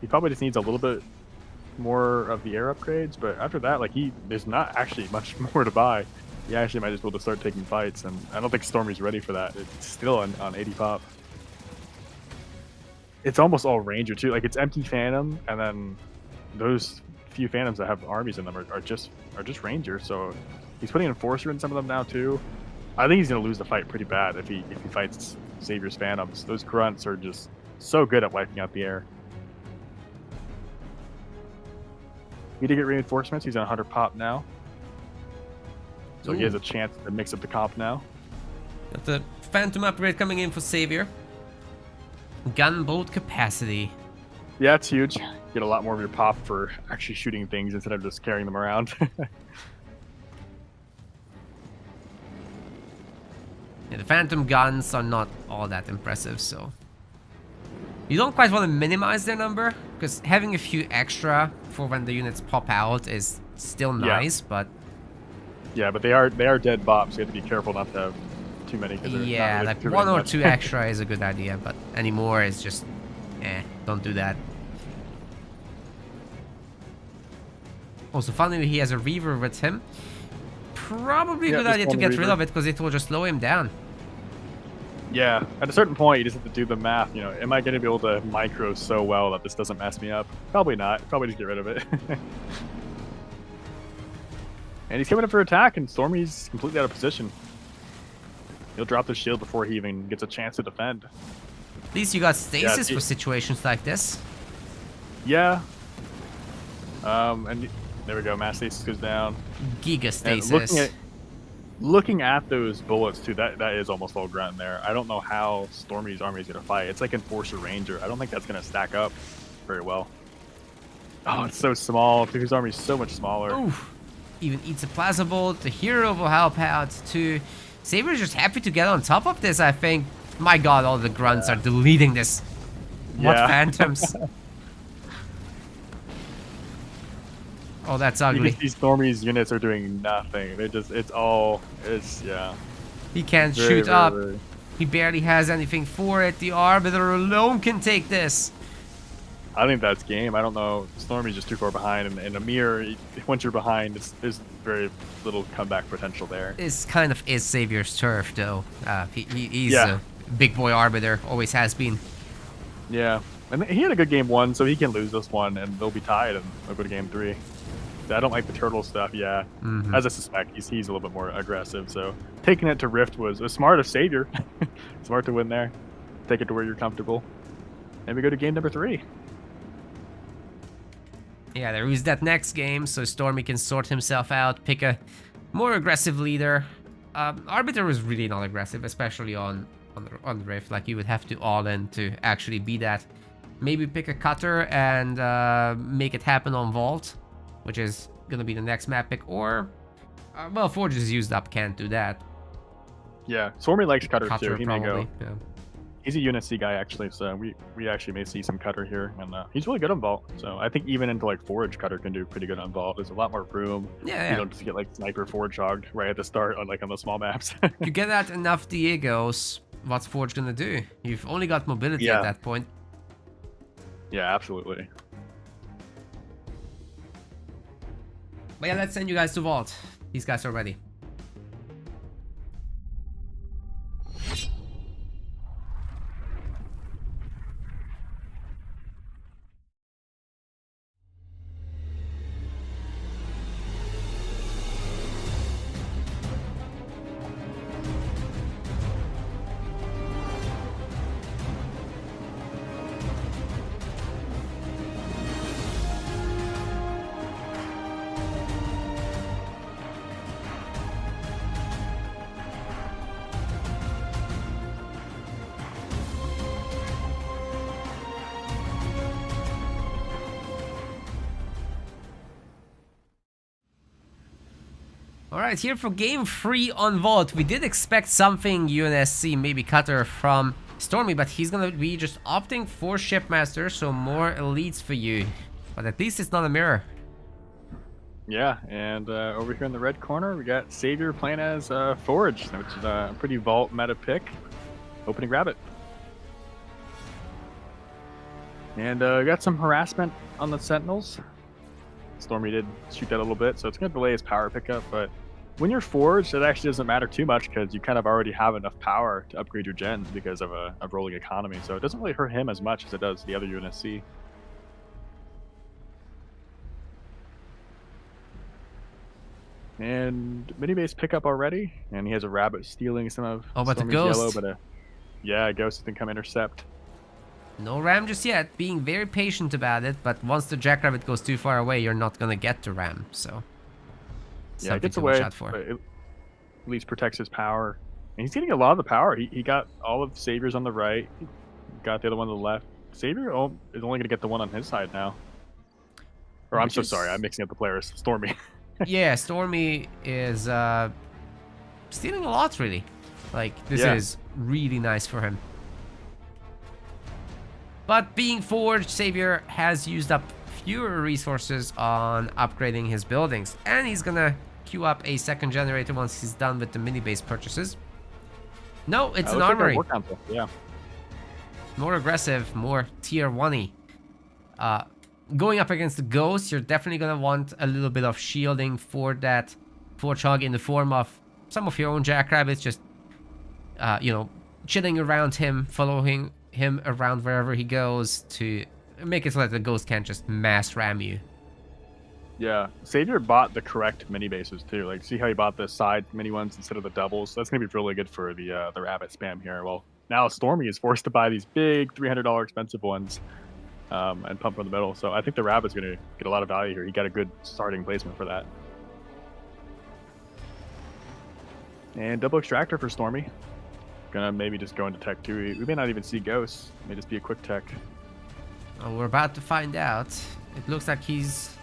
He probably just needs a little bit more of the air upgrades, but after that, like there's not actually much more to buy. He actually might just be able to start taking fights, and I don't think Stormy's ready for that. It's still on 80 pop. It's almost all Ranger too. Like it's empty Phantom, and then those few Phantoms that have armies in them are just Ranger. So he's putting Enforcer in some of them now too. I think he's gonna lose the fight pretty bad if he fights Savior's Phantoms. Those grunts are just so good at wiping out the air. He did get reinforcements. He's on 100 pop now. So he has a chance to mix up the comp now. Got the Phantom upgrade coming in for Savor. Gunboat capacity. Yeah, it's huge. Get a lot more of your pop for actually shooting things instead of just carrying them around. Yeah, the Phantom guns are not all that impressive, so you don't quite want to minimize their number, because having a few extra for when the units pop out is still nice, but but they are dead bops, so you have to be careful not to have too many. Yeah, really like one or two extra is a good idea, but any more is just don't do that. Also, finally he has a Reaver with him. Probably a good idea to get rid of it, because it will just slow him down. Yeah, at a certain point you just have to do the math, you know, am I going to be able to micro so well that this doesn't mess me up? Probably not. Probably just get rid of it. And he's coming up for attack, and Stormy's completely out of position. He'll drop the shield before he even gets a chance to defend. At least you got stasis for situations like this. Yeah. And there we go, mass stasis goes down. Giga stasis. Looking at those bullets too, that is almost all grunt in there. I don't know how Stormy's army is gonna fight. It's like Enforcer Ranger. I don't think that's gonna stack up very well. Oh, it's so small. His army is so much smaller. Oof. Even eats a plasma bolt. The hero will help out too. Savor's just happy to get on top of this, I think. My god, all the grunts are deleting this. What Phantoms? Oh, that's ugly. You can see Stormy's units are doing nothing. He can't shoot up. He barely has anything for it. The Arbiter alone can take this. I think that's game. I don't know. Stormy's just too far behind, and Amir, once you're behind, there's very little comeback potential there. It's kind of is Savior's turf, though. He's a big boy Arbiter, always has been. Yeah, and he had a good game 1, so he can lose this one, and they'll be tied, and they'll go to game 3. I don't like the turtle stuff, As I suspect, he's a little bit more aggressive, so taking it to Rift was smart of Savor. Smart to win there. Take it to where you're comfortable. And we go to game number 3. Yeah, there is that next game, so Stormy can sort himself out, pick a more aggressive leader. Arbiter was really not aggressive, especially on Rift. Like, you would have to all in to actually be that. Maybe pick a cutter and make it happen on Vault, which is gonna be the next map pick, or well, Forge is used up, can't do that. Yeah, Stormy likes cutter too. He probably, may go. yeah. He's a Unit C guy actually, so we actually may see some cutter here, and he's really good on Vault. So I think even into like Forge, cutter can do pretty good on Vault. There's a lot more room. Yeah. You don't just get like sniper Forge hogged right at the start on the small maps. You get that enough Diegos, what's Forge gonna do? You've only got mobility at that point. Yeah, absolutely. But yeah, let's send you guys to Vault. These guys are ready. Alright, here for game 3 on Vault. We did expect something UNSC, maybe Cutter from Stormy, but he's gonna be just opting for Shipmaster, so more elites for you. But at least it's not a mirror. Yeah, and over here in the red corner, we got Savor playing as Forge, which is a pretty Vault meta pick. Hoping to grab it. And we got some harassment on the Sentinels. Stormy did shoot that a little bit, so it's going to delay his power pickup, but when you're Forged, it actually doesn't matter too much because you kind of already have enough power to upgrade your gens because of a rolling economy, so it doesn't really hurt him as much as it does the other UNSC. And mini base pickup already, and he has a rabbit stealing some of but the Stormy's ghost. yellow, but yeah, a ghost can come intercept. No ram just yet, being very patient about it, but once the Jackrabbit goes too far away, you're not gonna get the ram, so... Yeah, it gets away, but it at least protects his power. And he's getting a lot of the power. He got all of Savior's on the right, he got the other one on the left. Savor is only gonna get the one on his side now. Or I'm so sorry, I'm mixing up the players. Stormy. Yeah, Stormy is stealing a lot, really. Like, this is really nice for him. But being Forged, Savor has used up fewer resources on upgrading his buildings, and he's gonna queue up a second generator once he's done with the mini base purchases. No, it's an armory. Yeah. More aggressive, more tier 1-y. Going up against the ghost, you're definitely gonna want a little bit of shielding for that Forge in the form of some of your own Jackrabbits, just you know, chilling around him, following him around wherever he goes to make it so that the ghost can't just mass ram you. Yeah, Savor bought the correct mini bases too. Like, see how he bought the side mini ones instead of the doubles? So that's gonna be really good for the rabbit spam here. Well, now Stormy is forced to buy these big $300 expensive ones and pump from the middle. So I think the rabbit's gonna get a lot of value here. He got a good starting placement for that. And double extractor for Stormy. Gonna maybe just go into tech 2. We may not even see ghosts. It may just be a quick tech. Well, we're about to find out. It looks like he's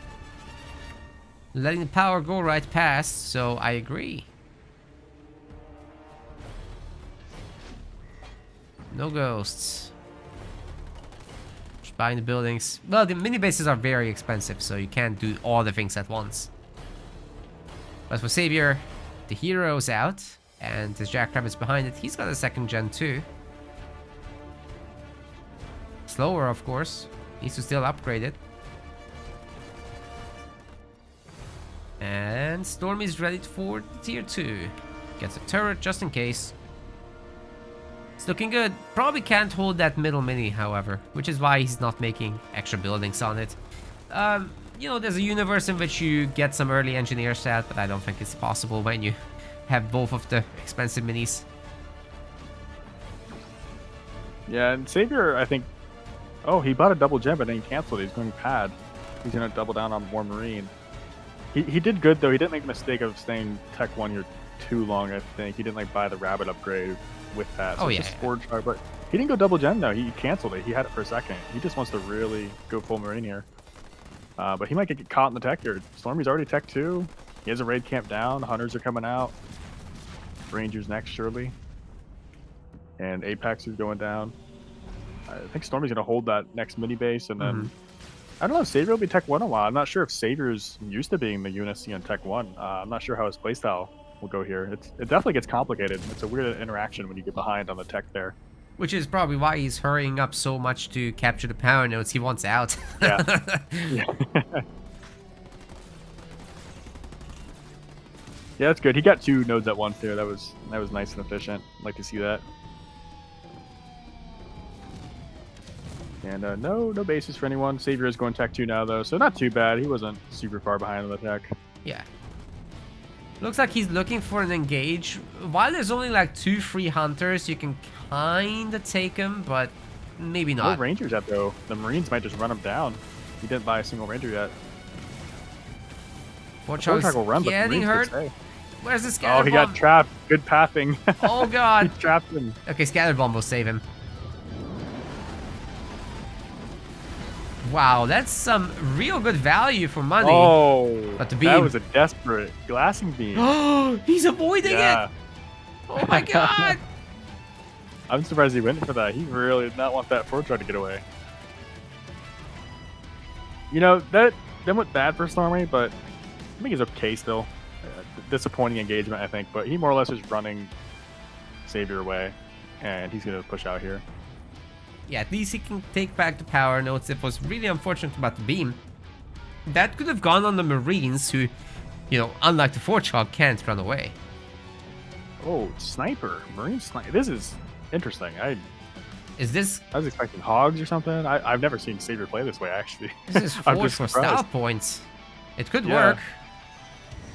letting the power go right past, so I agree. No ghosts. Just buying the buildings. Well, the mini bases are very expensive, so you can't do all the things at once. But for Savor, the hero's out, and his Jackrabbit's behind it. He's got a second gen too. Slower, of course. Needs to still upgrade it. And Stormy's ready for tier 2. Gets a turret just in case. It's looking good. Probably can't hold that middle mini, however, which is why he's not making extra buildings on it. You know, there's a universe in which you get some early engineer stat, but I don't think it's possible when you have both of the expensive minis. Yeah, and Savor, I think... Oh, he bought a double gem, but then he canceled it. He's going pad. He's going to double down on more marine. He did good, though. He didn't make the mistake of staying tech 1 here too long, I think. He didn't, like, buy the rabbit upgrade with that. So just Forge, but he didn't go double gem, though. He canceled it. He had it for a second. He just wants to really go full marine here. But he might get caught in the tech here. Stormy's already tech 2. He has a raid camp down. Hunters are coming out. Rangers next, surely. And Apex is going down. I think Stormy's going to hold that next mini base, and then I don't know if Savor will be Tech 1 a while. I'm not sure if Savor's used to being the UNSC on Tech 1. I'm not sure how his playstyle will go here. It definitely gets complicated. It's a weird interaction when you get behind on the tech there. Which is probably why he's hurrying up so much to capture the power nodes. He wants out. Yeah. Yeah. Yeah, that's good. He got 2 nodes at once there. That was nice and efficient. I'd like to see that. And no bases for anyone. Savor is going tech 2 now, though, so not too bad. He wasn't super far behind on the tech. Yeah. Looks like he's looking for an engage. While there's only like 2 free hunters, you can kind of take him, but maybe not. No rangers yet, though. The marines might just run him down. He didn't buy a single ranger yet. Forge will run, getting hurt. Where's the scatter bomb? Oh, he got trapped. Good pathing. Oh, God. He trapped him. Okay, scatter bomb will save him. Wow, that's some real good value for money. Oh, But the that beam. was a desperate glassing beam. Oh, he's avoiding Yeah. it. Oh my god. I'm surprised he went for that. He really did not want that forward try to get away. You know, that went bad for Stormy, but I think he's okay still. Disappointing engagement, I think, but he more or less is running Savor away, and he's going to push out here. Yeah, at least he can take back the power notes. It was really unfortunate about the beam. That could have gone on the Marines who, you know, unlike the Forge-Hog, can't run away. Oh, sniper. Marine sniper. This is interesting. I was expecting hogs or something. I've never seen Savor play this way, actually. This is I'm Forge just for surprised. style points. It could Yeah. work.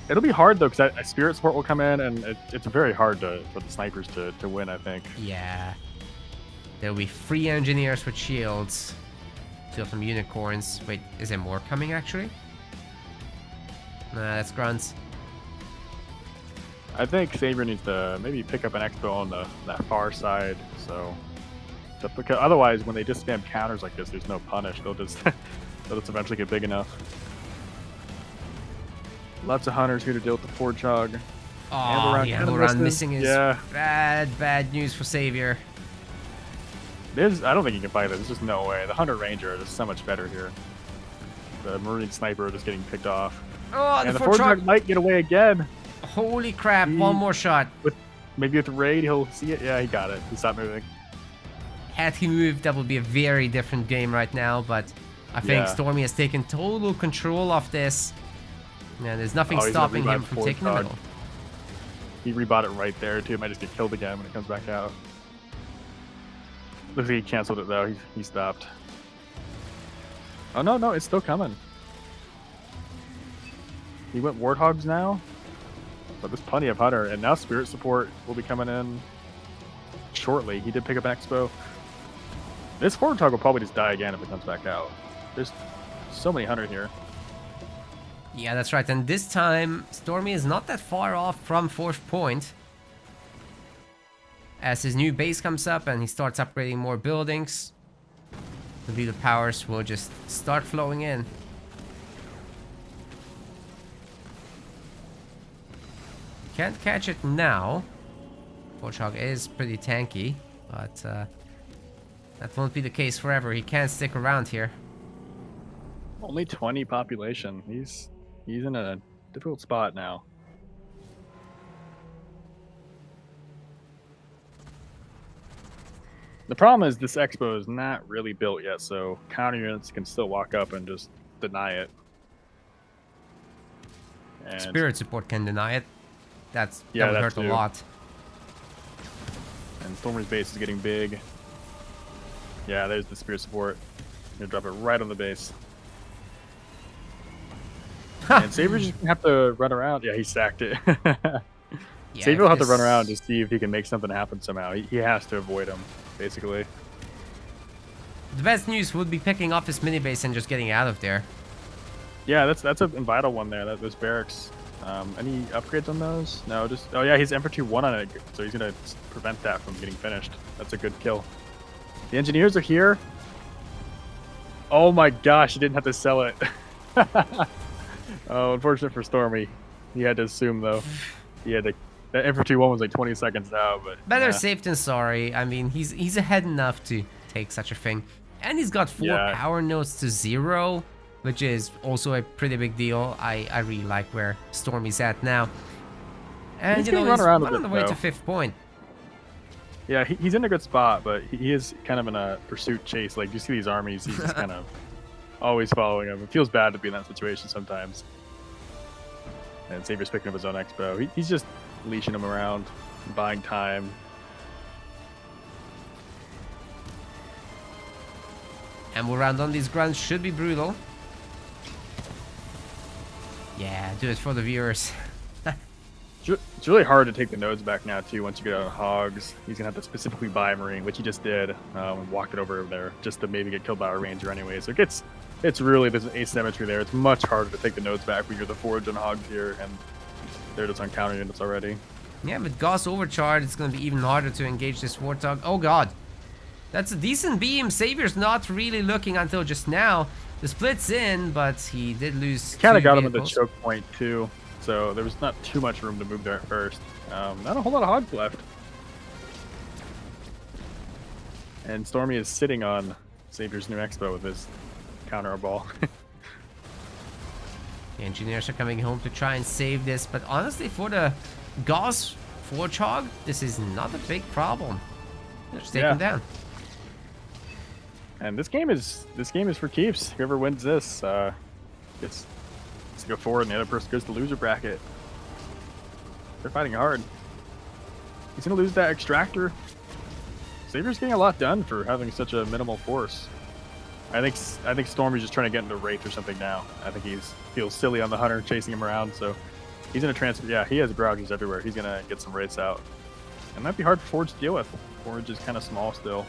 It'll be hard, though, because a spirit support will come in, and it's very hard for the snipers to win, I think. Yeah. There'll be 3 engineers with shields. 2 of them unicorns. Wait, is there more coming, actually? Nah, that's grunts. I think Savor needs to maybe pick up an expo on that far side, so because otherwise when they just spam counters like this, there's no punish. They'll just eventually get big enough. Lots of hunters here to deal with the Forge Hog. Oh, the Amble Run missing is yeah. bad news for Savor. I don't think you can fight it. There's just no way. The Hunter Ranger is so much better here. The Marine Sniper just getting picked off. Oh, And the Forge Forge Hog Hog. might get away again. Holy crap, one more shot. Maybe with the raid, he'll see it. Yeah, he got it. He stopped moving. Had he moved, that would be a very different game right now, but I think Yeah. Stormy has taken total control of this. And there's nothing Oh, he's gonna stopping revive him the from Forge taking the Hog. middle. He rebought it right there, too. Might just get killed again when it comes back out. Looks like he canceled it, though. He stopped. Oh, no, it's still coming. He went Warthogs now. But there's plenty of Hunter. And now Spirit Support will be coming in shortly. He did pick up an Expo. This Warthog will probably just die again if it comes back out. There's so many Hunter here. Yeah, that's right. And this time, Stormy is not that far off from 4th point. As his new base comes up and he starts upgrading more buildings, the powers will just start flowing in. Can't catch it now. Forge-Hog is pretty tanky, but that won't be the case forever. He can't stick around here. Only 20 population. He's in a difficult spot now. The problem is this Expo is not really built yet, so counter units can still walk up and just deny it. And Spirit support can deny it. That would that hurt a too. lot. And Stormer's base is getting big. Yeah, there's the Spirit support. Gonna drop it right on the base. And Savor's just gonna have to run around. Yeah, he stacked it. Yeah, Savor will have to if run this- around to see if he can make something happen somehow. He has to avoid him, basically. The best news would be picking off his mini base and just getting out of there. Yeah, that's a vital one there. Those barracks. Any upgrades on those? No, just oh yeah, he's Emperor 2-1 on it, so he's gonna prevent that from getting finished. That's a good kill. The engineers are here. Oh my gosh, he didn't have to sell it. Oh, unfortunate for Stormy. He had to assume though. He had to. That Emperor 2-1 was like 20 seconds out, but Better yeah. safe than sorry. I mean, he's ahead enough to take such a thing. And he's got 4 Yeah. power nodes to 0, which is also a pretty big deal. I really like where Stormy's at now. And He's you know, gonna run he's around a on bit, the way to though. 5th point. Yeah, he's in a good spot, but he is kind of in a pursuit chase. Like, you see these armies, he's just kind of always following them. It feels bad to be in that situation sometimes. And Savor's picking up his own Expo. He's just leashing him around, buying time. And we'll round on these grunts should be brutal. Yeah, do it for the viewers. It's really hard to take the nodes back now, too, once you get out of Hogs. He's going to have to specifically buy a Marine, which he just did, and walk it over there just to maybe get killed by a Ranger anyway. So it's really, there's an asymmetry there. It's much harder to take the nodes back when you're the Forge and Hogs here, and they're just on counter units already. Yeah, with Gauss overcharge, it's going to be even harder to engage this Warthog. Oh god. That's a decent beam. Savior's not really looking until just now. The split's in, but he did lose. Kind of two got him at the vehicles. choke point too, so there was not too much room to move there at first. Not a whole lot of hogs left. And Stormy is sitting on Savior's new expo with his counter ball. The engineers are coming home to try and save this, but honestly, for the Gauss Warthog, this is not a big problem. Just take him down. And this game is for keeps. Whoever wins this gets to go forward, and the other person goes to loser bracket. They're fighting hard. He's gonna lose that extractor. Savior's getting a lot done for having such a minimal force. I think Stormy's just trying to get into Wraith or something now. I think he feels silly on the Hunter chasing him around, so he's gonna transfer. Yeah, he has garages everywhere. He's gonna get some Wraiths out. It might be hard for Forge to deal with. Forge is kind of small still.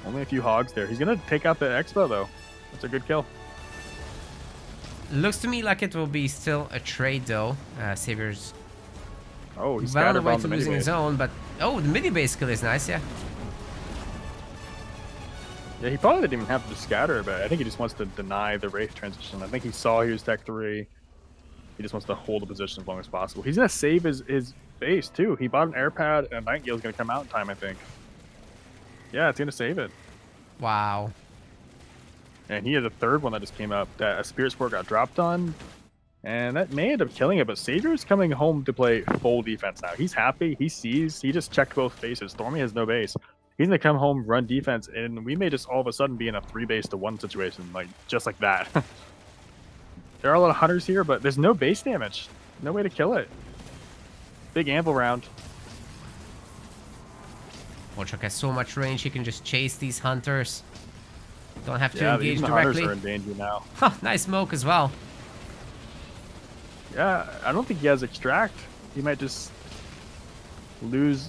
Only a few hogs there. He's gonna take out the Expo though. That's a good kill. Looks to me like it will be still a trade though. Savior's Oh, he's well on the scattered way on to the losing mini his own, but oh, the mini base kill is nice, yeah. Yeah, he probably didn't even have to scatter, but I think he just wants to deny the Wraith transition. I think he saw he was Tech 3. He just wants to hold the position as long as possible. He's gonna save his base too. He bought an air pad, and Nightingale's gonna come out in time, I think. Yeah, it's gonna save it. Wow. And he has a third one that just came up that a Spirit Sport got dropped on. And that may end up killing it, but Savior's coming home to play full defense now. He's happy, he sees, he just checked both bases. Stormy has no base. He's gonna come home, run defense, and we may just all of a sudden be in a 3-base-to-1 situation, like just like that. There are a lot of hunters here, but there's no base damage. No way to kill it. Big anvil round. Warthog has so much range, he can just chase these hunters. Don't have to Yeah, engage even the directly. hunters are in danger now. Huh, nice smoke as well. Yeah, I don't think he has extract. He might just lose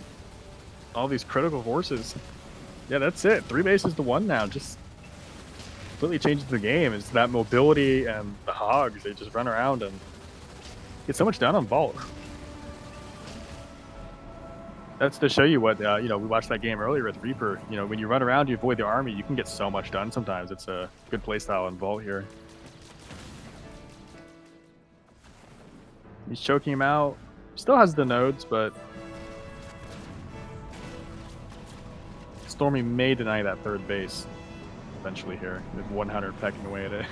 all these critical forces. Yeah, that's it. 3-bases-to-1 now. Just completely changes the game. It's that mobility and the hogs. They just run around and get so much done on Vault. That's to show you what, we watched that game earlier with Reaper. You know, when you run around, you avoid the army, you can get so much done sometimes. It's a good playstyle in Vault here. He's choking him out. Still has the nodes, but Stormy may deny that third base eventually here with 100 pecking away at it.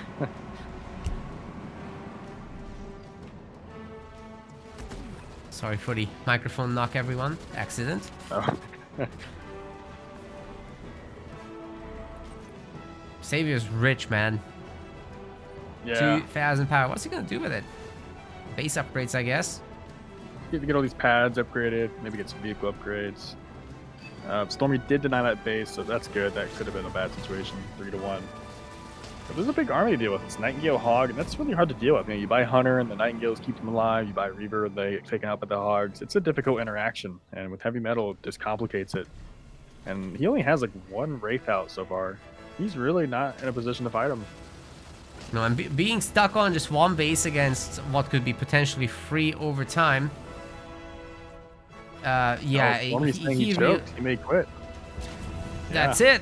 Sorry for the microphone knock, everyone. Accident. Oh. Savior's rich, man. Yeah. 2,000 power. What's he gonna do with it? Base upgrades, I guess. Get all these pads upgraded, maybe get some vehicle upgrades. Stormy did deny that base, so that's good. That could have been a bad situation, 3-to-1. But there's a big army to deal with. It's Nightingale, Hog, and that's really hard to deal with. You buy Hunter, and the Nightingales keep them alive. You buy Reaver, and they get taken out by the Hogs. It's a difficult interaction, and with heavy metal, it just complicates it. And he only has like one Wraith out so far. He's really not in a position to fight him. No, and being stuck on just one base against what could be potentially free over time. Yeah, he choked. He may quit. That's it.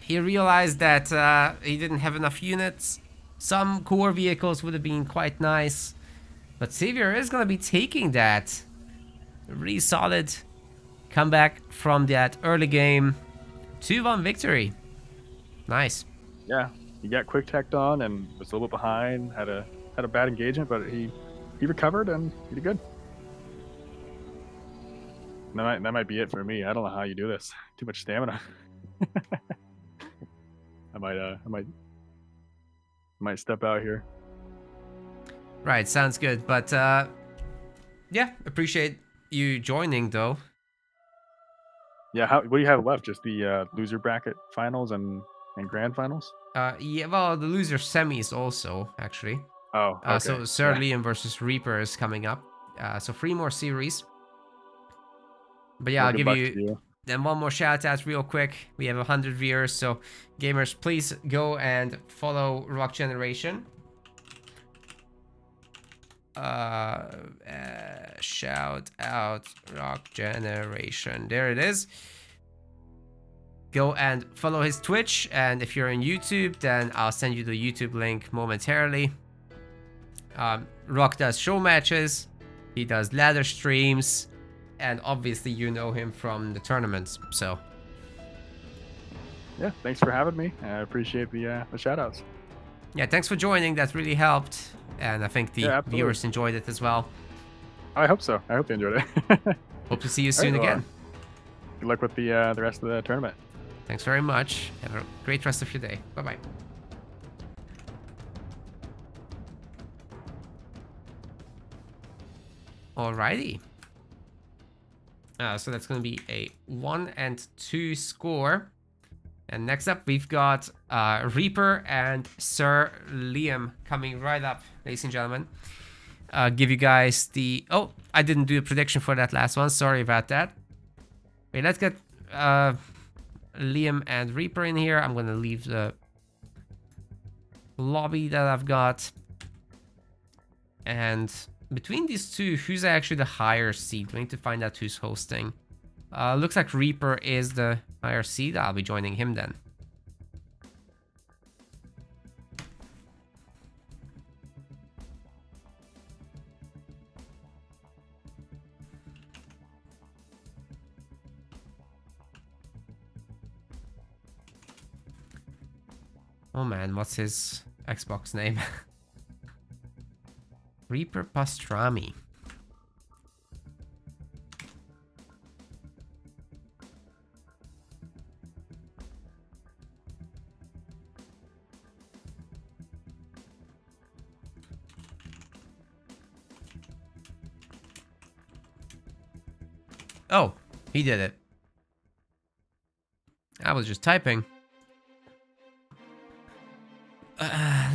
He realized that he didn't have enough units. Some core vehicles would have been quite nice, but Savior is gonna be taking that. A really solid comeback from that early game. 2-1 victory. Nice. Yeah, he got quick teched on and was a little bit behind. Had a bad engagement, but he recovered and he did good. That might be it for me. I don't know how you do this. Too much stamina. I might step out here. Right, sounds good. But yeah, appreciate you joining though. Yeah, what do you have left? Just the loser bracket finals and grand finals? Yeah, well, the loser semis also actually. Oh, okay. So Sir Liam versus Reaper is coming up. So 3 more series. But yeah, I'll give you then one more shout out real quick. We have 100 viewers, so gamers, please go and follow Rock Generation. Shout out Rock Generation. There it is. go and follow his Twitch, and if you're on YouTube, then I'll send you the YouTube link momentarily. Rock does show matches, he does ladder streams, and obviously you know him from the tournaments, so. Yeah, thanks for having me. I appreciate the shout-outs. Yeah, thanks for joining, that really helped, and I think the viewers enjoyed it as well. I hope so. I hope they enjoyed it. Hope to see you soon again. Good luck with the rest of the tournament. Thanks very much. Have a great rest of your day. Bye-bye. Alrighty. So that's going to be a 1 and 2 score. And next up, we've got Reaper and Sir Liam coming right up, ladies and gentlemen. Give you guys the... Oh, I didn't do a prediction for that last one. Sorry about that. Wait, let's get Liam and Reaper in here. I'm going to leave the lobby that I've got. And between these two, who's actually the higher seed? We need to find out who's hosting. Looks like Reaper is the higher seed. I'll be joining him then. Oh man, what's his Xbox name? Reaper Pastrami. Oh, he did it. I was just typing.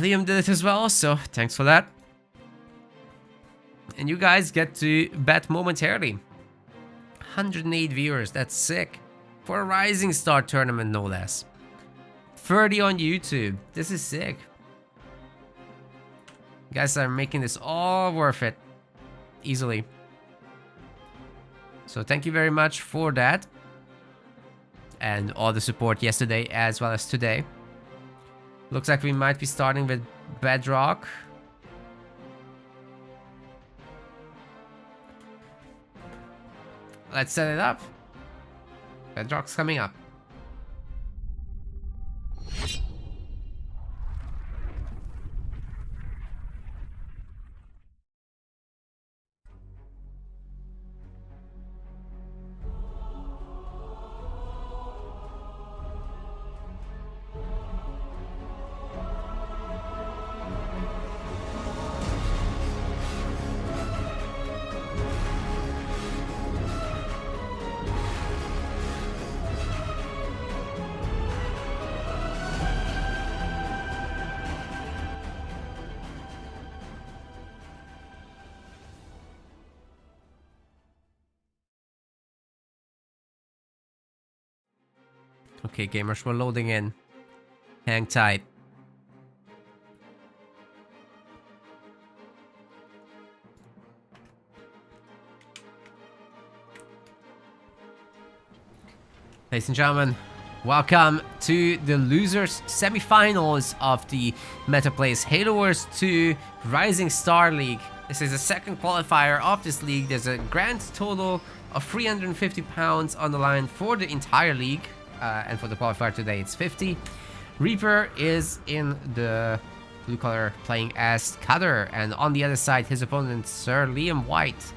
Liam did it as well, so thanks for that. And you guys get to bet momentarily. 108 viewers, that's sick. For a Rising Star tournament, no less. 30 on YouTube, this is sick. You guys are making this all worth it. Easily. So thank you very much for that. And all the support yesterday as well as today. Looks like we might be starting with Bedrock. Let's set it up. Bedrock's coming up. Okay, gamers, we're loading in. Hang tight. Ladies and gentlemen, welcome to the losers semifinals of the MetaPlays Halo Wars 2 Rising Star League. This is the second qualifier of this league. There's a grand total of £350 on the line for the entire league. And for the qualifier today, it's 50. Reaper is in the blue color playing as Cutter, and on the other side, his opponent, Sir Liam White,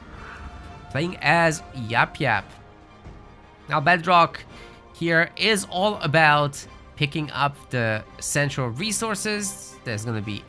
playing as Yap Yap. Now, Bedrock here is all about picking up the central resources. There's going to be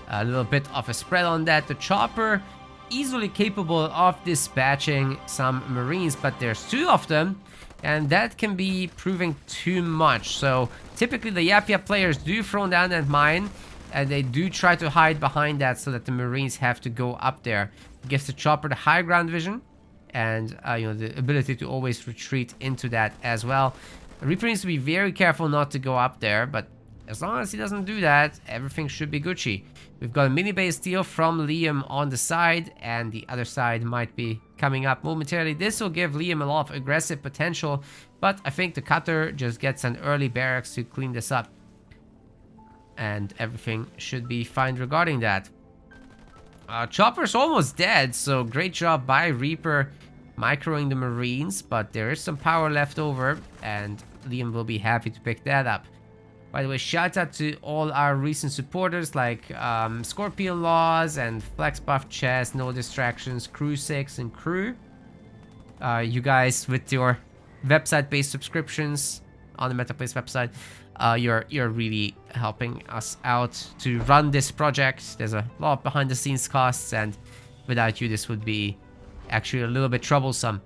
a little bit of a spread on that. The chopper, easily capable of dispatching some Marines, but there's 2 of them. And that can be proving too much. So typically the Yap Yap players do throw down that mine, and they do try to hide behind that so that the Marines have to go up there. It gives the chopper the high ground vision and you know, the ability to always retreat into that as well. Reaper needs to be very careful not to go up there, but as long as he doesn't do that, everything should be Gucci. We've got a mini base steal from Liam on the side, and the other side might be coming up momentarily. This will give Liam a lot of aggressive potential, but I think the cutter just gets an early barracks to clean this up. And everything should be fine regarding that. Chopper's almost dead, so great job by Reaper microing the Marines, but there is some power left over, and Liam will be happy to pick that up. By the way, shout out to all our recent supporters like Scorpion Laws and Flex Buff Chess, No Distractions, Crew 6 and Crew. You guys with your website-based subscriptions on the MetaPlace website, you're really helping us out to run this project. There's a lot of behind-the-scenes costs, and without you, this would be actually a little bit troublesome.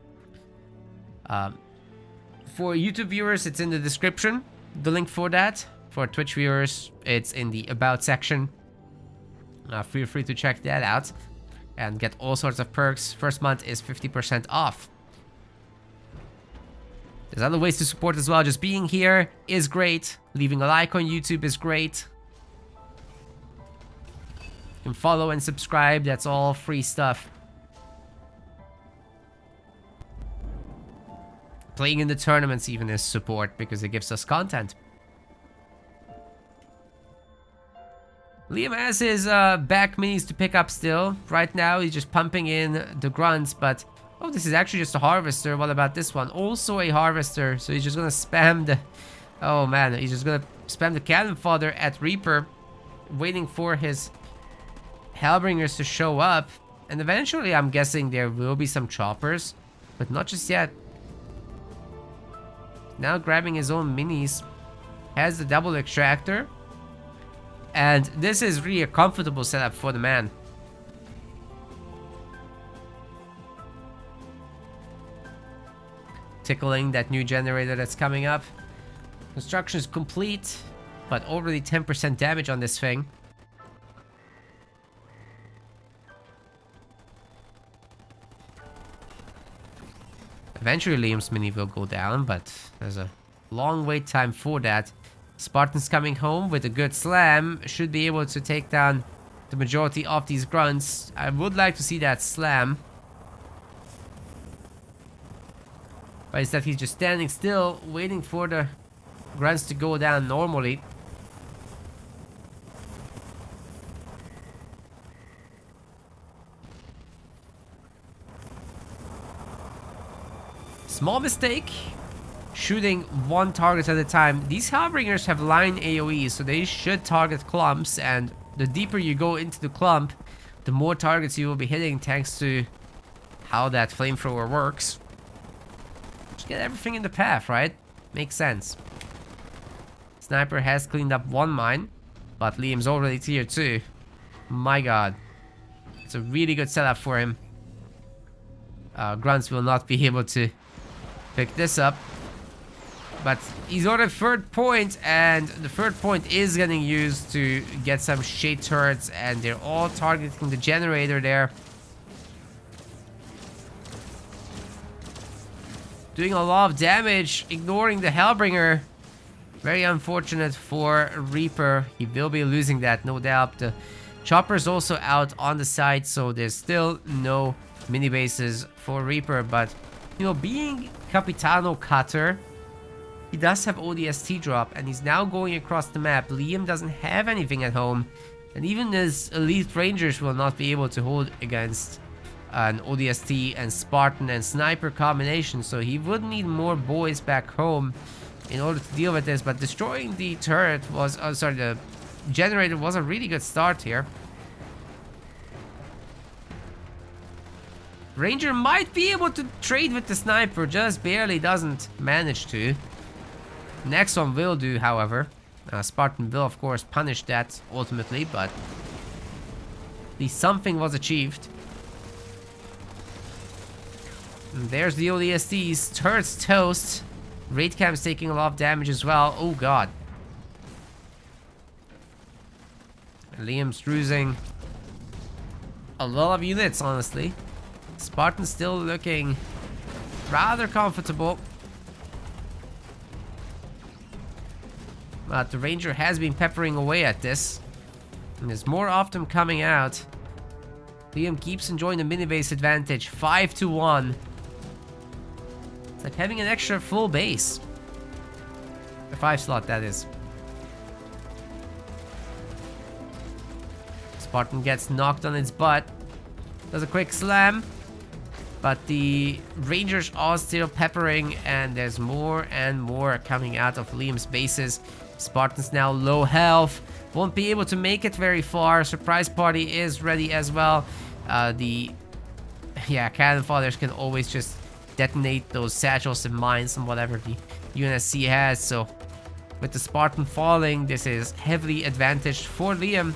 For YouTube viewers, it's in the description, the link for that. For Twitch viewers, it's in the About section. Feel free to check that out and get all sorts of perks. First month is 50% off. There's other ways to support as well. Just being here is great. Leaving a like on YouTube is great. You can follow and subscribe. That's all free stuff. Playing in the tournaments even is support because it gives us content. Liam has his back minis to pick up still. Right now he's just pumping in the grunts, but oh, this is actually just a harvester. What about this one? Also a harvester. So he's just gonna spam the... Oh man, he's just gonna spam the cannon fodder at Reaper, waiting for his Hellbringers to show up. And eventually I'm guessing there will be some choppers, but not just yet. Now grabbing his own minis. Has the double extractor. And this is really a comfortable setup for the man. Tickling that new generator that's coming up. Construction is complete, but already 10% damage on this thing. Eventually Liam's mini will go down, but there's a long wait time for that. Spartan's coming home with a good slam. Should be able to take down the majority of these grunts. I would like to see that slam. But instead he's just standing still, waiting for the grunts to go down normally. Small mistake. Shooting one target at a time. These Hellbringers have line AoE, so they should target clumps, and the deeper you go into the clump, the more targets you will be hitting thanks to how that flamethrower works. Just get everything in the path, right? Makes sense. Sniper has cleaned up one mine, but Liam's already tier 2. My god. It's a really good setup for him. Grunts will not be able to pick this up. But he's on a third point, and the third point is getting used to get some shade turrets, and they're all targeting the generator there. Doing a lot of damage, ignoring the Hellbringer. Very unfortunate for Reaper. He will be losing that, no doubt. The chopper's also out on the side, so there's still no mini bases for Reaper. But, you know, being Capitano Cutter, he does have ODST drop, and he's now going across the map. Liam doesn't have anything at home, and even his elite rangers will not be able to hold against an ODST and Spartan and sniper combination, so he would need more boys back home in order to deal with this. But destroying the turret was, the generator was a really good start here. Ranger might be able to trade with the sniper, just barely doesn't manage to. Next one will do, however. Spartan will, of course, punish that ultimately, but at least something was achieved. And there's the ODSTs. Turrets toast. Raid Camp's taking a lot of damage as well. Oh god. Liam's losing a lot of units, honestly. Spartan's still looking rather comfortable. But the Ranger has been peppering away at this. And there's more of them coming out. Liam keeps enjoying the mini base advantage, 5-1. It's like having an extra full base. A 5 slot, that is. Spartan gets knocked on its butt. Does a quick slam. But the Rangers are still peppering, and there's more and more coming out of Liam's bases. Spartan's now low health. Won't be able to make it very far. Surprise party is ready as well. Cannon fathers can always just detonate those satchels and mines and whatever the UNSC has. So with the Spartan falling, this is heavily advantaged for Liam.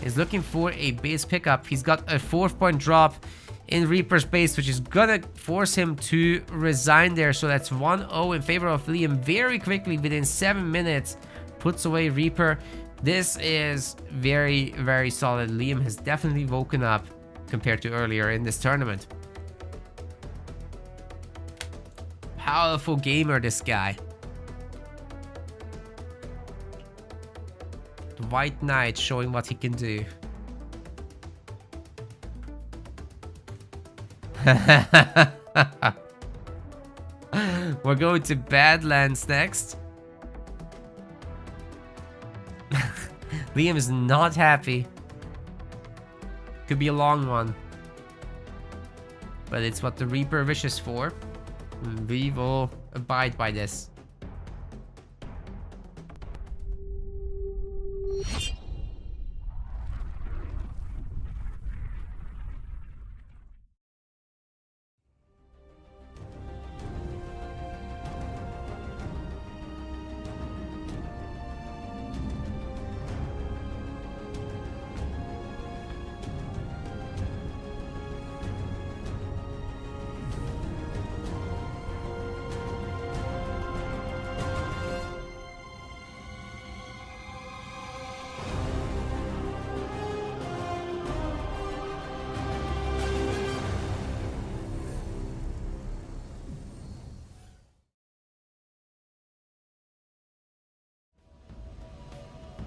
He's looking for a base pickup. He's got a 4-point drop in Reaper's base, which is gonna force him to resign there. So that's 1-0 in favor of Liam very quickly within 7 minutes. Puts away Reaper. This is very, very solid. Liam has definitely woken up compared to earlier in this tournament. Powerful gamer, this guy. The White Knight showing what he can do. We're going to Badlands next. Liam is not happy. Could be a long one. But it's what the Reaper wishes for. And we will abide by this.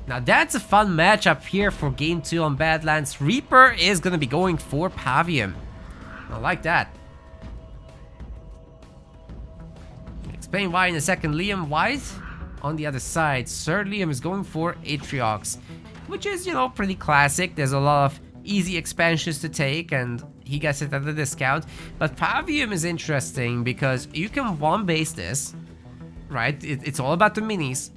Now that's a fun matchup here for game 2 on Badlands. Reaper is going to be going for Pavium. I like that. I'll explain why in a second. Liam White on the other side. Sir Liam is going for Atriox, which is, you know, pretty classic. There's a lot of easy expansions to take, and he gets it at a discount. But Pavium is interesting because you can one base this, right? It's all about the minis.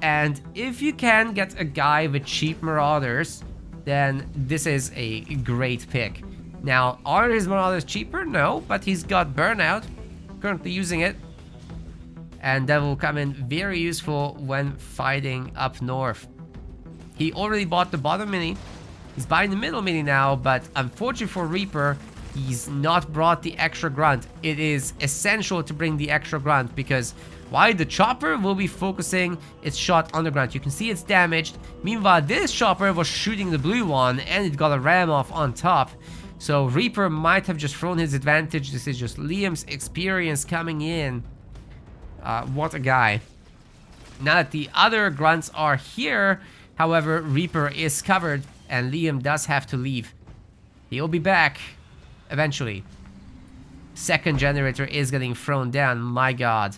And if you can get a guy with cheap Marauders, then this is a great pick. Now, are his Marauders cheaper? No, but he's got Burnout, currently using it. And that will come in very useful when fighting up north. He already bought the bottom mini. He's buying the middle mini now, but unfortunately for Reaper, he's not brought the extra grunt. It is essential to bring the extra grunt because while the chopper will be focusing its shot on the grunt, you can see it's damaged. Meanwhile, this chopper was shooting the blue one and it got a ram off on top. So Reaper might have just thrown his advantage. This is just Liam's experience coming in. What a guy. Now that the other grunts are here, however, Reaper is covered and Liam does have to leave. He'll be back eventually. Second generator is getting thrown down. My god.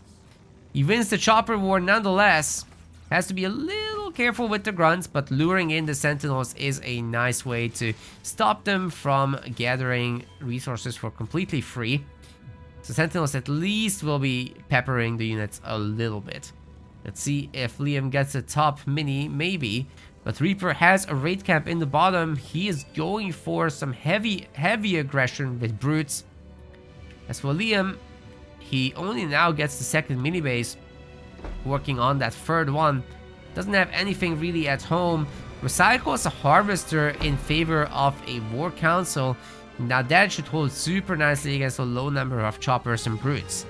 He wins the chopper war nonetheless. Has to be a little careful with the grunts, but luring in the sentinels is a nice way to stop them from gathering resources for completely free. So sentinels at least will be peppering the units a little bit. Let's see if Liam gets a top mini, maybe. But Reaper has a raid camp in the bottom. He is going for some heavy aggression with brutes. As for Liam, he only now gets the second mini base, working on that third one. Doesn't have anything really at home. Recycles a harvester in favor of a war council. Now that should hold super nicely against a low number of choppers and brutes.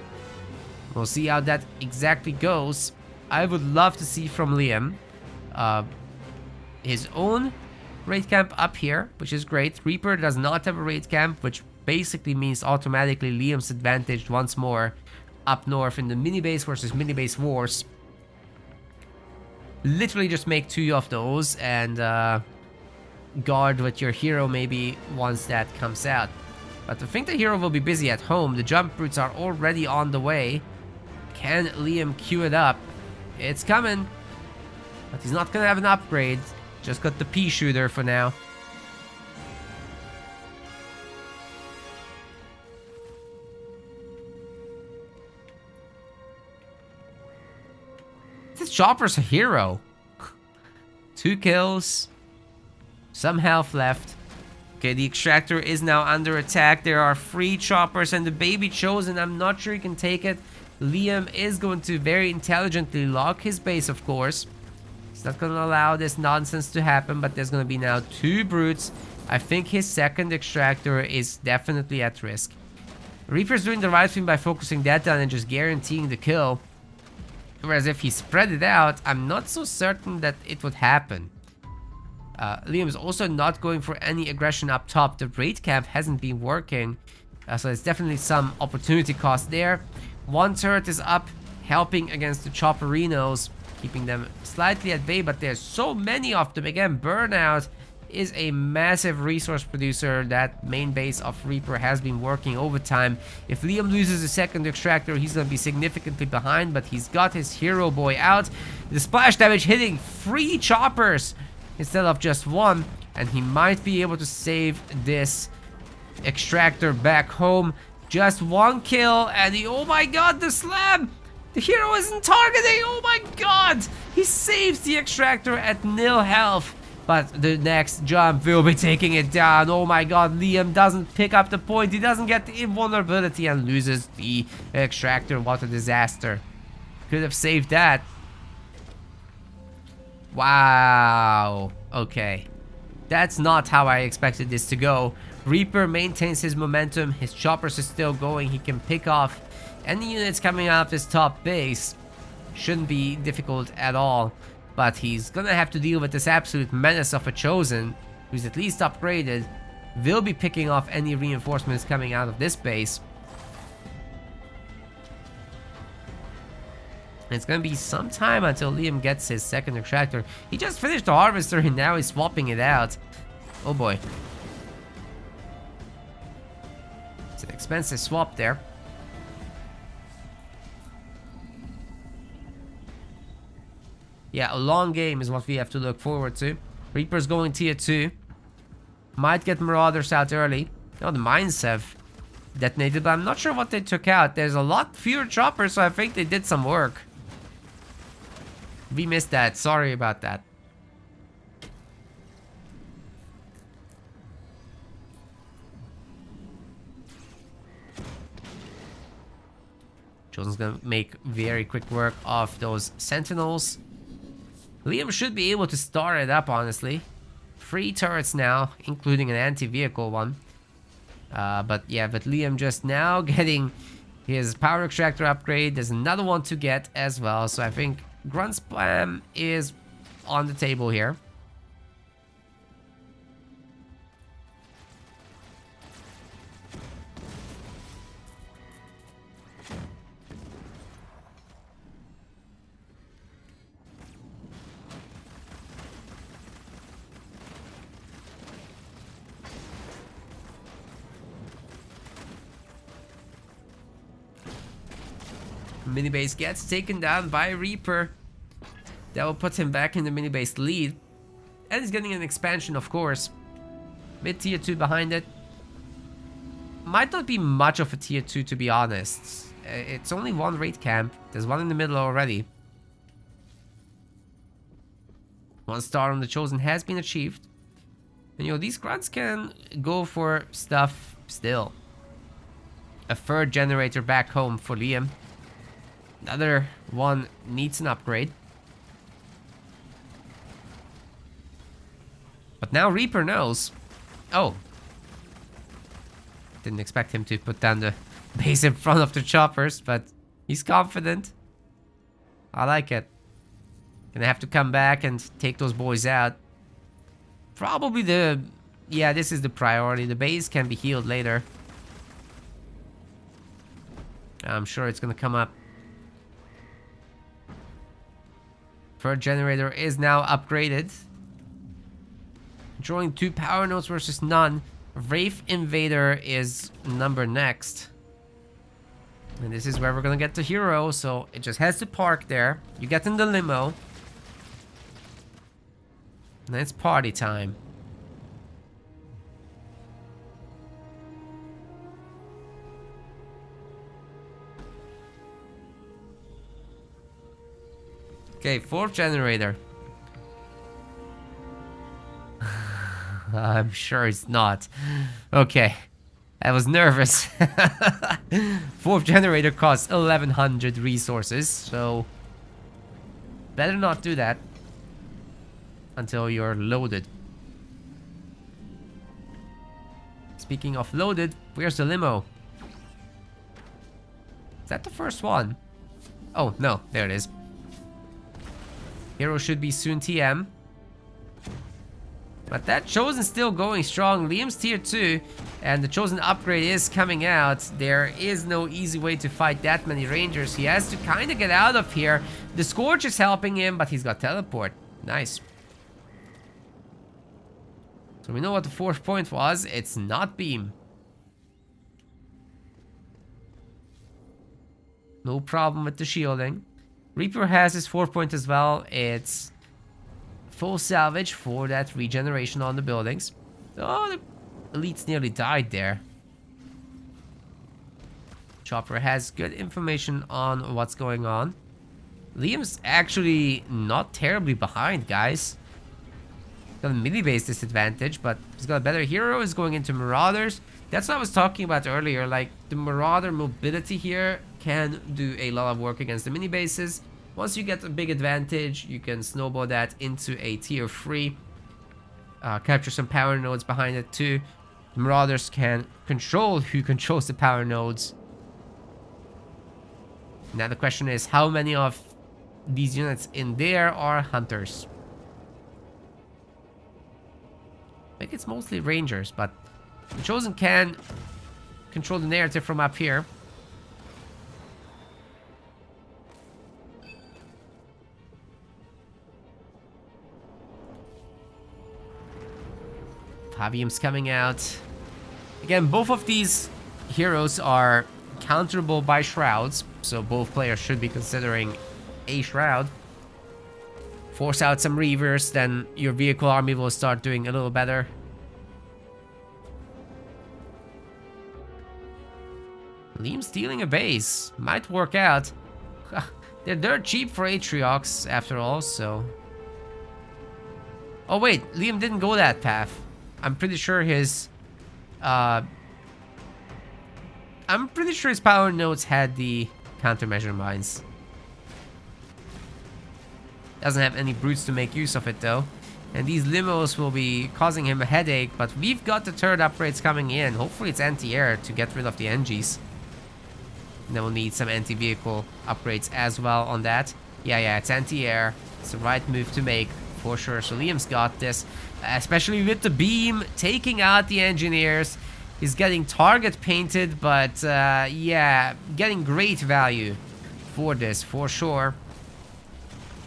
We'll see how that exactly goes. I would love to see from Liam his own raid camp up here, which is great. Reaper does not have a raid camp, which basically means automatically Liam's advantaged once more up north in the mini base versus mini base wars. Literally just make 2 of those and guard with your hero maybe once that comes out. But I think the hero will be busy at home. The jump brutes are already on the way. Can Liam queue it up? It's coming. But he's not gonna have an upgrade. Just got the pea shooter for now. This chopper's a hero. 2 kills. Some health left. Okay, the extractor is now under attack. There are 3 choppers and the baby chosen. I'm not sure he can take it. Liam is going to very intelligently lock his base, of course. He's not going to allow this nonsense to happen, but there's going to be now 2 brutes. I think his second extractor is definitely at risk. Reaper's doing the right thing by focusing that down and just guaranteeing the kill. Whereas if he spread it out, I'm not so certain that it would happen. Liam is also not going for any aggression up top. The raid camp hasn't been working, so there's definitely some opportunity cost there. 1 turret is up, helping against the chopperinos, keeping them slightly at bay, but there's so many of them. Again, burnout is a massive resource producer. That main base of Reaper has been working overtime. If Liam loses a second extractor, he's going to be significantly behind, but he's got his hero boy out. The splash damage hitting 3 choppers instead of just 1, and he might be able to save this extractor back home. Just 1 kill, and oh my god, the slam! The hero isn't targeting, oh my god! He saves the extractor at 0 health, but the next jump will be taking it down. Oh my god, Liam doesn't pick up the point, he doesn't get the invulnerability and loses the extractor. What a disaster. Could have saved that. Wow. Okay. That's not how I expected this to go. Reaper maintains his momentum. His choppers is still going. He can pick off any units coming out of his top base. Shouldn't be difficult at all. But he's gonna have to deal with this absolute menace of a chosen, who's at least upgraded. Will be picking off any reinforcements coming out of this base. It's gonna be some time until Liam gets his second extractor. He just finished the harvester and now he's swapping it out. Oh boy. It's an expensive swap there. Yeah, a long game is what we have to look forward to. Reaper's going tier 2. Might get Marauders out early. Oh, the mines have detonated, but I'm not sure what they took out. There's a lot fewer choppers, so I think they did some work. We missed that. Sorry about that. Chosen's gonna make very quick work of those sentinels. Liam should be able to start it up, honestly. 3 turrets now, including an anti-vehicle one. But Liam just now getting his power extractor upgrade. There's another one to get as well, so I think Grunt Spam is on the table here. Minibase gets taken down by Reaper. That will put him back in the minibase lead. And he's getting an expansion, of course. Mid tier 2 behind it. Might not be much of a tier 2, to be honest. It's only 1 raid camp. There's 1 in the middle already. 1 star on the Chosen has been achieved. And you know, these grunts can go for stuff still. A 3rd generator back home for Liam. Another one needs an upgrade. But now Reaper knows. Oh. Didn't expect him to put down the base in front of the choppers, but he's confident. I like it. Gonna have to come back and take those boys out. Probably the... Yeah, this is the priority. The base can be healed later. I'm sure it's gonna come up. 3rd generator is now upgraded. Drawing 2 power nodes versus none. Wraith Invader is number next. And this is where we're gonna get the hero, so it just has to park there. You get in the limo. And it's party time. Okay, 4th generator. I'm sure it's not. Okay. I was nervous. 4th generator costs 1100 resources, so better not do that until you're loaded. Speaking of loaded, where's the limo? Is that the first one? Oh, no, there it is. Hero should be soon TM. But that Chosen still going strong. Liam's tier 2, and the Chosen upgrade is coming out. There is no easy way to fight that many Rangers. He has to kind of get out of here. The Scourge is helping him, but he's got teleport. Nice. So we know what the 4th point was. It's not beam. No problem with the shielding. Reaper has his 4th point as well. It's full salvage for that regeneration on the buildings. Oh, the elites nearly died there. Chopper has good information on what's going on. Liam's actually not terribly behind, guys. Got a mini base disadvantage, but he's got a better hero. He's going into Marauders. That's what I was talking about earlier. Like, the Marauder mobility here can do a lot of work against the mini bases. Once you get a big advantage, you can snowball that into a tier 3. Capture some power nodes behind it too. The Marauders can control who controls the power nodes. Now the question is, how many of these units in there are Hunters? I think it's mostly Rangers, but the Chosen can control the narrative from up here. Javium's coming out. Again, both of these heroes are counterable by shrouds, so both players should be considering a shroud. Force out some Reavers, then your vehicle army will start doing a little better. Liam stealing a base. Might work out. They're dirt cheap for Atriox after all, so... Oh wait, Liam didn't go that path. I'm pretty sure his power nodes had the countermeasure mines. Doesn't have any brutes to make use of it though. And these limos will be causing him a headache, but we've got the turret upgrades coming in. Hopefully it's anti-air to get rid of the NGs. And then we'll need some anti-vehicle upgrades as well on that. Yeah, it's anti-air. It's the right move to make. For sure, so Liam's got this, especially with the beam taking out the engineers. He's getting target painted, but yeah, getting great value for this, for sure.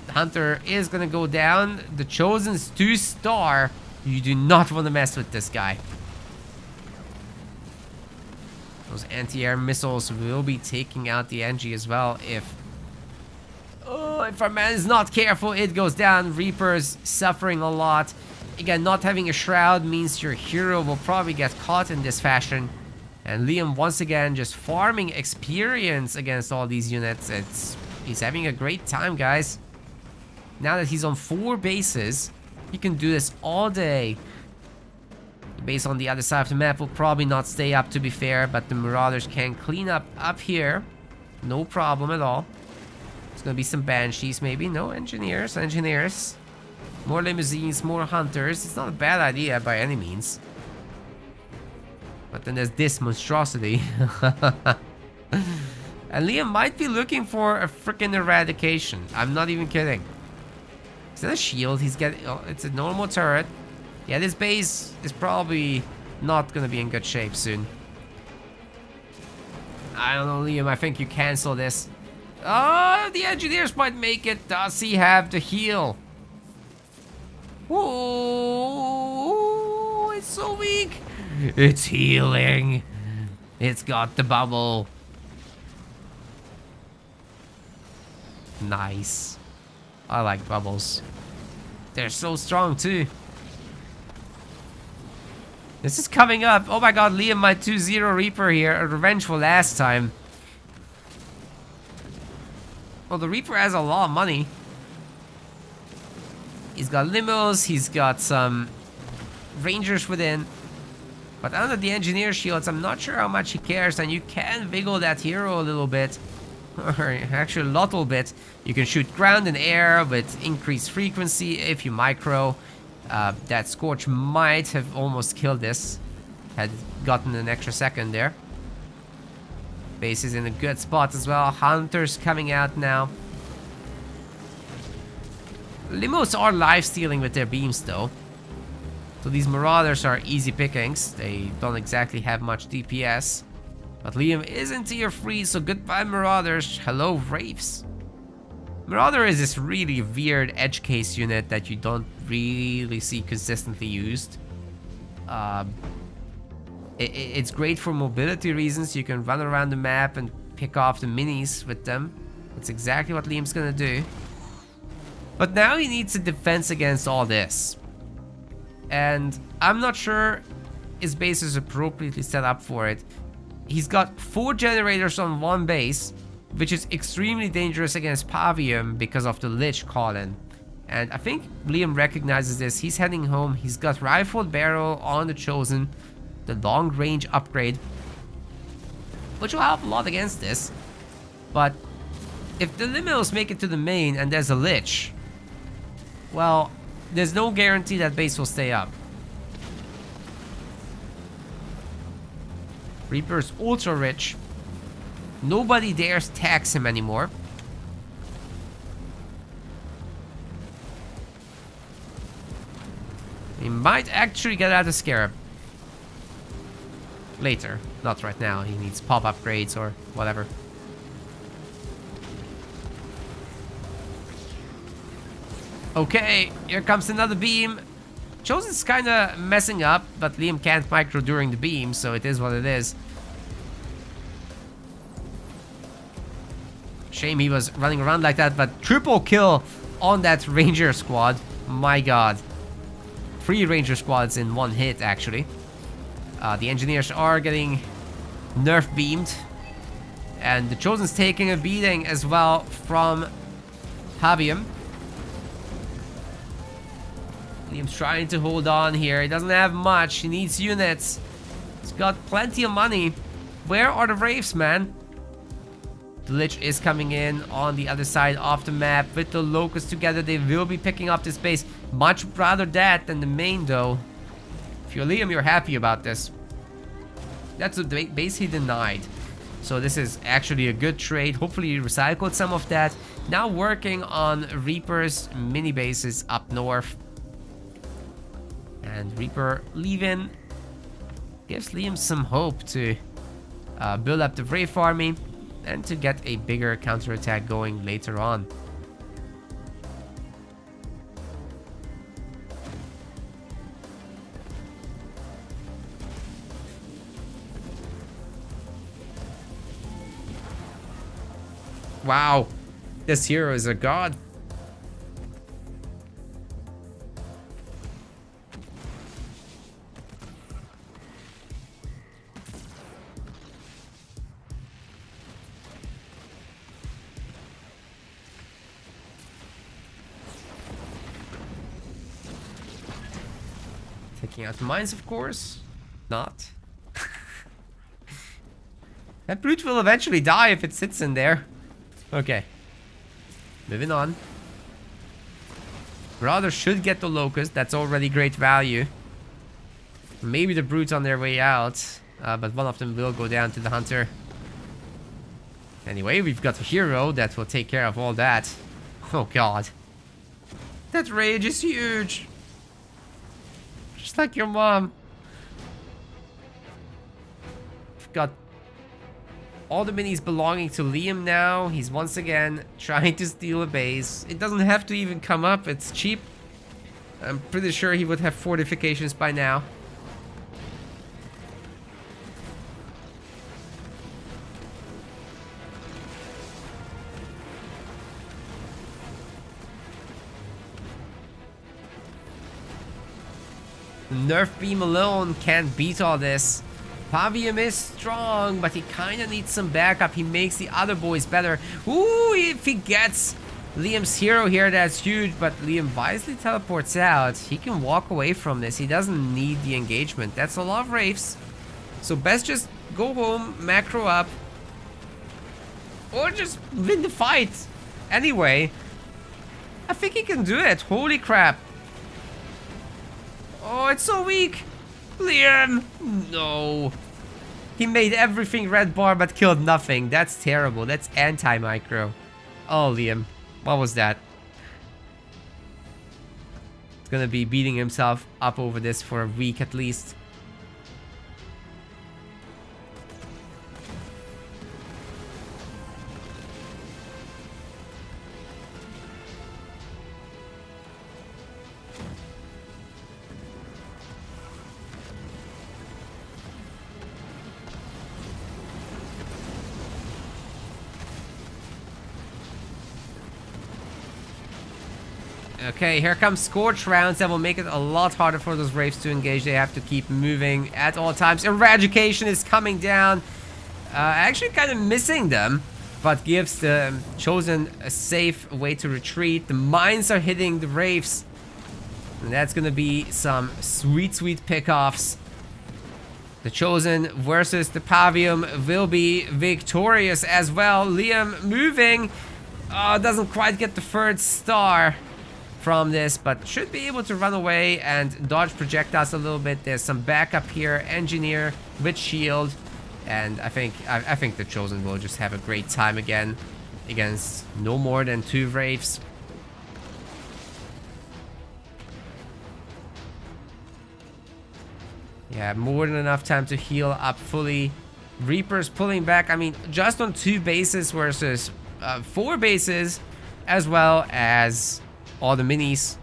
The Hunter is gonna go down. The Chosen's 2-star. You do not want to mess with this guy. Those anti-air missiles will be taking out the NG as well if our man is not careful, it goes down. Reaper's suffering a lot. Again, not having a shroud means your hero will probably get caught in this fashion. And Liam, once again, just farming experience against all these units. He's having a great time, guys. Now that he's on 4 bases, he can do this all day. The base on the other side of the map will probably not stay up, to be fair, but the Marauders can clean up here. No problem at all. There's gonna be some Banshees, maybe. No, engineers. More limousines, more Hunters. It's not a bad idea by any means. But then there's this monstrosity. And Liam might be looking for a freaking eradication. I'm not even kidding. Is that a shield? He's getting... Oh, it's a normal turret. Yeah, this base is probably not gonna be in good shape soon. I don't know, Liam. I think you cancel this. Oh, the engineers might make it. Does he have the heal? Ooh. so weak. It's healing. It's got the bubble. Nice. I like bubbles. They're so strong too. This is coming up. Oh my god, Liam might 2-0 Reaper here. A revenge for last time. Well, the Reaper has a lot of money. He's got limos, he's got some Rangers within. But under the Engineer shields, I'm not sure how much he cares. And you can wiggle that hero a little bit. Or actually a little bit. You can shoot ground and air with increased frequency if you micro. That Scorch might have almost killed this. Had gotten an extra second there. Base is in a good spot as well. Hunters coming out now. Limos are life-stealing with their beams though. So these Marauders are easy pickings. They don't exactly have much DPS. But Liam is in tier 3, so goodbye Marauders. Hello Wraiths. Marauder is this really weird edge case unit that you don't really see consistently used. It's great for mobility reasons. You can run around the map and pick off the minis with them. That's exactly what Liam's gonna do. But now he needs a defense against all this. And I'm not sure his base is appropriately set up for it. He's got 4 generators on one base, which is extremely dangerous against Pavium because of the Lich call-in. And I think Liam recognizes this. He's heading home. He's got Rifled Barrel on the Chosen, the long range upgrade, which will help a lot against this. But if the Limos make it to the main and there's a Lich, well, there's no guarantee that base will stay up. Reaper's ultra rich. Nobody dares tax him anymore. He might actually get out of Scarab. Later, not right now. He needs pop upgrades or whatever. Okay, here comes another beam. Chosen's kind of messing up, but Liam can't micro during the beam, so it is what it is. Shame he was running around like that, but triple kill on that Ranger squad. My god. 3 Ranger squads in one hit, actually. The Engineers are getting nerf beamed. And the Chosen's taking a beating as well from Havium. Liam's trying to hold on here. He doesn't have much. He needs units. He's got plenty of money. Where are the Wraiths, man? The Lich is coming in on the other side of the map with the Locusts together. They will be picking up this base. Much rather that than the main, though. If you're Liam, you're happy about this. That's a base he denied. So this is actually a good trade. Hopefully he recycled some of that. Now working on Reaper's mini bases up north. And Reaper leaving gives Liam some hope to build up the Wraith army and to get a bigger counterattack going later on. Wow, this hero is a god. Taking out the mines, of course. Not. That brute will eventually die if it sits in there. Okay. Moving on. Marauder should get the Locust. That's already great value. Maybe the Brute's on their way out. But one of them will go down to the Hunter. Anyway, we've got a hero that will take care of all that. Oh god. That rage is huge. Just like your mom. We've got all the minis belonging to Liam now. He's once again trying to steal a base. It doesn't have to even come up. It's cheap. I'm pretty sure he would have fortifications by now. Nerf beam alone can't beat all this. Pavium is strong, but he kind of needs some backup. He makes the other boys better. Ooh, if he gets Liam's hero here, that's huge, but Liam wisely teleports out. He can walk away from this. He doesn't need the engagement. That's a lot of Wraiths. So best just go home, macro up, or just win the fight. Anyway, I think he can do it. Holy crap. Oh, it's so weak. Liam! No. He made everything red bar but killed nothing. That's terrible. That's anti-micro. Oh, Liam. What was that? He's gonna be beating himself up over this for a week at least. Okay, here comes Scorch rounds that will make it a lot harder for those Wraiths to engage. They have to keep moving at all times. Eradication is coming down. Actually kind of missing them, but gives the Chosen a safe way to retreat. The mines are hitting the Wraiths. And that's going to be some sweet, sweet pickoffs. The Chosen versus the Pavium will be victorious as well. Liam moving. Doesn't quite get the third star from this, but should be able to run away and dodge projectiles a little bit. There's some backup here. Engineer with shield. And I think the Chosen will just have a great time again against no more than 2 Wraiths. Yeah, more than enough time to heal up fully. Reaper's pulling back. I mean, just on 2 bases versus 4 bases, as well as all the minis.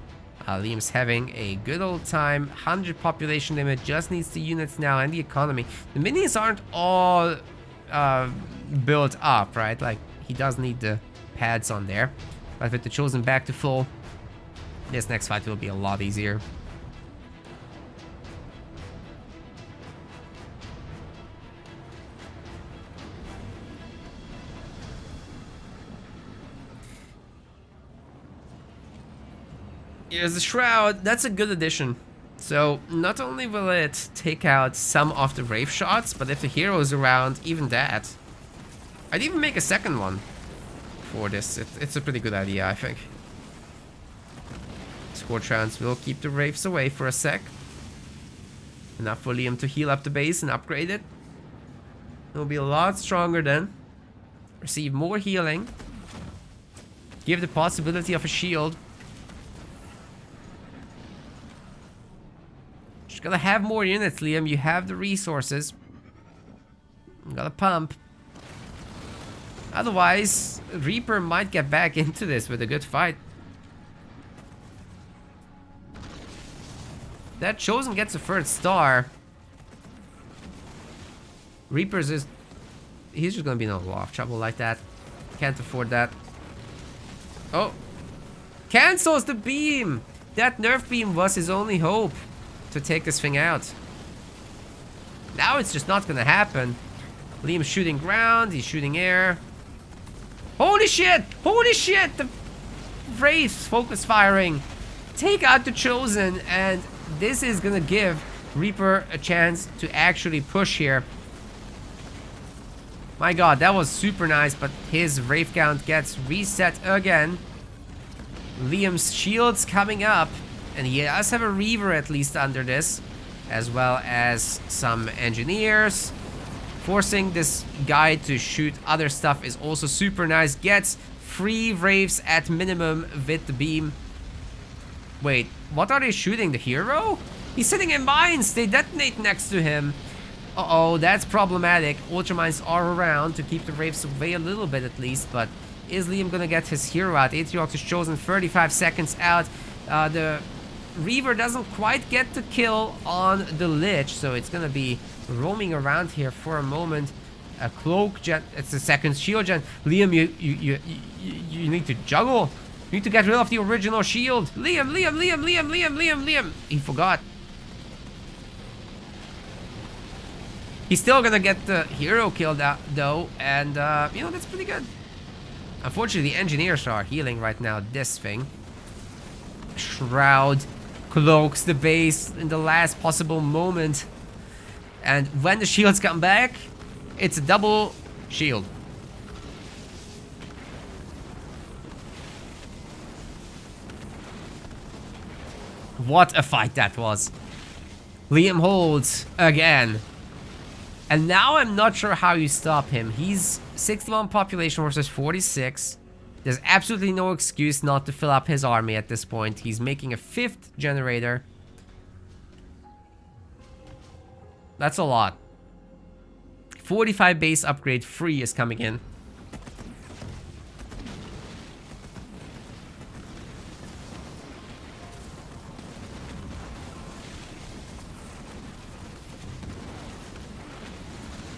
Liam's having a good old time. 100 population limit. Just needs the units now and the economy. The minis aren't all built up, right? Like, he does need the pads on there. But with the Chosen back to full, this next fight will be a lot easier. Here's the Shroud. That's a good addition. So not only will it take out some of the Wraith shots, but if the hero is around, even that. I'd even make a second one for this. It's a pretty good idea, I think. Scorch rounds will keep the Wraiths away for a sec. Enough for Liam to heal up the base and upgrade it. It'll be a lot stronger then. Receive more healing. Give the possibility of a shield. Just gotta have more units, Liam. You have the resources. You gotta pump. Otherwise, Reaper might get back into this with a good fight. That Chosen gets a third star. Reaper's is... he's just gonna be in a lot of trouble like that. Can't afford that. Oh! Cancels the beam! That Nerf beam was his only hope to take this thing out. Now it's just not gonna happen. Liam's shooting ground, he's shooting air. Holy shit! Holy shit! The Wraiths focus firing. Take out the Chosen, and this is gonna give Reaper a chance to actually push here. My god, that was super nice, but his Wraith count gets reset again. Liam's shield's coming up. And he does have a Reaver at least under this, as well as some engineers. Forcing this guy to shoot other stuff is also super nice. Gets 3 Wraiths at minimum with the beam. Wait, what are they shooting? The hero? He's sitting in mines. They detonate next to him. Uh-oh, that's problematic. Ultramines are around to keep the Wraiths away a little bit at least, but is Liam gonna get his hero out? Atriox is Chosen 35 seconds out. The Reaver doesn't quite get the kill on the Lich, so it's gonna be roaming around here for a moment. A cloak gen, it's the second shield gen. Liam, you need to juggle. You need to get rid of the original shield. Liam. He forgot. He's still gonna get the hero killed out though, and you know, that's pretty good. Unfortunately, the engineers are healing right now. This thing. Shroud cloaks the base in the last possible moment. And when the shields come back, it's a double shield. What a fight that was. Liam holds again. And now I'm not sure how you stop him. He's 61 population versus 46. There's absolutely no excuse not to fill up his army at this point. He's making a 5th generator. That's a lot. 45 base upgrade free is coming in.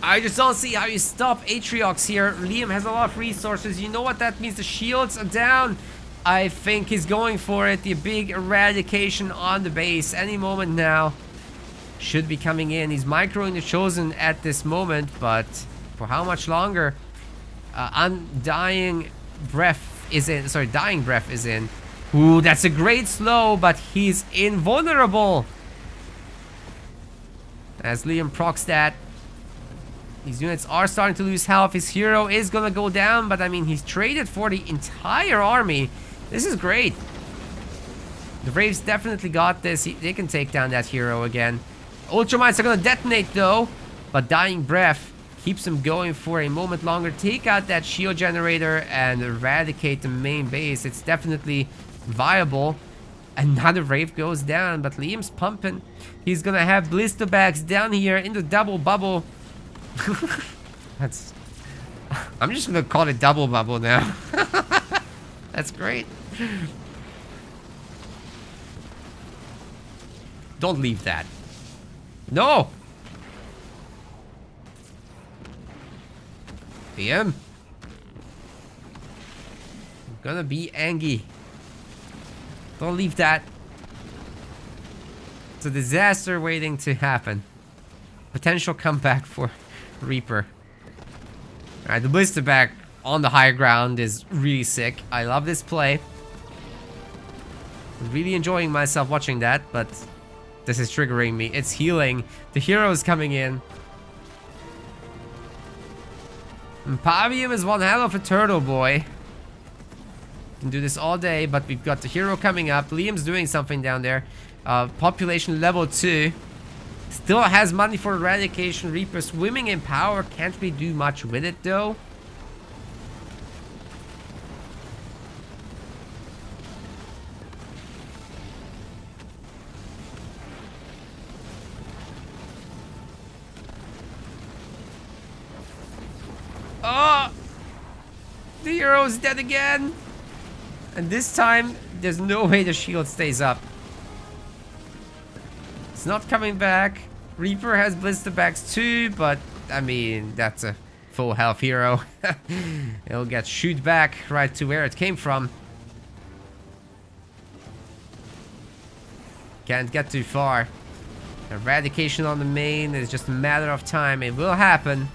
I just don't see how you stop Atriox here. Liam has a lot of resources. You know what that means? The shields are down. I think he's going for it. The big eradication on the base. Any moment now. Should be coming in. He's microing the Chosen at this moment. But for how much longer? Undying Breath is in. Sorry, Dying Breath is in. Ooh, that's a great slow. But he's invulnerable. As Liam procs that. These units are starting to lose health. His hero is gonna go down, but I mean, he's traded for the entire army. This is great. The Braves definitely got this. They can take down that hero again. Ultramites are gonna detonate though, but Dying Breath keeps him going for a moment longer. Take out that shield generator and eradicate the main base. It's definitely viable. Another Brave goes down, but Liam's pumping. He's gonna have blister bags down here in the double bubble. That's... I'm just gonna call it double bubble now. That's great. Don't leave that. No! Liam. I'm gonna be angry. Don't leave that. It's a disaster waiting to happen. Potential comeback for Reaper. Alright, the blister back on the high ground is really sick. I love this play. Really enjoying myself watching that, but this is triggering me. It's healing. The hero is coming in. And Pavium is one hell of a turtle boy. Can do this all day, but we've got the hero coming up. Liam's doing something down there. Population level 2. Still has money for eradication. Reaper swimming in power. Can't really do much with it though. Oh! The hero's dead again. And this time, there's no way the shield stays up. It's not coming back. Reaper has blister bags too, but I mean, that's a full health hero. It'll get shoot back right to where it came from. Can't get too far. Eradication on the main is just a matter of time. It will happen.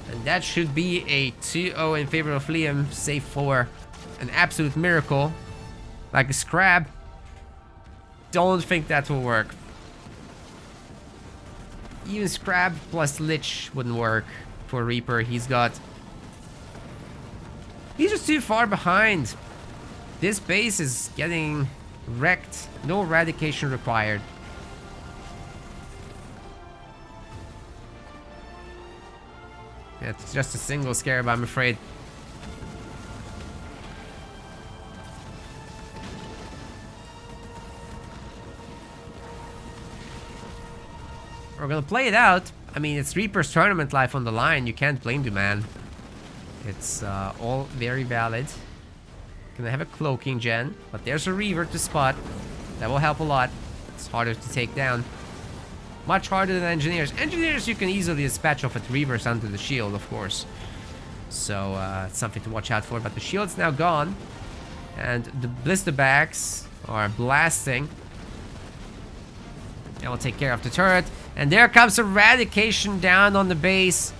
And that should be a 2-0 in favor of Liam, save for an absolute miracle. Like a scrap. Don't think that will work. Even Scrab plus Lich wouldn't work for Reaper. He's just too far behind. This base is getting wrecked. No eradication required. It's just a single scarab, I'm afraid. We're gonna play it out. I mean, it's Reaper's tournament life on the line. You can't blame the man. It's all very valid. Gonna have a cloaking gen, but there's a Reaver to spot. That will help a lot. It's harder to take down. Much harder than engineers. Engineers you can easily dispatch off at Reavers under the shield, of course. So it's something to watch out for. But the shield's now gone, and the blister bags are blasting. And we'll take care of the turret. And there comes Eradication down on the base.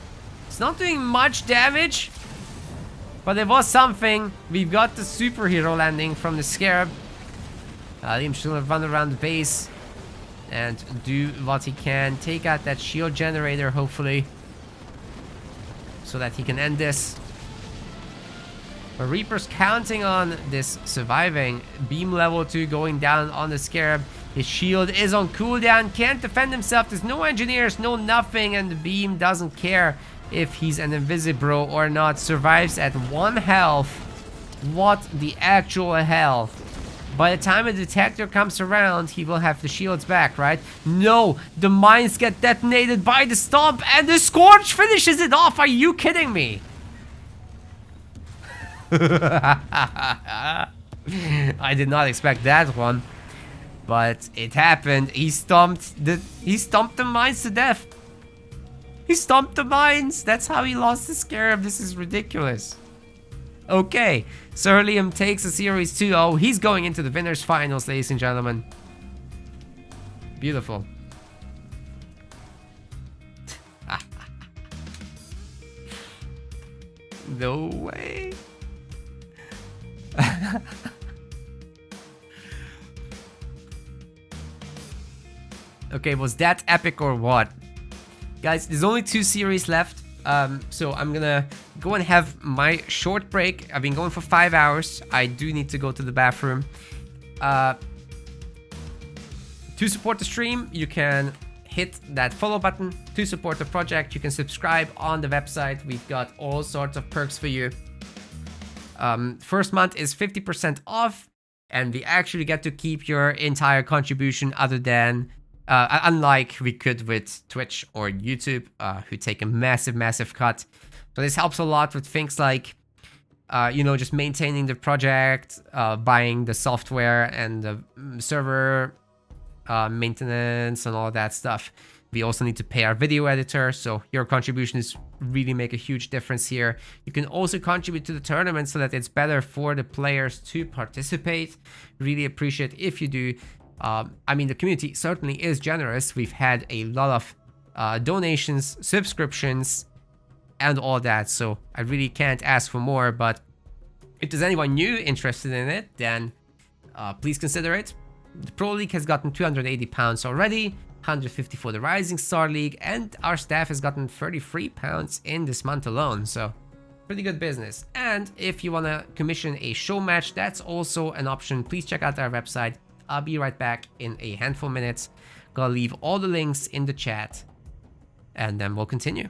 It's not doing much damage, but it was something. We've got the superhero landing from the Scarab. Liam's gonna run around the base and do what he can. Take out that shield generator, hopefully, so that he can end this. But Reaper's counting on this surviving. Beam level 2 going down on the Scarab. His shield is on cooldown, can't defend himself. There's no engineers, no nothing, and the beam doesn't care if he's an Invisibro or not. Survives at 1 health. What the actual hell? By the time a detector comes around, he will have the shields back, right? No, the mines get detonated by the stomp, and the Scorch finishes it off. Are you kidding me? I did not expect that one, but it happened. He stomped the mines to death. He stomped the mines. That's how he lost the Scarab. This is ridiculous. Okay, Sir Liam takes a series 2-0. He's going into the winners finals, ladies and gentlemen. Beautiful. No way. Okay, was that epic or what? Guys, there's only 2 series left. So I'm gonna go and have my short break. I've been going for 5 hours. I do need to go to the bathroom. To support the stream, you can hit that follow button. To support the project, you can subscribe on the website. We've got all sorts of perks for you. First month is 50% off, and we actually get to keep your entire contribution, other than unlike we could with Twitch or YouTube, who take a massive cut. So this helps a lot with things like, you know, just maintaining the project, buying the software and the server maintenance and all that stuff. We also need to pay our video editor, so your contributions really make a huge difference here. You can also contribute to the tournament so that it's better for the players to participate. Really appreciate if you do. I mean, the community certainly is generous. We've had a lot of donations, subscriptions, and all that, so I really can't ask for more. But if there's anyone new interested in it, then please consider it. The Pro League has gotten £280 already, 150 for the Rising Star League, and our staff has gotten £33 in this month alone, so pretty good business. And if you want to commission a show match, that's also an option. Please check out our website. I'll be right back in a handful of minutes. Gonna leave all the links in the chat, and then we'll continue.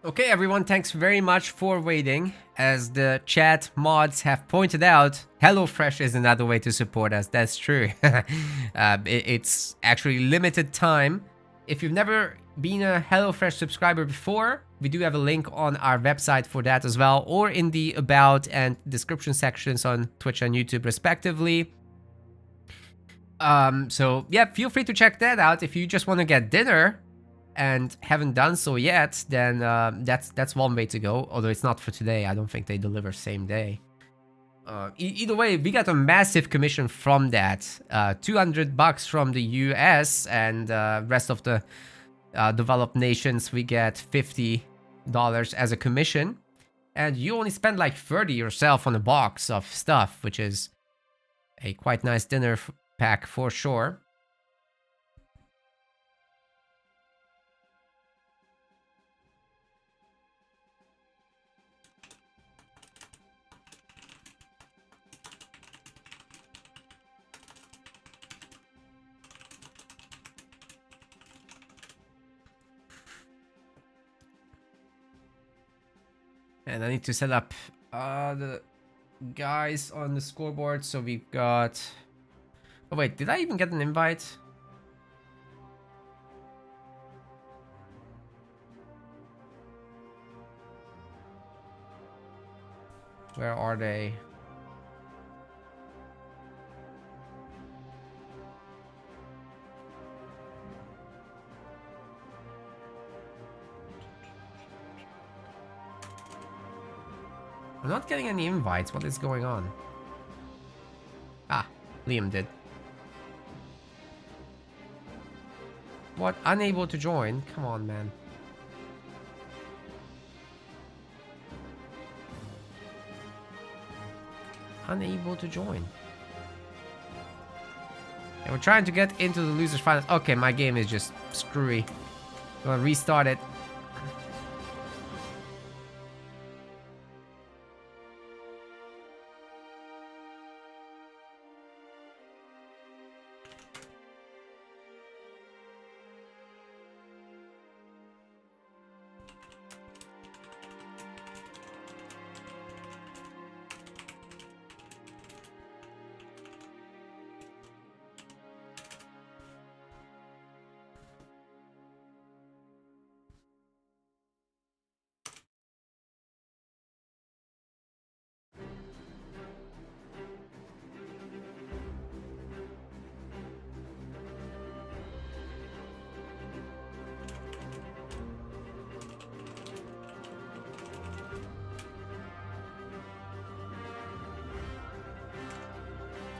Okay, everyone, thanks very much for waiting. As the chat mods have pointed out, HelloFresh is another way to support us. That's true. It's actually limited time. If you've never been a HelloFresh subscriber before, we do have a link on our website for that as well, or in the about and description sections on Twitch and YouTube respectively. So yeah, feel free to check that out. If you just want to get dinner and haven't done so yet, then that's one way to go. Although it's not for today, I don't think they deliver same day. Either way, we got a massive commission from that. $200 from the US, and rest of the developed nations we get $50 as a commission. And you only spend like 30 yourself on a box of stuff, which is a quite nice dinner pack for sure. And I need to set up the guys on the scoreboard. So we've got... Oh wait, did I even get an invite? Where are they? I'm not getting any invites. What is going on? Ah, Liam did. What? Unable to join? Come on, man. Unable to join. And we're trying to get into the losers finals. Okay, my game is just screwy. I'm gonna restart it.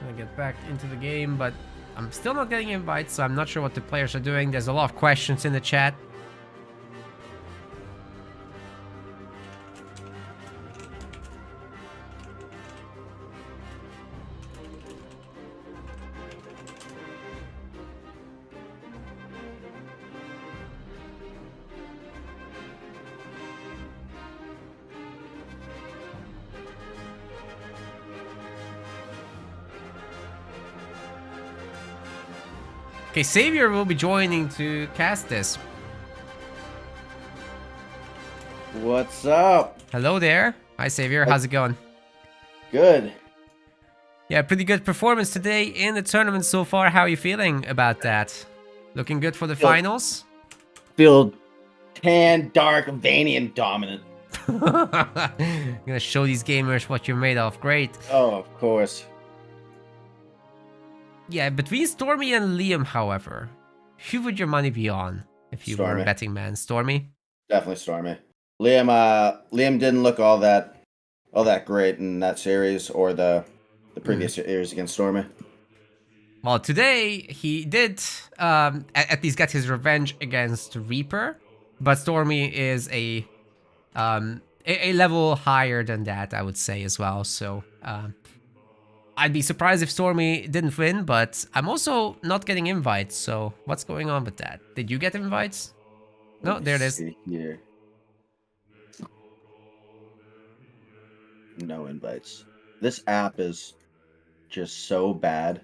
Gonna get back into the game, but I'm still not getting invites, so I'm not sure what the players are doing. There's a lot of questions in the chat. Okay, Savor will be joining to cast this. What's up? Hello there. Hi, Savor. How's it going? Good. Yeah, pretty good performance today in the tournament so far. How are you feeling about that? Looking good for the finals? Feel tan, dark, veiny, and dominant. I'm gonna show these gamers what you're made of. Great. Oh, of course. Yeah, between Stormy and Liam, however, who would your money be on if you were Stormy. a betting man? Stormy? Definitely Stormy. Liam didn't look all that great in that series or the previous series against Stormy. Well, today he did at least get his revenge against Reaper, but Stormy is a level higher than that, I would say as well. So I'd be surprised if Stormy didn't win, but I'm also not getting invites. So what's going on with that? Did you get invites? No, there it is. Here. No invites. This app is just so bad.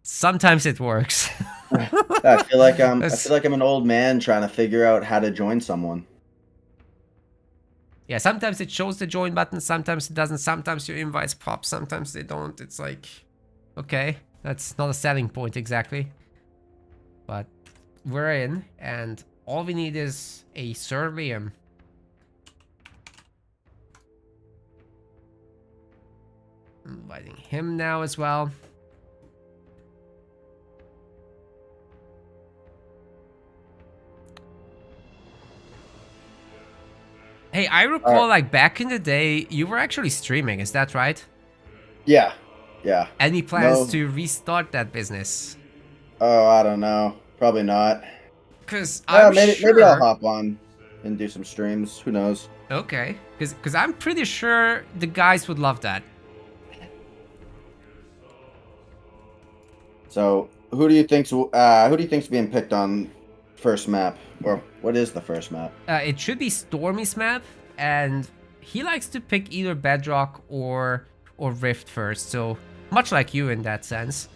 Sometimes it works. I feel like I That's- feel like I'm an old man trying to figure out how to join someone. Yeah, sometimes it shows the join button, sometimes it doesn't, sometimes your invites pop, sometimes they don't. It's like, okay, that's not a selling point exactly. But we're in, and all we need is a Sir Liam. Inviting him now as well. Hey, I recall like back in the day, you were actually streaming, is that right? Yeah. Yeah. Any plans No. to restart that business? Oh, I don't know. Probably not. Because I'm maybe sure... maybe I'll hop on and do some streams. Who knows? Okay, because I'm pretty sure the guys would love that. So, who do you think's being picked on first map, or what is the first map? It should be Stormy's map, and he likes to pick either Bedrock or Rift first. So much like you in that sense,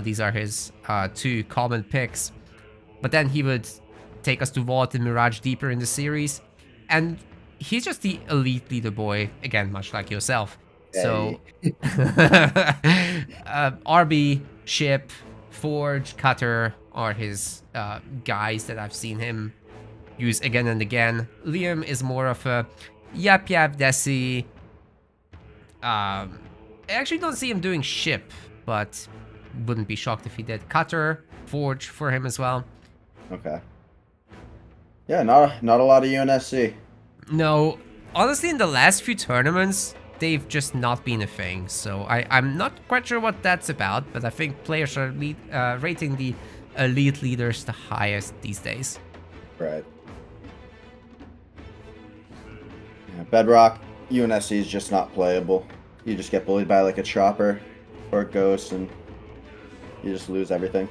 these are his two common picks. But then he would take us to Vault and Mirage deeper in the series, and he's just the elite leader boy again, much like yourself. Hey. So RB, Ship, Forge, Cutter are his guys that I've seen him use again and again. Liam is more of a Yap Desi. I actually don't see him doing Ship, but wouldn't be shocked if he did. Cutter, Forge for him as well. Okay. Yeah, not a lot of UNSC. No, honestly, in the last few tournaments, they've just not been a thing. So I'm not quite sure what that's about, but I think players are rating the elite leaders the highest these days. Right. Yeah, Bedrock, UNSC is just not playable. You just get bullied by like a chopper or a ghost, and you just lose everything.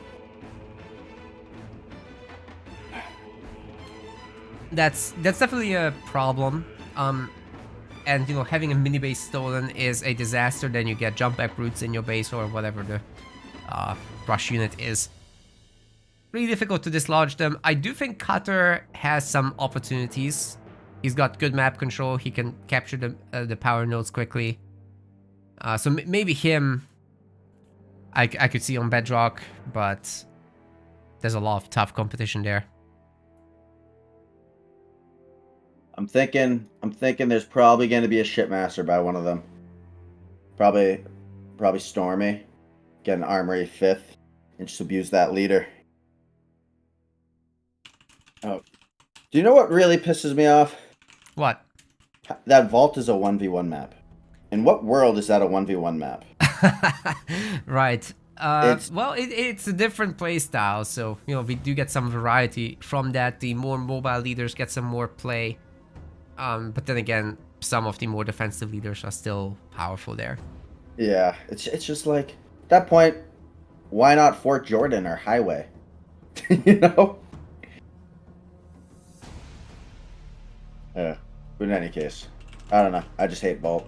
That's definitely a problem. And you know, having a mini base stolen is a disaster. Then you get jump back routes in your base or whatever the rush unit is. Really difficult to dislodge them. I do think Cutter has some opportunities. He's got good map control. He can capture the power nodes quickly. So maybe him I could see on Bedrock, but there's a lot of tough competition there. I'm thinking there's probably going to be a shipmaster by one of them. Probably Stormy. Get an armory 5th and just abuse that leader. Oh. Do you know what really pisses me off? What? That Vault is a 1v1 map. In what world is that a 1v1 map? Right. Well, it's a different play style, so you know we do get some variety from that. The more mobile leaders get some more play. But then again, some of the more defensive leaders are still powerful there. Yeah, it's just like, at that point, why not Fort Jordan or Highway? You know? Yeah, but in any case, I don't know. I just hate Vault.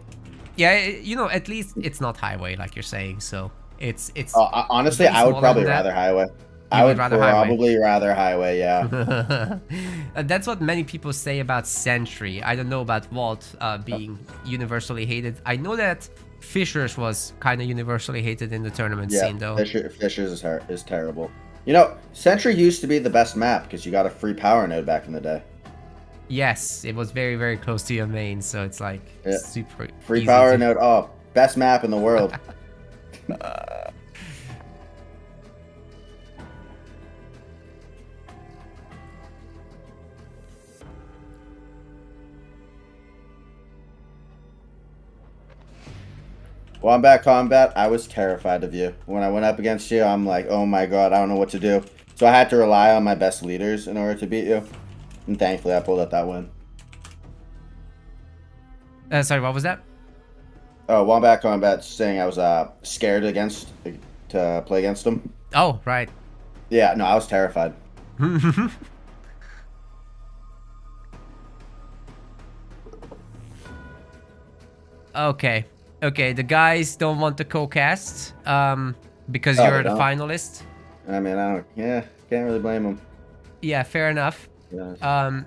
Yeah, you know, at least it's not Highway like you're saying, so it's honestly, I would probably rather Highway. I would probably rather Highway, yeah. That's what many people say about Sentry. I don't know about Vault being universally hated. I know that Fishers was kind of universally hated in the tournament scene, though. Fishers is terrible. You know, Sentry used to be the best map because you got a free power node back in the day. Yes, it was very, very close to your main, so it's like super free power node. Oh, best map in the world. Wombat Combat, I was terrified of you. When I went up against you, I'm like, oh my god, I don't know what to do. So I had to rely on my best leaders in order to beat you. And thankfully, I pulled out that win. Sorry, what was that? Oh, Wombat Combat saying I was scared to play against him. Oh, right. Yeah, no, I was terrified. Okay, the guys don't want the co-cast. because Oh, you're they the don't? finalist. I mean, can't really blame them. Yeah, fair enough. Yeah.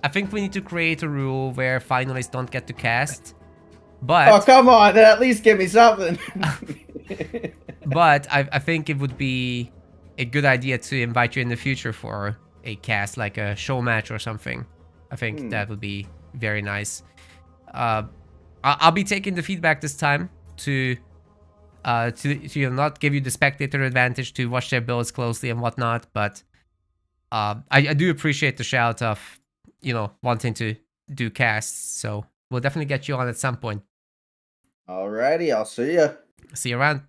I think we need to create a rule where finalists don't get to cast. Oh, But come on, at least give me something. but I think it would be a good idea to invite you in the future for a cast, like a show match or something. I think that would be very nice. I'll be taking the feedback this time to not give you the spectator advantage, to watch their builds closely and whatnot. But I do appreciate the shout of, wanting to do casts. So we'll definitely get you on at some point. Alrighty, I'll see ya. See you around.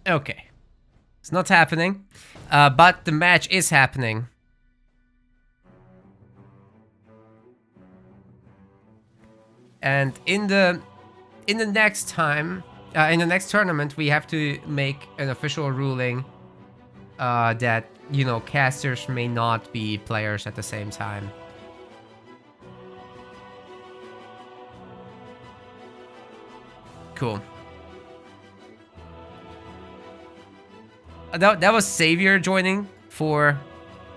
Okay. It's not happening, but the match is happening. And in the next time, in the next tournament, we have to make an official ruling that, casters may not be players at the same time. Cool. That was Savor joining for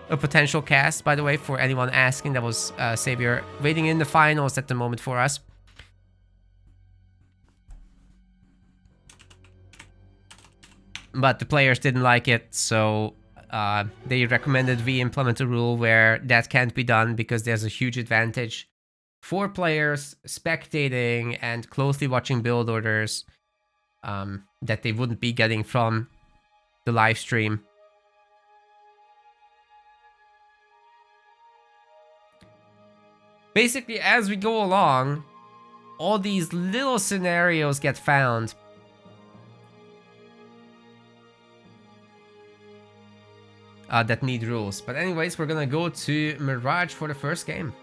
a potential cast, by the way, for anyone asking. That was Savor waiting in the finals at the moment for us. But the players didn't like it, so they recommended we implement a rule where that can't be done, because there's a huge advantage for players spectating and closely watching build orders that they wouldn't be getting from the live stream. Basically, as we go along, all these little scenarios get found. That need rules. But anyways, we're gonna go to Mirage for the first game.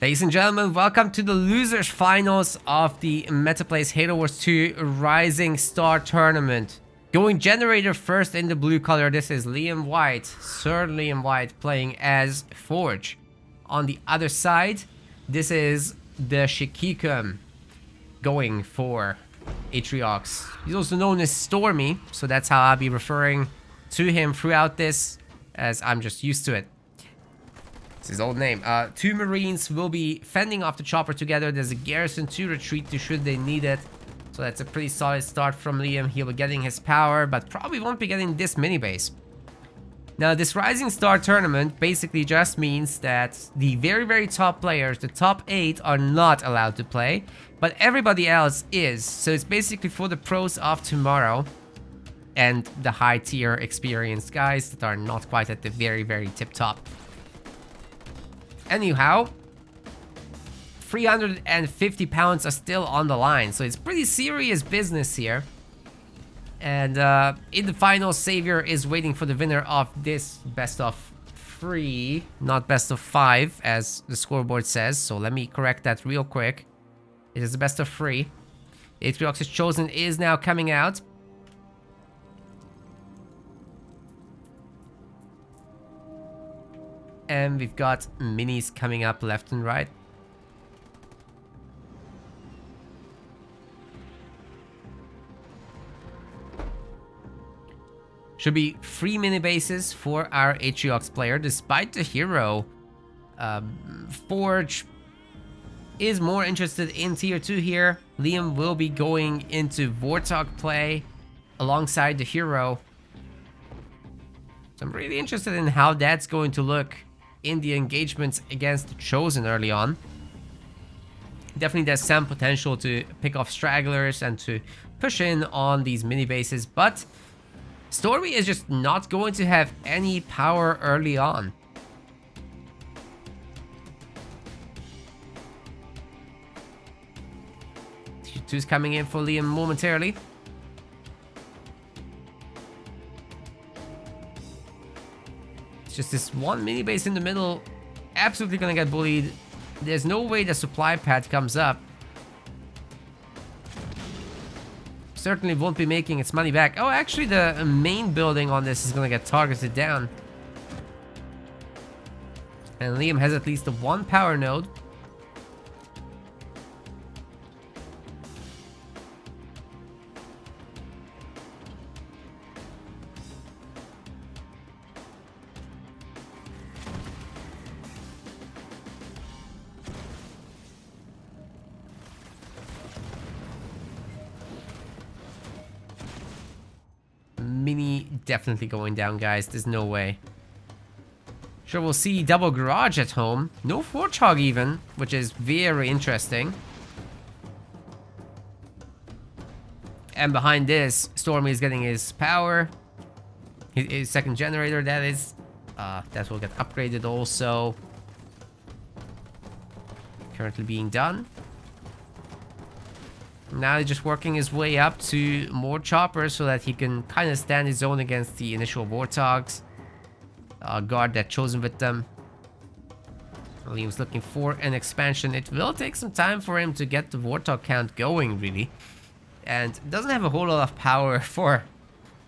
Ladies and gentlemen, welcome to the losers finals of the MetaPlays Halo Wars 2 Rising Star Tournament. Going generator first in the blue color, this is Liam White, Sir Liam White, playing as Forge. On the other side, this is the Shikikum, going for Atriox. He's also known as Stormy, so that's how I'll be referring to him throughout this, as I'm just used to it. It's his old name. Two Marines will be fending off the chopper together. There's a garrison to retreat to should they need it. So that's a pretty solid start from Liam. He'll be getting his power, but probably won't be getting this mini base. Now, this Rising Star tournament basically just means that the very, very top players, the top 8, are not allowed to play, but everybody else is. So it's basically for the pros of tomorrow and the high tier experienced guys that are not quite at the very, very tip top. Anyhow, 350 pounds are still on the line, so it's pretty serious business here. And in the final, Savor is waiting for the winner of this best of 3, not best of 5, as the scoreboard says. So let me correct that real quick. It is the best of 3. Atriox's Chosen is now coming out. And we've got minis coming up left and right. Should be 3 mini bases for our Atriox player, despite the hero. Forge is more interested in tier 2 here. Liam will be going into Warthog play alongside the hero. So I'm really interested in how that's going to look in the engagements against the Chosen early on. Definitely there's some potential to pick off stragglers and to push in on these mini bases, but Stormy is just not going to have any power early on. Tier 2's coming in for Liam momentarily. It's just this one mini base in the middle, absolutely gonna get bullied. There's no way the supply pad comes up. Certainly won't be making its money back. Oh, actually the main building on this is gonna get targeted down. And Liam has at least the one power node. Mini definitely going down, guys. There's no way. Sure, we'll see double garage at home. No Warthog even, which is very interesting. And behind this, Stormy is getting his power. His second generator, that is. That will get upgraded also. Currently being done. Now he's just working his way up to more choppers so that he can kind of stand his own against the initial Warthogs. Guard that Chosen with them. Liam's looking for an expansion. It will take some time for him to get the Warthog count going, really. And doesn't have a whole lot of power for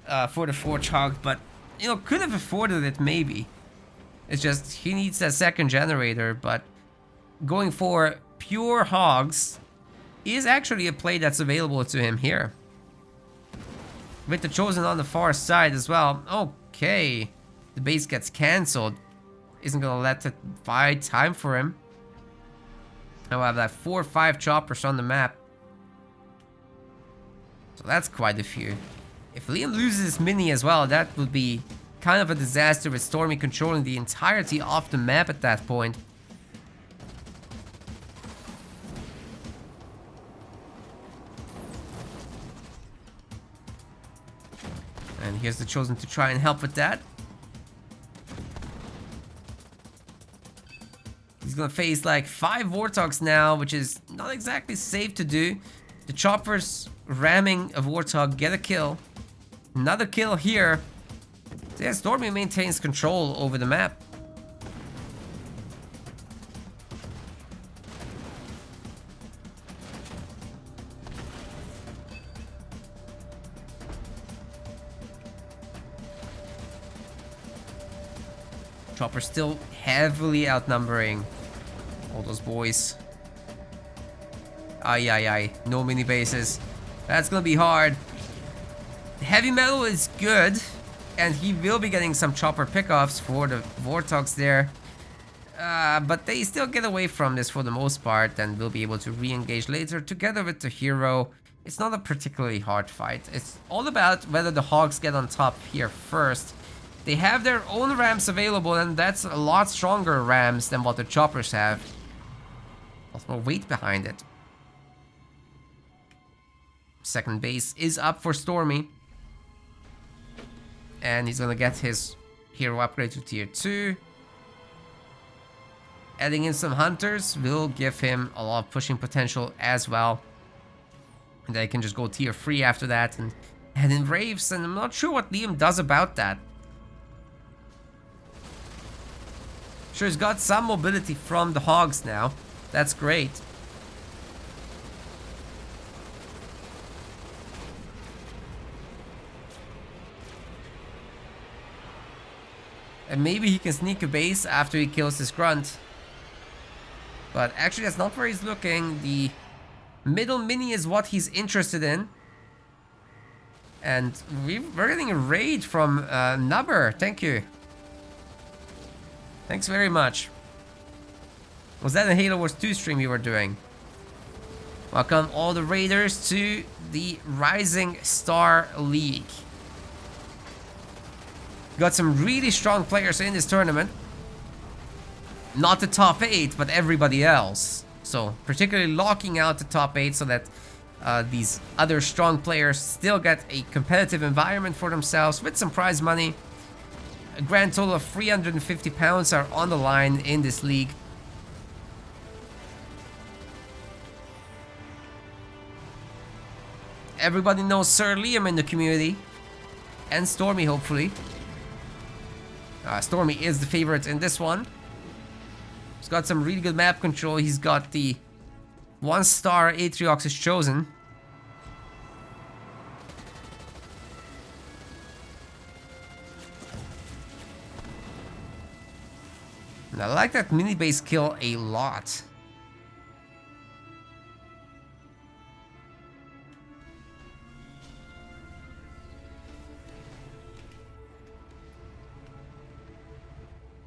the Warthog, but, you know, could have afforded it maybe. It's just, he needs that second generator, but going for pure hogs is actually a play that's available to him here. With the Chosen on the far side as well. Okay. The base gets cancelled. Isn't gonna let it buy time for him. Now I have that 4 or 5 choppers on the map. So that's quite a few. If Liam loses his mini as well, that would be kind of a disaster with Stormy controlling the entirety of the map at that point. And here's the Chosen to try and help with that. He's gonna face like 5 Warthogs now, which is not exactly safe to do. The choppers ramming a Warthog, get a kill. Another kill here. So yeah, Stormy maintains control over the map. Chopper still heavily outnumbering all those boys. Ay, ay, ay. No mini bases. That's gonna be hard. Heavy metal is good, and he will be getting some chopper pickoffs for the Warthogs there. But they still get away from this for the most part, and will be able to re-engage later together with the hero. It's not a particularly hard fight. It's all about whether the hogs get on top here first. They have their own rams available, and that's a lot stronger rams than what the choppers have. Lots more weight behind it. Second base is up for Stormy. And he's gonna get his hero upgrade to tier 2. Adding in some hunters will give him a lot of pushing potential as well. And then he can just go tier 3 after that and add in Wraiths, and I'm not sure what Liam does about that. Sure, he's got some mobility from the hogs now. That's great. And maybe he can sneak a base after he kills his grunt. But actually that's not where he's looking. The middle mini is what he's interested in. And we're getting a raid from Nubber. Thank you. Thanks very much. Was that a Halo Wars 2 stream you were doing? Welcome all the raiders to the Rising Star League. Got some really strong players in this tournament. Not the top 8, but everybody else. So particularly locking out the top 8 so that these other strong players still get a competitive environment for themselves with some prize money. A grand total of £350 are on the line in this league. Everybody knows Sir Liam in the community. And Stormy, hopefully. Stormy is the favorite in this one. He's got some really good map control. He's got the 1-star Atriox is chosen. And I like that mini base kill a lot.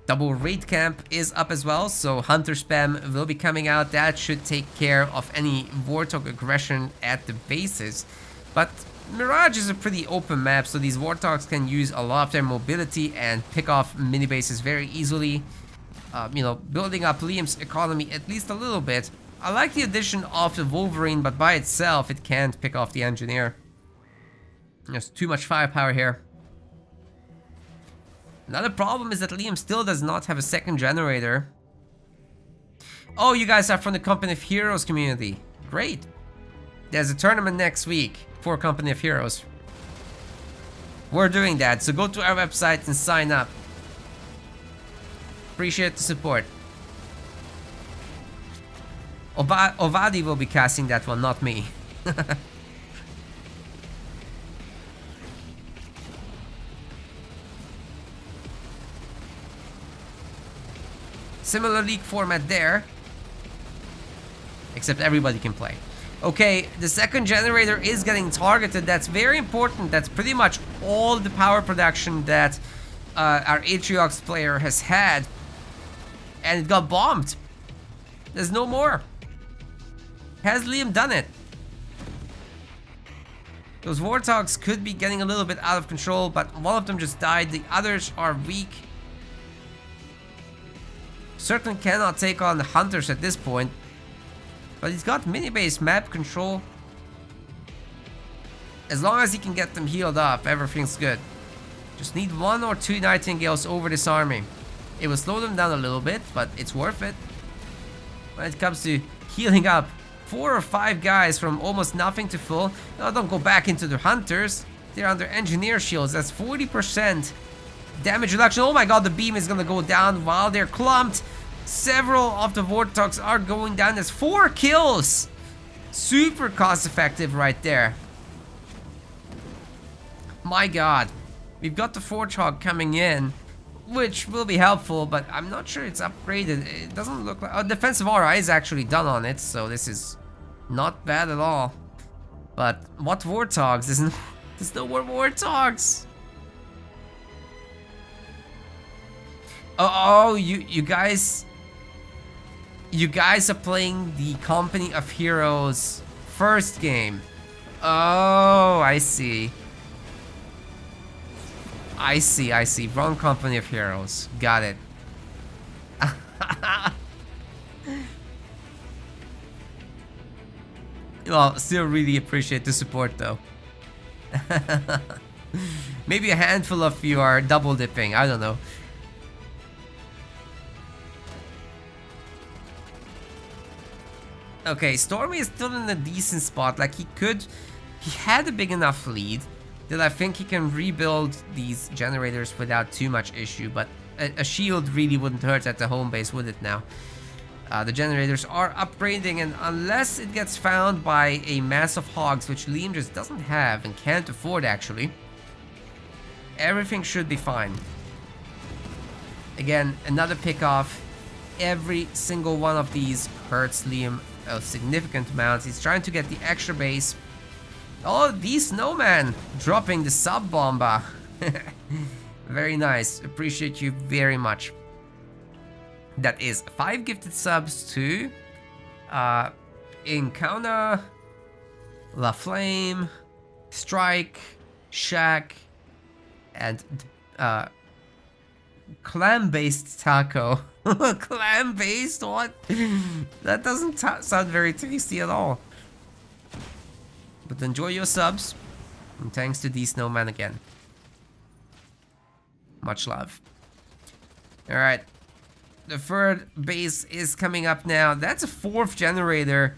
Double raid camp is up as well, so hunter spam will be coming out. That should take care of any Warthog aggression at the bases. But Mirage is a pretty open map, so these Warthogs can use a lot of their mobility and pick off mini bases very easily. You know, building up Liam's economy at least a little bit. I like the addition of the Wolverine, but by itself it can't pick off the Engineer. There's too much firepower here. Another problem is that Liam still does not have a second generator. Oh, you guys are from the Company of Heroes community. Great. There's a tournament next week for Company of Heroes. We're doing that, so go to our website and sign up. Appreciate the support. Ovadi will be casting that one, not me. Similar league format there, except everybody can play. Okay, the second generator is getting targeted. That's very important. That's pretty much all the power production that our Atriox player has had, and it got bombed. There's no more. Has Liam done it? Those Warthogs could be getting a little bit out of control, but one of them just died. The others are weak. Certainly cannot take on the hunters at this point, but he's got mini-base map control. As long as he can get them healed up, everything's good. Just need 1 or 2 Nightingales over this army. It will slow them down a little bit, but it's worth it. When it comes to healing up 4 or 5 guys from almost nothing to full. No, don't go back into the hunters. They're under engineer shields. That's 40% damage reduction. Oh my god, the beam is gonna go down while they're clumped. Several of the Warthogs are going down. There's 4 kills. Super cost effective right there. My god. We've got the Warthog coming in, which will be helpful, but I'm not sure it's upgraded. It doesn't look like... defensive aura is actually done on it, so this is not bad at all. But what Warthogs? There's no more Warthogs. Oh, you guys are playing the Company of Heroes first game. Oh, I see. I see. Wrong Company of Heroes. Got it. Well, still really appreciate the support though. Maybe a handful of you are double dipping. I don't know. Okay, Stormy is still in a decent spot. Like he had a big enough lead that I think he can rebuild these generators without too much issue, but a shield really wouldn't hurt at the home base, would it now? The generators are upgrading, and unless it gets found by a mass of hogs, which Liam just doesn't have and can't afford actually, everything should be fine. Again, another pick off. Every single one of these hurts Liam a significant amount. He's trying to get the extra base. Oh, the snowman dropping the sub bomba. Very nice. Appreciate you very much. That is 5 gifted subs to Encounter, La Flame, Strike, Shack, and clam-based taco. Clam-based? What? That doesn't sound very tasty at all. But enjoy your subs. And thanks to the snowman again. Much love. Alright. The third base is coming up now. That's a 4th generator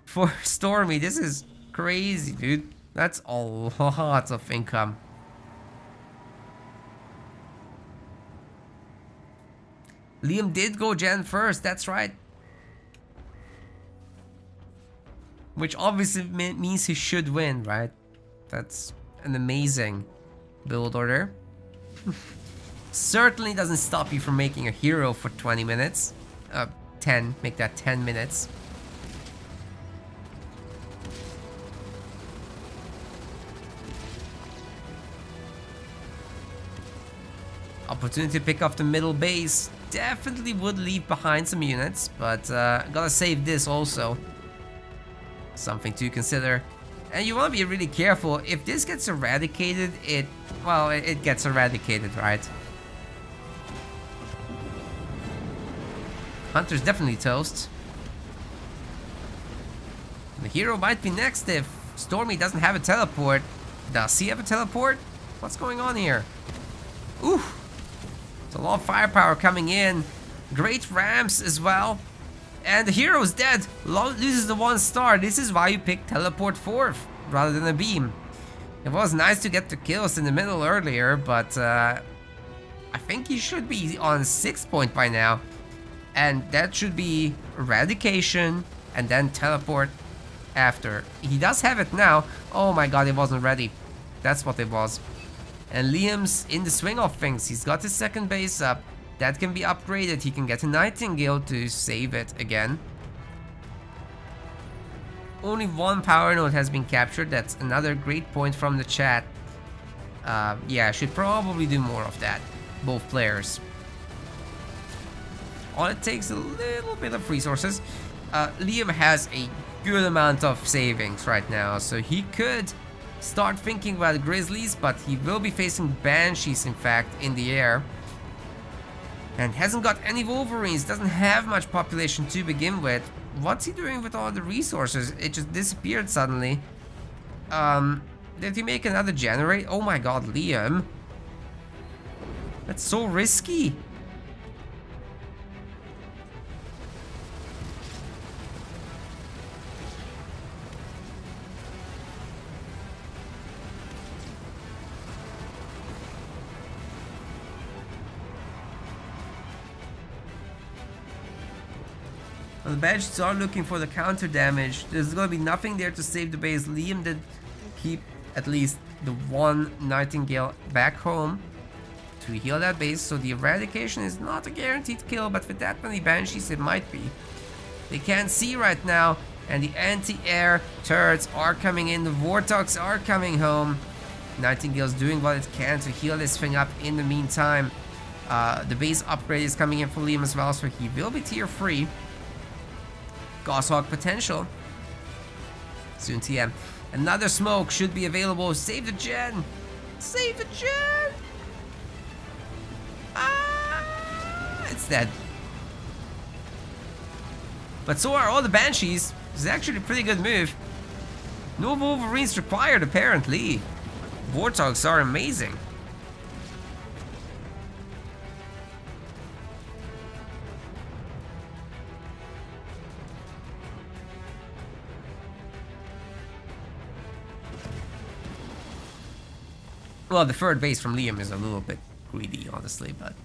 for Stormy. This is crazy, dude. That's a lot of income. Liam did go Gen first, that's right. Which obviously means he should win, right? That's an amazing build order. Certainly doesn't stop you from making a hero for 20 minutes. 10, make that 10 minutes. Opportunity to pick off the middle base. Definitely would leave behind some units, but gotta save this also. Something to consider. And you want to be really careful. If this gets eradicated, it gets eradicated, right? Hunter's definitely toast. The hero might be next if Stormy doesn't have a teleport. Does he have a teleport? What's going on here? Ooh. There's a lot of firepower coming in. Great ramps as well. And the hero's dead. Loses the 1 star. This is why you pick teleport 4th rather than a beam. It was nice to get the kills in the middle earlier, but I think he should be on 6th point by now. And that should be eradication and then teleport after. He does have it now. Oh my god, it wasn't ready. That's what it was. And Liam's in the swing of things. He's got his 2nd base up. That can be upgraded. He can get a Nightingale to save it again. Only 1 power node has been captured. That's another great point from the chat. Yeah, I should probably do more of that. Both players. All it takes a little bit of resources. Liam has a good amount of savings right now, so he could start thinking about Grizzlies, but he will be facing Banshees, in fact, in the air. And hasn't got any Wolverines, doesn't have much population to begin with. What's he doing with all the resources? It just disappeared suddenly. Did he make another generate? Oh my god, Liam. That's so risky. Well, the badges are looking for the counter damage. There's gonna be nothing there to save the base. Liam did keep at least the 1 Nightingale back home to heal that base, so the eradication is not a guaranteed kill, but with that many Banshees it might be. They can't see right now, and the anti-air turrets are coming in, the Vortox are coming home. Nightingale's doing what it can to heal this thing up in the meantime. The base upgrade is coming in for Liam as well, so he will be tier 3. Goshawk potential. Soon TM. Another smoke should be available. Save the gen! Save the gen! Ah! It's dead. But so are all the Banshees. It's actually a pretty good move. No Wolverines required, apparently. Vortogs are amazing. Well, the 3rd base from Liam is a little bit greedy, honestly, but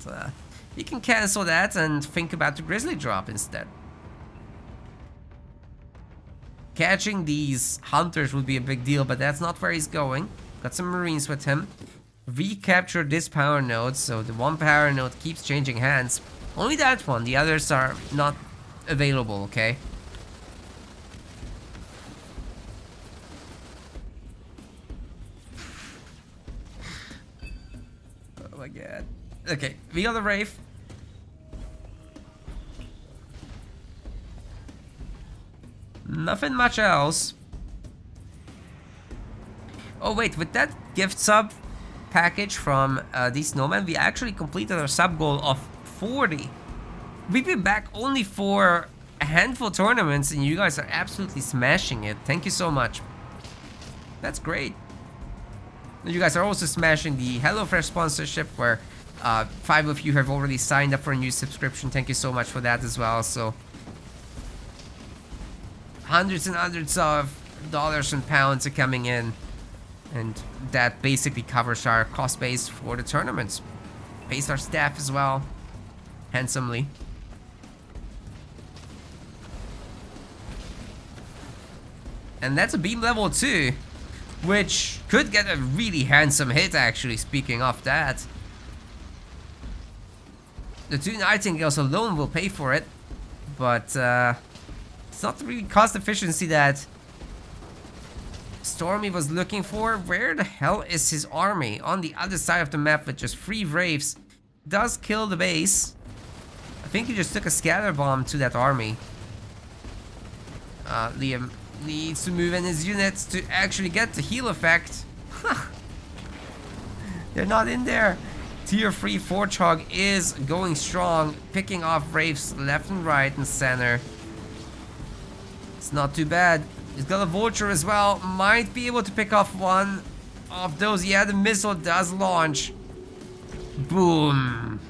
you can cancel that and think about the Grizzly drop instead. Catching these Hunters would be a big deal, but that's not where he's going. Got some Marines with him. Recaptured this power node, so the 1 power node keeps changing hands. Only that one, the others are not available, okay? my god. Okay, we got the Wraith. Nothing much else. Oh wait, with that gift sub package from these snowmen, we actually completed our sub goal of 40. We've been back only for a handful of tournaments and you guys are absolutely smashing it. Thank you so much. That's great. You guys are also smashing the HelloFresh sponsorship where 5 of you have already signed up for a new subscription. Thank you so much for that as well. So hundreds and hundreds of dollars and pounds are coming in. And that basically covers our cost base for the tournaments. Pays our staff as well, handsomely. And that's a beam level 2, which could get a really handsome hit actually, speaking of that. The 2 Nightingales alone will pay for it, but it's not really cost efficiency that Stormy was looking for. Where the hell is his army? On the other side of the map with just 3 Wraiths. Does kill the base. I think he just took a scatter bomb to that army. Liam needs to move in his units to actually get the heal effect. They're not in there. Tier 3 Forge is going strong, picking off Wraiths left and right and center. It's not too bad. He's got a Vulture as well. Might be able to pick off one of those. Yeah, the missile does launch. Boom.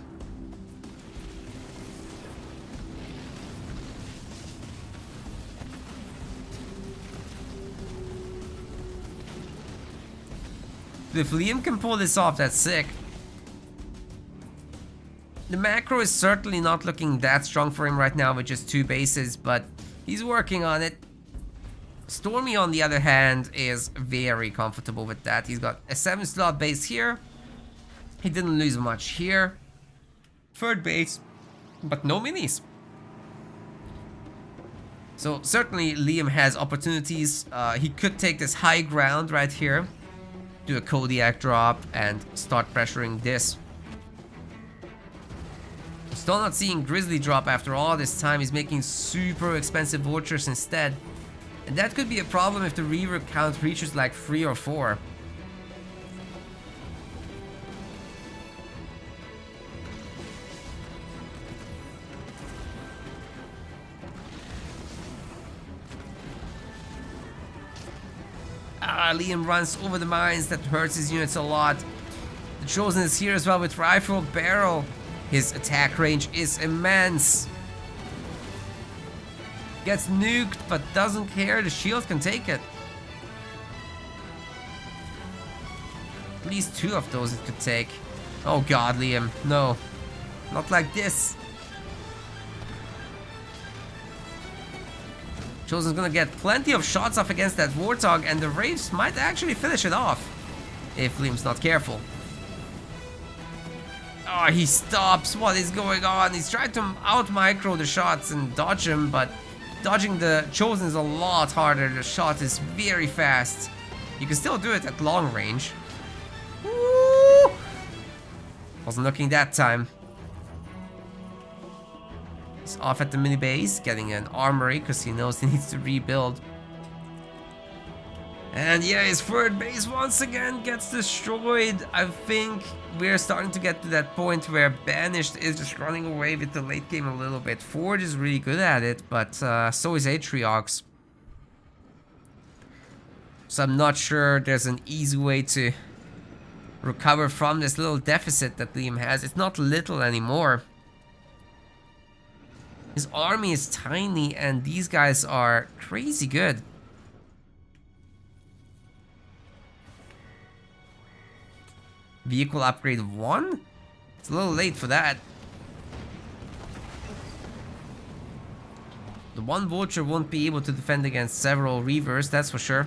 If Liam can pull this off, that's sick. The macro is certainly not looking that strong for him right now with just 2 bases, but he's working on it. Stormy, on the other hand, is very comfortable with that. He's got a 7-slot base here. He didn't lose much here. 3rd base, but no minis. So certainly Liam has opportunities. He could take this high ground right here, do a Kodiak drop, and start pressuring this. Still not seeing Grizzly drop after all this time. He's making super expensive Vultures instead. And that could be a problem if the Reaver count reaches like 3 or 4. Liam runs over the mines. That hurts his units a lot. The Chosen is here as well with Rifle Barrel. His attack range is immense. Gets nuked, but doesn't care. The shield can take it. At least 2 of those it could take. Oh god, Liam. No. Not like this. Chosen's gonna get plenty of shots off against that Warthog, and the Wraiths might actually finish it off. If Liam's not careful. Oh, he stops. What is going on? He's trying to out-micro the shots and dodge him, but dodging the Chosen is a lot harder. The shot is very fast. You can still do it at long range. Woo! Wasn't looking that time. He's off at the mini base, getting an armory because he knows he needs to rebuild. And yeah, his 3rd base once again gets destroyed. I think we're starting to get to that point where Banished is just running away with the late game a little bit. Forge is really good at it, but so is Atriox. So I'm not sure there's an easy way to recover from this little deficit that Liam has. It's not little anymore. His army is tiny and these guys are crazy good. Vehicle upgrade 1? It's a little late for that. The 1 Vulture won't be able to defend against several Reavers, that's for sure.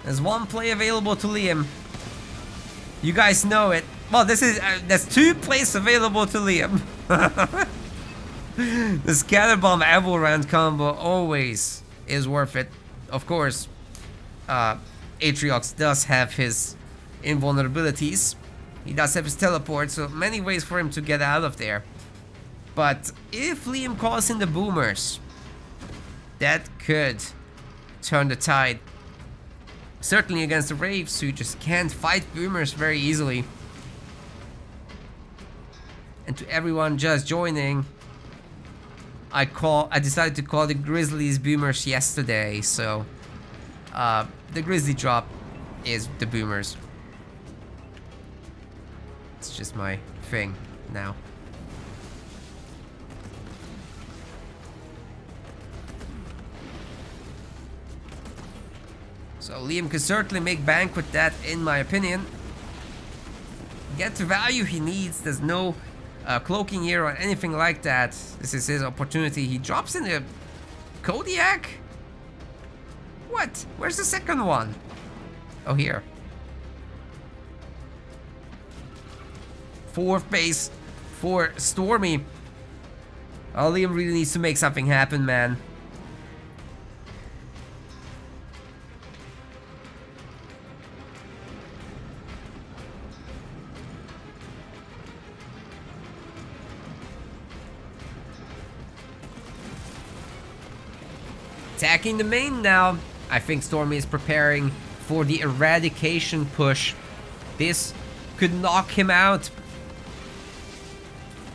There's 1 play available to Liam. You guys know it. Well, there's 2 plays available to Liam. The scatter bomb apple round combo always is worth it. Of course, Atriox does have his invulnerabilities. He does have his teleport, so many ways for him to get out of there. But if Liam calls in the boomers, that could turn the tide. Certainly against the Wraiths, who just can't fight boomers very easily. And to everyone just joining, I decided to call the Grizzlies boomers yesterday, so the Grizzly drop is the boomers. It's just my thing now. So Liam could certainly make bank with that, in my opinion. Get the value he needs. There's no cloaking here or anything like that. This is his opportunity. He drops in the Kodiak? What? Where's the second one? Oh, here. Fourth base for Stormy. Oh, Liam really needs to make something happen, man. Attacking the main now. I think Stormy is preparing for the eradication push. This could knock him out.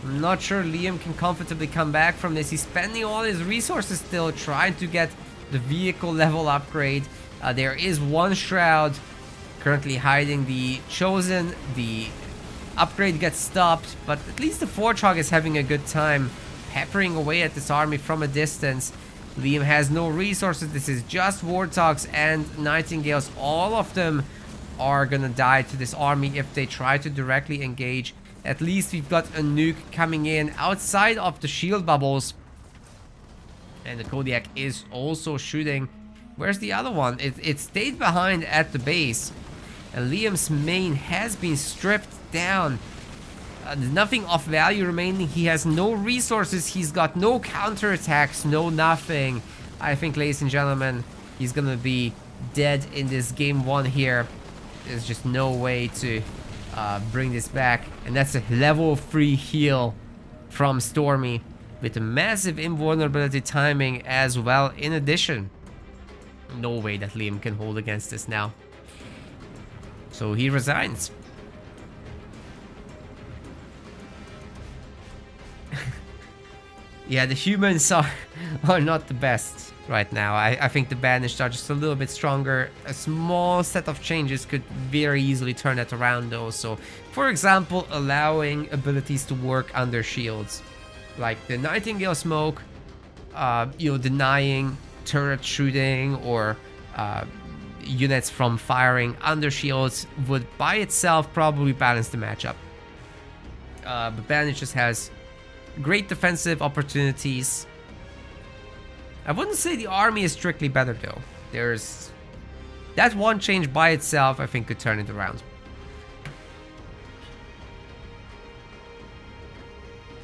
I'm not sure Liam can comfortably come back from this. He's spending all his resources still trying to get the vehicle level upgrade. There is one shroud currently hiding the Chosen. The upgrade gets stopped, but at least the Fortrog is having a good time peppering away at this army from a distance. Liam has no resources. This is just Warthogs and Nightingales. All of them are gonna die to this army if they try to directly engage. At least we've got a nuke coming in outside of the shield bubbles. And the Kodiak is also shooting. Where's the other one? It stayed behind at the base. And Liam's main has been stripped down. There's nothing of value remaining. He has no resources. He's got no counterattacks, no nothing. I think, ladies and gentlemen, he's gonna be dead in this game one here. There's just no way to bring this back. And that's a level 3 heal from Stormy with a massive invulnerability timing as well in addition. No way that Liam can hold against this now. So he resigns. Yeah, the humans are not the best right now. I think the banished are just a little bit stronger. A small set of changes could very easily turn that around though. So, for example, allowing abilities to work under shields. Like the Nightingale smoke, you know, denying turret shooting or units from firing under shields would by itself probably balance the matchup. But Banish just has great defensive opportunities. I wouldn't say the army is strictly better though. There's that one change by itself I think could turn it around.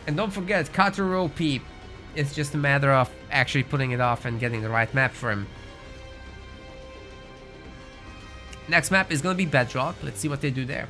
And don't forget, Cutter OP. It's just a matter of actually putting it off and getting the right map for him. Next map is gonna be Bedrock. Let's see what they do there.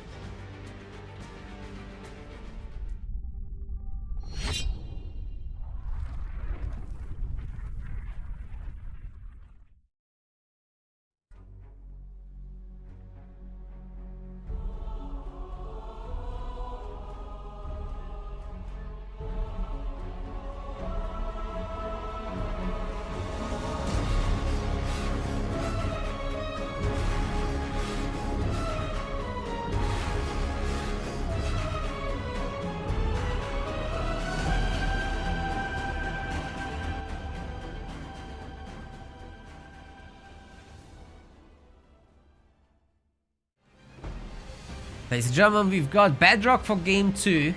Ladies and gentlemen, we've got Bedrock for game 2.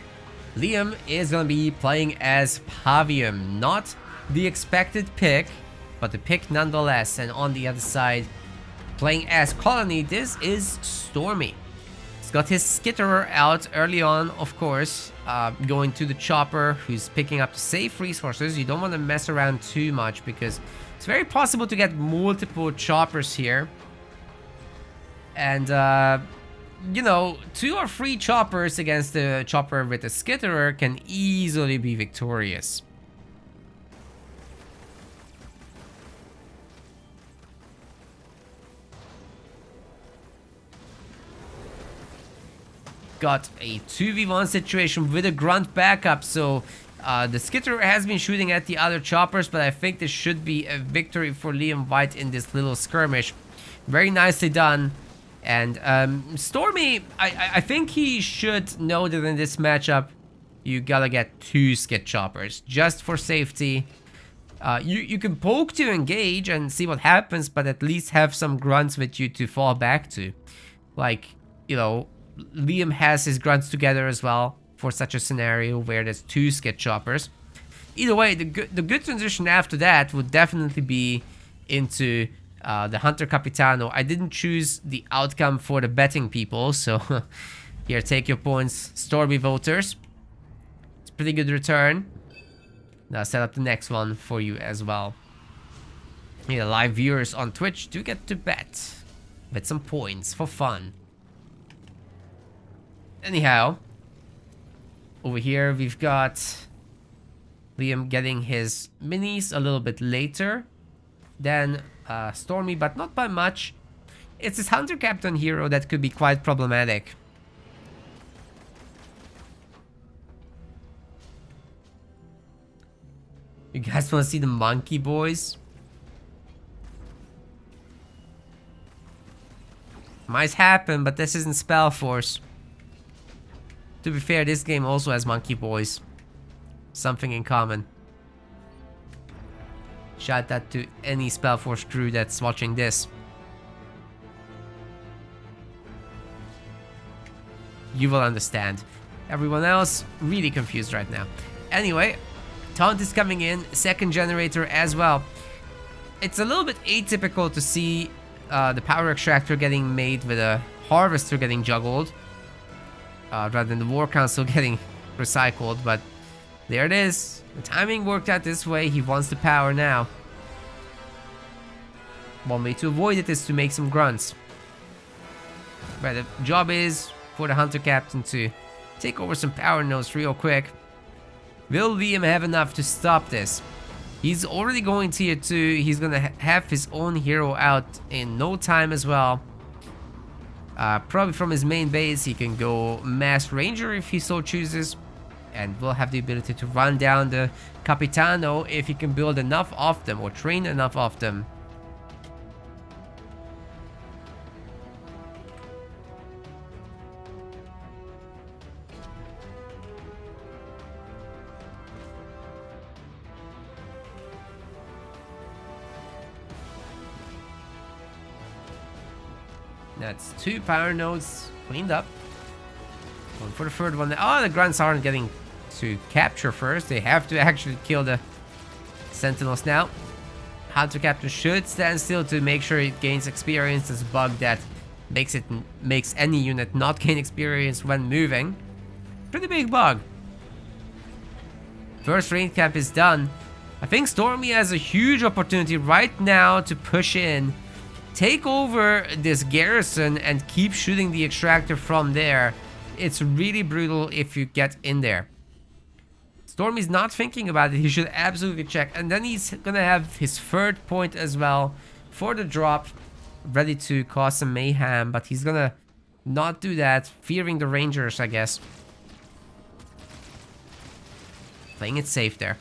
Liam is going to be playing as Pavium. Not the expected pick, but the pick nonetheless. And on the other side, playing as Colony, this is Stormy. He's got his Skitterer out early on, of course. going to the chopper, who's picking up the safe resources. You don't want to mess around too much because it's very possible to get multiple choppers here. And, you know, 2 or 3 choppers against the chopper with a skitterer can easily be victorious. Got a 2v1 situation with a grunt backup, so the skitterer has been shooting at the other choppers, but I think this should be a victory for Liam White in this little skirmish. Very nicely done. And Stormy, I think he should know that in this matchup you gotta get 2 skit choppers just for safety. You can poke to engage and see what happens, but at least have some grunts with you to fall back to. Like, you know, Liam has his grunts together as well for such a scenario where there's 2 skit choppers. Either way, the good transition after that would definitely be into the Hunter Capitano. I didn't choose the outcome for the betting people, so here, take your points, Stormy voters. It's a pretty good return. Now set up the next one for you as well. Yeah, live viewers on Twitch do get to bet with some points for fun. Anyhow, over here we've got Liam getting his minis a little bit later than Stormy, but not by much. It's his Hunter Captain hero that could be quite problematic. You guys want to see the monkey boys? Might happen, but this isn't Spellforce. To be fair, this game also has monkey boys. Something in common. Shout out to any Spellforce crew that's watching this. You will understand. Everyone else, really confused right now. Anyway, Taunt is coming in, second generator as well. It's a little bit atypical to see the power extractor getting made with a harvester getting juggled. Rather than the War Council getting recycled, but there it is. The timing worked out this way. He wants the power now. One way to avoid it is to make some grunts. But the job is for the Hunter Captain to take over some power nodes real quick. Will Liam have enough to stop this? He's already going tier 2. He's gonna have his own hero out in no time as well. Probably from his main base, he can go Mass Ranger if he so chooses. And will have the ability to run down the Capitano if he can build enough of them or train enough of them. That's 2 power nodes cleaned up. Going for the third one. Oh, the grunts aren't getting to capture first. They have to actually kill the sentinels now. Hunter Captain should stand still to make sure it gains experience. This bug that makes any unit not gain experience when moving. Pretty big bug. First raid camp is done. I think Stormy has a huge opportunity right now to push in, take over this garrison, and keep shooting the extractor from there. It's really brutal if you get in there. Stormy's not thinking about it. He should absolutely check. And then he's gonna have his third point as well for the drop, ready to cause some mayhem. But he's gonna not do that, fearing the Rangers, I guess. Playing it safe there.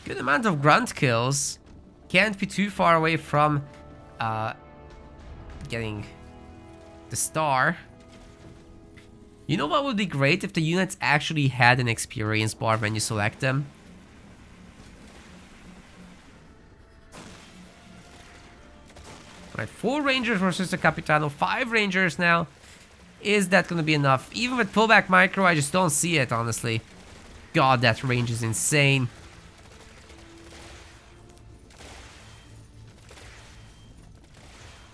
Good amount of grunt kills. Can't be too far away from getting the star. You know what would be great? If the units actually had an experience bar when you select them. Alright, 4 Rangers versus the Capitano. 5 Rangers now. Is that going to be enough? Even with pullback micro, I just don't see it, honestly. God, that range is insane.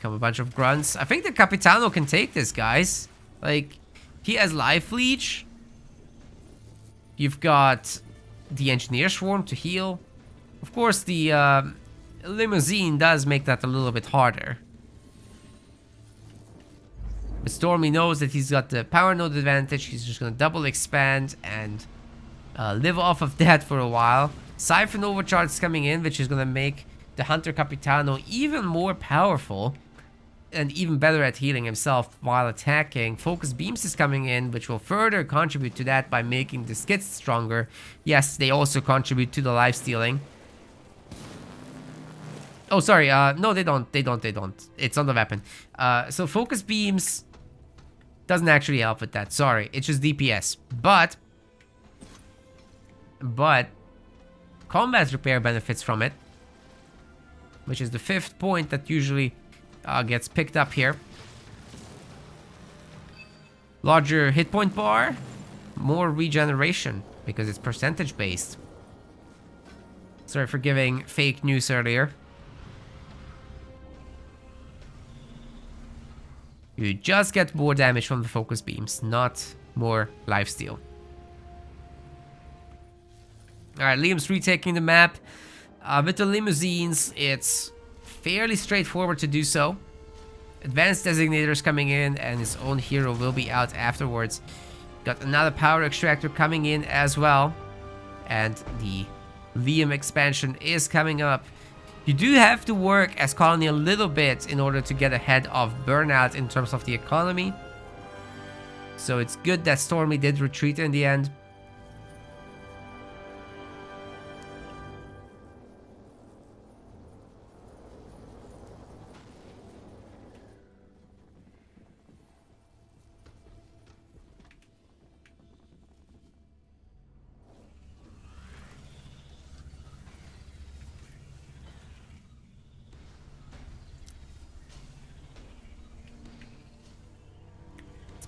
become a bunch of grunts. I think the Capitano can take this, guys. Like, he has Life Leech. You've got the Engineer Swarm to heal. Of course, the Limousine does make that a little bit harder. But Stormy knows that he's got the power node advantage. He's just going to double expand and live off of that for a while. Siphon Overcharge is coming in, which is going to make the Hunter Capitano even more powerful and even better at healing himself while attacking. Focus Beams is coming in, which will further contribute to that by making the skits stronger. Yes, they also contribute to the life stealing. Oh, sorry. No, they don't. They don't. It's on the weapon. So Focus Beams doesn't actually help with that. Sorry. It's just DPS. But Combat Repair benefits from it, which is the 5th point that usually gets picked up here. Larger hit point bar, more regeneration because it's percentage based. Sorry for giving fake news earlier. You just get more damage from the focus beams, not more lifesteal. Alright, Liam's retaking the map. With the limousines, it's fairly straightforward to do so. Advanced Designators coming in, and his own hero will be out afterwards. Got another Power Extractor coming in as well. And the Liam expansion is coming up. You do have to work as Colony a little bit in order to get ahead of Burnout in terms of the economy. So it's good that Stormy did retreat in the end.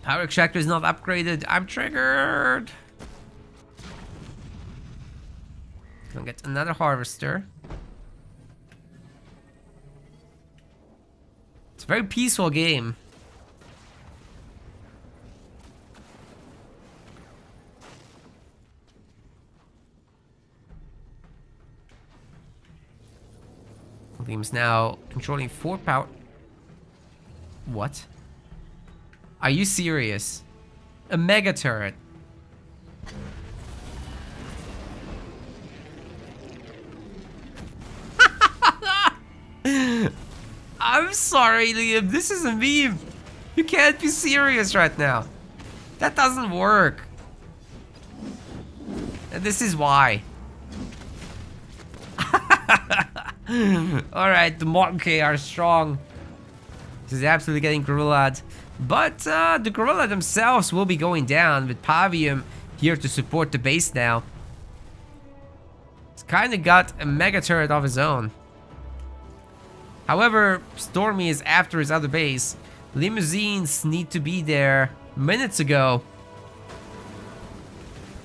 Power Extractor is not upgraded. I'm triggered. Gonna get another Harvester. It's a very peaceful game. Liam's now controlling 4 power. What? Are you serious? A mega turret. I'm sorry, Liam. This is a meme. You can't be serious right now. That doesn't work. And this is why. Alright, the Monkey are strong. This is absolutely getting gorilla'd. But the gorilla themselves will be going down with Pavium here to support the base now. It's kind of got a mega turret of his own. However, Stormy is after his other base. Limousines need to be there minutes ago.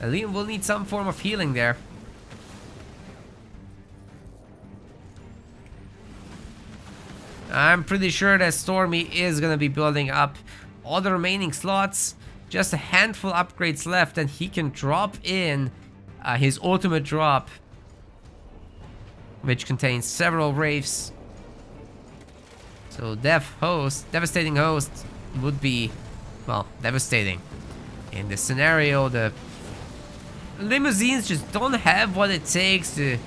And Liam will need some form of healing there. I'm pretty sure that Stormy is going to be building up all the remaining slots. Just a handful upgrades left and he can drop in his ultimate drop, which contains several wraiths. So Devastating Host would be, well, devastating. In this scenario, the limousines just don't have what it takes to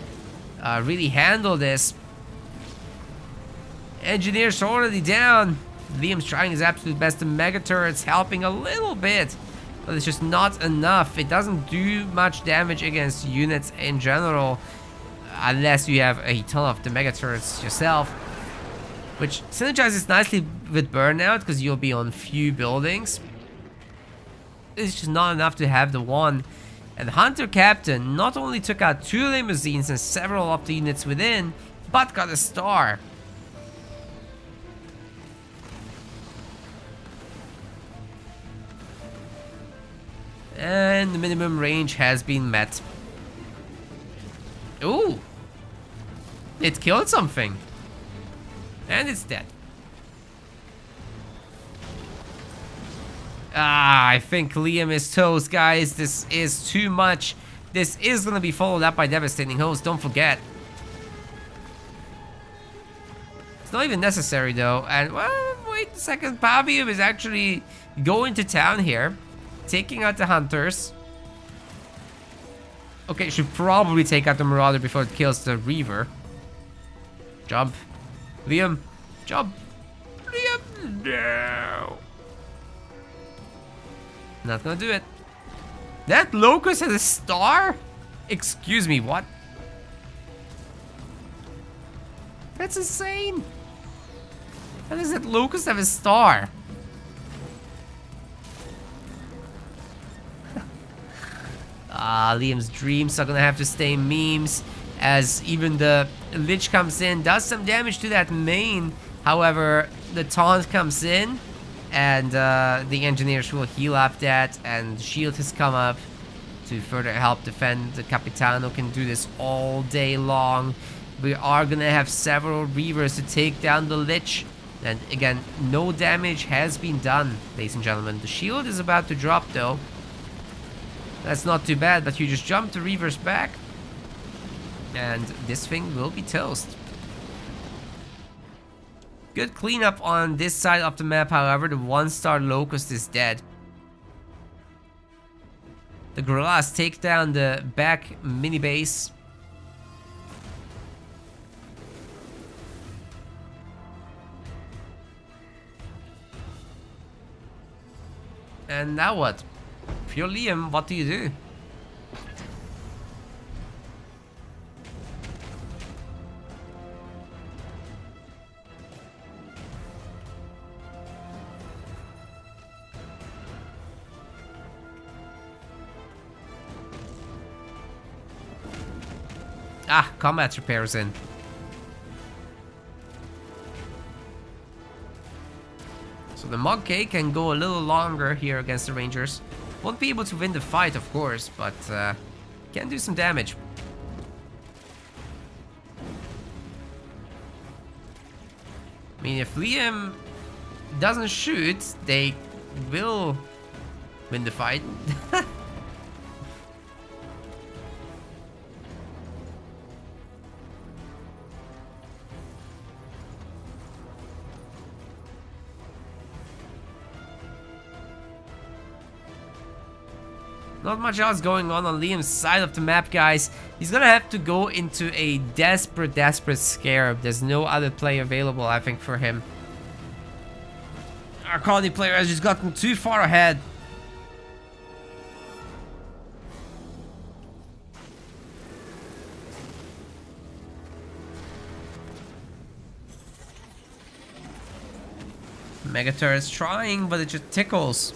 really handle this. Engineers are already down. Liam's trying his absolute best. The mega turret's helping a little bit, but it's just not enough. It doesn't do much damage against units in general, unless you have a ton of the mega turrets yourself, which synergizes nicely with Burnout because you'll be on few buildings. It's just not enough to have the one. And Hunter Captain not only took out 2 limousines and several of the units within, but got a star. And the minimum range has been met. Ooh! It killed something. And it's dead. Ah, I think Liam is toast, guys. This is too much. This is gonna be followed up by devastating host, don't forget. It's not even necessary though. And well, wait a second. Pavium is actually going to town here, taking out the hunters. Okay, should probably take out the Marauder before it kills the Reaver. Jump. Liam, jump. Liam, no. Not gonna do it. That Locust has a star? Excuse me, what? That's insane. How does that Locust have a star? Liam's dreams are gonna have to stay memes, as even the Lich comes in, does some damage to that main. However, the taunt comes in, and the engineers will heal up that, and shield has come up to further help defend. The Capitano can do this all day long. We are gonna have several Reavers to take down the Lich, and again, no damage has been done, ladies and gentlemen. The shield is about to drop though. That's not too bad, but you just jump the Reavers back, and this thing will be toast. Good cleanup on this side of the map, however, the 1-star Locust is dead. The Gorillas take down the back mini base. And now what? If you're Liam, what do you do? Ah, combat repairs in. So the Mog-K can go a little longer here against the Rangers. Won't be able to win the fight, of course, but can do some damage. I mean, if Liam doesn't shoot, they will win the fight. Not much else going on Liam's side of the map, guys. He's gonna have to go into a desperate Scarab. There's no other play available, I think, for him. Our colony player has just gotten too far ahead. Megaturret is trying, but it just tickles.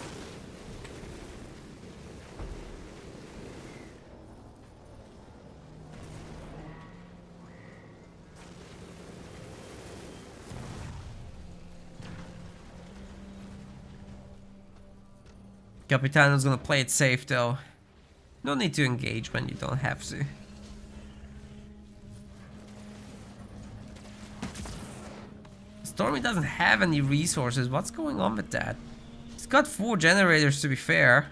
Capitano's gonna play it safe though. No need to engage when you don't have to. Stormy doesn't have any resources. What's going on with that? He's got 4 generators, to be fair.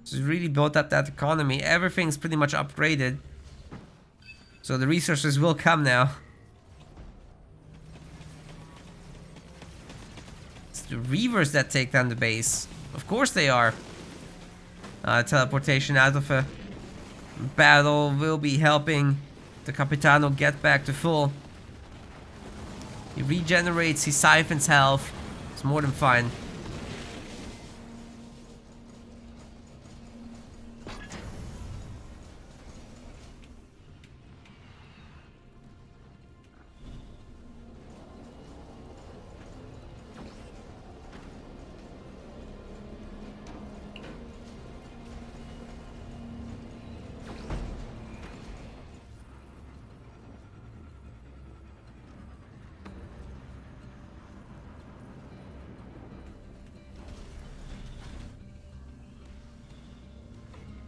He's really built up that economy. Everything's pretty much upgraded. So the resources will come now. It's the Reavers that take down the base. Of course they are. Teleportation out of a battle will be helping the Capitano get back to full. He regenerates, he siphons health. It's more than fine.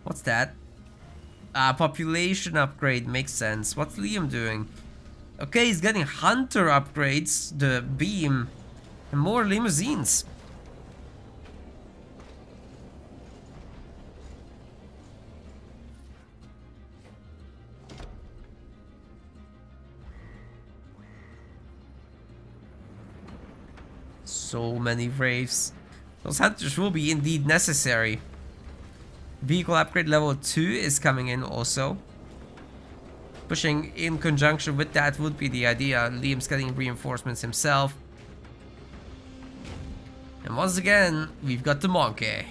What's that? Population upgrade makes sense. What's Liam doing? Okay, he's getting hunter upgrades, the beam, and more limousines. So many Wraiths. Those hunters will be indeed necessary. Vehicle upgrade level 2 is coming in also. Pushing in conjunction with that would be the idea. Liam's getting reinforcements himself. And once again, we've got the monkey.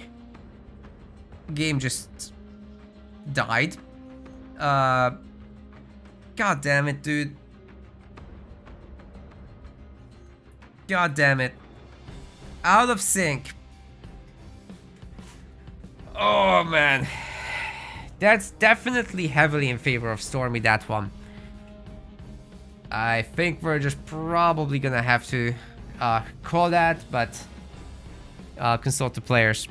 Game just died. God damn it, dude. God damn it. Out of sync. Oh man. That's definitely heavily in favor of Stormy, that one. I think we're just probably gonna have to call that, but consult the players.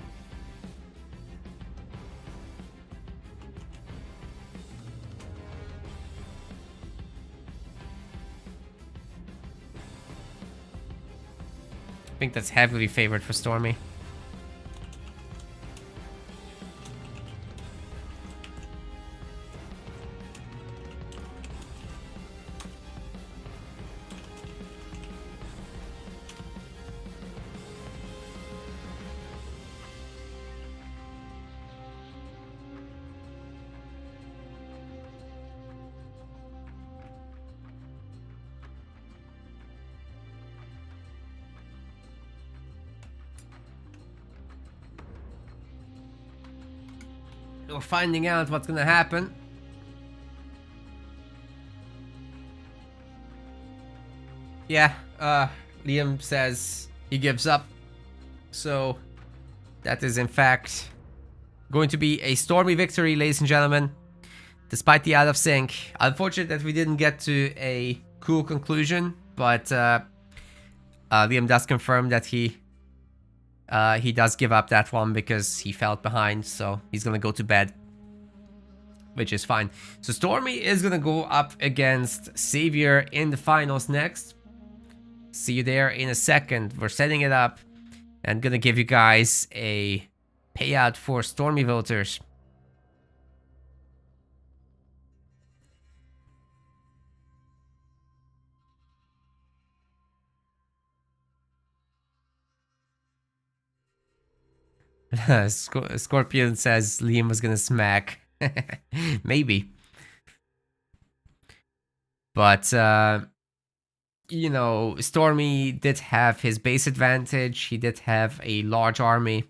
I think that's heavily favored for Stormy. We're finding out what's gonna happen. Yeah, Liam says he gives up. So that is in fact going to be a Stormy victory, ladies and gentlemen. Despite the out of sync. Unfortunate that we didn't get to a cool conclusion, but Liam does confirm that he does give up that one because he felt behind, so he's gonna go to bed, which is fine. So Stormy is gonna go up against Savor in the finals next. See you there in a second. We're setting it up and gonna give you guys a payout for Stormy voters. Scorpion says Liam was gonna smack. Maybe. But, you know, Stormy did have his base advantage. He did have a large army.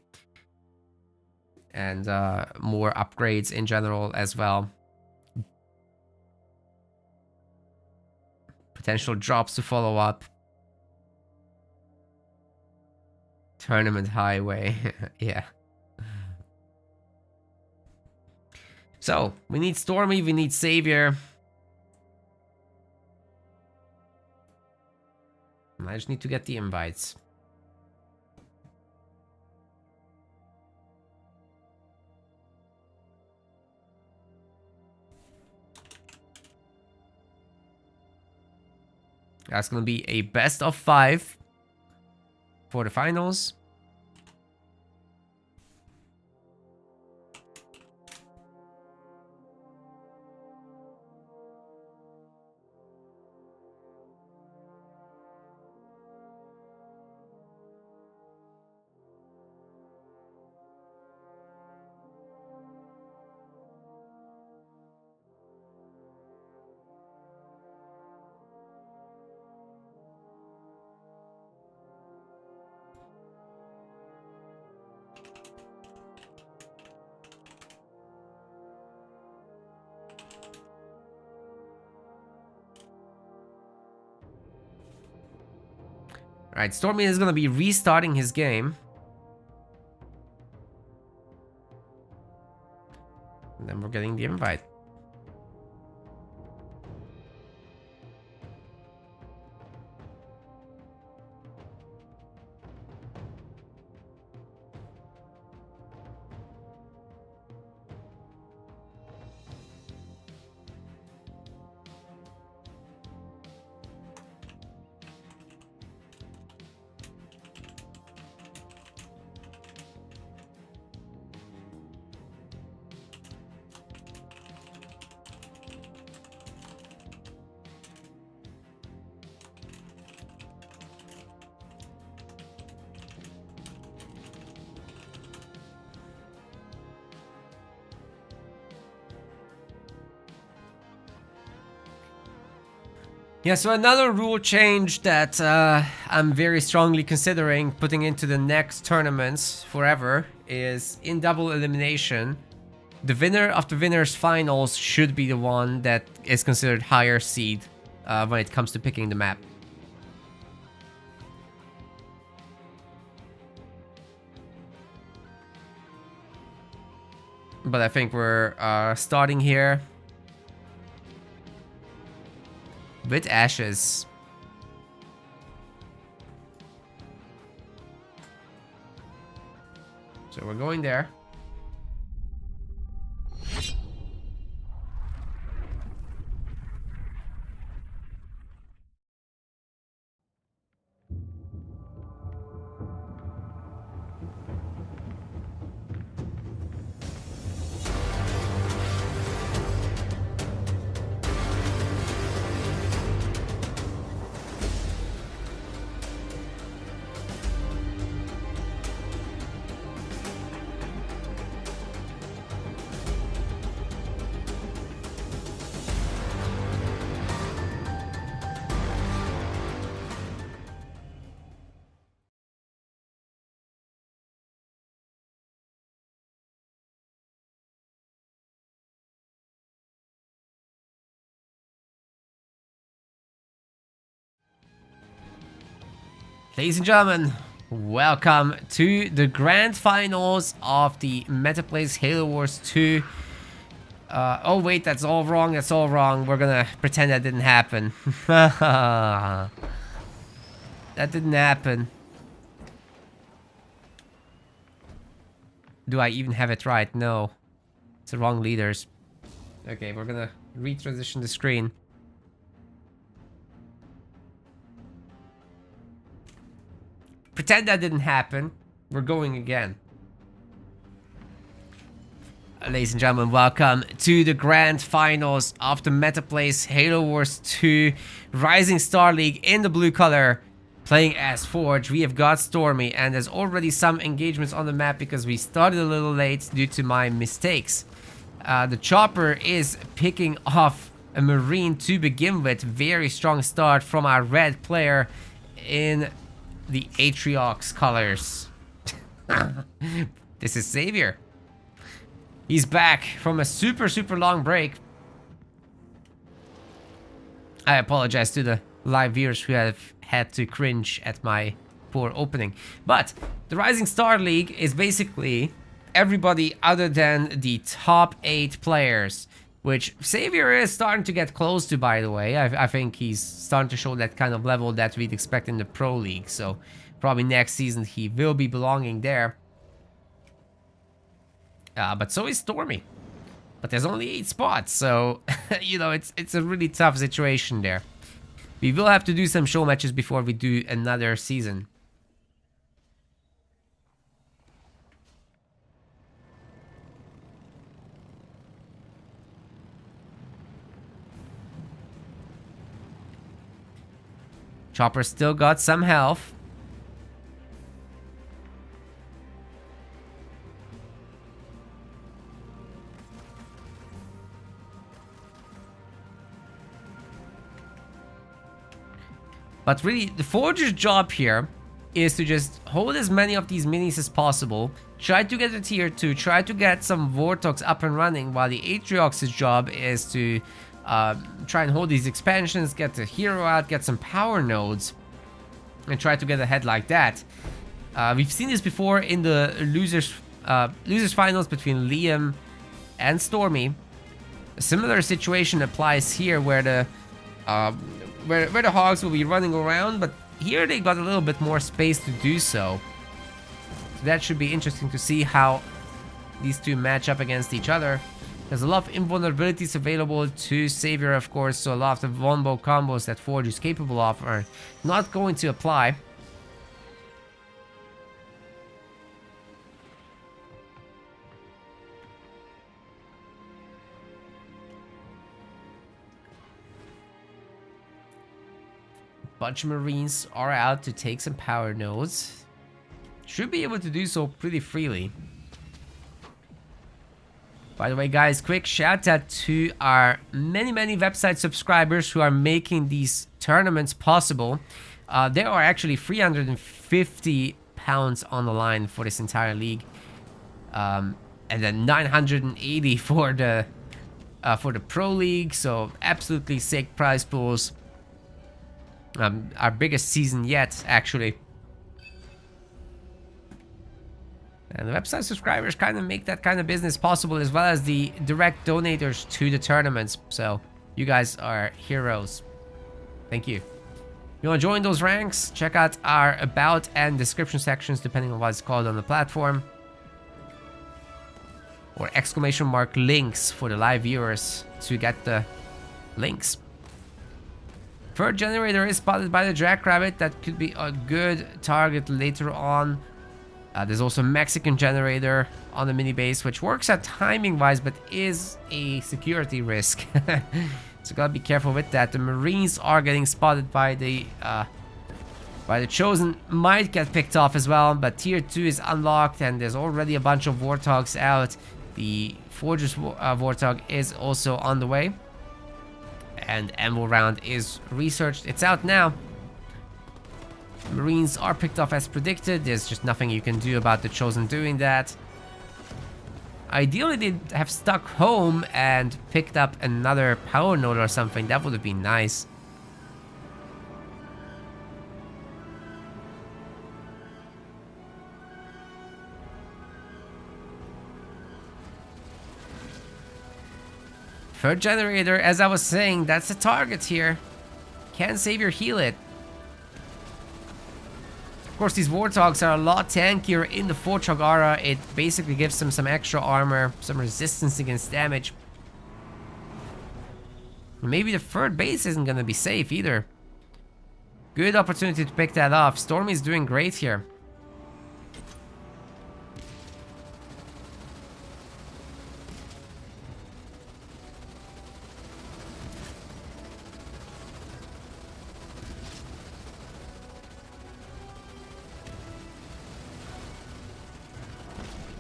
And more upgrades in general as well. Potential drops to follow up. Tournament highway. Yeah. So, we need Stormy, we need Savor. I just need to get the invites. That's gonna be a best of 5 for the finals. Alright, Stormy is gonna be restarting his game. And then we're getting the invite. Yeah, so another rule change that I'm very strongly considering putting into the next tournaments forever is in double elimination. The winner of the winners finals should be the one that is considered higher seed when it comes to picking the map. But I think we're starting here with Ashes. So we're going there. Ladies and gentlemen, welcome to the grand finals of the Metaplays Halo Wars 2. Oh wait, that's all wrong, that's all wrong. We're gonna pretend that didn't happen. That didn't happen. Do I even have it right? No. It's the wrong leaders. Okay, we're gonna retransition the screen. Pretend that didn't happen. We're going again. Ladies and gentlemen, welcome to the grand finals of the Metaplays Halo Wars 2 Rising Star League in the blue color. Playing as Forge, we have got Stormy, and there's already some engagements on the map because we started a little late due to my mistakes. The Chopper is picking off a Marine to begin with. Very strong start from our red player in the Atriox colors. This is Savor. He's back from a super long break. I apologize to the live viewers who have had to cringe at my poor opening. But the Rising Star League is basically everybody other than the top 8 players, which Savor is starting to get close to, by the way. I think he's starting to show that kind of level that we'd expect in the Pro League. So probably next season he will be belonging there. But so is Stormy. But there's only 8 spots, so you know, it's a really tough situation there. We will have to do some show matches before we do another season. Chopper still got some health. But really, the Forger's job here is to just hold as many of these minis as possible, try to get a tier 2, try to get some Vortox up and running, while the Atriox's job is to try and hold these expansions, get the hero out, get some power nodes, and try to get ahead like that. We've seen this before in the losers finals between Liam and Stormy. A similar situation applies here where the where the Hogs will be running around, but here they got a little bit more space to do so. So that should be interesting to see how these two match up against each other. There's a lot of invulnerabilities available to Savor, of course, so a lot of the wombo combos that Forge is capable of are not going to apply. Bunch of Marines are out to take some power nodes. Should be able to do so pretty freely. By the way, guys, quick shout out to our many website subscribers who are making these tournaments possible. There are actually 350 pounds on the line for this entire league. And then 980 for the pro league, so absolutely sick prize pools. Our biggest season yet, actually. And the website subscribers kind of make that kind of business possible, as well as the direct donators to the tournaments. So you guys are heroes. Thank you. You want to join those ranks? Check out our about and description sections, depending on what it's called on the platform. Or exclamation mark links for the live viewers to get the links. Third generator is spotted by the Jackrabbit. That could be a good target later on. There's also a Mexican generator on the mini base, which works out timing wise, but is a security risk. So gotta be careful with that. The Marines are getting spotted by the Chosen. Might get picked off as well, but tier 2 is unlocked and there's already a bunch of Warthogs out. The Fortress Warthog is also on the way. And Emerald Round is researched. It's out now. Marines are picked off as predicted. There's just nothing you can do about the Chosen doing that. Ideally, they'd have stuck home and picked up another power node or something. That would have been nice. Third generator, as I was saying, that's the target here. Can Savor heal it? Of course, these Warthogs are a lot tankier in the Fortrog aura. It basically gives them some extra armor, some resistance against damage. Maybe the third base isn't going to be safe either. Good opportunity to pick that off. Stormy's doing great here.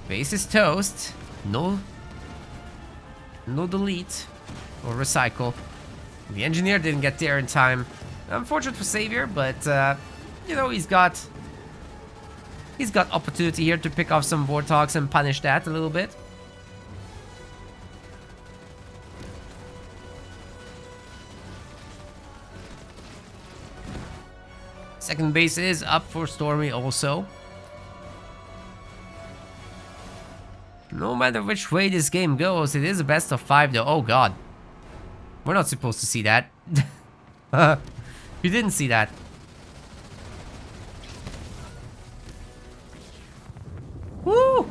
Base is toast. No delete or recycle. The engineer didn't get there in time. Unfortunate for Savor, but you know, he's got opportunity here to pick off some Warthogs and punish that a little bit. Second base is up for Stormy also. No matter which way this game goes, it is a best of 5 though. Oh god. We're not supposed to see that. You didn't see that. Woo!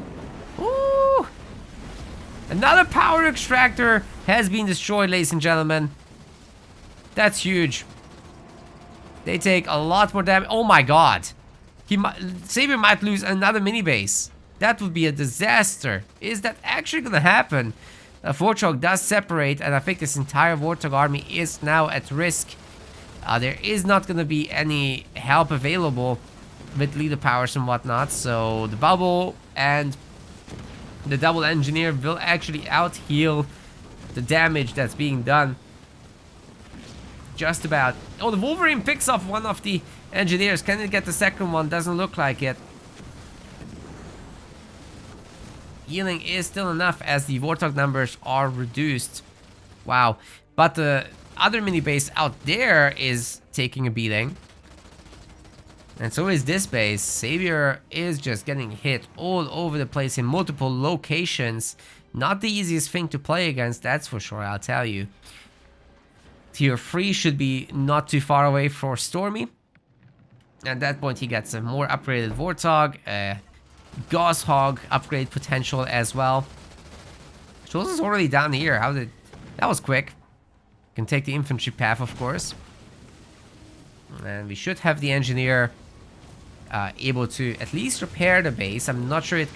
Woo! Another power extractor has been destroyed, ladies and gentlemen. That's huge. They take a lot more damage. Oh my god. Savor might lose another mini base. That would be a disaster. Is that actually gonna happen? Warthog does separate, and I think this entire Warthog army is now at risk. There is not gonna be any help available with leader powers and whatnot, so the bubble and the double engineer will actually out-heal the damage that's being done. Just about. Oh, the Wolverine picks off one of the engineers. Can it get the second one? Doesn't look like it. Healing is still enough as the Warthog numbers are reduced. Wow. But the other mini base out there is taking a beating. And so is this base. Savor is just getting hit all over the place in multiple locations. Not the easiest thing to play against, that's for sure, I'll tell you. Tier 3 should be not too far away for Stormy. At that point he gets a more upgraded Warthog. Gauss Hog upgrade potential as well. Jules is already down here. That was quick. Can take the infantry path, of course. And we should have the engineer able to at least repair the base. I'm not sure it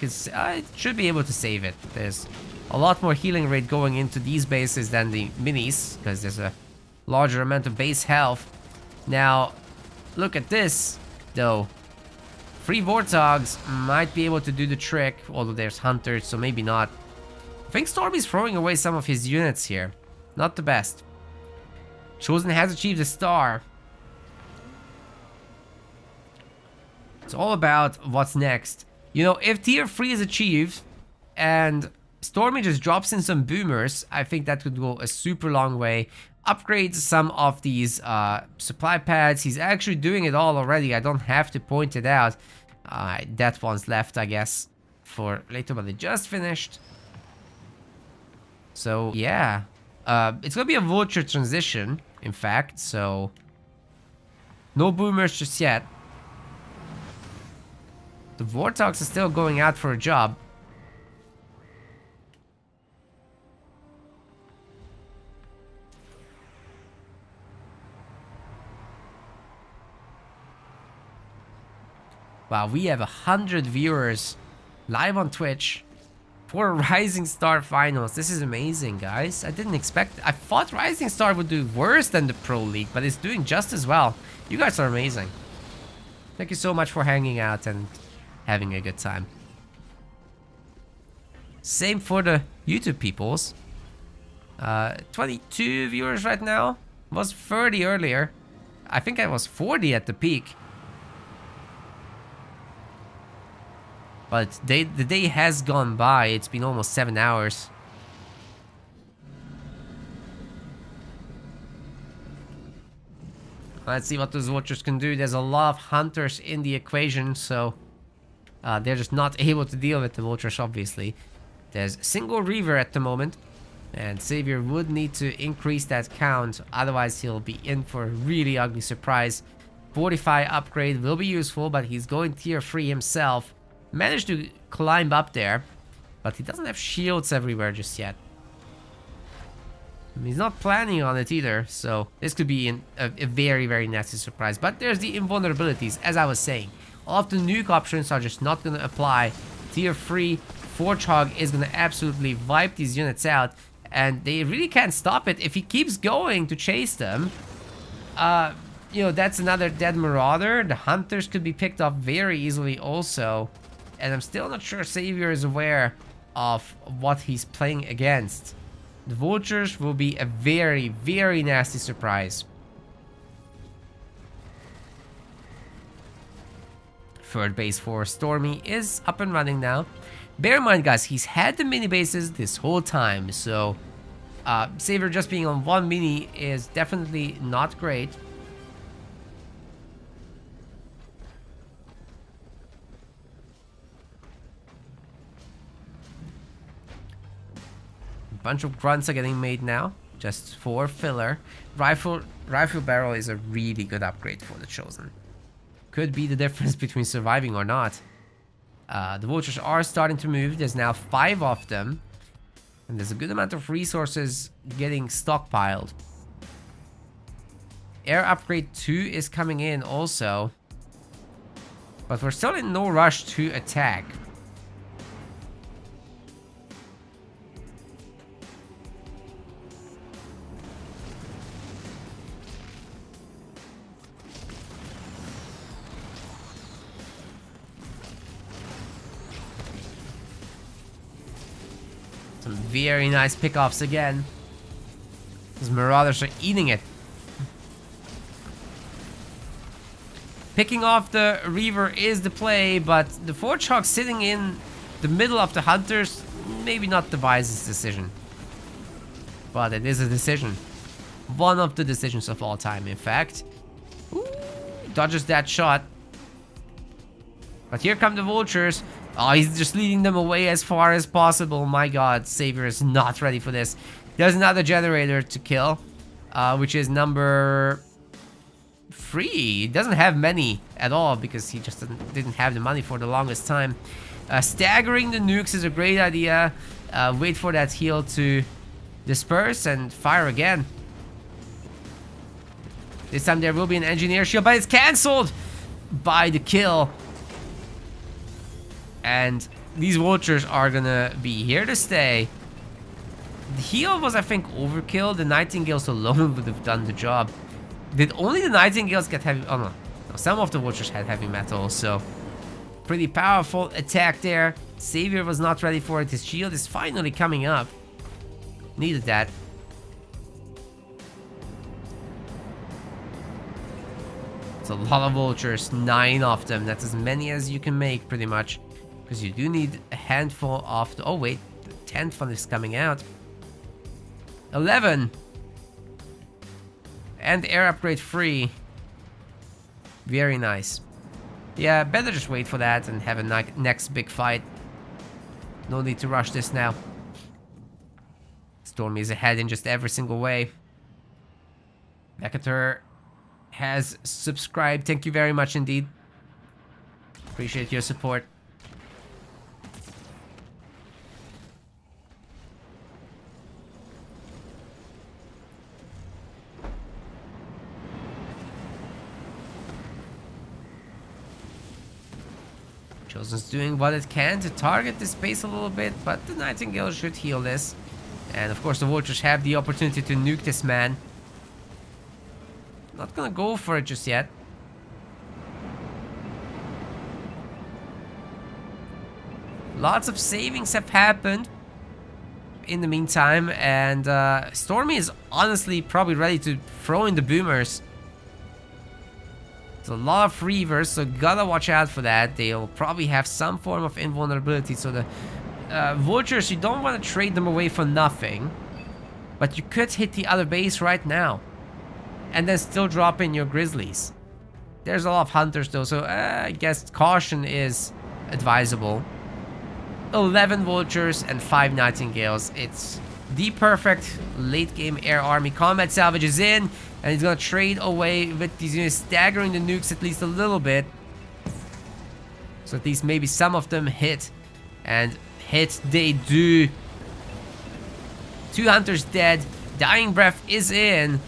should be able to save it. There's a lot more healing rate going into these bases than the minis, because there's a larger amount of base health. Now, look at this, though. 3 Warthogs might be able to do the trick, although there's Hunters, so maybe not. I think Stormy's throwing away some of his units here. Not the best. Chosen has achieved a star. It's all about what's next. You know, if tier 3 is achieved and Stormy just drops in some boomers, I think that could go a super long way. Upgrade some of these supply pads. He's actually doing it all already. I don't have to point it out. That one's left, I guess, for later, but it just finished. So, yeah. It's gonna be a vulture transition, in fact, so... No boomers just yet. The Vortox is still going out for a job. Wow, we have 100 viewers live on Twitch for Rising Star Finals. This is amazing, guys. I didn't expect... I thought Rising Star would do worse than the Pro League, but it's doing just as well. You guys are amazing. Thank you so much for hanging out and having a good time. Same for the YouTube peoples. 22 viewers right now. Was 30 earlier. I think I was 40 at the peak. But the day has gone by. It's been almost 7 hours. Let's see what those vultures can do. There's a lot of hunters in the equation, so they're just not able to deal with the vultures, obviously. There's a single reaver at the moment, and Savor would need to increase that count, otherwise he'll be in for a really ugly surprise. Fortify upgrade will be useful, but he's going tier 3 himself. Managed to climb up there, but he doesn't have shields everywhere just yet. He's not planning on it either, so this could be a very, very nasty surprise. But there's the invulnerabilities, as I was saying. All of the nuke options are just not going to apply. Tier 3 Forge is going to absolutely wipe these units out, and they really can't stop it. If he keeps going to chase them, you know, that's another dead Marauder. The Hunters could be picked up very easily also. And I'm still not sure Savor is aware of what he's playing against. The Vultures will be a very, very nasty surprise. Third base for Stormy is up and running now. Bear in mind, guys, he's had the mini bases this whole time. So, Savor just being on one mini is definitely not great. Bunch of grunts are getting made now, just for filler. Rifle barrel is a really good upgrade for the Chosen. Could be the difference between surviving or not. The vultures are starting to move. There's now 5 of them, and there's a good amount of resources getting stockpiled. Air upgrade 2 is coming in also, but we're still in no rush to attack. Some very nice pickoffs again. These Marauders are eating it. Picking off the Reaver is the play, but the Forge sitting in the middle of the Hunters, maybe not the wisest decision. But it is a decision. One of the decisions of all time, in fact. Ooh, dodges that shot. But here come the Vultures. Oh, he's just leading them away as far as possible. My god, Savor is not ready for this. There's another generator to kill, which is number 3. He doesn't have many at all because he just didn't have the money for the longest time. Staggering the nukes is a great idea. Wait for that heal to disperse and fire again. This time there will be an engineer shield, but it's cancelled by the kill. And these vultures are gonna be here to stay. The heal was, I think, overkill. The Nightingales alone would have done the job. Did only the Nightingales get heavy? Oh no. No, some of the vultures had heavy metal, so pretty powerful attack there. Savor was not ready for it. His shield is finally coming up. Needed that. It's a lot of vultures, 9 of them. That's as many as you can make, pretty much. Because you do need a handful of... Oh, wait. The 10th one is coming out. 11. And air upgrade free. Very nice. Yeah, better just wait for that and have a next big fight. No need to rush this now. Stormy is ahead in just every single way. Becator has subscribed. Thank you very much indeed. Appreciate your support. Chosen's doing what it can to target this base a little bit, but the Nightingale should heal this. And of course the Vultures have the opportunity to nuke this man. Not gonna go for it just yet. Lots of savings have happened in the meantime, and Stormy is honestly probably ready to throw in the boomers. There's a lot of reavers, so gotta watch out for that. They'll probably have some form of invulnerability, so the vultures, you don't want to trade them away for nothing. But you could hit the other base right now. And then still drop in your grizzlies. There's a lot of hunters though, so I guess caution is advisable. 11 vultures and 5 nightingales. It's the perfect late game air army. Combat salvage is in, and he's gonna trade away with these units, staggering the nukes at least a little bit. So at least maybe some of them hit. And hit they do. 2 hunters dead. Dying breath is in.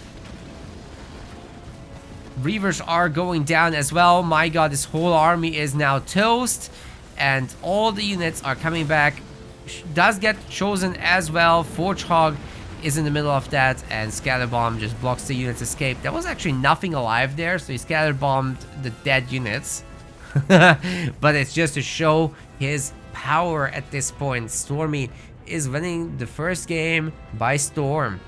Reavers are going down as well. My god, this whole army is now toast. And all the units are coming back. Does get chosen as well. Forge Hog is in the middle of that. And Scatterbomb just blocks the unit's escape. There was actually nothing alive there. So he scatterbombed the dead units. But it's just to show his power at this point. Stormy is winning the first game by storm.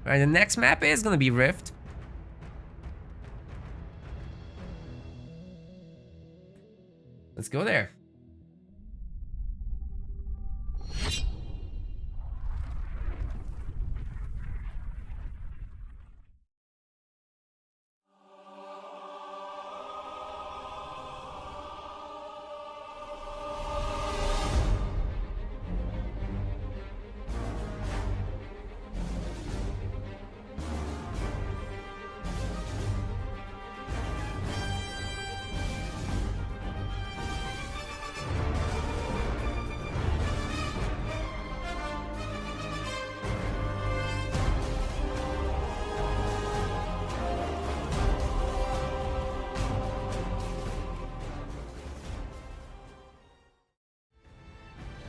Alright, the next map is gonna be Rift. Let's go there.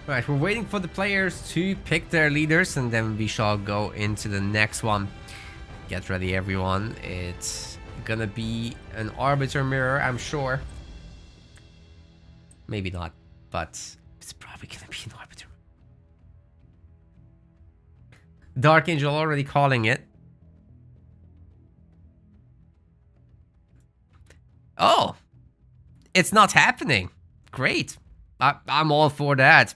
Right, we're waiting for the players to pick their leaders, and then we shall go into the next one. Get ready, everyone. It's gonna be an Arbiter mirror, I'm sure. Maybe not, but it's probably gonna be an Arbiter. Dark Angel already calling it. Oh! It's not happening. Great. I'm all for that.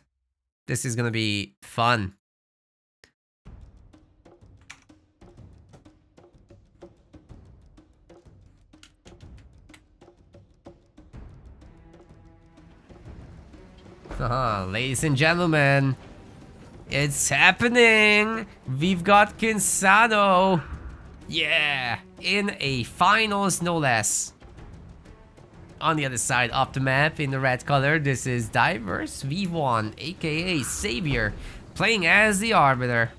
This is gonna be fun. Ladies and gentlemen, it's happening. We've got Kinsano. Yeah, in a finals no less. On the other side of the map, in the red color, this is Diverse V1, aka Savor, playing as the Arbiter.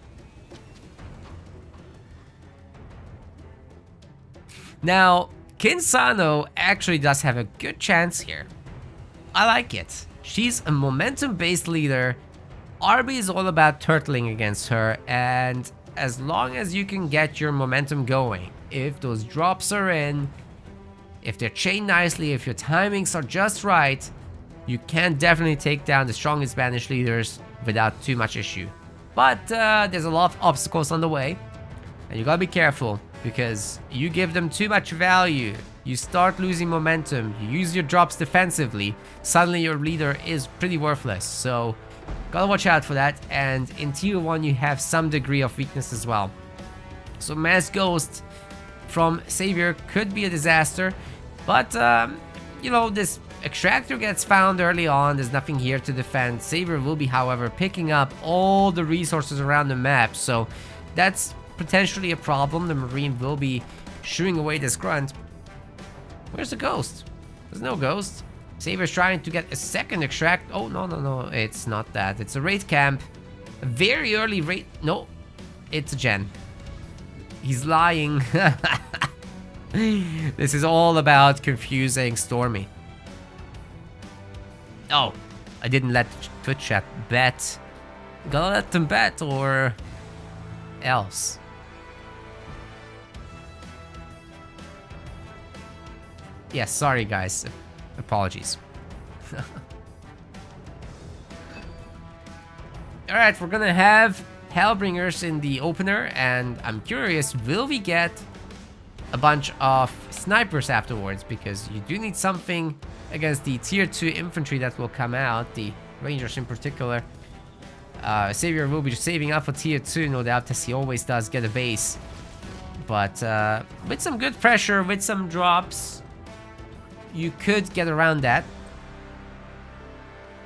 Now, Kinsano actually does have a good chance here. I like it. She's a momentum-based leader. RB is all about turtling against her, and as long as you can get your momentum going, if those drops are in, if they're chained nicely, if your timings are just right, you can definitely take down the strongest Spanish leaders without too much issue. But there's a lot of obstacles on the way, and you gotta be careful, because you give them too much value, you start losing momentum, you use your drops defensively, suddenly your leader is pretty worthless. So gotta watch out for that. And in tier 1 you have some degree of weakness as well. So Mass Ghost from Savor could be a disaster, but you know, this extractor gets found early on, there's nothing here to defend. Savor will be, however, picking up all the resources around the map, so that's potentially a problem. The Marine will be shooing away this grunt. Where's the ghost? There's no ghost. Savor's trying to get a second extract. Oh, no, it's not that. It's a raid camp. A very early raid. No, it's a gen. He's lying. This is all about confusing Stormy. Oh, I didn't let Twitch chat bet. Gotta let them bet or else. Yes, sorry guys. Apologies. Alright, we're gonna have Hellbringers in the opener, and I'm curious, will we get a bunch of snipers afterwards? Because you do need something against the tier 2 infantry that will come out, the Rangers in particular. Savor will be saving up for tier 2, no doubt, as he always does get a base. But with some good pressure, with some drops, you could get around that.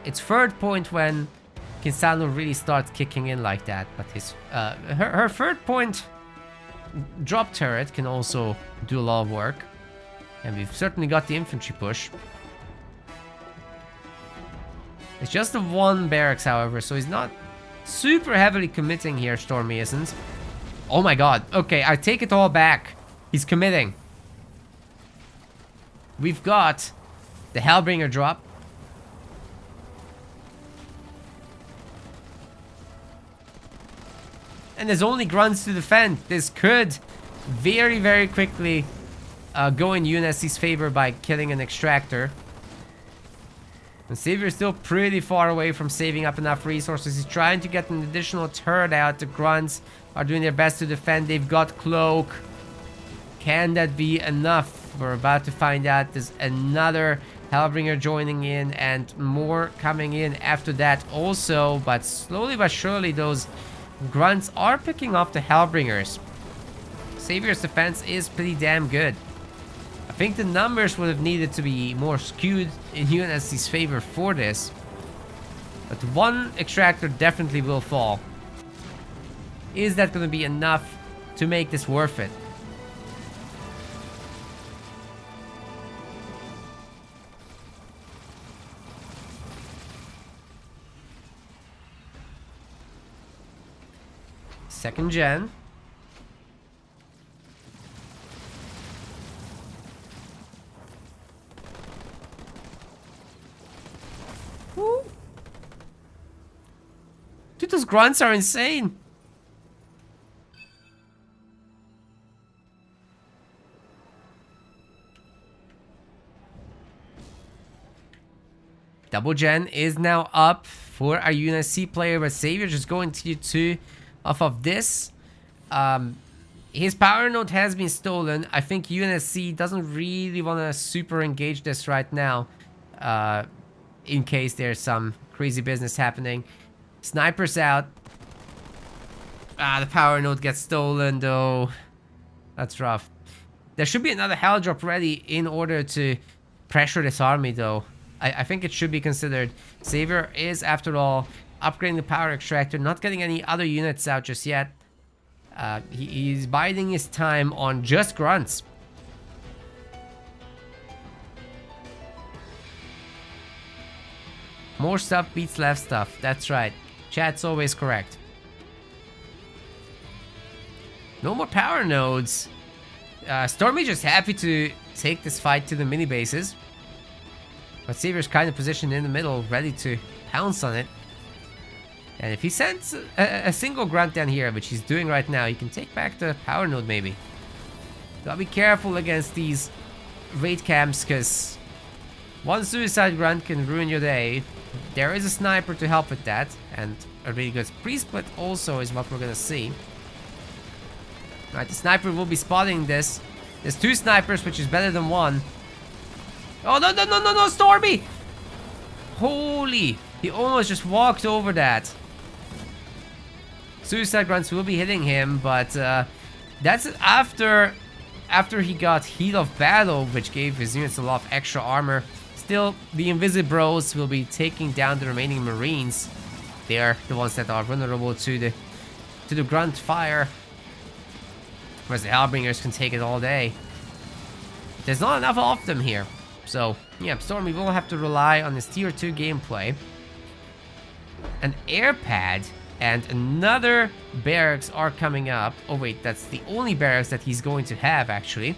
It's third point when Kinsano really starts kicking in like that, but his her third point drop turret can also do a lot of work, and we've certainly got the infantry push. It's just the one barracks, however, so he's not super heavily committing here. Stormy isn't. Oh my god, okay, I take it all back. He's committing. We've got the Hellbringer drop. And there's only grunts to defend. This could very, very quickly go in UNSC's favor by killing an extractor. And Savor is still pretty far away from saving up enough resources. He's trying to get an additional turret out. The grunts are doing their best to defend. They've got cloak. Can that be enough? We're about to find out. There's another Hellbringer joining in and more coming in after that also. But slowly but surely those grunts are picking up the Hellbringers. Savor's defense is pretty damn good. I think the numbers would have needed to be more skewed in UNSC's favor for this. But one extractor definitely will fall. Is that going to be enough to make this worth it? Second gen. Woo. Dude, those grunts are insane. Double gen is now up for our UNSC player, but Savor just going to tier 2 off of this. His power node has been stolen. I think UNSC doesn't really want to super engage this right now, in case there's some crazy business happening. Sniper's out. The power node gets stolen though. That's rough. There should be another hell drop ready in order to pressure this army though. I think it should be considered. Savor is, after all, upgrading the power extractor, not getting any other units out just yet. He's biding his time on just grunts. More stuff beats less stuff. That's right. Chat's always correct. No more power nodes. Stormy just happy to take this fight to the mini bases. But Savor's kind of positioned in the middle, ready to pounce on it. And if he sends a single grunt down here, which he's doing right now, he can take back the power node maybe. Gotta be careful against these raid camps, because one suicide grunt can ruin your day. There is a sniper to help with that, and a really good pre-split also is what we're gonna see. Right, the sniper will be spotting this. There's 2 snipers, which is better than 1. Oh, no, no, no, no, no, Stormy! Holy, he almost just walked over that. Suicide grunts will be hitting him, but that's after he got heat of battle, which gave his units a lot of extra armor. Still, the Invisibros will be taking down the remaining Marines. They are the ones that are vulnerable to the grunt fire. Whereas the Hellbringers can take it all day. There's not enough of them here. So, yeah, Stormy will have to rely on his tier 2 gameplay. An air pad and another barracks are coming up. Oh wait, that's the only barracks that he's going to have, actually.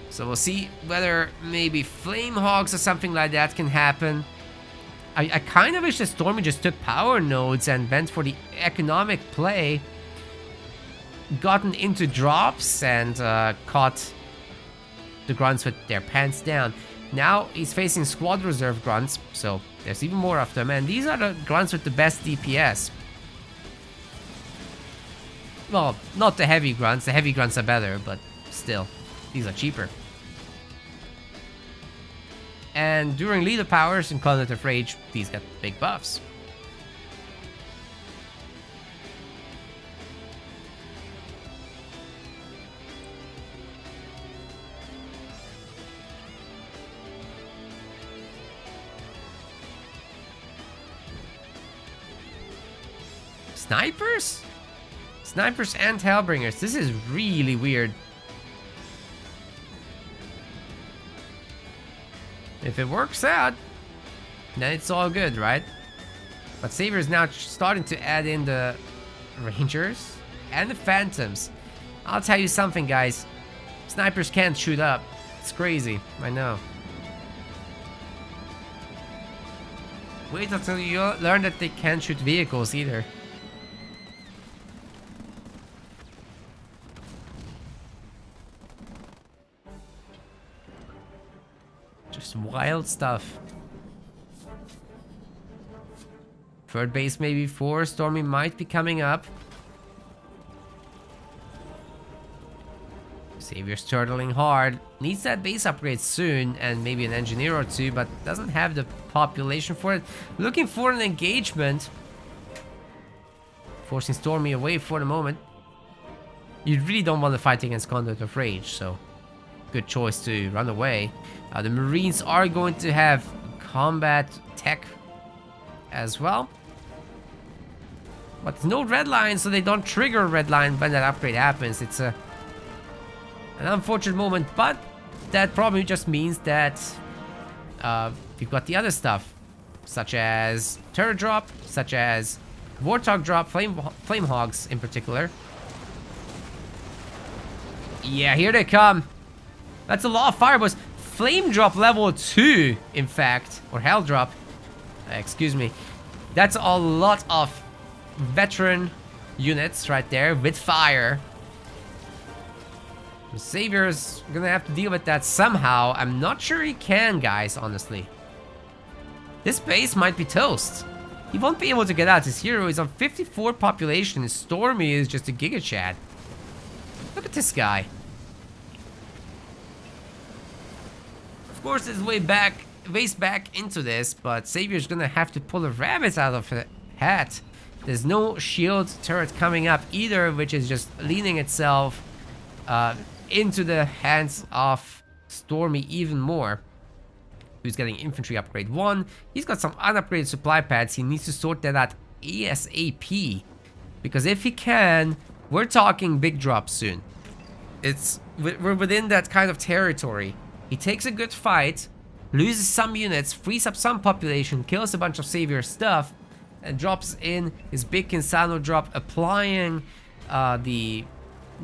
So we'll see whether maybe Flame Hogs or something like that can happen. I kind of wish that Stormy just took power nodes and went for the economic play. Gotten into drops and caught the grunts with their pants down. Now he's facing squad reserve grunts, so there's even more of them. And these are the grunts with the best DPS. Well, not the heavy grunts. The heavy grunts are better, but still, these are cheaper. And during leader powers and cognitive rage, these get big buffs. Snipers? Snipers and Hellbringers. This is really weird. If it works out, then it's all good, right? But Savor is now starting to add in the Rangers and the Phantoms. I'll tell you something, guys. Snipers can't shoot up. It's crazy. I know. Wait until you learn that they can't shoot vehicles either. Just wild stuff. Third base maybe 4. Stormy might be coming up. Savior's turtling hard. Needs that base upgrade soon and maybe an engineer or 2, but doesn't have the population for it. Looking for an engagement. Forcing Stormy away for the moment. You really don't want to fight against Conduit of Rage, so good choice to run away. The Marines are going to have combat tech as well. But no red line, so they don't trigger red line when that upgrade happens. It's an unfortunate moment, but that probably just means that we've got the other stuff, such as turret drop, such as warthog drop, flame hogs in particular. Yeah, here they come. That's a lot of fireballs. Flame drop level 2, in fact, or hell drop. Excuse me. That's a lot of veteran units right there with fire. Savior's gonna have to deal with that somehow. I'm not sure he can, guys, honestly. This base might be toast. He won't be able to get out. His hero is on 54 population. His Stormy is just a Giga Chad. Look at this guy. Of course, there's ways back into this, but Savior's gonna have to pull a rabbit out of the hat. There's no shield turret coming up either, which is just leaning itself into the hands of Stormy even more. Who's getting infantry upgrade 1. He's got some unupgraded supply pads. He needs to sort that out ASAP. Because if he can, we're talking big drops soon. We're within that kind of territory. He takes a good fight, loses some units, frees up some population, kills a bunch of Savior stuff, and drops in his big Kinsano drop, applying the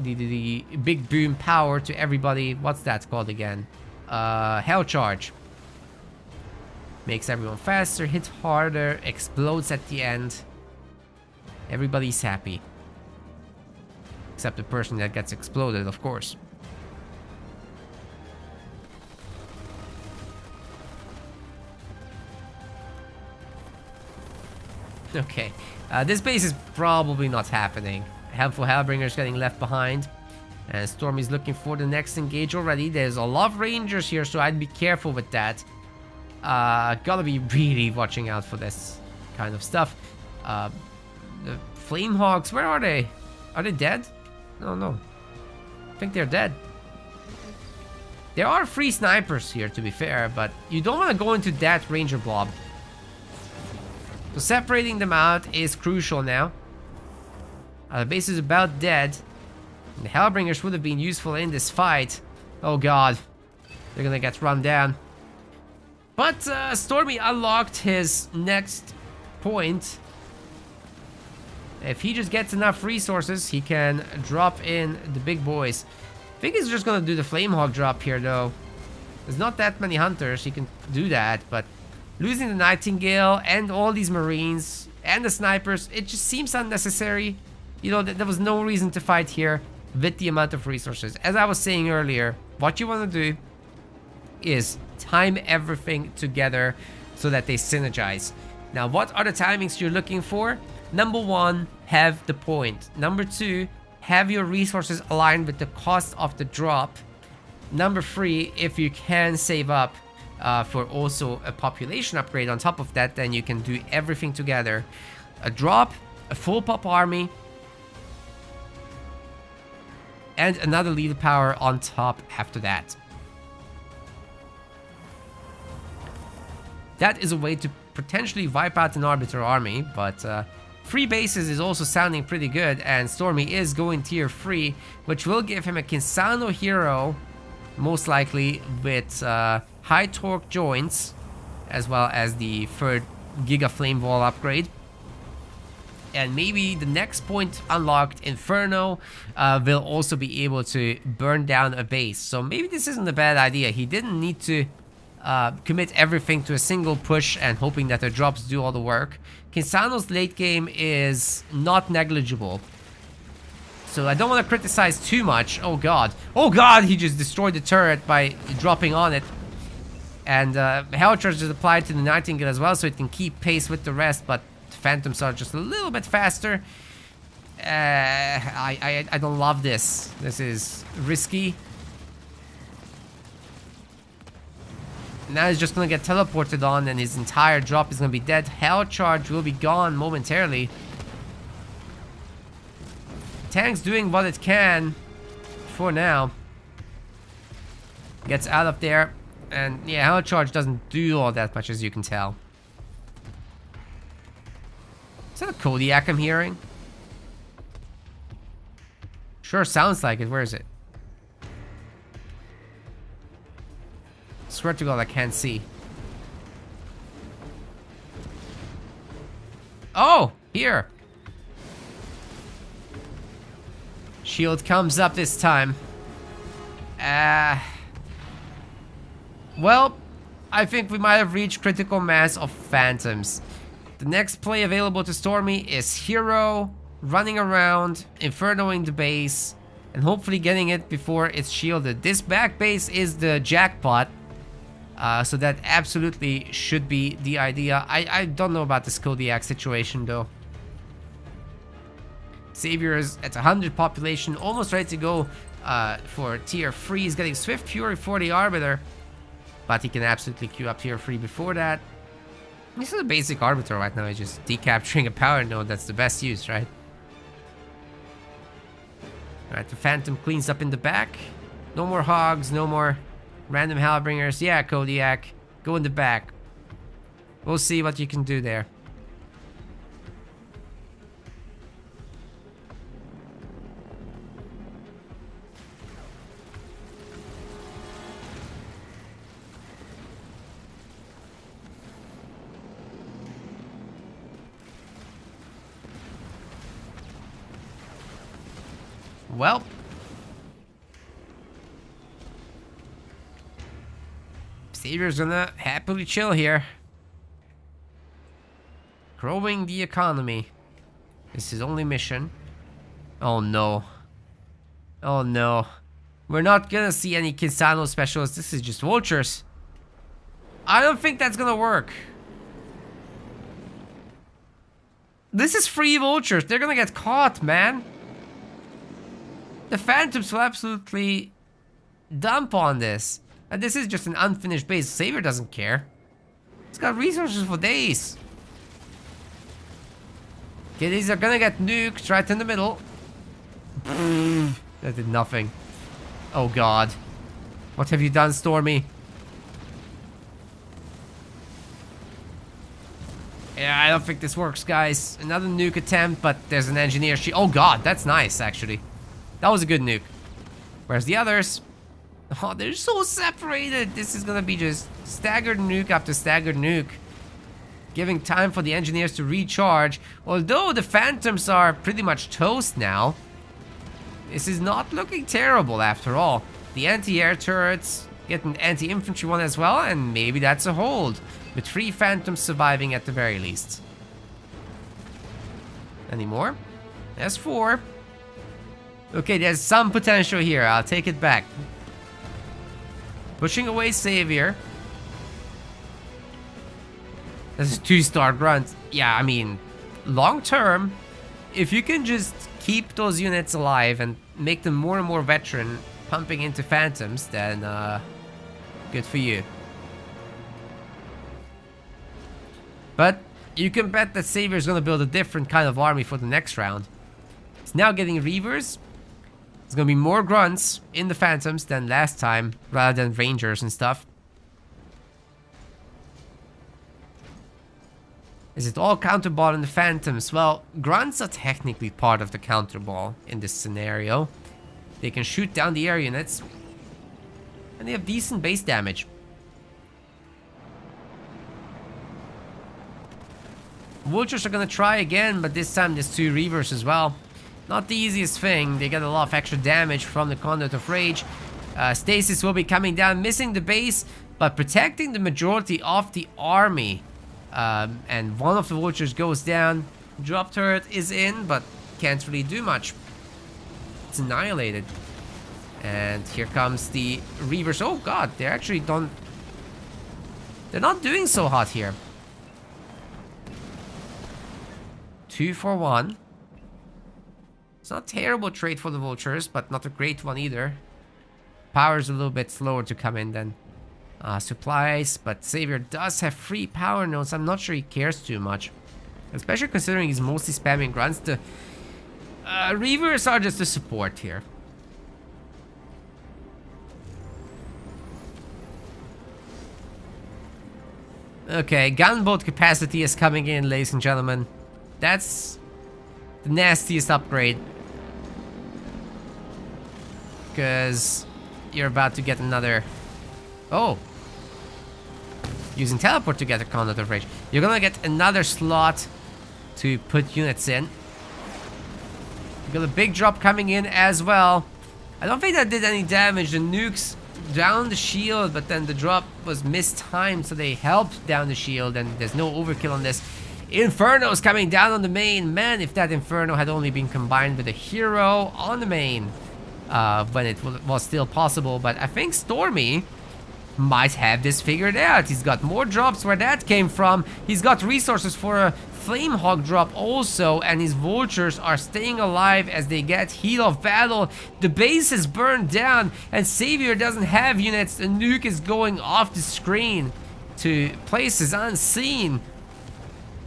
big boom power to everybody. What's that called again? Hell charge. Makes everyone faster, hit harder, explodes at the end. Everybody's happy. Except the person that gets exploded, of course. Okay, this base is probably not happening. Helpful Hellbringer's getting left behind. And Stormy's looking for the next engage already. There's a lot of Rangers here, so I'd be careful with that. Gotta be really watching out for this kind of stuff. The Flamehogs, where are they? Are they dead? No, no. I think they're dead. There are 3 snipers here, to be fair, but you don't want to go into that Ranger blob. So separating them out is crucial now. The base is about dead. The Hellbringers would have been useful in this fight. Oh god. They're gonna get run down. But Stormy unlocked his next point. If he just gets enough resources, he can drop in the big boys. I think he's just gonna do the Flamehawk drop here though. There's not that many hunters, he can do that, but losing the Nightingale and all these Marines and the snipers, it just seems unnecessary. You know, there was no reason to fight here with the amount of resources. As I was saying earlier, what you want to do is time everything together so that they synergize. Now, what are the timings you're looking for? Number 1, have the point. Number 2, have your resources aligned with the cost of the drop. Number 3, if you can save up for also a population upgrade on top of that, then you can do everything together. A drop, a full pop army, and another lethal power on top after that. That is a way to potentially wipe out an Arbiter army, but 3 bases is also sounding pretty good, and Stormy is going tier 3, which will give him a Kinsano hero, most likely with high torque joints, as well as the 3rd Giga Flame Wall upgrade. And maybe the next point unlocked, Inferno, will also be able to burn down a base. So maybe this isn't a bad idea. He didn't need to commit everything to a single push and hoping that the drops do all the work. Kinsano's late game is not negligible. So I don't want to criticize too much. Oh god. Oh god, he just destroyed the turret by dropping on it. And Hell Charge is applied to the Nightingale as well, so it can keep pace with the rest, but Phantoms are just a little bit faster. I don't love this. This is risky. Now he's just gonna get teleported on and his entire drop is gonna be dead. Hell Charge will be gone momentarily. Tank's doing what it can for now. Gets out of there. And yeah, Hell Charge doesn't do all that much, as you can tell. Is that a Kodiak I'm hearing? Sure sounds like it. Where is it? Swear to God, I can't see. Oh, here. Shield comes up this time. Well, I think we might have reached critical mass of Phantoms. The next play available to Stormy is Hero, running around, infernoing the base, and hopefully getting it before it's shielded. This back base is the jackpot, so that absolutely should be the idea. I don't know about this Kodiak situation though. Savor is at 100 population, almost ready to go for tier 3. He's getting Swift Fury for the Arbiter, but he can absolutely queue up tier 3 before that. This is a basic Arbiter right now. He's just decapturing a power node. That's the best use, right? Alright, the Phantom cleans up in the back. No more Hogs, no more random Hellbringers. Yeah, Kodiak, go in the back. We'll see what you can do there. Well, Savior's gonna happily chill here. Growing the economy. This is his only mission. Oh no. Oh no. We're not gonna see any Kinsano specialists. This is just vultures. I don't think that's gonna work. This is free vultures. They're gonna get caught, man. The Phantoms will absolutely dump on this. And this is just an unfinished base. Savor doesn't care. He's got resources for days. Okay, these are gonna get nuked right in the middle. That did nothing. Oh god. What have you done, Stormy? Yeah, I don't think this works, guys. Another nuke attempt, but there's an engineer. Oh god, that's nice, actually. That was a good nuke. Whereas the others... Oh, they're so separated. This is gonna be just staggered nuke after staggered nuke. Giving time for the engineers to recharge. Although the Phantoms are pretty much toast now. This is not looking terrible after all. The anti-air turrets get an anti-infantry one as well, and maybe that's a hold. With 3 Phantoms surviving at the very least. Any more? There's 4. Okay, there's some potential here. I'll take it back. Pushing away Savor. This is 2-star grunt. Yeah, I mean, long term, if you can just keep those units alive and make them more and more veteran, pumping into Phantoms, then good for you. But you can bet that Savor is going to build a different kind of army for the next round. It's now getting Reavers. There's going to be more grunts in the Phantoms than last time, rather than Rangers and stuff. Is it all counter ball in the Phantoms? Well, grunts are technically part of the counter ball in this scenario. They can shoot down the air units. And they have decent base damage. Vultures are gonna try again, but this time there's 2 Reavers as well. Not the easiest thing. They get a lot of extra damage from the Conduit of Rage. Stasis will be coming down, missing the base, but protecting the majority of the army. And one of the Vultures goes down. Drop turret is in, but can't really do much. It's annihilated. And here comes the Reavers. Oh god, they're actually done. They're not doing so hot here. 2 for 1. It's not a terrible trade for the Vultures, but not a great one either. Power's a little bit slower to come in than supplies, but Savor does have 3 power nodes. I'm not sure he cares too much. Especially considering he's mostly spamming grunts. The Reavers are just a support here. Okay, gunboat capacity is coming in, ladies and gentlemen. That's the nastiest upgrade. Because you're about to get another... Oh! Using teleport to get a Conduit of Rage. You're gonna get another slot to put units in. You got a big drop coming in as well. I don't think that did any damage. The nukes down the shield, but then the drop was mistimed, so they helped down the shield, and there's no overkill on this. Inferno's coming down on the main. Man, if that Inferno had only been combined with a hero on the main when it was still possible. But I think Stormy might have this figured out. He's got more drops where that came from. He's got resources for a Flamehawk drop also, and his Vultures are staying alive as they get heat of battle. The base is burned down, and Savor doesn't have units. The nuke is going off the screen to places unseen.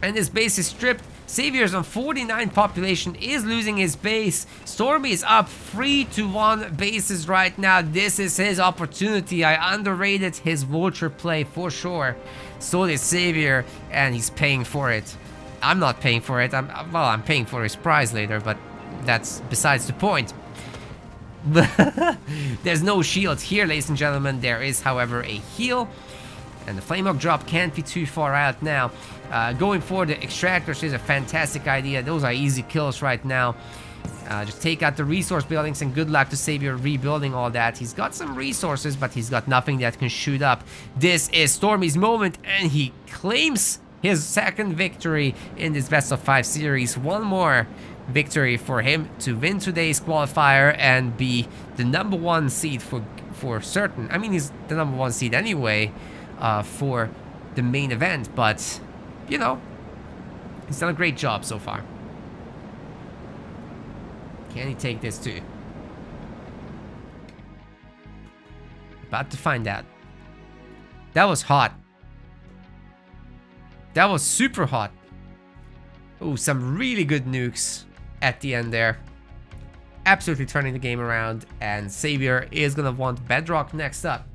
And this base is stripped. Savior's on 49 population is losing his base. Stormy is up 3-1 bases right now. This is his opportunity. I underrated his Vulture play for sure. So did Savor, and he's paying for it. I'm not paying for it. I'm paying for his prize later, but that's besides the point. There's no shield here, ladies and gentlemen. There is, however, a heal. And the Flamehawk drop can't be too far out now. Going for the extractors is a fantastic idea. Those are easy kills right now. Just take out the resource buildings and good luck to Savor rebuilding all that. He's got some resources, but he's got nothing that can shoot up. This is Stormy's moment, and he claims his second victory in this best of 5 series. One more victory for him to win today's qualifier and be the #1 seed for certain. I mean, he's the #1 seed anyway for the main event, but you know, He's done a great job so far. Can he take this too? About to find out. That was hot. That was super hot. Oh, some really good nukes at the end there. Absolutely turning the game around, and Savor is gonna want Bedrock next up.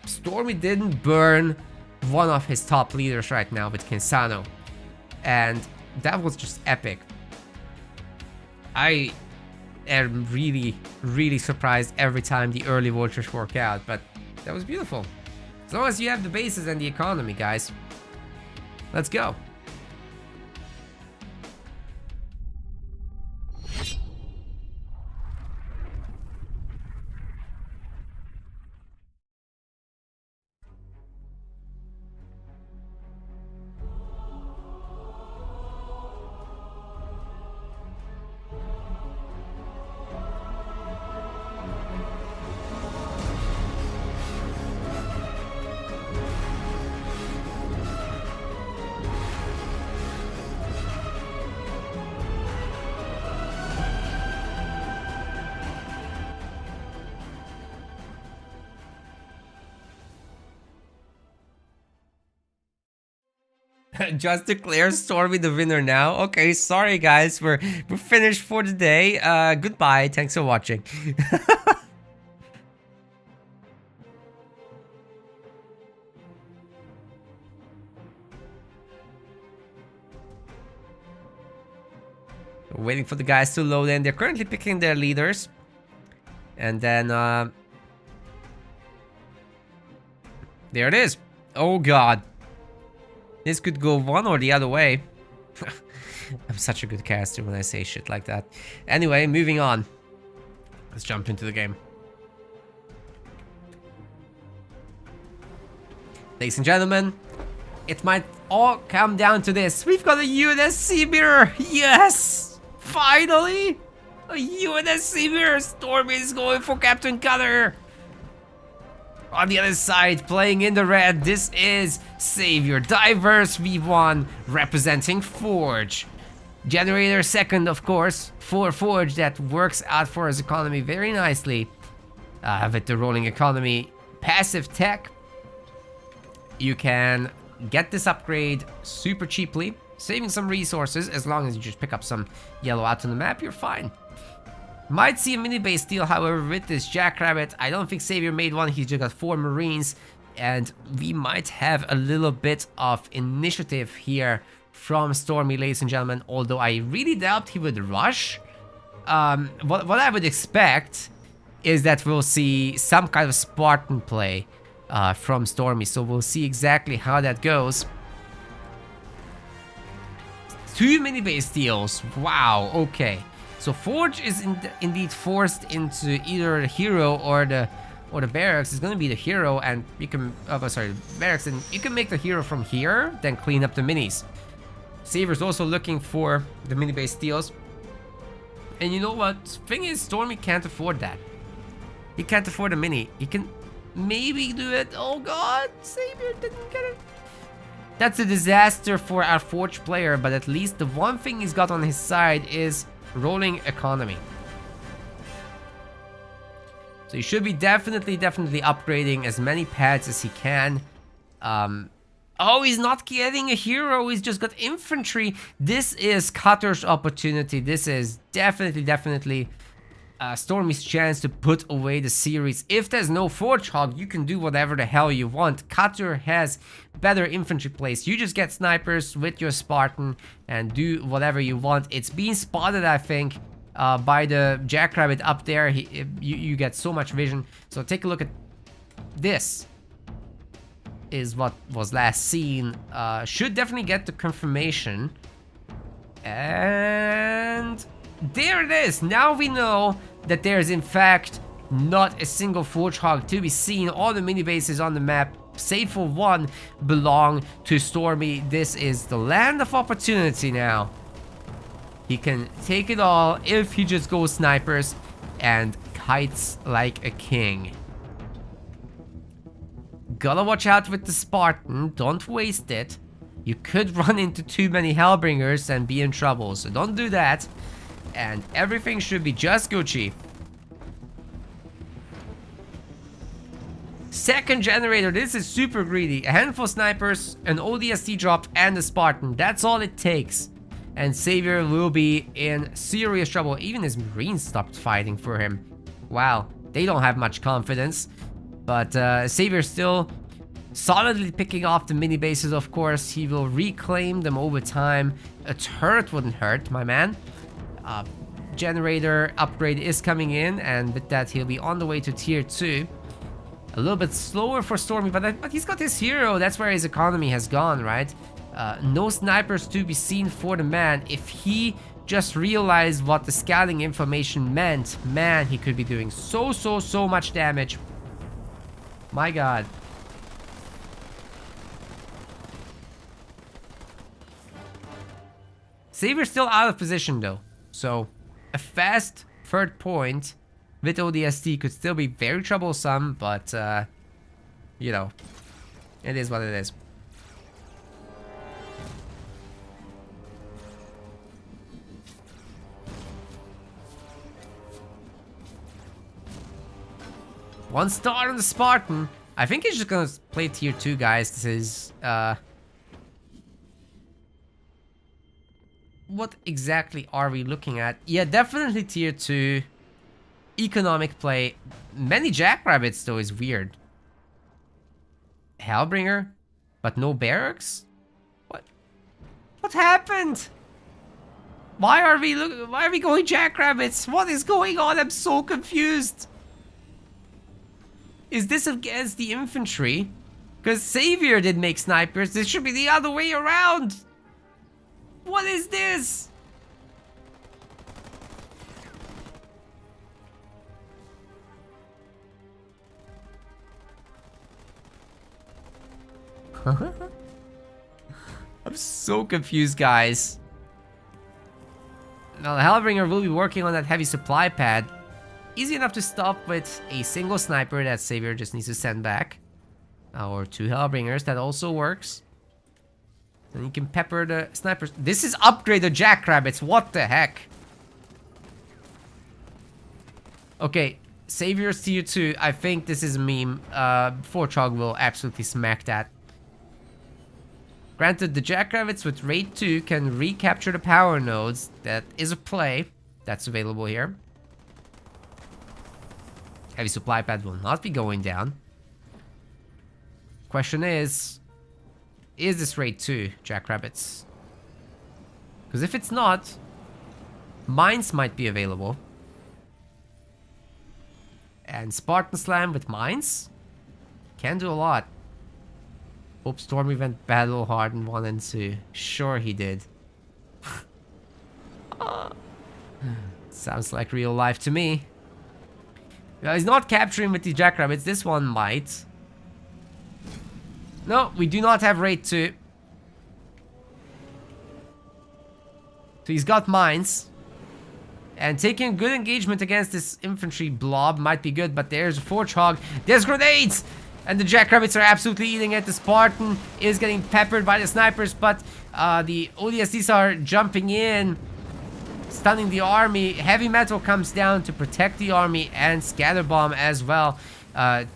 Stormy didn't burn one of his top leaders right now with Kinsano, and that was just epic. I am really surprised every time the early vultures work out, but that was beautiful. As long as you have the bases and the economy, guys. Let's go. Just declare Stormy the winner now. Okay, sorry guys, we're finished for the day. Goodbye. Thanks for watching. Waiting for the guys to load in. They're currently picking their leaders. And then there it is. Oh god. This could go one or the other way. I'm such a good caster when I say shit like that. Anyway, moving on. Let's jump into the game. Ladies and gentlemen, it might all come down to this. We've got a UNSC mirror. Yes! Finally! A UNSC mirror. Stormy is going for Captain Cutter. On the other side, playing in the red, this is Savor. Diverse V1 representing Forge. Generator second, of course, for Forge. That works out for his economy very nicely. With the rolling economy. Passive tech. You can get this upgrade super cheaply, saving some resources. As long as you just pick up some yellow out on the map, you're fine. Might see a mini base steal, however, with this Jackrabbit. I don't think Savor made one. He's just got 4 Marines. And we might have a little bit of initiative here from Stormy, ladies and gentlemen. Although I really doubt he would rush. What I would expect is that we'll see some kind of Spartan play from Stormy. So we'll see exactly how that goes. 2 mini base steals. Wow, okay. So Forge is indeed forced into either the hero or the barracks. It's gonna be the hero, and you can barracks, and you can make the hero from here, then clean up the minis. Savor's also looking for the mini base steals. And you know what? Thing is, Stormy can't afford that. He can't afford a mini. He can maybe do it. Oh god, Savor didn't get it. That's a disaster for our Forge player, but at least the one thing he's got on his side is rolling economy. So he should be definitely upgrading as many pads as he can. Oh, he's not getting a hero. He's just got infantry. This is Cutter's opportunity. This is definitely Stormy's chance to put away the series. If there's no Forge Hog, you can do whatever the hell you want. Cutter has better infantry plays. You just get snipers with your Spartan and do whatever you want. It's being spotted, I think, by the Jackrabbit up there. You get so much vision. So take a look at this. Is what was last seen. Should definitely get the confirmation. And there it is. Now we know that there is in fact not a single Forge Hog to be seen. All the mini bases on the map, save for one, belong to Stormy. This is the land of opportunity now. He can take it all if he just goes snipers and kites like a king. Gotta watch out with the Spartan. Don't waste it. you could run into too many Hellbringers and be in trouble. So don't do that. And everything should be just Gucci. Second generator, this is super greedy. A handful of snipers, an ODST drop, and a Spartan. That's all it takes. And Savor will be in serious trouble. Even his Marines stopped fighting for him. Wow, they don't have much confidence. But Savor still solidly picking off the mini bases, of course. He will reclaim them over time. A turret wouldn't hurt, my man. Generator upgrade is coming in, and with that he'll be on the way to tier 2. A little bit slower for Stormy, but he's got his hero. That's where his economy has gone, right? No snipers to be seen for the man. If he just realized what the scouting information meant, man, he could be doing so much damage. My god. Savor's still out of position though, so a fast third point with ODST could still be very troublesome, but you know, it is what it is. One star on the Spartan. I think he's just gonna play tier 2, guys. This is what exactly are we looking at? Yeah, definitely tier 2. Economic play. Many jackrabbits though is weird. Hellbringer, but no barracks? What happened? Why are we going jackrabbits? What is going on? I'm so confused. Is this against the infantry? Because Savor did make snipers. This should be the other way around. What is this? I'm so confused, guys. Now the Hellbringer will be working on that heavy supply pad. Easy enough to stop with a single sniper that Savor just needs to send back. Or 2 Hellbringers, that also works. And you can pepper the snipers. This is upgraded jackrabbits, what the heck? Okay, Savor's tier 2, I think this is a meme. Fortrog will absolutely smack that. Granted, the jackrabbits with raid 2 can recapture the power nodes. That is a play that's available here. Heavy supply pad will not be going down. Question is this raid 2 jackrabbits? Because if it's not, mines might be available. And Spartan Slam with mines can do a lot. Hope Stormy went battle hard in 1 and 2. Sure he did. Sounds like real life to me. He's not capturing with the jackrabbits. This one might. No, we do not have raid 2. So he's got mines. And taking good engagement against this infantry blob might be good, but there's a Forge-Hog. There's grenades! And the jackrabbits are absolutely eating it. The Spartan is getting peppered by the snipers, but the ODSTs are jumping in, stunning the army. Heavy metal comes down to protect the army, and Scatterbomb as well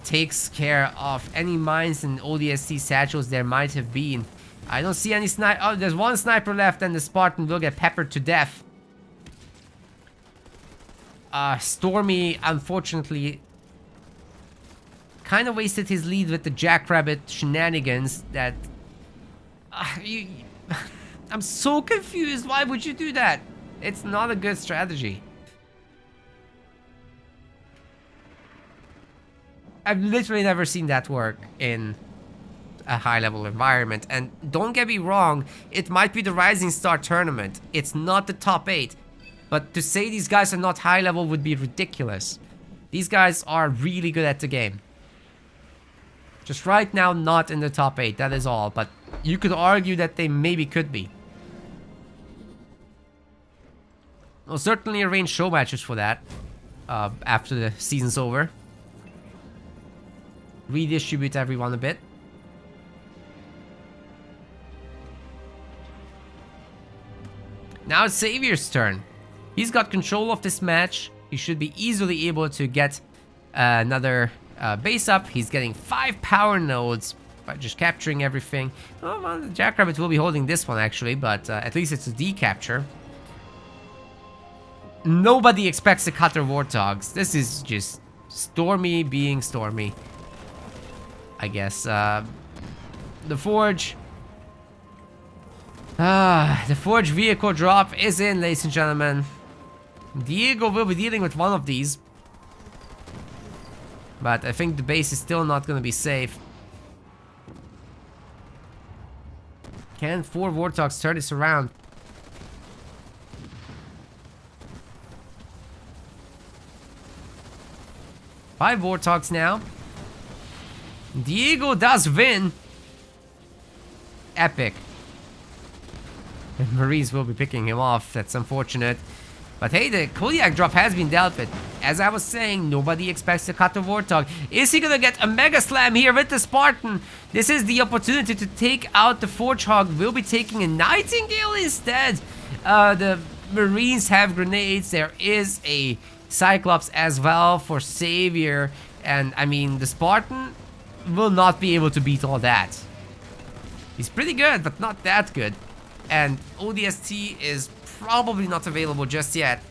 takes care of any mines and ODST satchels there might have been. I don't see any sniper. Oh, there's one sniper left, and the Spartan will get peppered to death. Stormy, unfortunately, kind of wasted his lead with the jackrabbit shenanigans that... I'm so confused. Why would you do that? It's not a good strategy. I've literally never seen that work in a high-level environment. And don't get me wrong, it might be the Rising Star tournament. It's not the top 8. But to say these guys are not high-level would be ridiculous. These guys are really good at the game. Just right now, not in the top 8, that is all. But you could argue that they maybe could be. We'll certainly arrange show matches for that after the season's over. Redistribute everyone a bit. Now it's Savior's turn. He's got control of this match. He should be easily able to get another base up. He's getting 5 power nodes by just capturing everything. Oh, well, the Jackrabbit will be holding this one actually, but at least it's a decapture. Nobody expects to cut their Warthogs. This is just Stormy being Stormy, I guess. The Forge. The Forge vehicle drop is in, ladies and gentlemen. Diego will be dealing with one of these. But I think the base is still not going to be safe. Can 4 Warthogs turn this around? Five Warthogs now. Diego does win. Epic. And Marines will be picking him off. That's unfortunate. But hey, the Kodiak drop has been dealt with. As I was saying, nobody expects to cut the Warthog. Is he gonna get a Mega Slam here with the Spartan? This is the opportunity to take out the Forge Hog. Will be taking a Nightingale instead. The Marines have grenades. There is a Cyclops as well for Savior. And I mean, the Spartan will not be able to beat all that. He's pretty good, but not that good. And ODST is probably not available just yet.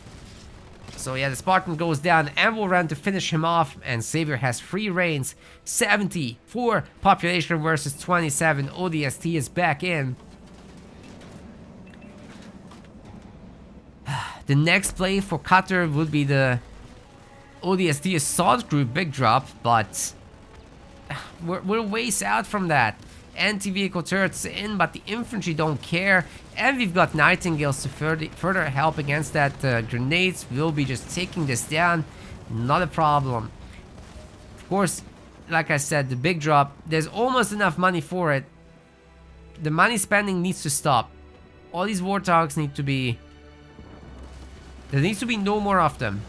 So yeah, the Spartan goes down and will run to finish him off. And Savior has free reigns. 74 population versus 27. ODST is back in. The next play for Cutter would be the ODST Assault Group big drop, but we're ways out from that. Anti-vehicle turrets in, but the infantry don't care. And we've got Nightingales to further help against that. Grenades will be just taking this down. Not a problem. Of course, like I said, the big drop, there's almost enough money for it. The money spending needs to stop. All these Warthogs need to be... There needs to be no more of them.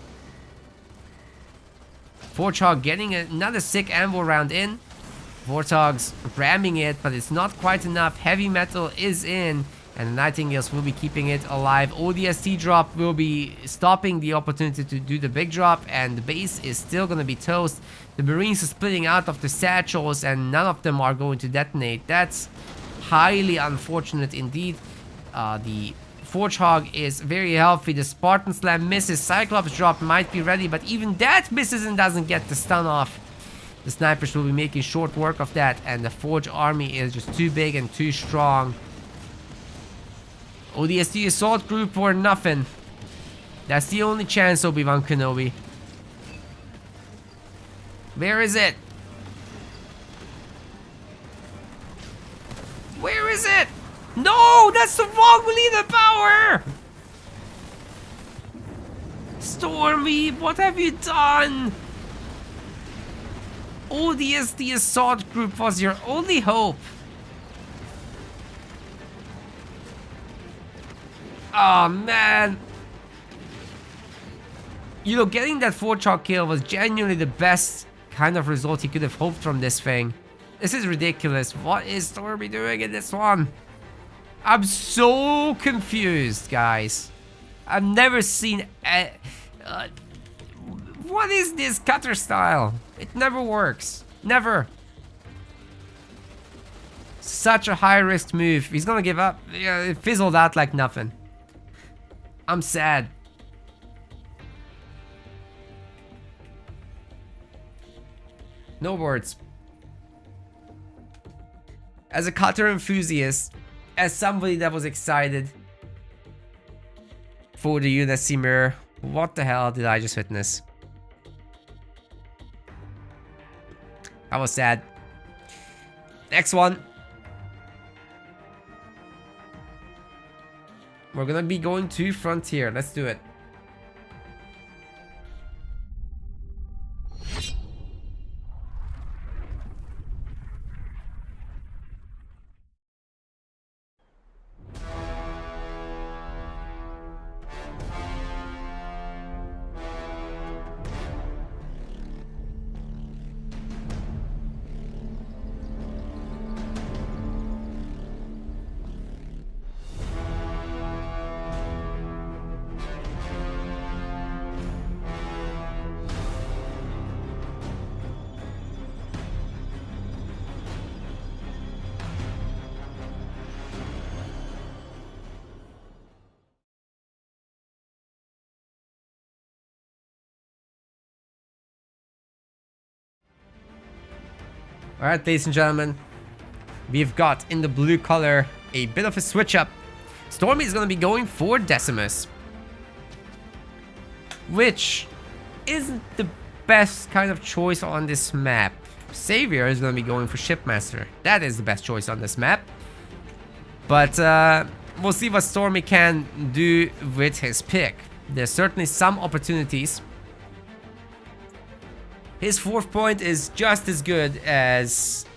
Forge Hog getting another sick anvil round in. Warthogs ramming it, but it's not quite enough. Heavy metal is in, and the Nightingales will be keeping it alive. ODST drop will be stopping the opportunity to do the big drop, and the base is still going to be toast. The Marines are splitting out of the satchels, and none of them are going to detonate. That's highly unfortunate indeed. The Forge Hog is very healthy. The Spartan Slam misses. Cyclops drop might be ready, but even that misses and doesn't get the stun off. The snipers will be making short work of that, and the Forge army is just too big and too strong. ODST Assault Group or nothing. That's the only chance, Obi-Wan Kenobi. Where is it? Where is it? No, that's the wrong leader power! Stormy, what have you done? ODST Assault Group was your only hope. Oh man. You know, getting that 4-shot kill was genuinely the best kind of result he could have hoped from this thing. This is ridiculous. What is Stormy doing in this one? I'm so confused, guys. I've never seen what is this cutter style? It never works. Never. Such a high-risk move. He's gonna give up. Yeah, it fizzled out like nothing. I'm sad. No words. As a cutter enthusiast, as somebody that was excited for the UNSC mirror, what the hell did I just witness? I was sad. Next one. We're gonna be going to Frontier. Let's do it. Alright, ladies and gentlemen. We've got in the blue color a bit of a switch up. Stormy is going to be going for Decimus, which isn't the best kind of choice on this map. Savor is going to be going for Shipmaster. That is the best choice on this map. But we'll see what Stormy can do with his pick. There's certainly some opportunities. His 4th point is just as good as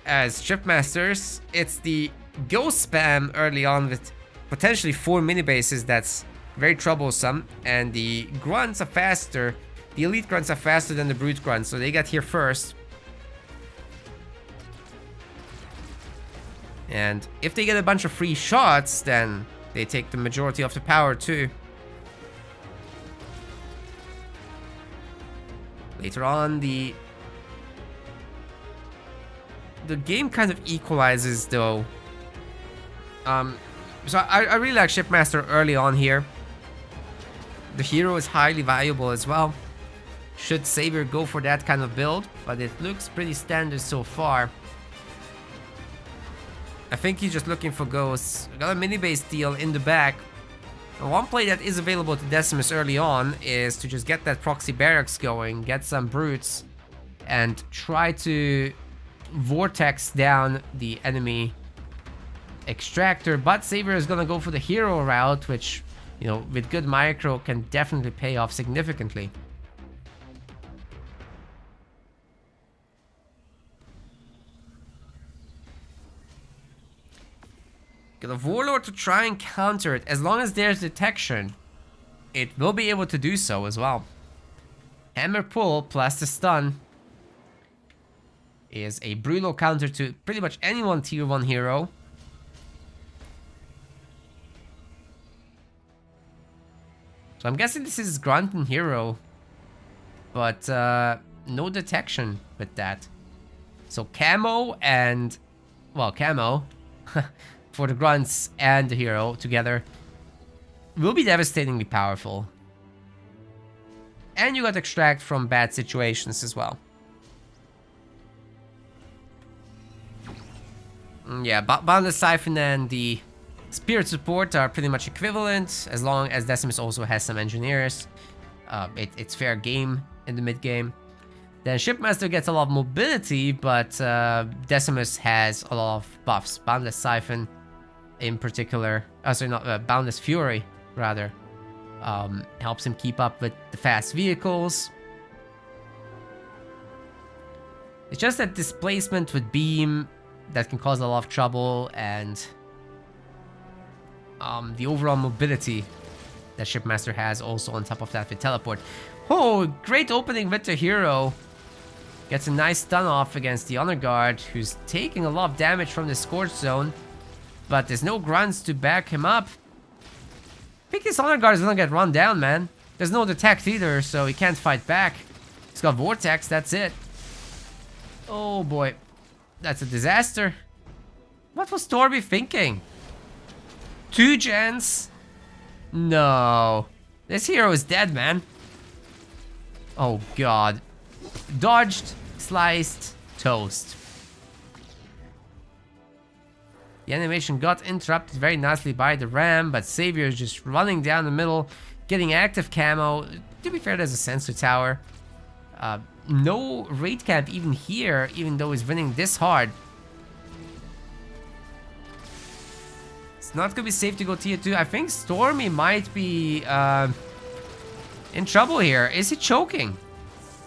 Shipmaster's. It's the go spam early on with potentially 4 mini bases that's very troublesome, and the grunts are faster. The elite grunts are faster than the brute grunts, so they get here first. And if they get a bunch of free shots, then they take the majority of the power too. Later on, the game kind of equalizes though. So I really like Shipmaster early on here. The hero is highly valuable as well. Should Savor go for that kind of build, but it looks pretty standard so far. I think he's just looking for ghosts. Got a mini base deal in the back. And one play that is available to Decimus early on is to just get that proxy barracks going, get some brutes, and try to vortex down the enemy extractor. But Savor is gonna go for the hero route, which, you know, with good micro can definitely pay off significantly. Get a Warlord to try and counter it. As long as there's detection, it will be able to do so as well. Hammer pull plus the stun is a brutal counter to pretty much any one tier 1 hero. So I'm guessing this is grunt and hero, but no detection with that. So camo and, well, camo for the grunts and the hero together will be devastatingly powerful. And you got extract from bad situations as well. Yeah, Boundless Siphon and the Spirit Support are pretty much equivalent, as long as Decimus also has some engineers. It's fair game in the mid game. Then Shipmaster gets a lot of mobility, but Decimus has a lot of buffs. Boundless Siphon in particular, sorry, not Boundless Fury rather, helps him keep up with the fast vehicles. It's just that displacement with beam that can cause a lot of trouble, and the overall mobility that Shipmaster has also on top of that with teleport. Oh, great opening with the hero. Gets a nice stun off against the Honor Guard, who's taking a lot of damage from the Scorch Zone. But there's no grunts to back him up. I think this Honor Guard is gonna get run down, man. There's no detect either, so he can't fight back. He's got Vortex, that's it. Oh boy. That's a disaster. What was Stormy thinking? 2 gens? No. This hero is dead, man. Oh god. Dodged, sliced, toast. The animation got interrupted very nicely by the ram, but Savor is just running down the middle, getting active camo. To be fair, there's a sensor tower. No raid camp even here, even though he's winning this hard. It's not gonna be safe to go tier 2. I think Stormy might be in trouble here. Is he choking?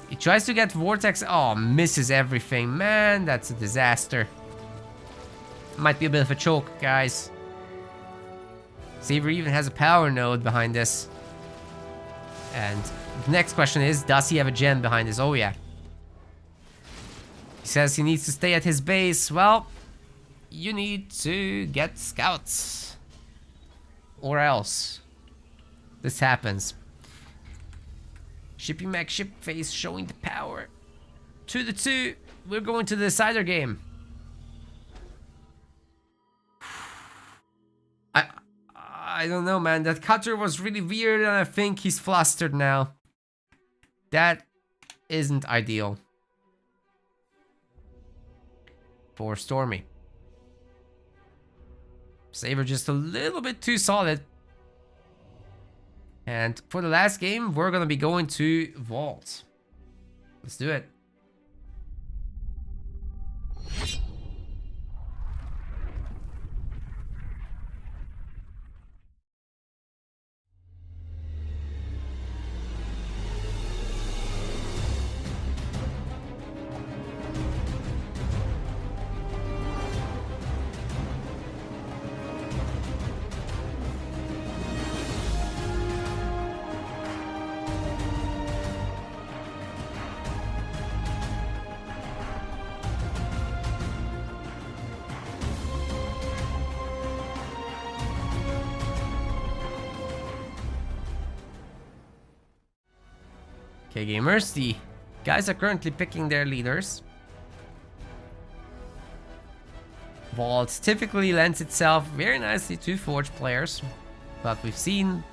He tries to get Vortex. Oh, misses everything. Man, that's a disaster. Might be a bit of a choke, guys. Savor even has a power node behind this. And the next question is, does he have a gen behind this? Oh, yeah. He says he needs to stay at his base. Well, you need to get scouts. Or else this happens. Shipping Mac ship face showing the power. 2-2. We're going to the decider game. I don't know, man. That cutter was really weird, and I think he's flustered now. That isn't ideal. for Stormy. Savor just a little bit too solid. And for the last game, we're gonna be going to Vault. Let's do it. Okay, gamers, the guys are currently picking their leaders. Vault typically lends itself very nicely to Forge players, but we've seen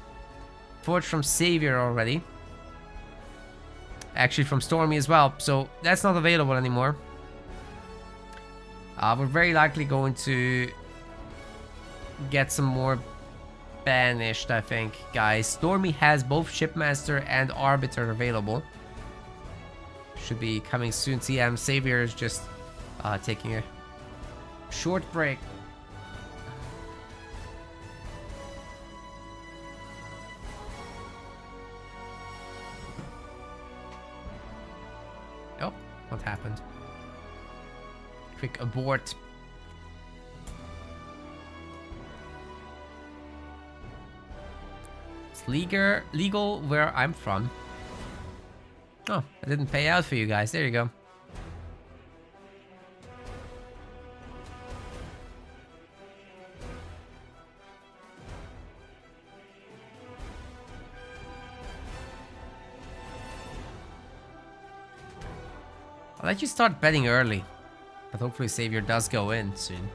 Forge from Savor already. Actually from Stormy as well, so that's not available anymore. We're very likely going to get some more banished, I think, guys. Stormy has both Shipmaster and Arbiter available. Should be coming soon. TM Savor is just taking a short break. Oh, what happened? Quick abort. Legal where I'm from. Oh, I didn't pay out for you guys. There you go. I'll let you start betting early, but hopefully Savor does go in soon.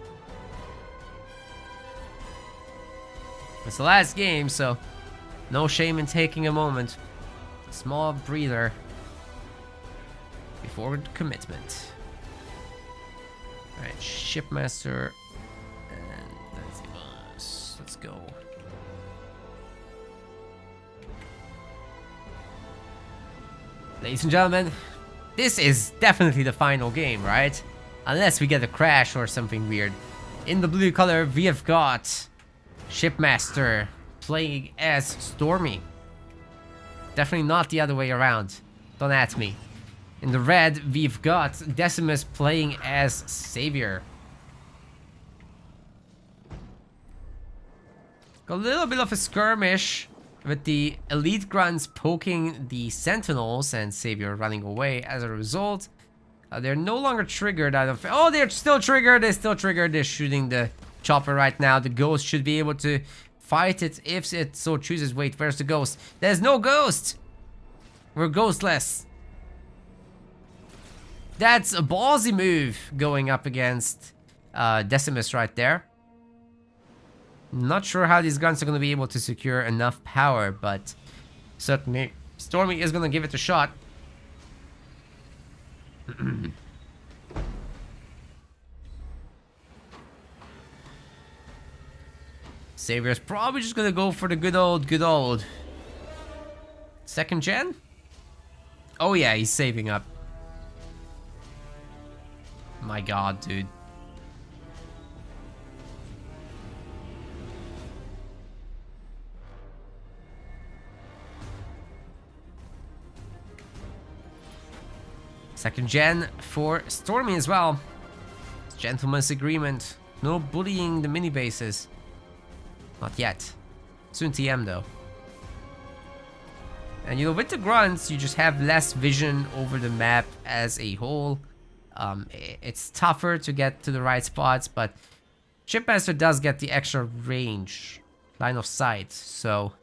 It's the last game, so no shame in taking a moment. A small breather before commitment. Alright, Shipmaster and let's go. Ladies and gentlemen, this is definitely the final game, right? Unless we get a crash or something weird. In the blue color, we have got Shipmaster playing as Stormy. Definitely not the other way around. Don't at me. In the red, we've got Decimus playing as Savor. Got a little bit of a skirmish with the elite grunts poking the sentinels and Savor running away. As a result, they're no longer triggered. Oh, they're still triggered. They're still triggered. They're shooting the chopper right now. The ghost should be able to fight it if it so chooses. Wait, where's the ghost? There's no ghost. We're ghostless. That's a ballsy move going up against Decimus right there. Not sure how these guns are going to be able to secure enough power, but certainly Stormy is going to give it a shot. Savor's probably just going to go for the good old. Second gen? Oh yeah, he's saving up. My god, dude. Second gen for Stormy as well. Gentleman's agreement. No bullying the mini bases. Not yet. Soon TM though. And you know, with the grunts, you just have less vision over the map as a whole. It's tougher to get to the right spots, but Shipmaster does get the extra range, line of sight, so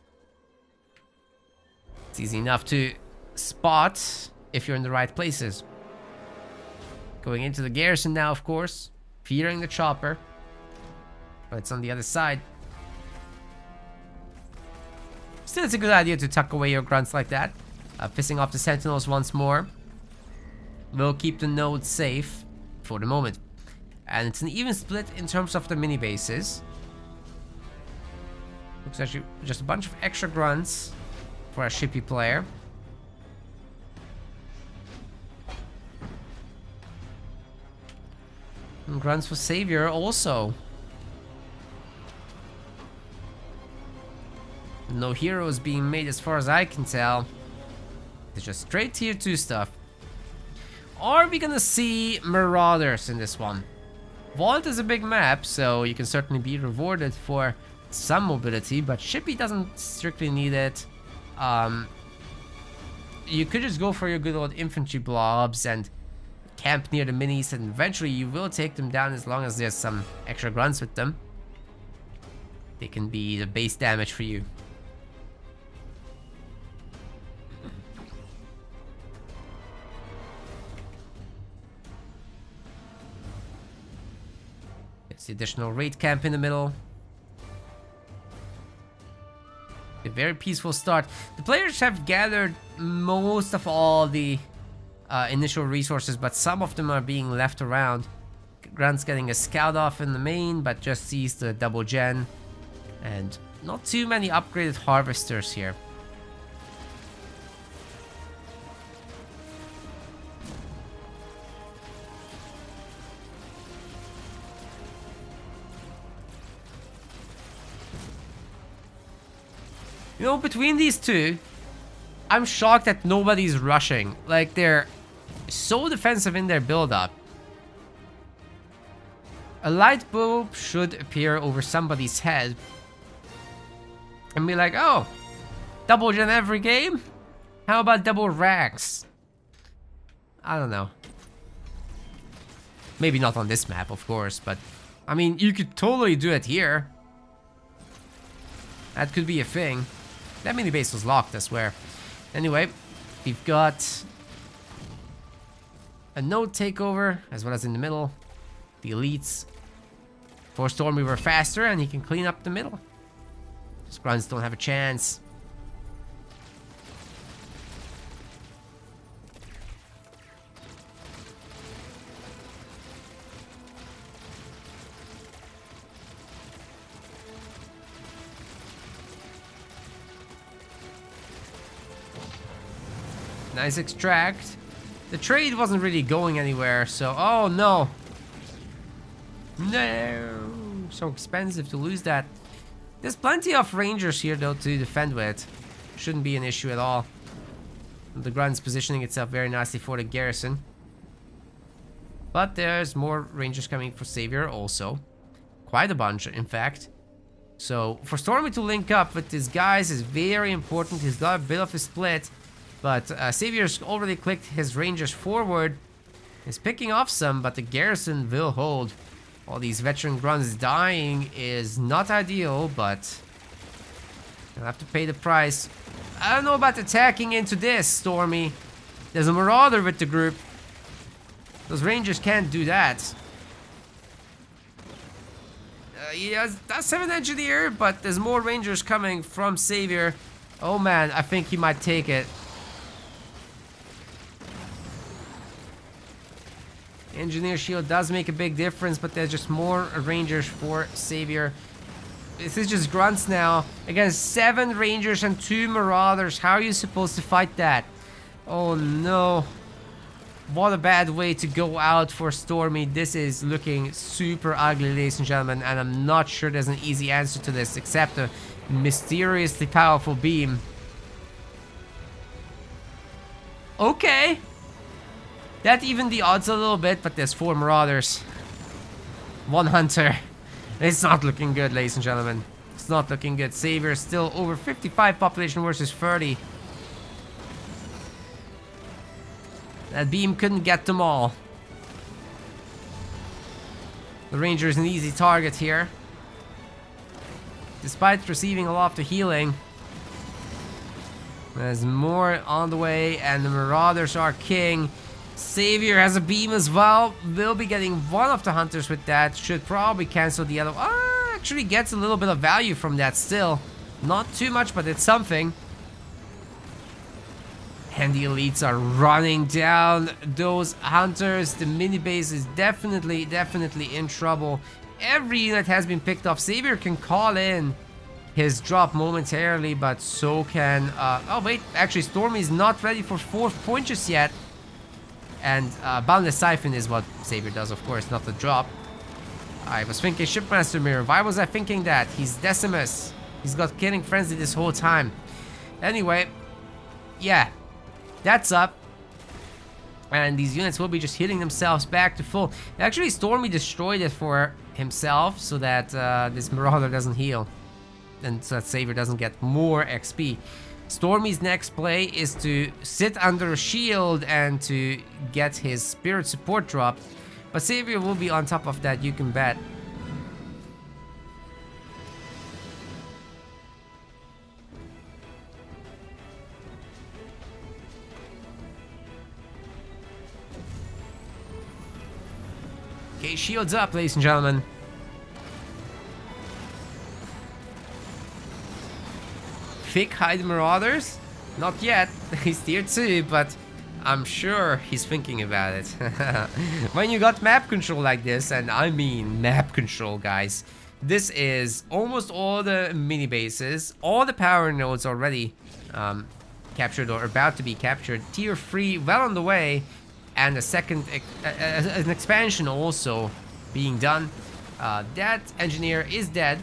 it's easy enough to spot if you're in the right places. Going into the garrison now, of course, fearing the chopper, but it's on the other side. Still, it's a good idea to tuck away your grunts like that. Pissing off the sentinels once more will keep the node safe for the moment. And it's an even split in terms of the mini bases. Looks actually just a bunch of extra grunts for a shippy player. And grunts for Savor also. No heroes being made as far as I can tell. It's just straight tier 2 stuff. Are we gonna see Marauders in this one? Vault is a big map, so you can certainly be rewarded for some mobility, but Shippy doesn't strictly need it. You could just go for your good old infantry blobs and camp near the minis, and eventually you will take them down as long as there's some extra grunts with them. They can be the base damage for you. It's the additional raid camp in the middle. A very peaceful start. The players have gathered most of all the initial resources, but some of them are being left around. Grant's getting a scout off in the main, but just sees the double gen. And not too many upgraded harvesters here. You know, between these two, I'm shocked that nobody's rushing. Like, they're so defensive in their build-up. A light bulb should appear over somebody's head and be like, oh, double gen every game? How about double ranks? I don't know. Maybe not on this map, of course, but I mean, you could totally do it here. That could be a thing. That mini base was locked, I swear. Anyway, we've got a node takeover, as well as in the middle, the elites. For Stormy were faster, and he can clean up the middle. Grunts don't have a chance. Nice extract. The trade wasn't really going anywhere, so... Oh, no. No. So expensive to lose that. There's plenty of rangers here, though, to defend with. Shouldn't be an issue at all. The grunt's positioning itself very nicely for the garrison. But there's more rangers coming for Savor also. Quite a bunch, in fact. So, for Stormy to link up with these guys is very important. He's got a bit of a split. But Savior's already clicked his rangers forward. He's picking off some, but the garrison will hold. All these veteran grunts dying is not ideal, but you'll have to pay the price. I don't know about attacking into this, Stormy. There's a marauder with the group. Those rangers can't do that. Yeah, that's 7 engineer, but there's more rangers coming from Savor. Oh man, I think he might take it. Engineer shield does make a big difference, but there's just more rangers for Savor. This is just grunts now against 7 rangers and 2 marauders. How are you supposed to fight that? Oh no. What a bad way to go out for Stormy. This is looking super ugly, ladies and gentlemen, and I'm not sure there's an easy answer to this except a mysteriously powerful beam. Okay. That evened the odds a little bit, but there's 4 marauders. 1 hunter. It's not looking good, ladies and gentlemen. It's not looking good. Savor is still over 55 population versus 30. That beam couldn't get them all. The ranger is an easy target here. Despite receiving a lot of the healing. There's more on the way, and the marauders are king. Savor has a beam as well. Will be getting one of the hunters with that. Should probably cancel the other. Actually gets a little bit of value from that still. Not too much, but it's something. And the elites are running down those hunters. The mini base is definitely in trouble. Every unit has been picked off. Savor can call in his drop momentarily, but so can... oh wait, actually Stormy is not ready for 4th point just yet. And Boundless Siphon is what Savor does, of course, not the drop. I was thinking Shipmaster Mirror. Why was I thinking that? He's Decimus. He's got Killing Frenzy this whole time. Anyway, yeah, that's up. And these units will be just hitting themselves back to full. Actually, Stormy destroyed it for himself so that this Marauder doesn't heal. And so that Savor doesn't get more XP. Stormy's next play is to sit under a shield and to get his Spirit Support dropped. But Savor will be on top of that, you can bet. Okay, shields up, ladies and gentlemen. Thick Hide Marauders? Not yet. He's tier 2, but I'm sure he's thinking about it. When you got map control like this, and I mean map control, guys, this is almost all the mini bases, all the power nodes already captured or about to be captured. Tier 3 well on the way, and a second an expansion also being done. That engineer is dead,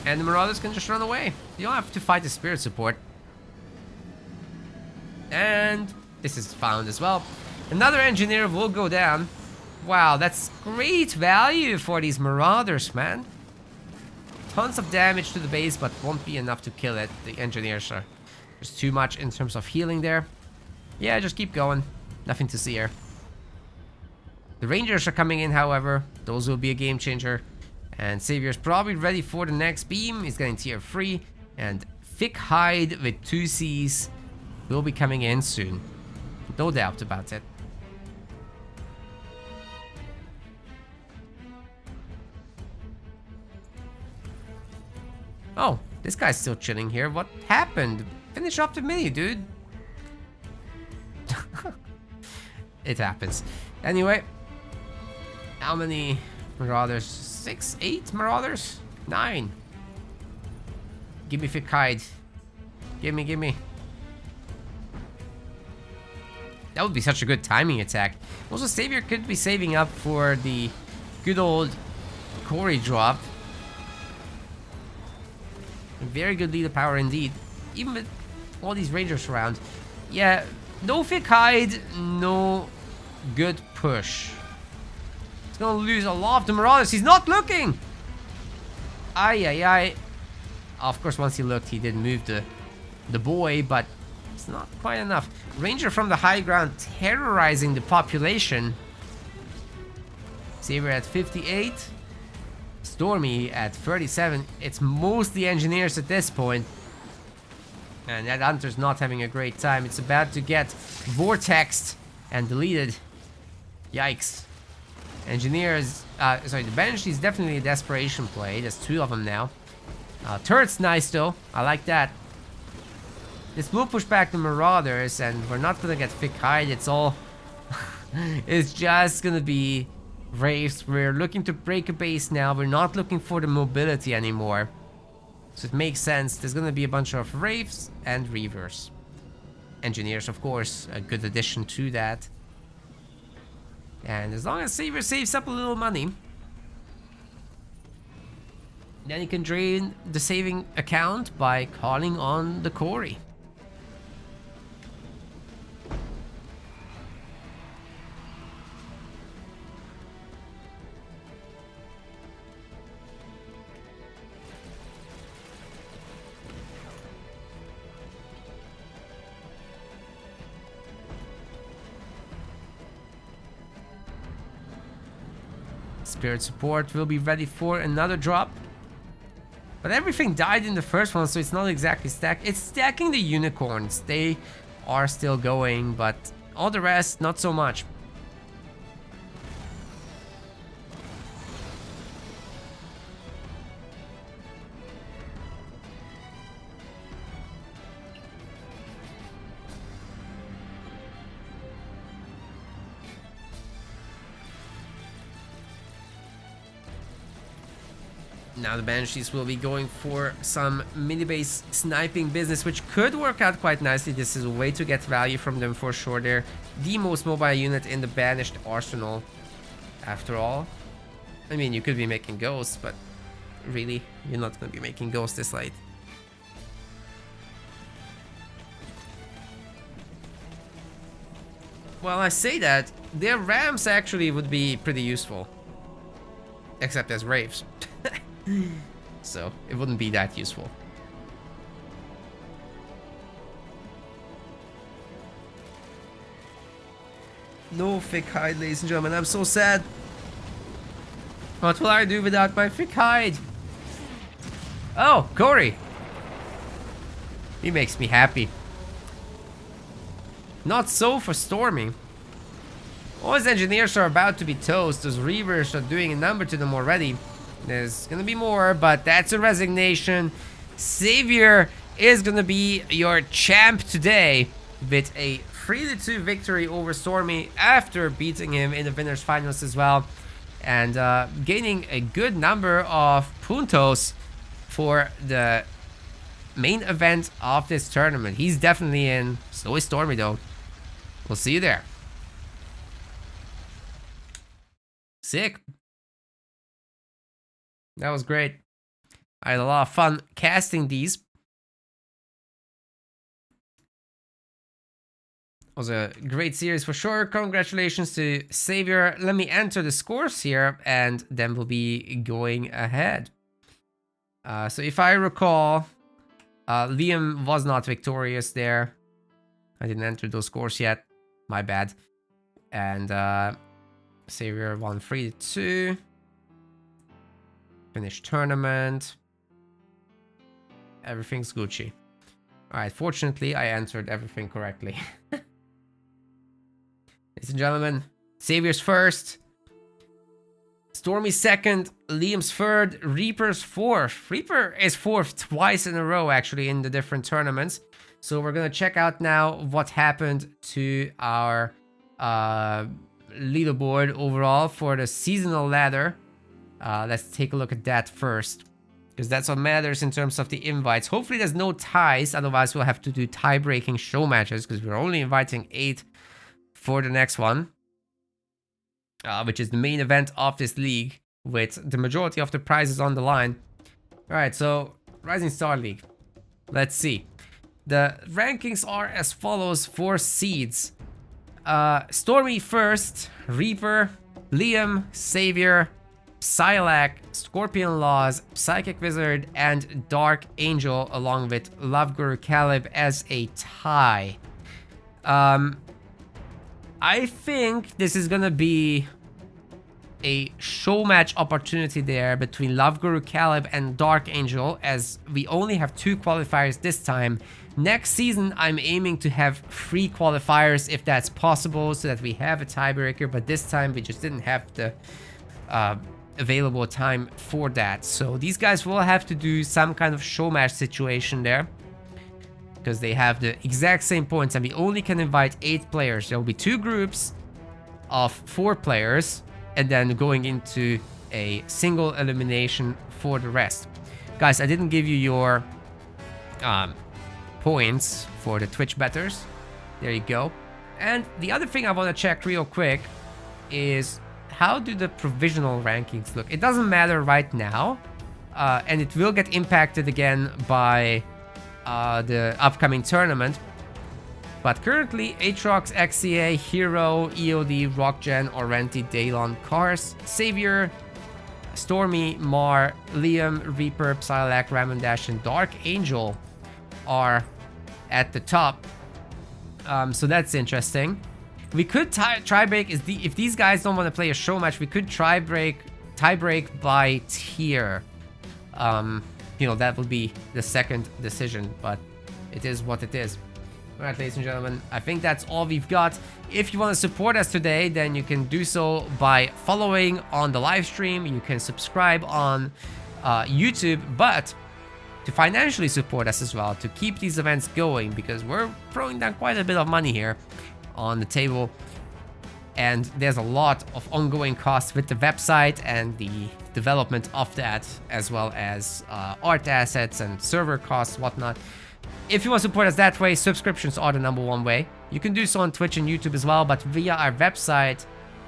and the Marauders can just run away. You don't have to fight the Spirit Support. And this is found as well. Another engineer will go down. Wow, that's great value for these Marauders, man. Tons of damage to the base, but won't be enough to kill it. The engineers are just too much in terms of healing there. Yeah, just keep going. Nothing to see here. The Rangers are coming in, however. Those will be a game changer. And Savior's probably ready for the next beam. He's getting tier 3. And Thick Hide with 2 Cs will be coming in soon. No doubt about it. Oh, this guy's still chilling here. What happened? Finish off the mini, dude. It happens. Anyway, how many Marauders? 6, 8 Marauders? 9. Give me Thick Hide. Give me. That would be such a good timing attack. Also, Savior could be saving up for the good old Corey drop. A very good leader power indeed. Even with all these Rangers around. Yeah, no Thick Hide, no good push. He's gonna lose a lot of the Marauders. He's not looking! Ay. Of course, once he looked, he did move the boy, but it's not quite enough. Ranger from the high ground terrorizing the population. Savor at 58. Stormy at 37. It's mostly engineers at this point. And that Hunter's not having a great time. It's about to get vortexed and deleted. Yikes. Engineers, sorry, the Banshee is definitely a desperation play. There's 2 of them now. Turret's nice though. I like that. This will push back the Marauders, and we're not gonna get Thick Hide. It's all... it's just gonna be Wraiths. We're looking to break a base now. We're not looking for the mobility anymore. So it makes sense. There's gonna be a bunch of Wraiths and Reavers. Engineers, of course, a good addition to that. And as long as Savor saves up a little money, then he can drain the saving account by calling on the Corey. Spirit Support will be ready for another drop. But everything died in the first one, so it's not exactly stacked. It's stacking the unicorns. They are still going, but all the rest, not so much. Now the Banshees will be going for some mini-base sniping business, which could work out quite nicely. This is a way to get value from them for sure. They're the most mobile unit in the Banished arsenal, after all. I mean, you could be making ghosts, but really, you're not going to be making ghosts this late. Well, I say that, their rams actually would be pretty useful. Except as Wraiths. So, it wouldn't be that useful. No thick hide, ladies and gentlemen. I'm so sad. What will I do without my thick hide? Oh, Corey. He makes me happy. Not so for Stormy. All his engineers are about to be toast. Those Reavers are doing a number to them already. There's gonna be more, but that's a resignation. Savor is gonna be your champ today with a 3-2 victory over Stormy after beating him in the winners finals as well, and gaining a good number of puntos for the main event of this tournament. He's definitely in. So is Stormy though. We'll see you there. Sick. That was great. I had a lot of fun casting these. It was a great series for sure. Congratulations to Savor. Let me enter the scores here and then we'll be going ahead. So if I recall, Liam was not victorious there. I didn't enter those scores yet. My bad. And Savor won 3-2. Finished tournament. Everything's Gucci. Alright, fortunately, I answered everything correctly. Ladies and gentlemen, Savor's first. Stormy's second. Liam's third. Reaper's fourth. Reaper is fourth twice in a row, actually, in the different tournaments. So we're going to check out now what happened to our leaderboard overall for the seasonal ladder. Let's take a look at that first, because that's what matters in terms of the invites. Hopefully there's no ties, otherwise we'll have to do tie-breaking show matches, because we're only inviting 8 for the next one, which is the main event of this league, with the majority of the prizes on the line. Alright, so Rising Star League. Let's see. The rankings are as follows for seeds. Stormy first, Reaper, Liam, Savor, Psylocke, Scorpion Laws, Psychic Wizard, and Dark Angel, along with Love Guru Caleb as a tie. I think this is gonna be a show match opportunity there between Love Guru Caleb and Dark Angel, as we only have 2 qualifiers this time. Next season, I'm aiming to have 3 qualifiers if that's possible, so that we have a tiebreaker, but this time we just didn't have the available time for that. So these guys will have to do some kind of show match situation there, because they have the exact same points and we only can invite 8 players. There will be 2 groups of 4 players and then going into a single elimination for the rest. Guys, I didn't give you your points for the Twitch betters. There you go. And the other thing I want to check real quick is, how do the provisional rankings look? It doesn't matter right now, and it will get impacted again by the upcoming tournament. But currently, Aatrox, XCA, Hero, EOD, Rockgen, Orenti, Daylon, Kars, Savor, Stormy, Mar, Liam, Reaper, Psylocke, Ramondash, and Dark Angel are at the top. So that's interesting. We could tie break if these guys don't want to play a show match. We could tie break by tier. You know, that would be the second decision, but it is what it is. All right, ladies and gentlemen, I think that's all we've got. If you want to support us today, then you can do so by following on the live stream. You can subscribe on YouTube, but to financially support us as well, to keep these events going, because we're throwing down quite a bit of money here on the table, and there's a lot of ongoing costs with the website and the development of that, as well as art assets and server costs, whatnot. If you want to support us that way, subscriptions are the #1 way. You can do so on Twitch and YouTube as well, but via our website,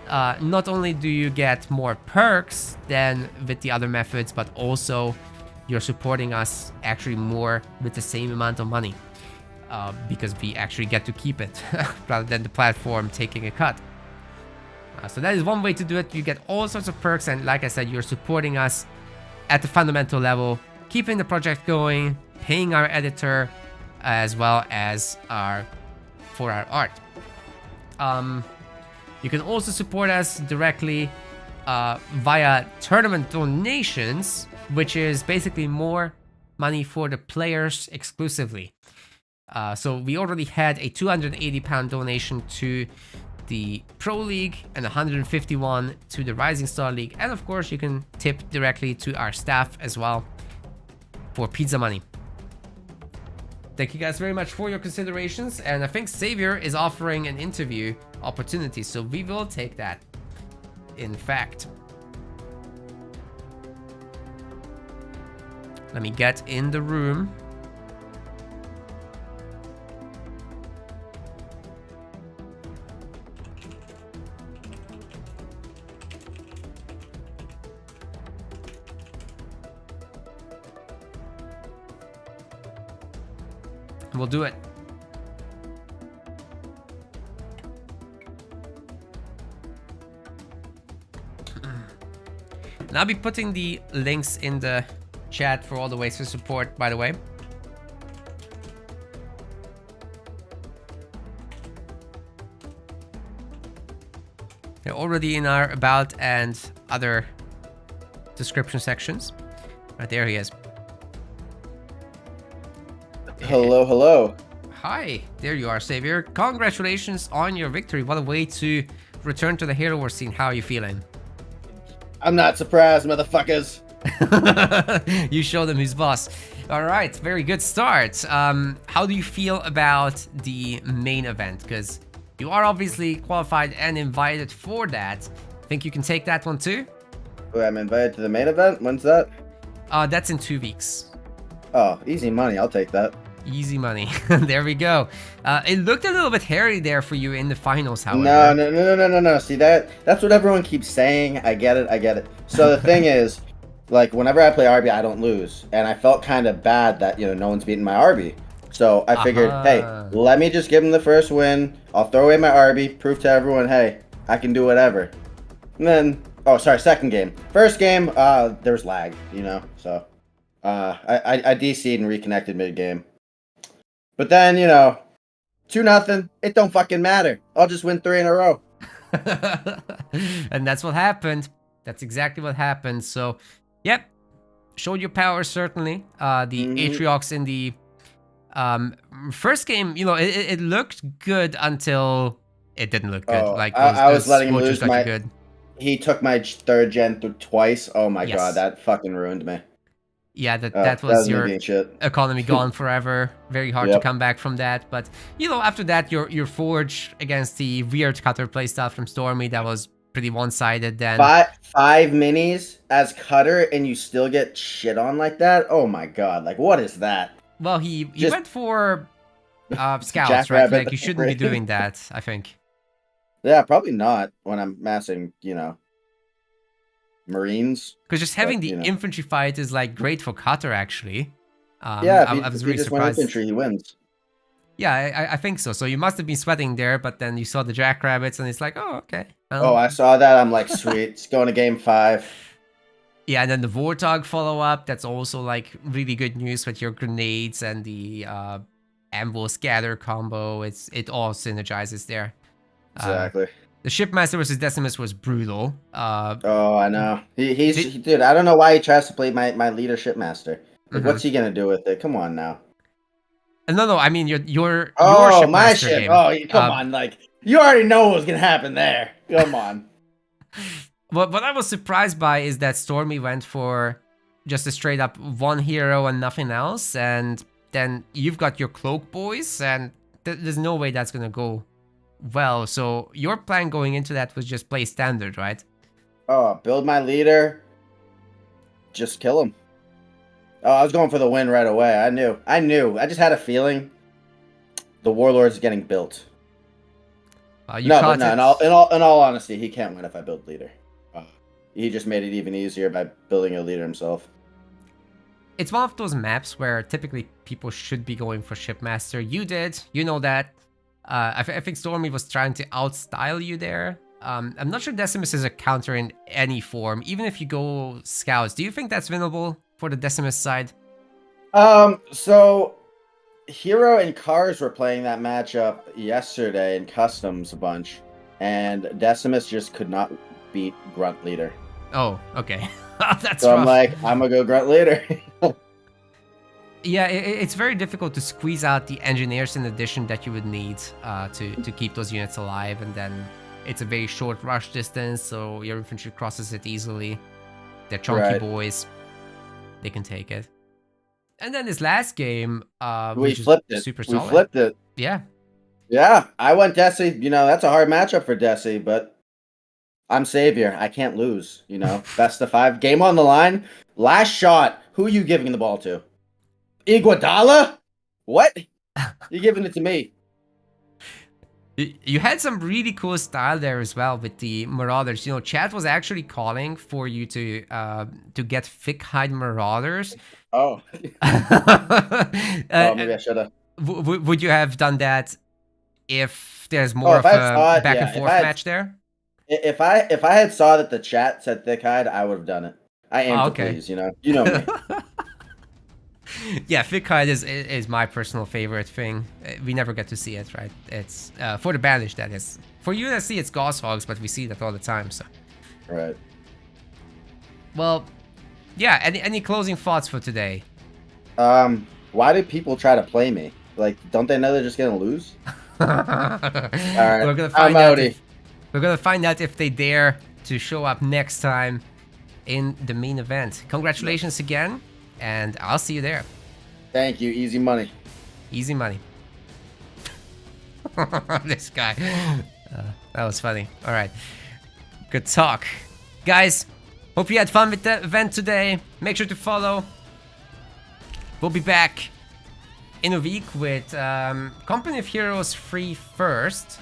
not only do you get more perks than with the other methods, but also you're supporting us actually more with the same amount of money, because we actually get to keep it rather than the platform taking a cut. So that is one way to do it. You get all sorts of perks, and like I said, you're supporting us at the fundamental level, keeping the project going, paying our editor, as well as for our art. You can also support us directly via tournament donations, which is basically more money for the players exclusively. So we already had a £280 donation to the Pro League and 151 to the Rising Star League, and of course you can tip directly to our staff as well for pizza money. Thank you guys very much for your considerations, and I think Savor is offering an interview opportunity, so we will take that, in fact. Let me get in the room. We'll do it. And I'll be putting the links in the chat for all the ways to support, by the way. They're already in our about and other description sections. Right there he is. Hello, hello. Hi, there you are, Savor. Congratulations on your victory. What a way to return to the Hero Wars scene. How are you feeling? I'm not surprised, motherfuckers. You show them who's boss. All right, very good start. How do you feel about the main event? Because you are obviously qualified and invited for that. Think you can take that one too? Oh, I'm invited to the main event? When's that? That's in 2 weeks. Oh, easy money. I'll take that. Easy money. There we go. It looked a little bit hairy there for you in the finals, however. No. See, that's what everyone keeps saying. I get it. So the thing is, like, whenever I play RB, I don't lose. And I felt kind of bad that, no one's beating my RB. So I figured, hey, let me just give him the first win. I'll throw away my RB, prove to everyone, hey, I can do whatever. And then, second game. First game, there was lag, so I DC'd and reconnected mid-game. But then, 2-0, it don't fucking matter. I'll just win 3 in a row. And that's what happened. That's exactly what happened. So, yep, showed your power, certainly. The Atriox in the first game, it looked good until it didn't look good. I was letting him lose good. He took my 3rd gen through twice. Oh my Yes. god, that fucking ruined me. Yeah, that was your me shit. economy gone forever. Very hard to come back from that. But, after that, your Forge against the weird cutter playstyle from Stormy, that was pretty one-sided then. 5 minis as cutter and you still get shit on like that? Oh my god, like what is that? Well, he went for scouts, right? Like, you shouldn't be doing that, I think. Yeah, probably not when I'm massing, Marines. Because just having the infantry fight is like great for cutter, actually. I was really just surprised. Infantry, he wins. Yeah, I think so. So you must have been sweating there, but then you saw the jackrabbits, and it's like, oh, okay. I saw that. I'm like, sweet. It's going to game 5. Yeah, and then the Warthog follow-up. That's also like really good news with your grenades and the ambush scatter combo. It all synergizes there. Exactly. The Shipmaster versus Decimus was brutal. I know. Dude, I don't know why he tries to play my leader Shipmaster. Like, what's he gonna do with it? Come on now. No, I mean your my ship. Game. Come on, like you already know what was gonna happen there. Come on. What I was surprised by is that Stormy went for just a straight up 1 hero and nothing else, and then you've got your cloak boys, and there's no way that's gonna go well. So your plan going into that was just play standard, right? Build my leader, just kill him. Oh, I was going for the win right away. I knew. I just had a feeling the Warlord's getting built. You No, caught but no. In all honesty, he can't win if I build leader. He just made it even easier by building a leader himself. It's one of those maps where typically people should be going for Shipmaster. You did, you know that. I think Stormy was trying to outstyle you there. I'm not sure Decimus is a counter in any form, even if you go Scouts. Do you think that's winnable for the Decimus side? So Hero and Cars were playing that matchup yesterday in Customs a bunch, and Decimus just could not beat Grunt Leader. Oh, okay. That's so rough. I'm like, I'm gonna go Grunt Leader. Yeah, it's very difficult to squeeze out the engineers in addition that you would need to keep those units alive, and then it's a very short rush distance, so your infantry crosses it easily. They're chunky boys. They can take it. And then this last game, we flipped it. Super solid. We flipped it. Yeah. Yeah, I went Desi. You know, that's a hard matchup for Desi, but I'm Savior. I can't lose, you know. Best of 5. Game on the line. Last shot. Who are you giving the ball to? Iguodala? What? You're giving it to me. You had some really cool style there as well with the Marauders. You know, chat was actually calling for you to get thick hide Marauders. Oh. Maybe I should have. Would you have done that if there's more of a back and forth match there? If I had saw that the chat said thick hide, I would have done it. I aim to please, you know. You know me. Yeah, thick hide is my personal favorite thing. We never get to see it, right? It's for the Banished, that is. For UNSC, it's Goshawks, but we see that all the time, so. Right. Well, yeah, any closing thoughts for today? Why do people try to play me? Like, don't they know they're just gonna lose? All right, we're gonna find out if they dare to show up next time in the main event. Congratulations again, and I'll see you there. Thank you. Easy money. Easy money. This guy. That was funny. All right. Good talk. Guys, hope you had fun with the event today. Make sure to follow. We'll be back in a week with Company of Heroes 3 first,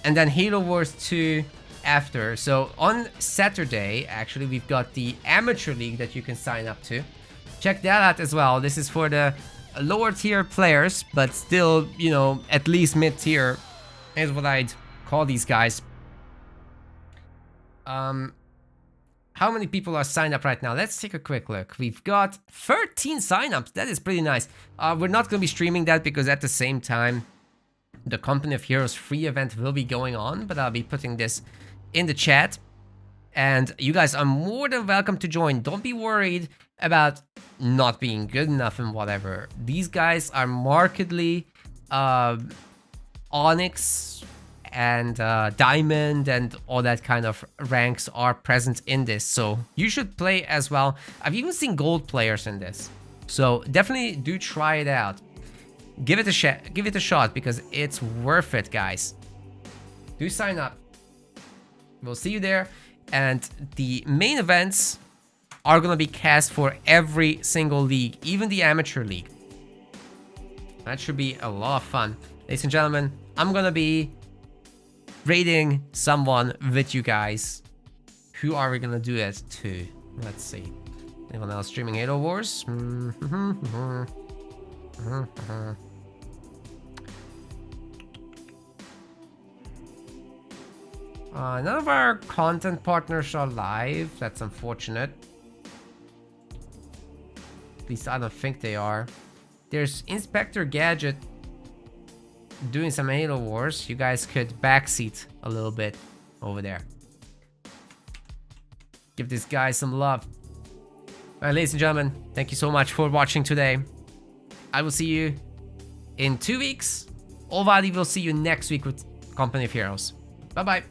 and then Halo Wars 2 after. So on Saturday, actually, we've got the Amateur League that you can sign up to. Check that out as well. This is for the lower tier players, but still, you know, at least mid tier is what I'd call these guys. How many people are signed up right now? Let's take a quick look. We've got 13 signups. That is pretty nice. We're not going to be streaming that because at the same time, the Company of Heroes free event will be going on, but I'll be putting this in the chat. And you guys are more than welcome to join. Don't be worried about not being good enough and whatever. These guys are markedly Onyx and Diamond and all that kind of ranks are present in this, so you should play as well. I've even seen gold players in this, so definitely do try it out. Give it a shot because it's worth it, guys. Do sign up. We'll see you there, and the main events are gonna be cast for every single league, even the Amateur League. That should be a lot of fun. Ladies and gentlemen, I'm gonna be raiding someone with you guys. Who are we gonna do it to? Let's see. Anyone else streaming Halo Wars? None of our content partners are live. That's unfortunate. At least I don't think they are. There's Inspector Gadget doing some Halo Wars. You guys could backseat a little bit over there. Give this guy some love. Alright, ladies and gentlemen, thank you so much for watching today. I will see you in 2 weeks. Ovadi will see you next week with Company of Heroes. Bye bye.